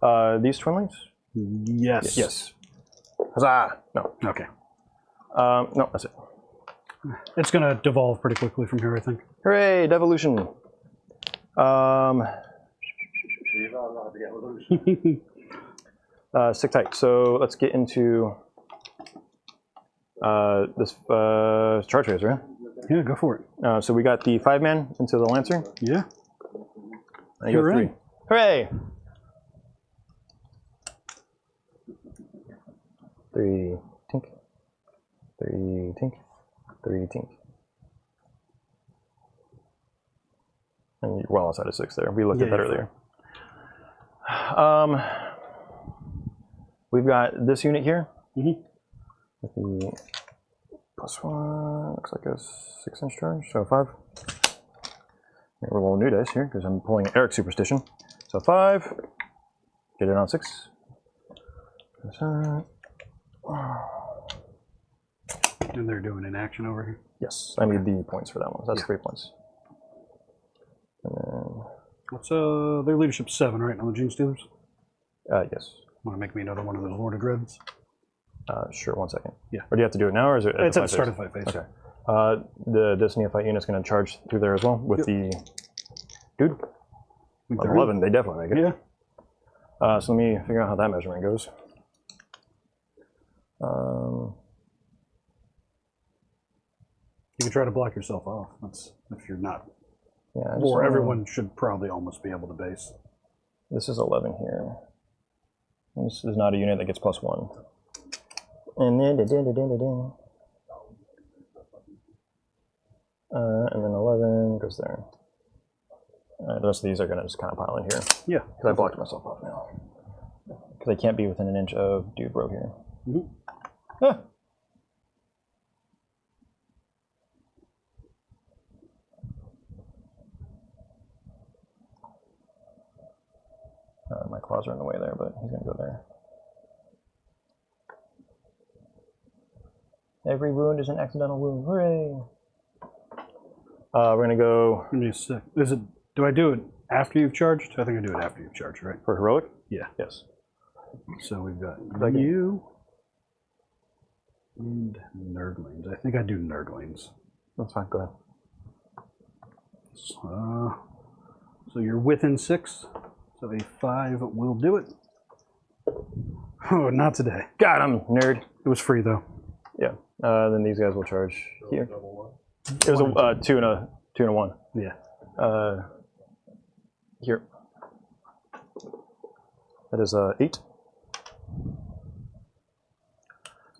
Speaker 3: right.
Speaker 2: these twin links?
Speaker 3: Yes.
Speaker 2: Yes. Huzzah! No.
Speaker 3: Okay.
Speaker 2: No, that's it.
Speaker 3: It's going to devolve pretty quickly from here, I think.
Speaker 2: Hooray, devolution. Stick tight. So let's get into this charge phase, right?
Speaker 3: Yeah, go for it.
Speaker 2: So we got the 5-man into the Lancer.
Speaker 3: Yeah.
Speaker 2: And you got 3. Hooray! 3 tink. 3 tink. 13th. And you're well outside of 6 there. We looked at that earlier. We've got this unit here. With the +1, looks like a 6-inch charge, so 5. We're rolling new dice here because I'm pulling Eric Superstition. So 5, get it on 6.
Speaker 3: And they're doing an action over here.
Speaker 2: Yes, I need the points for that one. That's 3 points. And then,
Speaker 3: What's their leadership 7, right, on the Genestealers?
Speaker 2: yes.
Speaker 3: Want to make me another one of those Lord of Dreads?
Speaker 2: Sure, 1 second.
Speaker 3: Yeah.
Speaker 2: Or do you have to do it now, or is it?
Speaker 3: It's at the start of the fight phase.
Speaker 2: Okay. The Neophyte unit's going to charge through there as well with the dude. 11, they definitely make it.
Speaker 3: Yeah.
Speaker 2: So let me figure out how that measurement goes.
Speaker 3: You can try to block yourself off. That's if you're not.
Speaker 2: Yeah.
Speaker 3: Or everyone should probably almost be able to base.
Speaker 2: This is 11 here. This is not a unit that gets +1. And then and then 11 goes there. The rest of these are going to just kind of pile in here.
Speaker 3: Yeah.
Speaker 2: Because I blocked myself off now. Because I can't be within an inch of Dude Bro here. Ah. My claws are in the way there, but he's going to go there. Every wound is an accidental wound. Hooray! We're going to go...
Speaker 3: Give me a sec. Is it? Do I do it after you've charged? I think I do it after you've charged, right?
Speaker 2: For heroic?
Speaker 3: Yeah.
Speaker 2: Yes.
Speaker 3: So we've got you and Nerdlings. I think I do Nerdlings.
Speaker 2: That's fine. Go ahead.
Speaker 3: So you're within 6. So a 5 will do it. Oh, not today.
Speaker 2: Got him, nerd.
Speaker 3: It was free though.
Speaker 2: Yeah. Then these guys will charge here. It was a 2 and a 1.
Speaker 3: Yeah.
Speaker 2: Here. That is 8.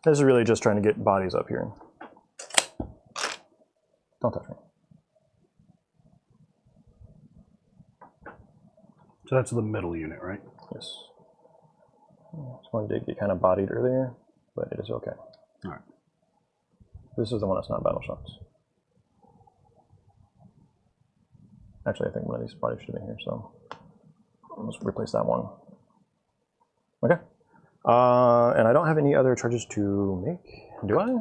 Speaker 2: This is really just trying to get bodies up here. Don't touch me.
Speaker 3: So that's the middle unit, right?
Speaker 2: Yes. This one did get kind of bodied earlier, but it is okay.
Speaker 3: All right.
Speaker 2: This is the one that's not battle shots. Actually, I think one of these bodies should have been here, so let's replace that one. Okay. And I don't have any other charges to make, do I?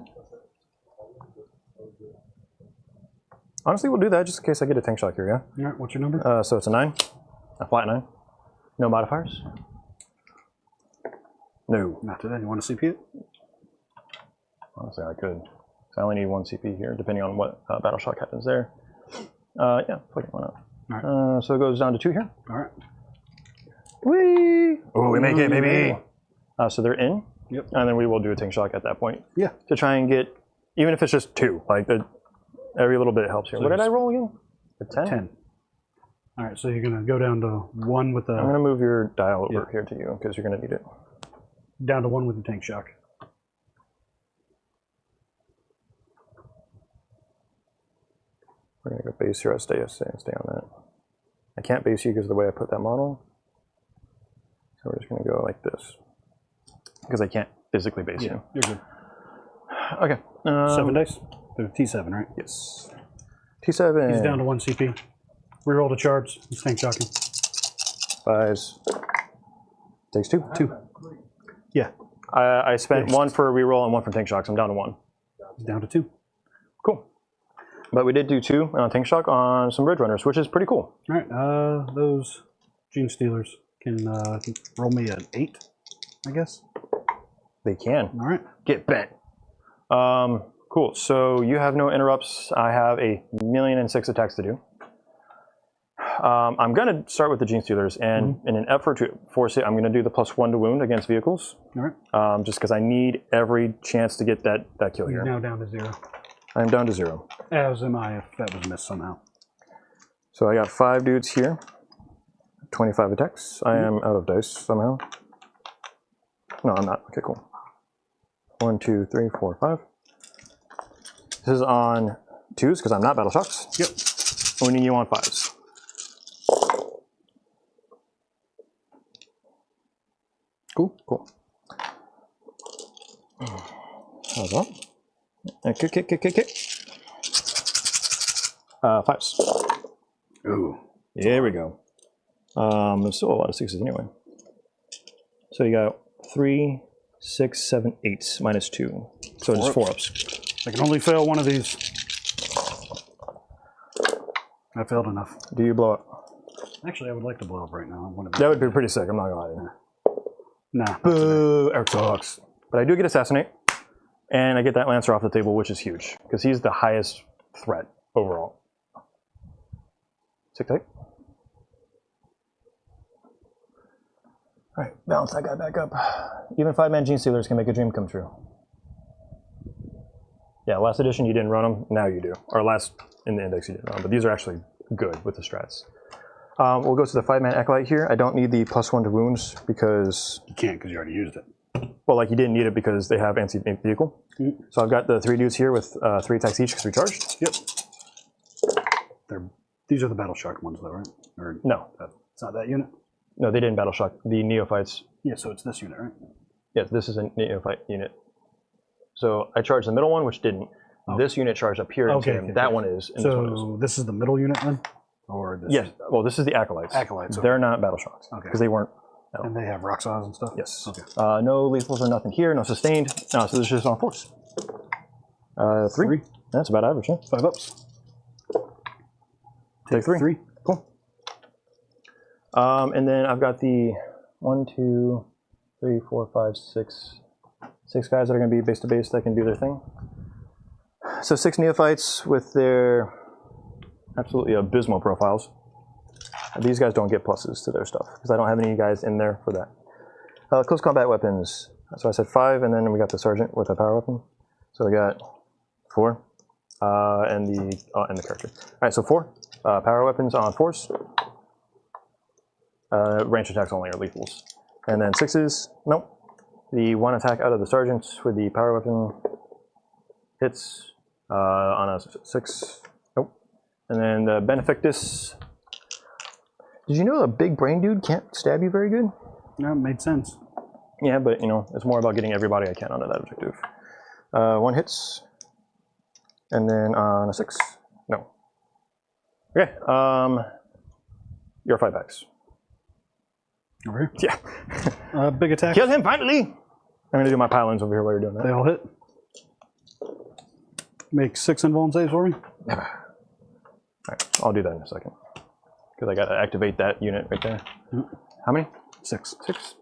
Speaker 2: Honestly, we'll do that just in case I get a tank shock here, yeah?
Speaker 3: All right, what's your number?
Speaker 2: So it's a 9, a flat 9. No modifiers? No.
Speaker 3: Not today. You want to CP it?
Speaker 2: Honestly, I could. So I only need 1 CP here, depending on what battle shock happens there. Yeah, fuck it, why not?
Speaker 3: All right.
Speaker 2: So it goes down to 2 here.
Speaker 3: All right.
Speaker 2: Whee! Oh, we make it, baby! So they're in.
Speaker 3: Yep.
Speaker 2: And then we will do a tank shock at that point.
Speaker 3: Yeah.
Speaker 2: To try and get, even if it's just 2, like every little bit helps here.
Speaker 3: So
Speaker 2: What did I roll again? A 10?
Speaker 3: 10. All right, so you're going to go down to 1 with the...
Speaker 2: I'm going to move your dial over here to you, because you're going to need it.
Speaker 3: Down to 1 with the tank shock.
Speaker 2: We're going to go base here. I'll stay on that. I can't base you because of the way I put that model. So we're just going to go like this. Because I can't physically base you.
Speaker 3: You're good.
Speaker 2: Okay.
Speaker 3: 7 dice? They're T7, right?
Speaker 2: Yes. T7.
Speaker 3: He's down to 1 CP. Reroll to charge. He's tank shocking.
Speaker 2: 5s. Takes 2.
Speaker 3: 2. Yeah.
Speaker 2: I spent 1 for a reroll and 1 for tank shocks. I'm down to 1.
Speaker 3: He's down to 2.
Speaker 2: Cool. But we did do 2 on tank shock on some bridge runners, which is pretty cool.
Speaker 3: All right. Those Genestealers can roll me an 8, I guess.
Speaker 2: They can.
Speaker 3: All right.
Speaker 2: Get bent. Cool. So you have no interrupts. I have 1,000,006 attacks to do. I'm going to start with the Genestealers, and in an effort to force it, I'm going to do the +1 to wound against vehicles.
Speaker 3: All right.
Speaker 2: Just because I need every chance to get that kill
Speaker 3: He's
Speaker 2: here.
Speaker 3: now down to 0.
Speaker 2: I'm down to 0.
Speaker 3: As am I if that was missed somehow.
Speaker 2: So I got 5 dudes here. 25 attacks. I am out of dice somehow. No, I'm not. Okay, cool. 1, 2, 3, 4, 5. This is on 2s because I'm not battle shocks.
Speaker 3: Yep.
Speaker 2: We need you on 5s. Cool, cool. How's that? Okay. 5s.
Speaker 3: Ooh.
Speaker 2: There we go. There's still a lot of 6s anyway. So you got 3, 6, 7, 8 minus 2. So just 4 ups.
Speaker 3: I can only fail one of these. I failed enough.
Speaker 2: Do you blow up?
Speaker 3: Actually, I would like to blow up right now.
Speaker 2: That would be pretty sick, I'm not gonna lie to you.
Speaker 3: Nah.
Speaker 2: Boo, Eric sucks. But I do get Assassinate, and I get that Lancer off the table, which is huge, because he's the highest threat overall. 6 type. Alright, balance that guy back up. Even 5-man Genestealers can make a dream come true. Yeah, last edition you didn't run them, now you do. Or last in the index you didn't run them, but these are actually good with the strats. We'll go to the 5-man Acolyte here. I don't need the +1 to wounds because...
Speaker 3: You can't because you already used it.
Speaker 2: Well, like you didn't need it because they have anti-vehicle. So I've got the 3 dudes here with 3 attacks each because we charged.
Speaker 3: Yep. These are the battle shock ones though, right? Or
Speaker 2: No.
Speaker 3: It's not that unit?
Speaker 2: No, they didn't battle shock. The neophytes.
Speaker 3: Yeah, so it's this unit, right?
Speaker 2: Yes, this is a neophyte unit. So I charged the middle one, which didn't.
Speaker 3: Oh.
Speaker 2: This unit charged up here.
Speaker 3: Okay,
Speaker 2: into him. That one is. And this one is.
Speaker 3: So this is the middle unit then? Or this?
Speaker 2: Yes. Well, this is the acolytes.
Speaker 3: Acolytes, okay.
Speaker 2: They're not battle shocks.
Speaker 3: Okay.
Speaker 2: Because they weren't. No.
Speaker 3: And they have rock saws and stuff?
Speaker 2: Yes.
Speaker 3: Okay.
Speaker 2: No lethals or nothing here. No sustained. No, so this is just on force. 3. That's about average, huh?
Speaker 3: 5 ups.
Speaker 2: Take 3. Cool. And then I've got the 1, 2, 3, 4, 5, 6 guys that are going to be base to base that can do their thing. So 6 neophytes with their absolutely abysmal profiles. These guys don't get pluses to their stuff because I don't have any guys in there for that. Close combat weapons. So I said 5, and then we got the sergeant with a power weapon. So we got 4, and the character. All right, so 4 power weapons on force. Range attacks only are lethals. And then 6s, nope. The 1 attack out of the sergeant with the power weapon hits on a 6, nope. And then the Benefactus. Did you know a big brain dude can't stab you very good?
Speaker 3: No, it made sense.
Speaker 2: Yeah, but you know, it's more about getting everybody I can onto that objective. 1 hits. And then on a 6, no. Okay, you're 5 packs.
Speaker 3: Over
Speaker 2: Yeah.
Speaker 3: here? Big attack.
Speaker 2: Kill him, finally! I'm going to do my pylons over here while you're doing that.
Speaker 3: They all hit. Make 6 invuln saves for me.
Speaker 2: Alright, I'll do that in a second. Because I got to activate that unit right there. How many?
Speaker 3: 6.
Speaker 2: 6.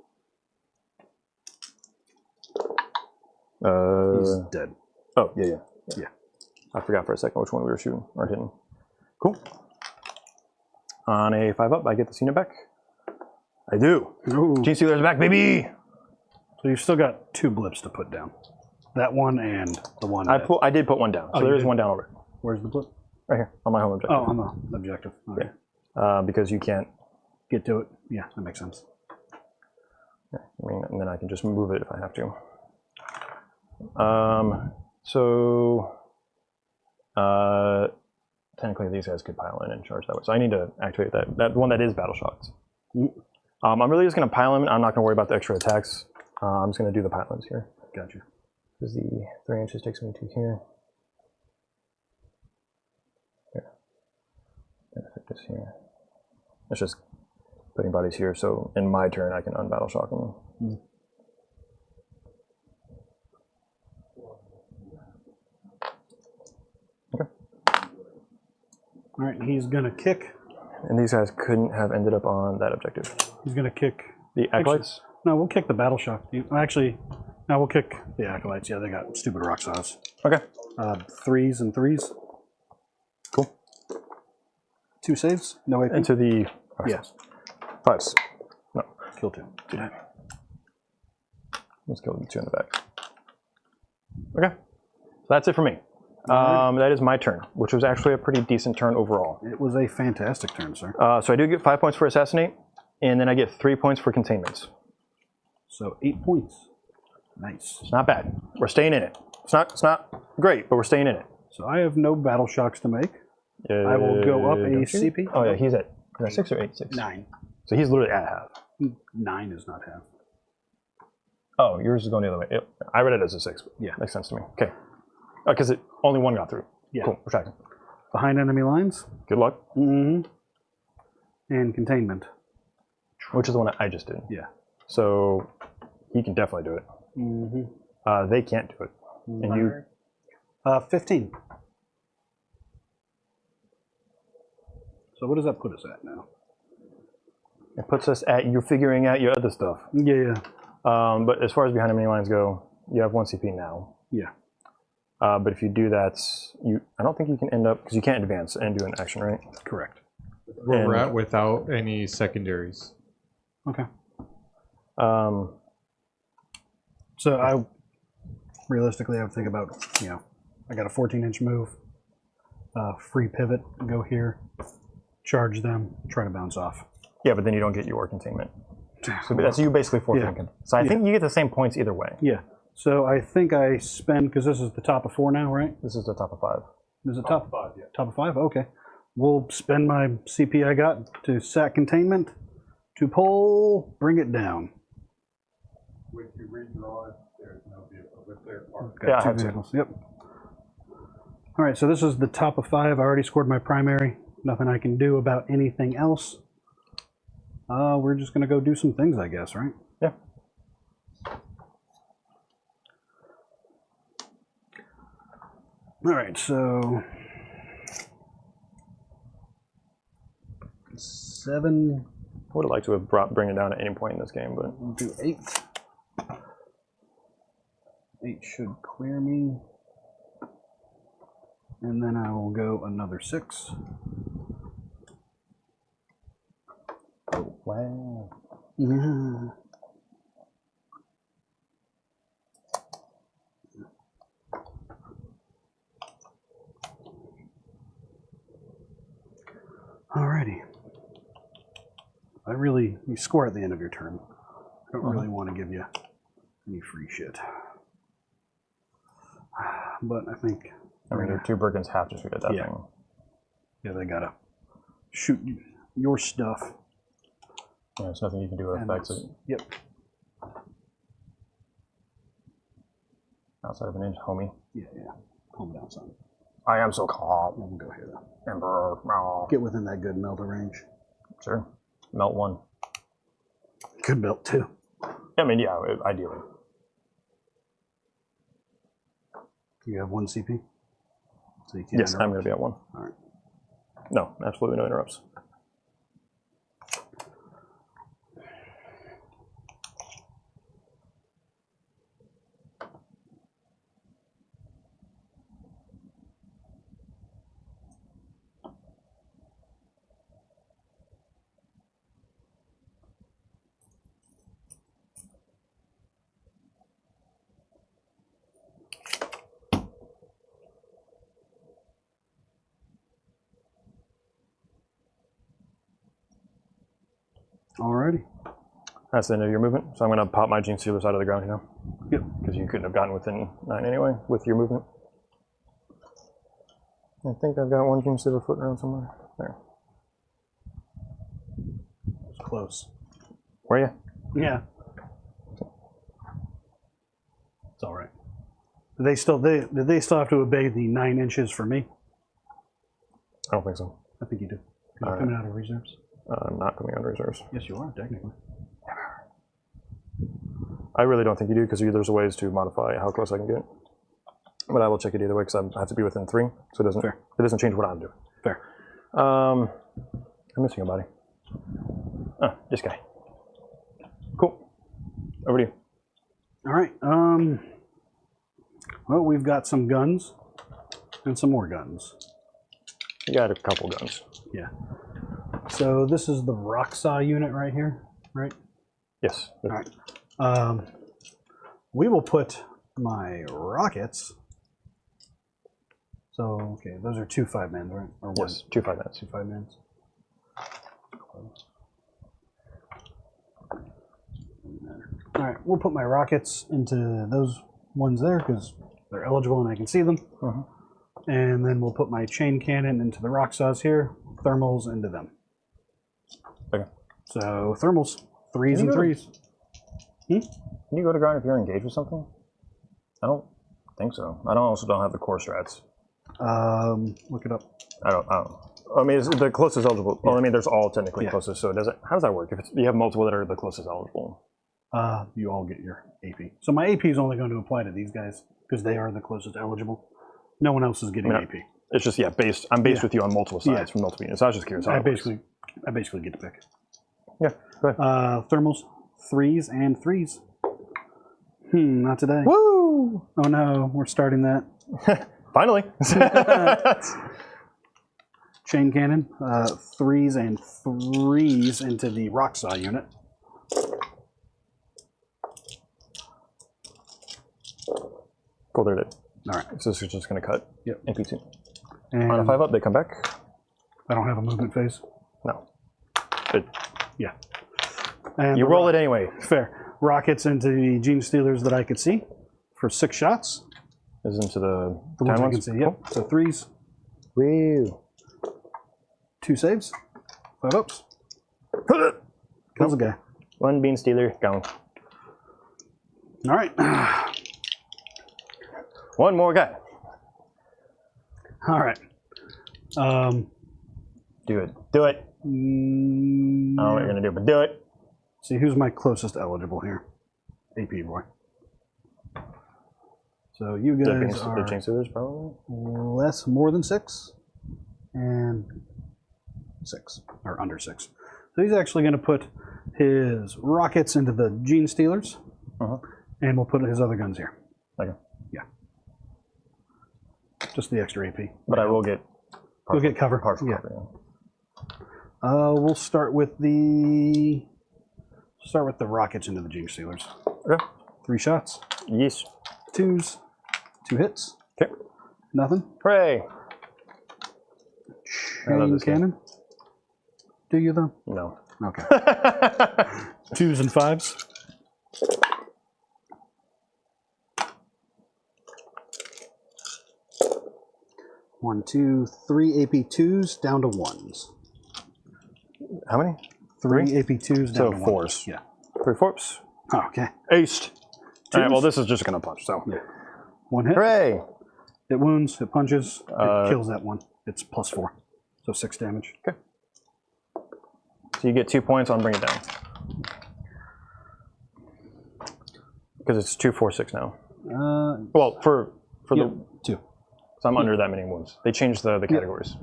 Speaker 3: He's dead.
Speaker 2: Oh, yeah. I forgot for a second which one we were shooting or hitting. Cool. On a 5 up, I get this unit back. I do.
Speaker 3: Ooh.
Speaker 2: Genestealers back, baby!
Speaker 3: So you've still got 2 blips to put down. That one and the one.
Speaker 2: I did put 1 down, so there is 1 down already.
Speaker 3: Where's the blip?
Speaker 2: Right here, on my home objective.
Speaker 3: Oh, on the objective. Okay.
Speaker 2: Because you can't.
Speaker 3: Get to it. Yeah, that makes sense.
Speaker 2: I mean, and then I can just move it if I have to. Technically these guys could pile in and charge that way. So I need to activate that one that is battle shocked. I'm really just going to pile him. I'm not going to worry about the extra attacks. I'm just going to do the pylons here.
Speaker 3: Gotcha.
Speaker 2: Because the 3 inches takes me to here. Here. Benefit this here. It's just putting bodies here, so in my turn I can unbattle shock them. Okay.
Speaker 3: All right, he's gonna kick.
Speaker 2: And these guys couldn't have ended up on that objective.
Speaker 3: He's gonna kick.
Speaker 2: The acolytes?
Speaker 3: No, we'll kick the battle shock. Actually, no, we'll kick the acolytes. Yeah, they got stupid rock saws.
Speaker 2: Okay.
Speaker 3: 3s and 3s.
Speaker 2: Cool.
Speaker 3: 2 saves. No AP.
Speaker 2: Into the
Speaker 3: Yes.
Speaker 2: 5s. No.
Speaker 3: Kill 2.
Speaker 2: Let's kill the 2 in the back. Okay. So that's it for me. That is my turn, which was actually a pretty decent turn overall.
Speaker 3: It was a fantastic turn, sir.
Speaker 2: So I do get 5 points for Assassinate, and then I get 3 points for Containments.
Speaker 3: So 8 points. Nice.
Speaker 2: It's not bad. We're staying in it. It's not great, but we're staying in it.
Speaker 3: So I have no battle shocks to make. I will go up a
Speaker 2: don't you?
Speaker 3: CP.
Speaker 2: Oh yeah, he's at 6 or 8? 6.
Speaker 3: 9.
Speaker 2: So he's literally at half.
Speaker 3: 9 is not half.
Speaker 2: Oh, yours is going the other way. Yep. I read it as a 6. But
Speaker 3: Yeah.
Speaker 2: Makes sense to me. Okay. Because only one got through.
Speaker 3: Yeah.
Speaker 2: Cool. We're tracking.
Speaker 3: Behind enemy lines.
Speaker 2: Good luck.
Speaker 3: Mm-hmm. And containment.
Speaker 2: Which is the one I just did.
Speaker 3: Yeah.
Speaker 2: So he can definitely do it.
Speaker 3: Mm-hmm.
Speaker 2: They can't do it. And you.
Speaker 3: 15. So what does that put us at now?
Speaker 2: It puts us at you're figuring out your other stuff.
Speaker 3: Yeah.
Speaker 2: But as far as behind enemy lines go, you have 1 CP now.
Speaker 3: Yeah.
Speaker 2: But if you do that, I don't think you can end up because you can't advance and do an action, right?
Speaker 3: Correct.
Speaker 5: Where we're at without any secondaries.
Speaker 3: Okay. So I realistically I would think about, I got a 14-inch move, free pivot, go here, charge them, try to bounce off.
Speaker 2: Yeah, but then you don't get your containment. So that's you basically forfeiting. So I think you get the same points either way.
Speaker 3: Yeah. So I think I spend, because this is the top of 4 now, right?
Speaker 2: This is the top of 5.
Speaker 3: Is it top of 5? Yeah. Top of 5? Okay. We'll spend my CP I got to sack containment, to pull, bring it down.
Speaker 4: If you redraw it, there's no vehicle. If they're parked.
Speaker 3: Got
Speaker 2: Yeah, I
Speaker 3: 2
Speaker 2: had to.
Speaker 3: vehicles. Yep. All right, so this is the top of 5. I already scored my primary. Nothing I can do about anything else. We're just going to go do some things, I guess, right?
Speaker 2: Yeah.
Speaker 3: All right, so 7.
Speaker 2: I would have liked to have bring it down at any point in this game, but
Speaker 3: We'll do 8. 8 should clear me. And then I will go another 6.
Speaker 2: oh, wow.
Speaker 3: Yeah. Alrighty. You score at the end of your turn. I don't really want to give you any free shit. But I think...
Speaker 2: I mean, your 2 Birkins have to shoot at that thing.
Speaker 3: Yeah, they gotta shoot your stuff.
Speaker 2: Yeah, there's nothing you can do that affects it.
Speaker 3: Yep.
Speaker 2: Outside of an inch, homie.
Speaker 3: Yeah. Calm down, son.
Speaker 2: I am so calm.
Speaker 3: We'll go here, though.
Speaker 2: Emperor. Oh.
Speaker 3: Get within that good melter range.
Speaker 2: Sure. Melt 1.
Speaker 3: Could melt 2.
Speaker 2: I mean, yeah, ideally.
Speaker 3: You have 1 CP? So you can't
Speaker 2: Yes, I'm
Speaker 3: interrupt.
Speaker 2: going to be at 1.
Speaker 3: All right.
Speaker 2: No, absolutely no interrupts.
Speaker 3: Alrighty.
Speaker 2: That's the end of your movement. So I'm going to pop my Genestealers out of the ground here.
Speaker 3: Yep.
Speaker 2: Because you couldn't have gotten within 9 anyway with your movement. I think I've got 1 Genestealer floating around somewhere. There.
Speaker 3: It's close.
Speaker 2: Where are you?
Speaker 3: Yeah. It's all right. Do they still have to obey the 9 inches for me?
Speaker 2: I don't think so.
Speaker 3: I think you do. 'Cause you're coming out of reserves.
Speaker 2: I'm not coming under reserves.
Speaker 3: Yes, you are, technically.
Speaker 2: I really don't think you do because there's ways to modify how close I can get. But I will check it either way because I have to be within 3, so it doesn't change what I'm doing.
Speaker 3: Fair.
Speaker 2: I'm missing a body. Oh, this guy. Cool. Over to you.
Speaker 3: All right. Well, we've got some guns and some more guns.
Speaker 2: You got a couple guns.
Speaker 3: Yeah. So this is the rock saw unit right here, right?
Speaker 2: Yes.
Speaker 3: All right. We will put my rockets. So, okay, those are 2 5-mans, right? Or one?
Speaker 2: Yes, 2 5-mans.
Speaker 3: 2 5-mans. All right, we'll put my rockets into those ones there because they're eligible and I can see them. And then we'll put my chain cannon into the rock saws here, thermals into them.
Speaker 2: Okay.
Speaker 3: So thermals, 3s and 3s.
Speaker 2: Can you go to ground if you're engaged with something? I don't think so. I also don't have the core strats.
Speaker 3: Look it up.
Speaker 2: I don't. I mean, it's the closest eligible. Well, I mean, there's all technically closest. So does it? How does that work? If you have multiple that are the closest eligible?
Speaker 3: You all get your AP. So my AP is only going to apply to these guys because they are the closest eligible. No one else is getting AP.
Speaker 2: It's just based. I'm based with you on multiple sides from multiple units. So I was just curious. How
Speaker 3: I basically get to pick.
Speaker 2: Yeah. Go ahead.
Speaker 3: Thermals, 3s and 3s. Not today.
Speaker 2: Woo!
Speaker 3: Oh no, we're starting that.
Speaker 2: Finally.
Speaker 3: Chain cannon, 3s and 3s into the rock saw unit.
Speaker 2: Cool, they're dead.
Speaker 3: All right.
Speaker 2: So this is just going to cut.
Speaker 3: Yep.
Speaker 2: MP2.
Speaker 3: And
Speaker 2: On a 5 up, they come back.
Speaker 3: I don't have a movement phase.
Speaker 2: No. It,
Speaker 3: Yeah. And
Speaker 2: you roll it anyway.
Speaker 3: Fair. Rockets into the Genestealers that I could see for 6 shots.
Speaker 2: This is into the
Speaker 3: Ones I can
Speaker 2: ones?
Speaker 3: see. Yep. So 3s,
Speaker 2: Woo.
Speaker 3: 2 saves, 5 ups. Kills a guy.
Speaker 2: 1 bean stealer gone.
Speaker 3: All right.
Speaker 2: 1 more guy.
Speaker 3: All right.
Speaker 2: Do it. Do it. I don't know what you're going to do, but do it.
Speaker 3: See, who's my closest eligible here? AP boy. So you
Speaker 2: The
Speaker 3: guys
Speaker 2: chain
Speaker 3: are
Speaker 2: stealers, probably.
Speaker 3: more than 6 and 6 or under 6. So he's actually going to put his rockets into the Genestealers, and we'll put his other guns here.
Speaker 2: Okay.
Speaker 3: Yeah. Just the extra AP.
Speaker 2: But I will get.
Speaker 3: We'll get cover.
Speaker 2: Partial
Speaker 3: Yeah.
Speaker 2: cover,
Speaker 3: We'll start with the rockets into the Genestealers.
Speaker 2: Okay.
Speaker 3: 3 shots,
Speaker 2: Yes.
Speaker 3: 2s, 2 hits,
Speaker 2: Okay.
Speaker 3: nothing.
Speaker 2: Hooray. I love
Speaker 3: Chain
Speaker 2: this game.
Speaker 3: cannon. Do you though?
Speaker 2: No.
Speaker 3: Okay. 2s and 5s. One, 2, 3 AP2s down to 1s.
Speaker 2: How many?
Speaker 3: 3 AP2s down
Speaker 2: So
Speaker 3: to 1s.
Speaker 2: 4s.
Speaker 3: Yeah.
Speaker 2: 3 4s.
Speaker 3: Okay.
Speaker 2: Aced. All right, well, this is just going to punch, so.
Speaker 3: Yeah. 1 hit.
Speaker 2: Hooray.
Speaker 3: It wounds, it punches, it kills that one. It's +4. So 6 damage.
Speaker 2: Okay. So you get 2 points on Bring It Down. Because it's 2, 4, 6 now. Well, for
Speaker 3: yep,
Speaker 2: the.
Speaker 3: 2.
Speaker 2: So I'm under that many wounds. They changed the categories.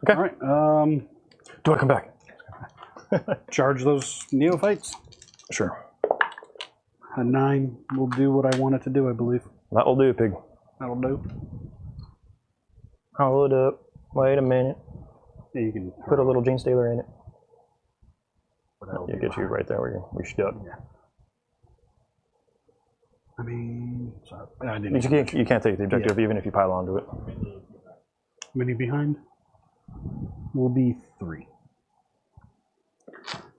Speaker 2: Okay.
Speaker 3: All right.
Speaker 2: Do I come back?
Speaker 3: Charge those neophytes.
Speaker 2: Sure.
Speaker 3: A 9 will do what I want it to do, I believe.
Speaker 2: That'll do, pig.
Speaker 3: That'll do.
Speaker 2: Hold up. Wait a minute.
Speaker 3: Yeah, you can
Speaker 2: Put a little Genestealer in it.
Speaker 3: that'll
Speaker 2: Yeah,
Speaker 3: be
Speaker 2: get you right there where we should go.
Speaker 3: Yeah. I mean, sorry, I
Speaker 2: You
Speaker 3: didn't.
Speaker 2: can't take the objective even if you pile onto it.
Speaker 3: Many behind will be 3.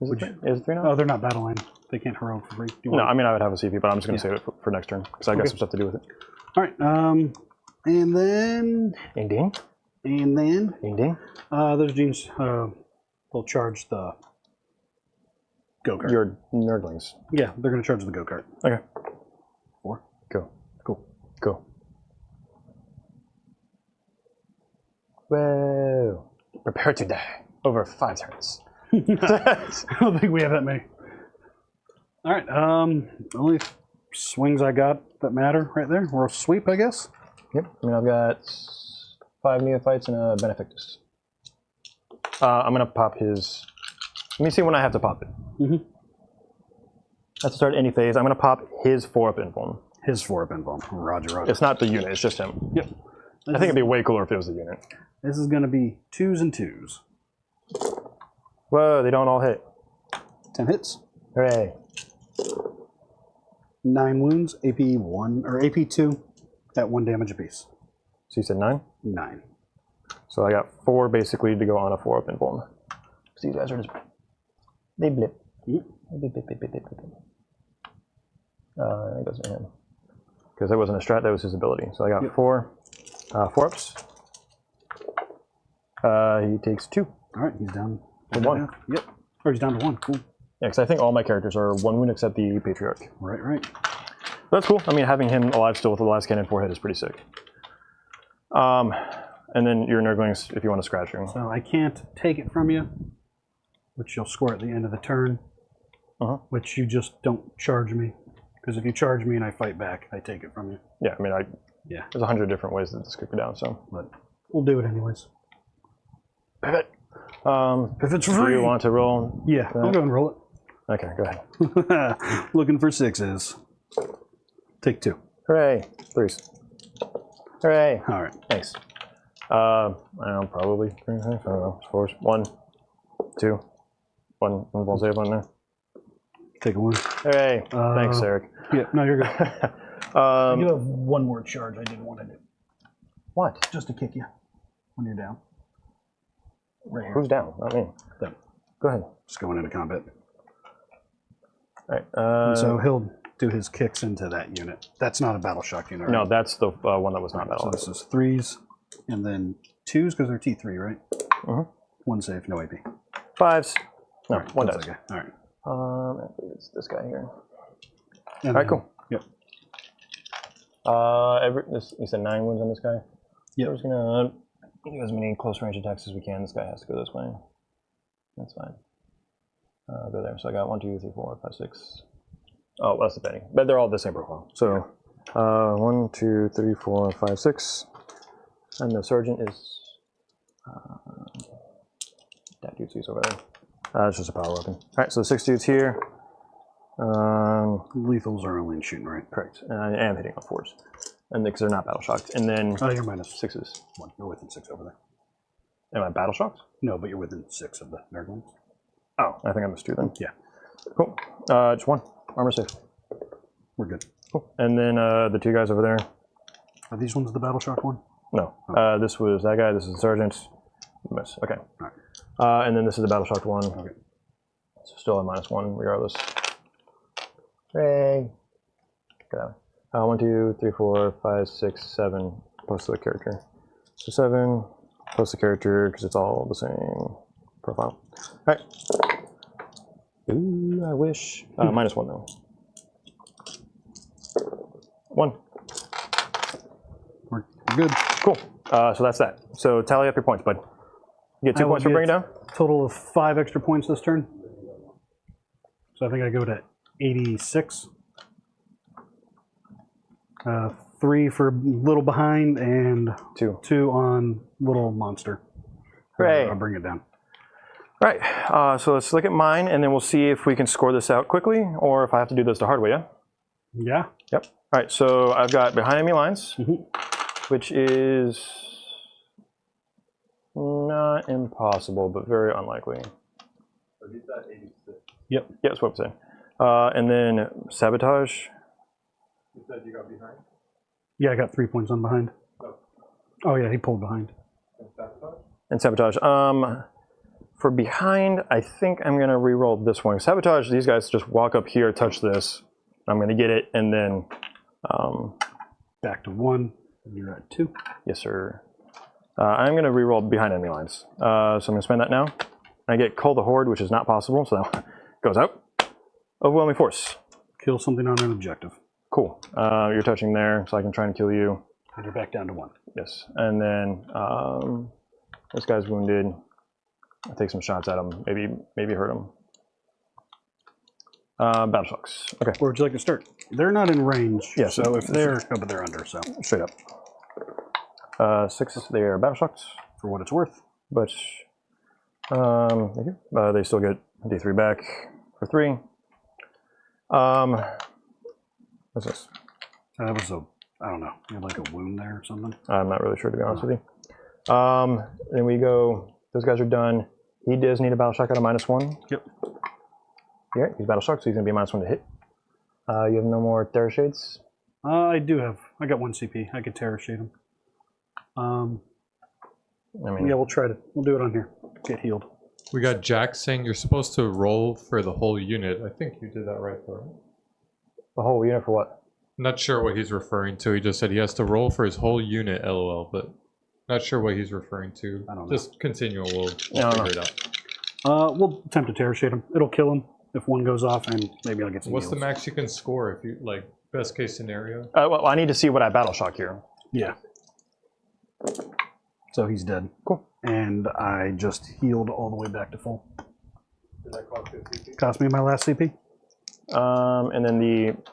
Speaker 2: Is it 3 now?
Speaker 3: Oh, they're not battling. They can't heroic for free. Do you
Speaker 2: No,
Speaker 3: want-
Speaker 2: I mean I would have a CP, but I'm just going to save it for next turn because I got some stuff to do with it.
Speaker 3: All right. And then
Speaker 2: Ding ding.
Speaker 3: and then
Speaker 2: Ding ding.
Speaker 3: those genes will charge the go-kart.
Speaker 2: Your nerdlings.
Speaker 3: Yeah, they're going to charge the go-kart.
Speaker 2: Okay.
Speaker 3: 4.
Speaker 2: Go.
Speaker 3: Cool.
Speaker 2: Go. Whoa. Prepare to die. Over 5 turns.
Speaker 3: I don't think we have that many. All right. Only swings I got that matter right there. Or a sweep, I guess.
Speaker 2: Yep. I mean, I've got 5 neophytes and a benefactus. I'm going to pop his. Let me see when I have to pop it.
Speaker 3: Mhm.
Speaker 2: I have to start any phase. I'm going to pop his 4-up inform.
Speaker 3: His 4-up invuln. Roger, roger.
Speaker 2: It's not the unit, it's just him.
Speaker 3: Yep.
Speaker 2: I think it'd be way cooler if it was the unit.
Speaker 3: This is going to be 2s and 2s.
Speaker 2: Whoa, they don't all hit.
Speaker 3: 10 hits.
Speaker 2: Hooray.
Speaker 3: 9 wounds. AP1 or AP2 at 1 damage apiece.
Speaker 2: So you said 9?
Speaker 3: 9.
Speaker 2: So I got 4 basically to go on a 4-up inform. So these guys are just. They blip.
Speaker 3: Mhm.
Speaker 2: Blip, blip, blip, blip, blip, blip. That goes to him. because that wasn't a strat, that was his ability. So I got 4 ups. He takes 2.
Speaker 3: All right, he's down
Speaker 2: to 1.
Speaker 3: Yep. Or he's down to 1. Cool.
Speaker 2: Yeah, because I think all my characters are 1 wound except the Patriarch.
Speaker 3: Right.
Speaker 2: That's cool. I mean, having him alive still with the last cannon 4 hit is pretty sick. And then your Nurglings, if you want to scratch him.
Speaker 3: So I can't take it from you, which you'll score at the end of the turn, which you just don't charge me. Because if you charge me and I fight back, I take it from you.
Speaker 2: Yeah, I mean, there's 100 different ways that this could go down, so.
Speaker 3: But we'll do it anyways.
Speaker 2: Pivot.
Speaker 3: If it's
Speaker 2: Do
Speaker 3: free.
Speaker 2: you want to roll?
Speaker 3: Yeah, I'll go and roll it.
Speaker 2: Okay, go ahead.
Speaker 3: Looking for 6s. Take 2.
Speaker 2: Hooray. 3s. Hooray.
Speaker 3: All right.
Speaker 2: Thanks. I don't know, probably 3, I don't know. 4s. 1, 2. 1 ball save on there.
Speaker 3: Take a 1.
Speaker 2: Hooray. Thanks, Eric.
Speaker 3: Yeah, no, you're good. I do have one more charge I didn't want to do.
Speaker 2: What?
Speaker 3: Just to kick you when you're down. Right here.
Speaker 2: Who's down? Not me.
Speaker 3: Them.
Speaker 2: Go ahead.
Speaker 3: Just going into combat.
Speaker 2: All right.
Speaker 3: And so he'll do his kicks into that unit. That's not a battle shock unit, right?
Speaker 2: No, that's the one that was not battle.
Speaker 3: So this is 3s and then 2s because they're T3, right? 1 save, no AP.
Speaker 2: 5s. No,
Speaker 3: All right,
Speaker 2: 1
Speaker 3: that's
Speaker 2: dice.
Speaker 3: okay. All right.
Speaker 2: I believe it's this guy here.
Speaker 3: And
Speaker 2: All right, cool.
Speaker 3: Yep.
Speaker 2: You said 9 wounds on this guy?
Speaker 3: Yep.
Speaker 2: We're just gonna do as many close range attacks as we can. This guy has to go this way. That's fine. I'll go there. So I got 1, 2, 3, 4, 5, 6. Oh, that's the betting. But they're all the same profile. So 1, 2, 3, 4, 5, 6. And the sergeant is that dude's over there. It's just a power weapon. All right, so 6 dudes here.
Speaker 3: Lethals are only in shooting, right?
Speaker 2: Correct. And I am hitting on 4s. And because they're not battle shocked. And then
Speaker 3: Oh, you're minus
Speaker 2: 6s.
Speaker 3: 1. You're within 6 over there.
Speaker 2: Am I battle shocked?
Speaker 3: No, but you're within 6 of the Nurglings.
Speaker 2: Oh, I think I missed 2 then.
Speaker 3: Yeah.
Speaker 2: Cool. Just 1. Armor safe.
Speaker 3: We're good.
Speaker 2: Cool. And then the 2 guys over there.
Speaker 3: Are these ones the battle shock one?
Speaker 2: No. This was that guy. This is the sergeant. Miss. Okay.
Speaker 3: All right.
Speaker 2: And then this is the battle shocked one.
Speaker 3: Okay.
Speaker 2: So still a -1 regardless. Hooray. Get out. 1, 2, 3, 4, 5, 6, 7. Plus the character. So 7 plus the character because it's all the same profile. All right. Ooh, I wish. -1 though. 1.
Speaker 3: We're good.
Speaker 2: Cool. So that's that. So tally up your points, bud. You get 2 points for bringing down?
Speaker 3: Total of 5 extra points this turn. So I think I go to 86. 3 for little behind and 2 on little monster.
Speaker 2: Hooray.
Speaker 3: I'll bring it down.
Speaker 2: Right. So let's look at mine, and then we'll see if we can score this out quickly, or if I have to do this the hard way, yeah?
Speaker 3: Yeah.
Speaker 2: Yep. All right, so I've got behind enemy lines, which is not impossible, but very unlikely.
Speaker 4: So he's at 86.
Speaker 2: Yep. Yeah, that's what I'm saying. And then sabotage.
Speaker 4: You said you got behind?
Speaker 3: Yeah, I got 3 points on behind.
Speaker 4: Oh.
Speaker 3: Oh yeah, he pulled behind.
Speaker 4: And sabotage?
Speaker 2: And sabotage. For behind, I think I'm gonna re-roll this one. Sabotage, these guys just walk up here, touch this. I'm gonna get it, and then
Speaker 3: Back to 1, and you're at 2.
Speaker 2: yes, sir. I'm gonna re-roll behind enemy lines. So I'm gonna spend that now. I get Cull the Horde, which is not possible, so that goes out. Overwhelming Force.
Speaker 3: Kill something on an objective.
Speaker 2: Cool. You're touching there, so I can try and kill you.
Speaker 3: And you're back down to 1.
Speaker 2: Yes. And then this guy's wounded. I'll take some shots at him. Maybe hurt him. Battle shocks. Okay.
Speaker 3: Where would you like to start? They're not in range.
Speaker 2: Yeah,
Speaker 3: So if they're, no, but they're under. So
Speaker 2: Straight up. 6. They are battle shocks,
Speaker 3: for what it's worth.
Speaker 2: but they still get D3 back for 3. What's this?
Speaker 3: That was I don't know. You had like a wound there or something.
Speaker 2: I'm not really sure, to be honest with you. Then we go. Those guys are done. He does need a battle shock at a -1.
Speaker 3: Yep.
Speaker 2: Yeah, he's battle shocked, so he's gonna be a -1 to hit. You have no more Terror Shades.
Speaker 3: I do have. I got 1 CP. I could Terror Shade him.
Speaker 2: I mean,
Speaker 3: Yeah, we'll try to. We'll do it on here. Get healed.
Speaker 5: We got Jack saying you're supposed to roll for the whole unit. I think you did that right, though.
Speaker 2: the whole unit for what?
Speaker 5: Not sure what he's referring to. He just said he has to roll for his whole unit, LOL, but not sure what he's referring to.
Speaker 3: I don't know.
Speaker 5: Just continue. We'll
Speaker 2: No,
Speaker 5: figure
Speaker 2: no.
Speaker 5: it out.
Speaker 3: We'll attempt to terror shade him. It'll kill him if one goes off, and maybe I'll get some
Speaker 5: What's the
Speaker 3: heals.
Speaker 5: max you can score if you like best case scenario?
Speaker 2: Well, I need to see what I battle shock here.
Speaker 3: Yeah. So he's dead.
Speaker 2: Cool.
Speaker 3: And I just healed all the way back to full.
Speaker 4: Did that cost you a CP?
Speaker 3: Cost me my last CP.
Speaker 2: And then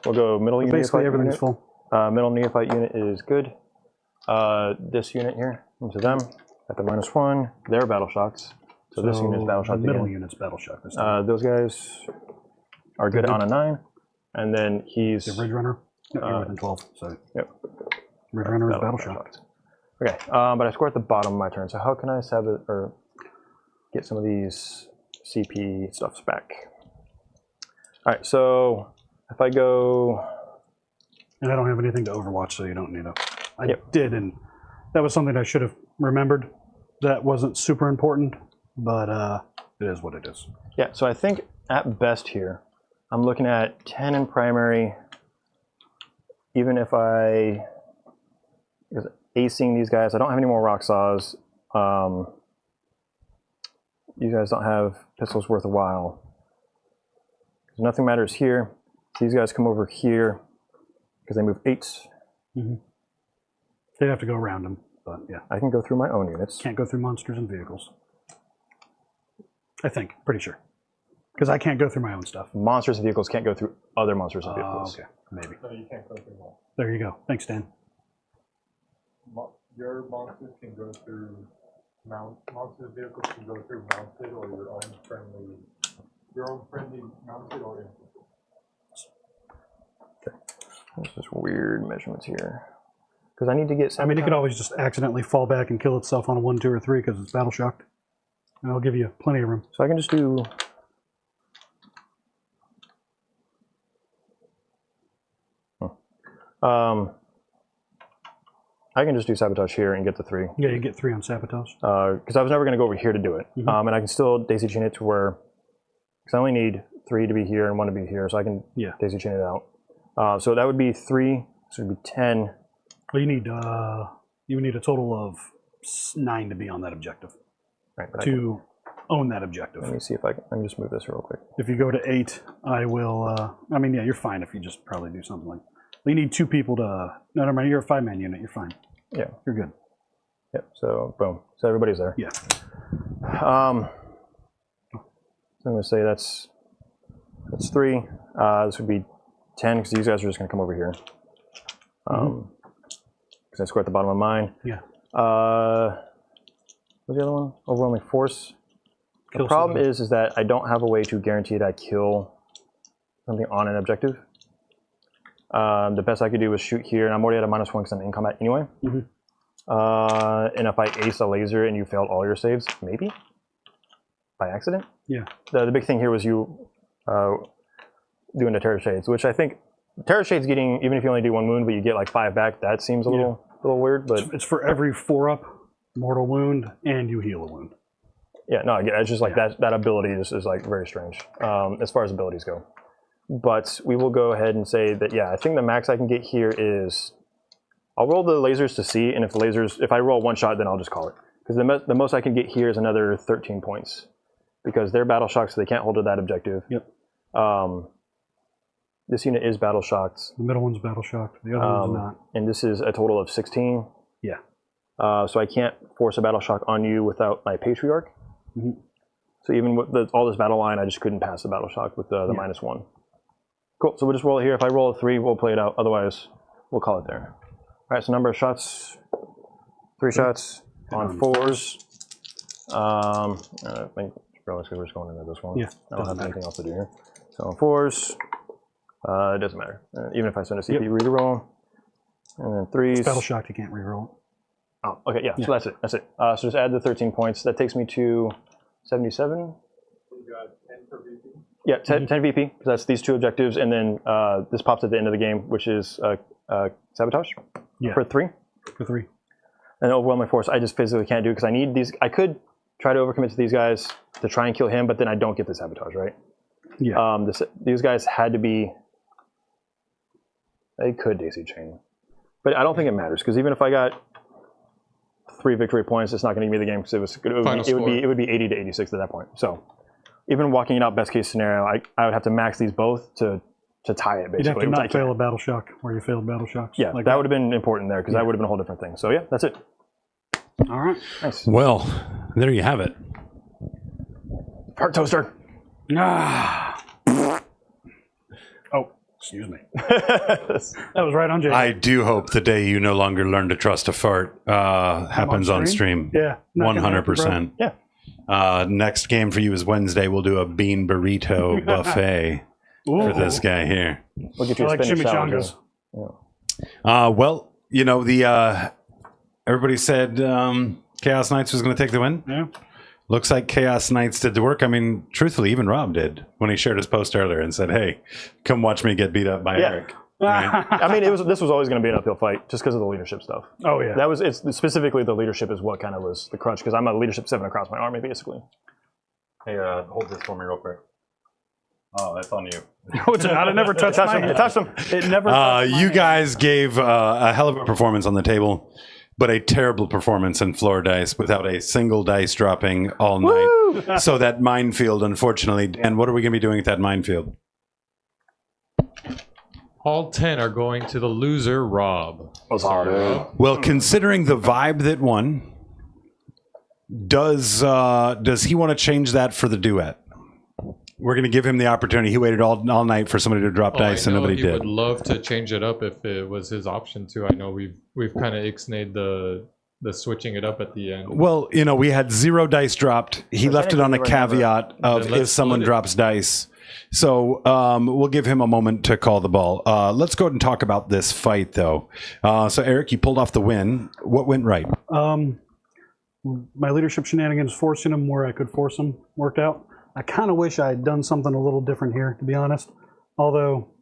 Speaker 2: we'll go middle unit.
Speaker 3: Basically, everything's
Speaker 2: unit.
Speaker 3: full.
Speaker 2: Middle neophyte unit is good. This unit here, into them, at the -1, they're battle shocks. So this unit's battle shock.
Speaker 3: The middle
Speaker 2: again.
Speaker 3: unit's battle shock this time.
Speaker 2: Those guys are good on a 9. And then he's
Speaker 3: The Ridge Runner? No, you're within 12. So
Speaker 2: Yep.
Speaker 3: Ridge Runner is battle
Speaker 2: battle
Speaker 3: shock.
Speaker 2: shocked. Okay, but I score at the bottom of my turn. So how can I get some of these CP stuffs back? All right, so if I go,
Speaker 3: And I don't have anything to Overwatch, so you don't need to. I
Speaker 2: Yep.
Speaker 3: did, and that was something I should have remembered. That wasn't super important, but it is what it is.
Speaker 2: yeah. So I think at best here, I'm looking at 10 in primary. Even if because acing these guys, I don't have any more rock saws. You guys don't have pistols worth a while. Nothing matters here. These guys come over here because they move 8s.
Speaker 3: They'd have to go around them, but yeah.
Speaker 2: I can go through my own units.
Speaker 3: Can't go through monsters and vehicles. I think, pretty sure. Because I can't go through my own stuff.
Speaker 2: Monsters and vehicles can't go through other monsters and vehicles.
Speaker 3: Okay, maybe.
Speaker 5: No, you can't go through them.
Speaker 3: There you go. Thanks, Dan.
Speaker 5: Your monsters can go through monsters vehicles can go through mounted or your own friendly mounted or infantry.
Speaker 2: There's just weird measurements here. Because I need to get.
Speaker 3: I mean, it could always just accidentally fall back and kill itself on a 1, 2, or 3 because it's battle shocked. And I'll give you plenty of room.
Speaker 2: So I can just do. I can just do sabotage here and get the 3.
Speaker 3: Yeah, you get 3 on sabotage.
Speaker 2: Because I was never going to go over here to do it. And I can still daisy chain it to where. Because I only need 3 to be here and 1 to be here, so I can daisy chain it out. So that would be 3. So it would be 10.
Speaker 3: Well, you need a total of 9 to be on that objective.
Speaker 2: Right, but
Speaker 3: To own that objective.
Speaker 2: let me see if I can. Let me just move this real quick.
Speaker 3: If you go to 8, I will. I mean, yeah, you're fine if you just probably do something like. You need 2 people to. No, never mind. You're a 5-man unit. You're fine.
Speaker 2: Yeah.
Speaker 3: You're good.
Speaker 2: Yep. So boom. So everybody's there.
Speaker 3: Yeah.
Speaker 2: So I'm going to say that's 3. This would be 10 because these guys are just going to come over here. Because I score at the bottom of mine.
Speaker 3: Yeah.
Speaker 2: What's the other one? Overwhelming force. The
Speaker 3: Kill
Speaker 2: problem
Speaker 3: something.
Speaker 2: is that I don't have a way to guarantee that I kill something on an objective. The best I could do was shoot here, and I'm already at a -1 because I'm in combat anyway. And if I ace a laser and you failed all your saves, maybe? By accident?
Speaker 3: Yeah.
Speaker 2: The big thing here was you doing the Terror Shades, which I think Terror Shades getting, even if you only do 1 wound, but you get like 5 back, that seems a little weird, but
Speaker 3: It's for every 4-up mortal wound, and you heal a wound.
Speaker 2: yeah, no, again, it's just like that ability is like very strange as far as abilities go. But we will go ahead and say that, yeah, I think the max I can get here is, I'll roll the lasers to see, and if I roll 1 shot, then I'll just call it. Because the most I can get here is another 13 points. Because they're battle shocked, so they can't hold to that objective.
Speaker 3: Yep.
Speaker 2: This unit is battle shocked.
Speaker 3: The middle one's battle shocked. The other one's not.
Speaker 2: And this is a total of 16.
Speaker 3: Yeah.
Speaker 2: So I can't force a battle shock on you without my Patriarch. So even with all this battle line, I just couldn't pass the battle shock with the -1. Cool, so we'll just roll it here. If I roll a 3, we'll play it out. Otherwise, we'll call it there. All right, so number of shots, 3 shots on 4s. I think realistically we're just going into this one.
Speaker 3: Yeah,
Speaker 2: I don't have anything else to do here. So on 4s, it doesn't matter. Even if I send a CP reroll, and then 3s.
Speaker 3: Battle shocked, you can't reroll.
Speaker 2: Oh, okay, yeah, so that's it. That's it. So just add the 13 points. That takes me to 77.
Speaker 5: You got 10 for VP.
Speaker 2: Yeah, 10 VP, because that's these 2 objectives, and then this pops at the end of the game, which is sabotage for 3.
Speaker 3: For 3.
Speaker 2: And overwhelming force, I just physically can't do because I need these. I could try to overcommit to these guys to try and kill him, but then I don't get the sabotage, right?
Speaker 3: Yeah.
Speaker 2: These guys had to be They could daisy chain. But I don't think it matters, because even if I got 3 victory points, it's not going to give me the game, because it would be 80 to 86 at that point. So even walking it out best case scenario, I would have to max these both to tie it, basically.
Speaker 3: You'd have to not fail a battle shock where you failed battle shocks.
Speaker 2: Yeah, like that would have been important there, because that would have been a whole different thing. So yeah, that's it.
Speaker 3: All right.
Speaker 2: Nice.
Speaker 1: Well, there you have it.
Speaker 2: Heart toaster.
Speaker 3: Ah. Oh, excuse me. That was right on, Jay.
Speaker 1: I do hope the day you no longer learn to trust a fart happens on stream.
Speaker 3: Yeah.
Speaker 1: 100%.
Speaker 2: Yeah.
Speaker 1: Next game for you is Wednesday. We'll do a bean burrito buffet for this guy here.
Speaker 2: We'll get you a
Speaker 3: like
Speaker 2: spinach salad.
Speaker 3: chimichangas.
Speaker 1: Well, you know, the everybody said Chaos Knights was going to take the win.
Speaker 3: Yeah.
Speaker 1: Looks like Chaos Knights did the work. I mean, truthfully, even Rob did when he shared his post earlier and said, "Hey, come watch me get beat up by Eric." Right?
Speaker 2: I mean, this was always going to be an uphill fight just because of the leadership stuff.
Speaker 3: Oh, yeah.
Speaker 2: It's specifically the leadership is what kind of was the crunch, because I'm a leadership 7 across my army, basically.
Speaker 4: Hey, hold this for me real quick. Oh, that's on you.
Speaker 3: No, it's not. It never touched my hand.
Speaker 2: It touched them.
Speaker 3: It never touched my
Speaker 1: You
Speaker 3: hand.
Speaker 1: guys gave a hell of a performance on the table, but a terrible performance in floor dice without a single dice dropping all night. So that minefield, unfortunately, Dan, what are we going to be doing at that minefield?
Speaker 5: All 10 are going to the loser, Rob.
Speaker 2: Was hard.
Speaker 1: Well, considering the vibe that won, does he want to change that for the duet? We're going to give him the opportunity. He waited all night for somebody to drop dice, and nobody
Speaker 5: he
Speaker 1: did.
Speaker 5: would love to change it up if it was his option to. I know we've kind of ixnayed the switching it up at the end.
Speaker 1: Well, you know, we had 0 dice dropped. He left it on a caveat of
Speaker 5: Then let's
Speaker 1: if someone
Speaker 5: split it.
Speaker 1: drops dice. So we'll give him a moment to call the ball. Let's go ahead and talk about this fight, though. So, Eric, you pulled off the win. What went right?
Speaker 3: My leadership shenanigans forcing him where I could force him worked out. I kind of wish I had done something a little different here, to be honest. Although,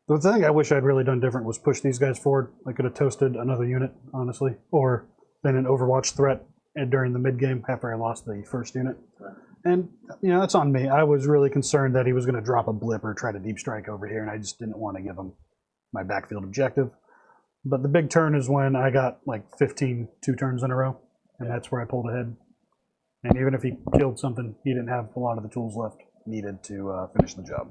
Speaker 3: the thing I wish I'd really done different was push these guys forward. I could have toasted another unit, honestly. Or been an Overwatch threat during the mid-game after I lost the first unit. And, you know, that's on me. I was really concerned that he was going to drop a blip or try to deep strike over here, and I just didn't want to give him my backfield objective. But the big turn is when I got like 15 2 turns in a row, and that's where I pulled ahead. And even if he killed something, he didn't have a lot of the tools left needed to finish the job.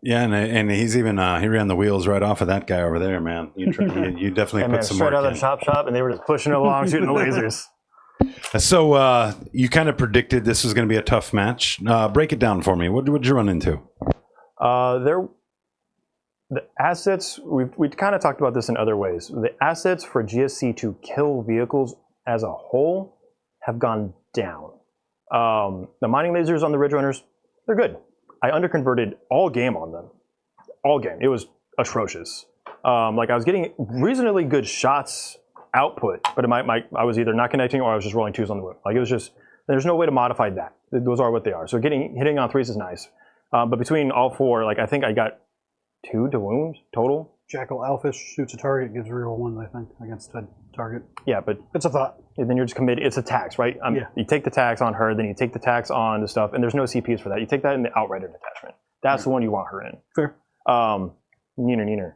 Speaker 1: Yeah, and he's even he ran the wheels right off of that guy over there, man. You definitely put some
Speaker 2: straight
Speaker 1: work
Speaker 2: out of
Speaker 1: in.
Speaker 2: the chop shop, and they were just pushing it along, shooting the lasers.
Speaker 1: So you kind of predicted this was going to be a tough match. Break it down for me. What did you run into?
Speaker 2: The assets, we kind of talked about this in other ways. The assets for GSC to kill vehicles as a whole have gone down. The mining lasers on the Ridge Runners, they're good. I underconverted all game on them. All game. It was atrocious. Like I was getting reasonably good shots output, but I was either not connecting or I was just rolling 2s on the wound. Like it was just, there's no way to modify that. Those are what they are. So hitting on 3s is nice. But between all 4, like I think I got 2 to wound total.
Speaker 3: Jackal Alfish shoots a target, gives reroll 1, I think, against a target.
Speaker 2: Yeah, but
Speaker 3: It's a thought.
Speaker 2: then you're just committed. It's a tax, right?
Speaker 3: Yeah.
Speaker 2: You take the tax on her, then you take the tax on the stuff, and there's no CPs for that. You take that in the Outrider detachment. That's the one you want her in.
Speaker 3: Fair.
Speaker 2: Neener.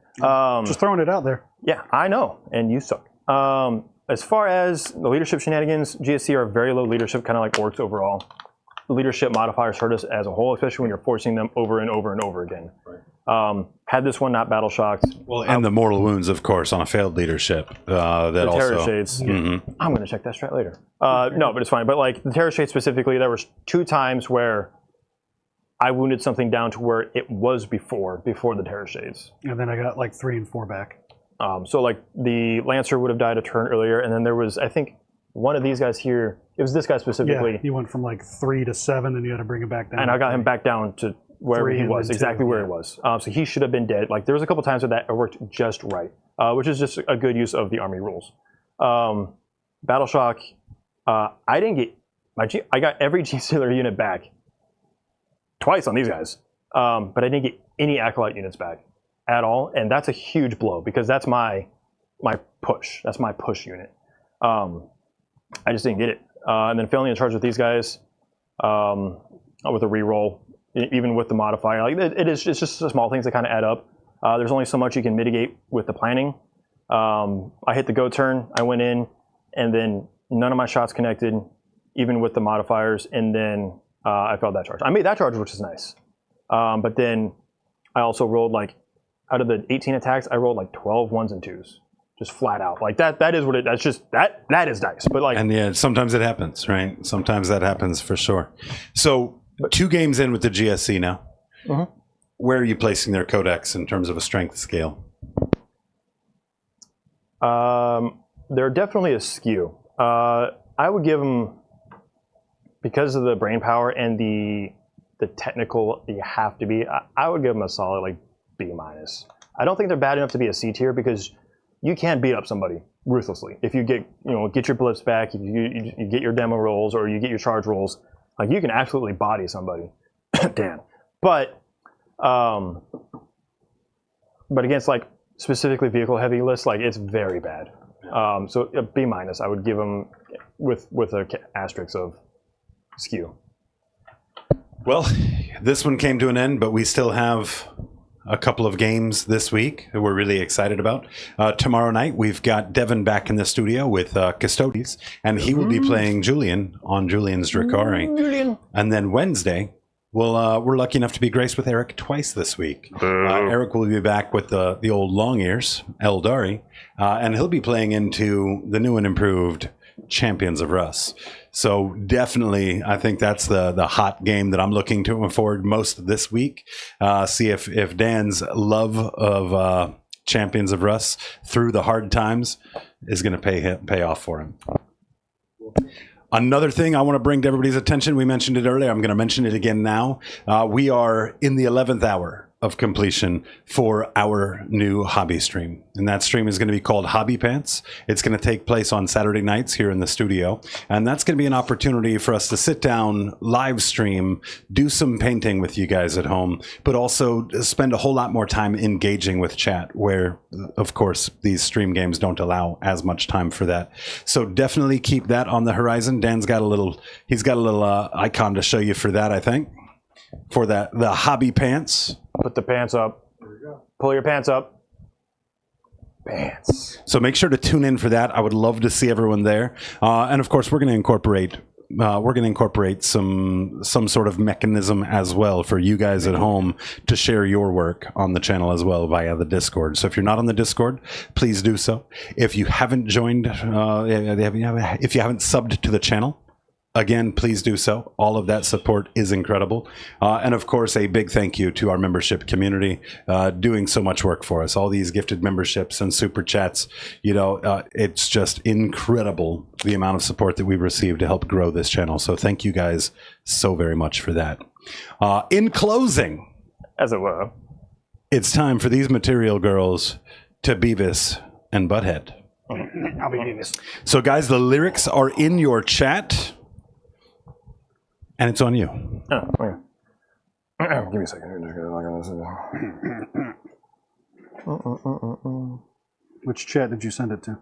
Speaker 3: Just throwing it out there.
Speaker 2: Yeah, I know, and you suck. As far as the leadership shenanigans, GSC are very low leadership, kind of like orcs overall. The leadership modifiers hurt us as a whole, especially when you're forcing them over and over and over again. Right. Had this one not battle shocked.
Speaker 1: Well, and the mortal wounds, of course, on a failed leadership. That
Speaker 2: The Terror
Speaker 1: also.
Speaker 2: Shades.
Speaker 1: Mhm.
Speaker 2: I'm going to check that strat later. No, but it's fine. But like the Terror Shades specifically, there was 2 times where I wounded something down to where it was before the Terror Shades.
Speaker 3: And then I got like 3 and 4 back.
Speaker 2: So like the Lancer would have died a turn earlier, and then there was, I think, one of these guys here. It was this guy specifically.
Speaker 3: Yeah, he went from like 3 to 7, and you had to bring him back down.
Speaker 2: And I got him back down to wherever
Speaker 3: 3
Speaker 2: he
Speaker 3: and
Speaker 2: was,
Speaker 3: then 2,
Speaker 2: exactly where
Speaker 3: yeah.
Speaker 2: he was. So he should have been dead. Like there was a couple times where that worked just right, which is just a good use of the army rules. Battle Shock, I didn't get I got every Genestealer unit back twice on these guys, but I didn't get any Acolyte units back at all, and that's a huge blow because that's my push. That's my push unit. I just didn't get it. And then failing in charge with these guys with a reroll, even with the modifier. Like it's just the small things that kind of add up. There's only so much you can mitigate with the planning. I hit the go turn, I went in, and then none of my shots connected, even with the modifiers, and then I failed that charge. I made that charge, which is nice. But then I also rolled like, out of the 18 attacks, I rolled like 12 ones and twos. Just flat out. Like that is what it, that's just, that is dice. But like.
Speaker 1: And yeah, sometimes it happens, right? Sometimes that happens for sure. So 2 games in with the GSC now. Where are you placing their codex in terms of a strength scale?
Speaker 2: They're definitely a skew. I would give them, because of the brain power and the technical you have to be, I would give them a solid like B-. I don't think they're bad enough to be a C tier because you can't beat up somebody ruthlessly. If you get your blips back, if you get your demo rolls or you get your charge rolls, like you can absolutely body somebody. Dan. But against like specifically vehicle heavy lists, like it's very bad. So a B-, I would give them with a asterisk of skew.
Speaker 1: Well, this one came to an end, but we still have a couple of games this week that we're really excited about. Tomorrow night, we've got Devin back in the studio with Custodes, and he will be playing Julian on Julian's Drakari. And then Wednesday, we're lucky enough to be graced with Eric twice this week. Eric will be back with the old long ears, Eldari, and he'll be playing into the new and improved Champions of Russ. So definitely, I think that's the hot game that I'm looking to forward most this week. See if Dan's love of Champions of Russ through the hard times is going to pay off for him. Another thing I want to bring to everybody's attention, we mentioned it earlier, I'm going to mention it again now. We are in the 11th hour of completion for our new hobby stream. And that stream is going to be called Hobby Pants. It's going to take place on Saturday nights here in the studio. And that's going to be an opportunity for us to sit down, live stream, do some painting with you guys at home, but also spend a whole lot more time engaging with chat, where, of course, these stream games don't allow as much time for that. So definitely keep that on the horizon. Dan's got a little icon to show you for that, I think. For the Hobby Pants.
Speaker 2: Put the pants up. Pull your pants up. Pants.
Speaker 1: So make sure to tune in for that. I would love to see everyone there. And of course, we're going to incorporate some sort of mechanism as well for you guys at home to share your work on the channel as well via the Discord. So if you're not on the Discord, please do so. If you haven't joined, if you haven't subbed to the channel, again, please do so. All of that support is incredible. And of course, a big thank you to our membership community doing so much work for us. All these gifted memberships and super chats, it's just incredible the amount of support that we've received to help grow this channel. So thank you guys so very much for that. In closing,
Speaker 2: as it were,
Speaker 1: it's time for these material girls to Beavis and Butthead.
Speaker 3: I'll be Beavis.
Speaker 1: So guys, the lyrics are in your chat. And it's on you.
Speaker 2: Oh, okay. Give me a second.
Speaker 3: Which chat did you send it to?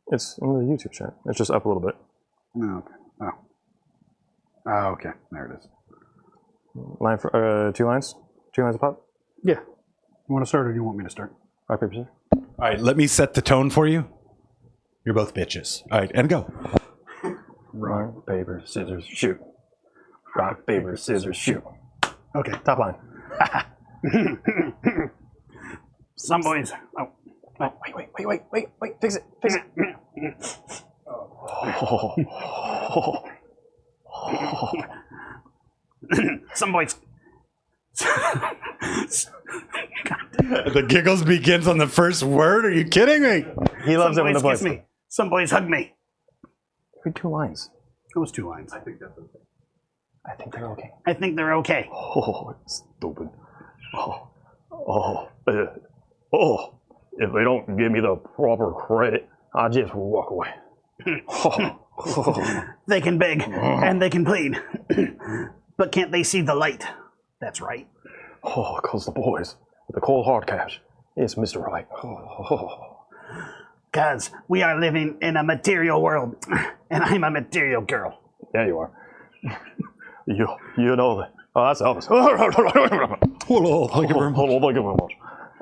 Speaker 2: It's in the YouTube chat. It's just up a little bit.
Speaker 3: Oh, okay. Oh, okay. There it is.
Speaker 2: Line for 2 lines? 2 lines of pop?
Speaker 3: Yeah. You want to start or do you want me to start?
Speaker 2: Rock, paper, scissors?
Speaker 1: All right, let me set the tone for you. You're both bitches. All right, and go.
Speaker 2: Rock, paper, scissors, shoot. Rock, paper, scissors, shoot.
Speaker 3: Okay.
Speaker 2: Top line.
Speaker 3: Some boys. Oh.
Speaker 2: Wait. Fix it.
Speaker 3: Some boys.
Speaker 1: The giggles begins on the first word. Are you kidding me?
Speaker 2: He loves it when the boys
Speaker 3: kiss me. Some boys hug me.
Speaker 2: 2 lines.
Speaker 3: It was 2 lines.
Speaker 4: I think that's okay.
Speaker 2: I think they're okay.
Speaker 3: I think they're okay.
Speaker 2: Oh, stupid. If they don't give me the proper credit, I just walk away.
Speaker 3: They can beg and they can plead, but can't they see the light? That's right.
Speaker 2: Oh, because the boys with the cold hard cash is Mr. Right.
Speaker 3: Because we are living in a material world, and I'm a material girl.
Speaker 2: Yeah, you are. You know that. Oh, that's Elvis.
Speaker 1: Hello, thank you very much.
Speaker 2: Thank you very much.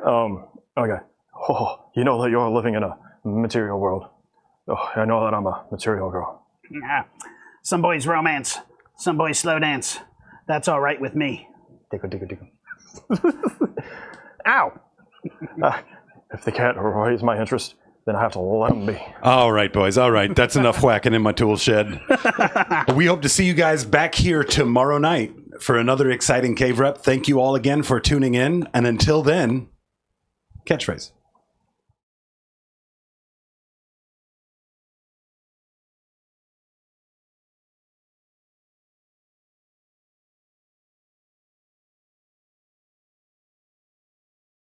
Speaker 2: Okay. Oh, you know that you're living in a material world. Oh, I know that I'm a material girl.
Speaker 3: Yeah. Some boys romance, some boys slow dance. That's all right with me.
Speaker 2: Tickle. Ow! If they can't raise my interest, then I have to let them be.
Speaker 1: All right, boys. All right. That's enough whacking in my tool shed. We hope to see you guys back here tomorrow night for another exciting Cave Rep. Thank you all again for tuning in. And until then, catchphrase.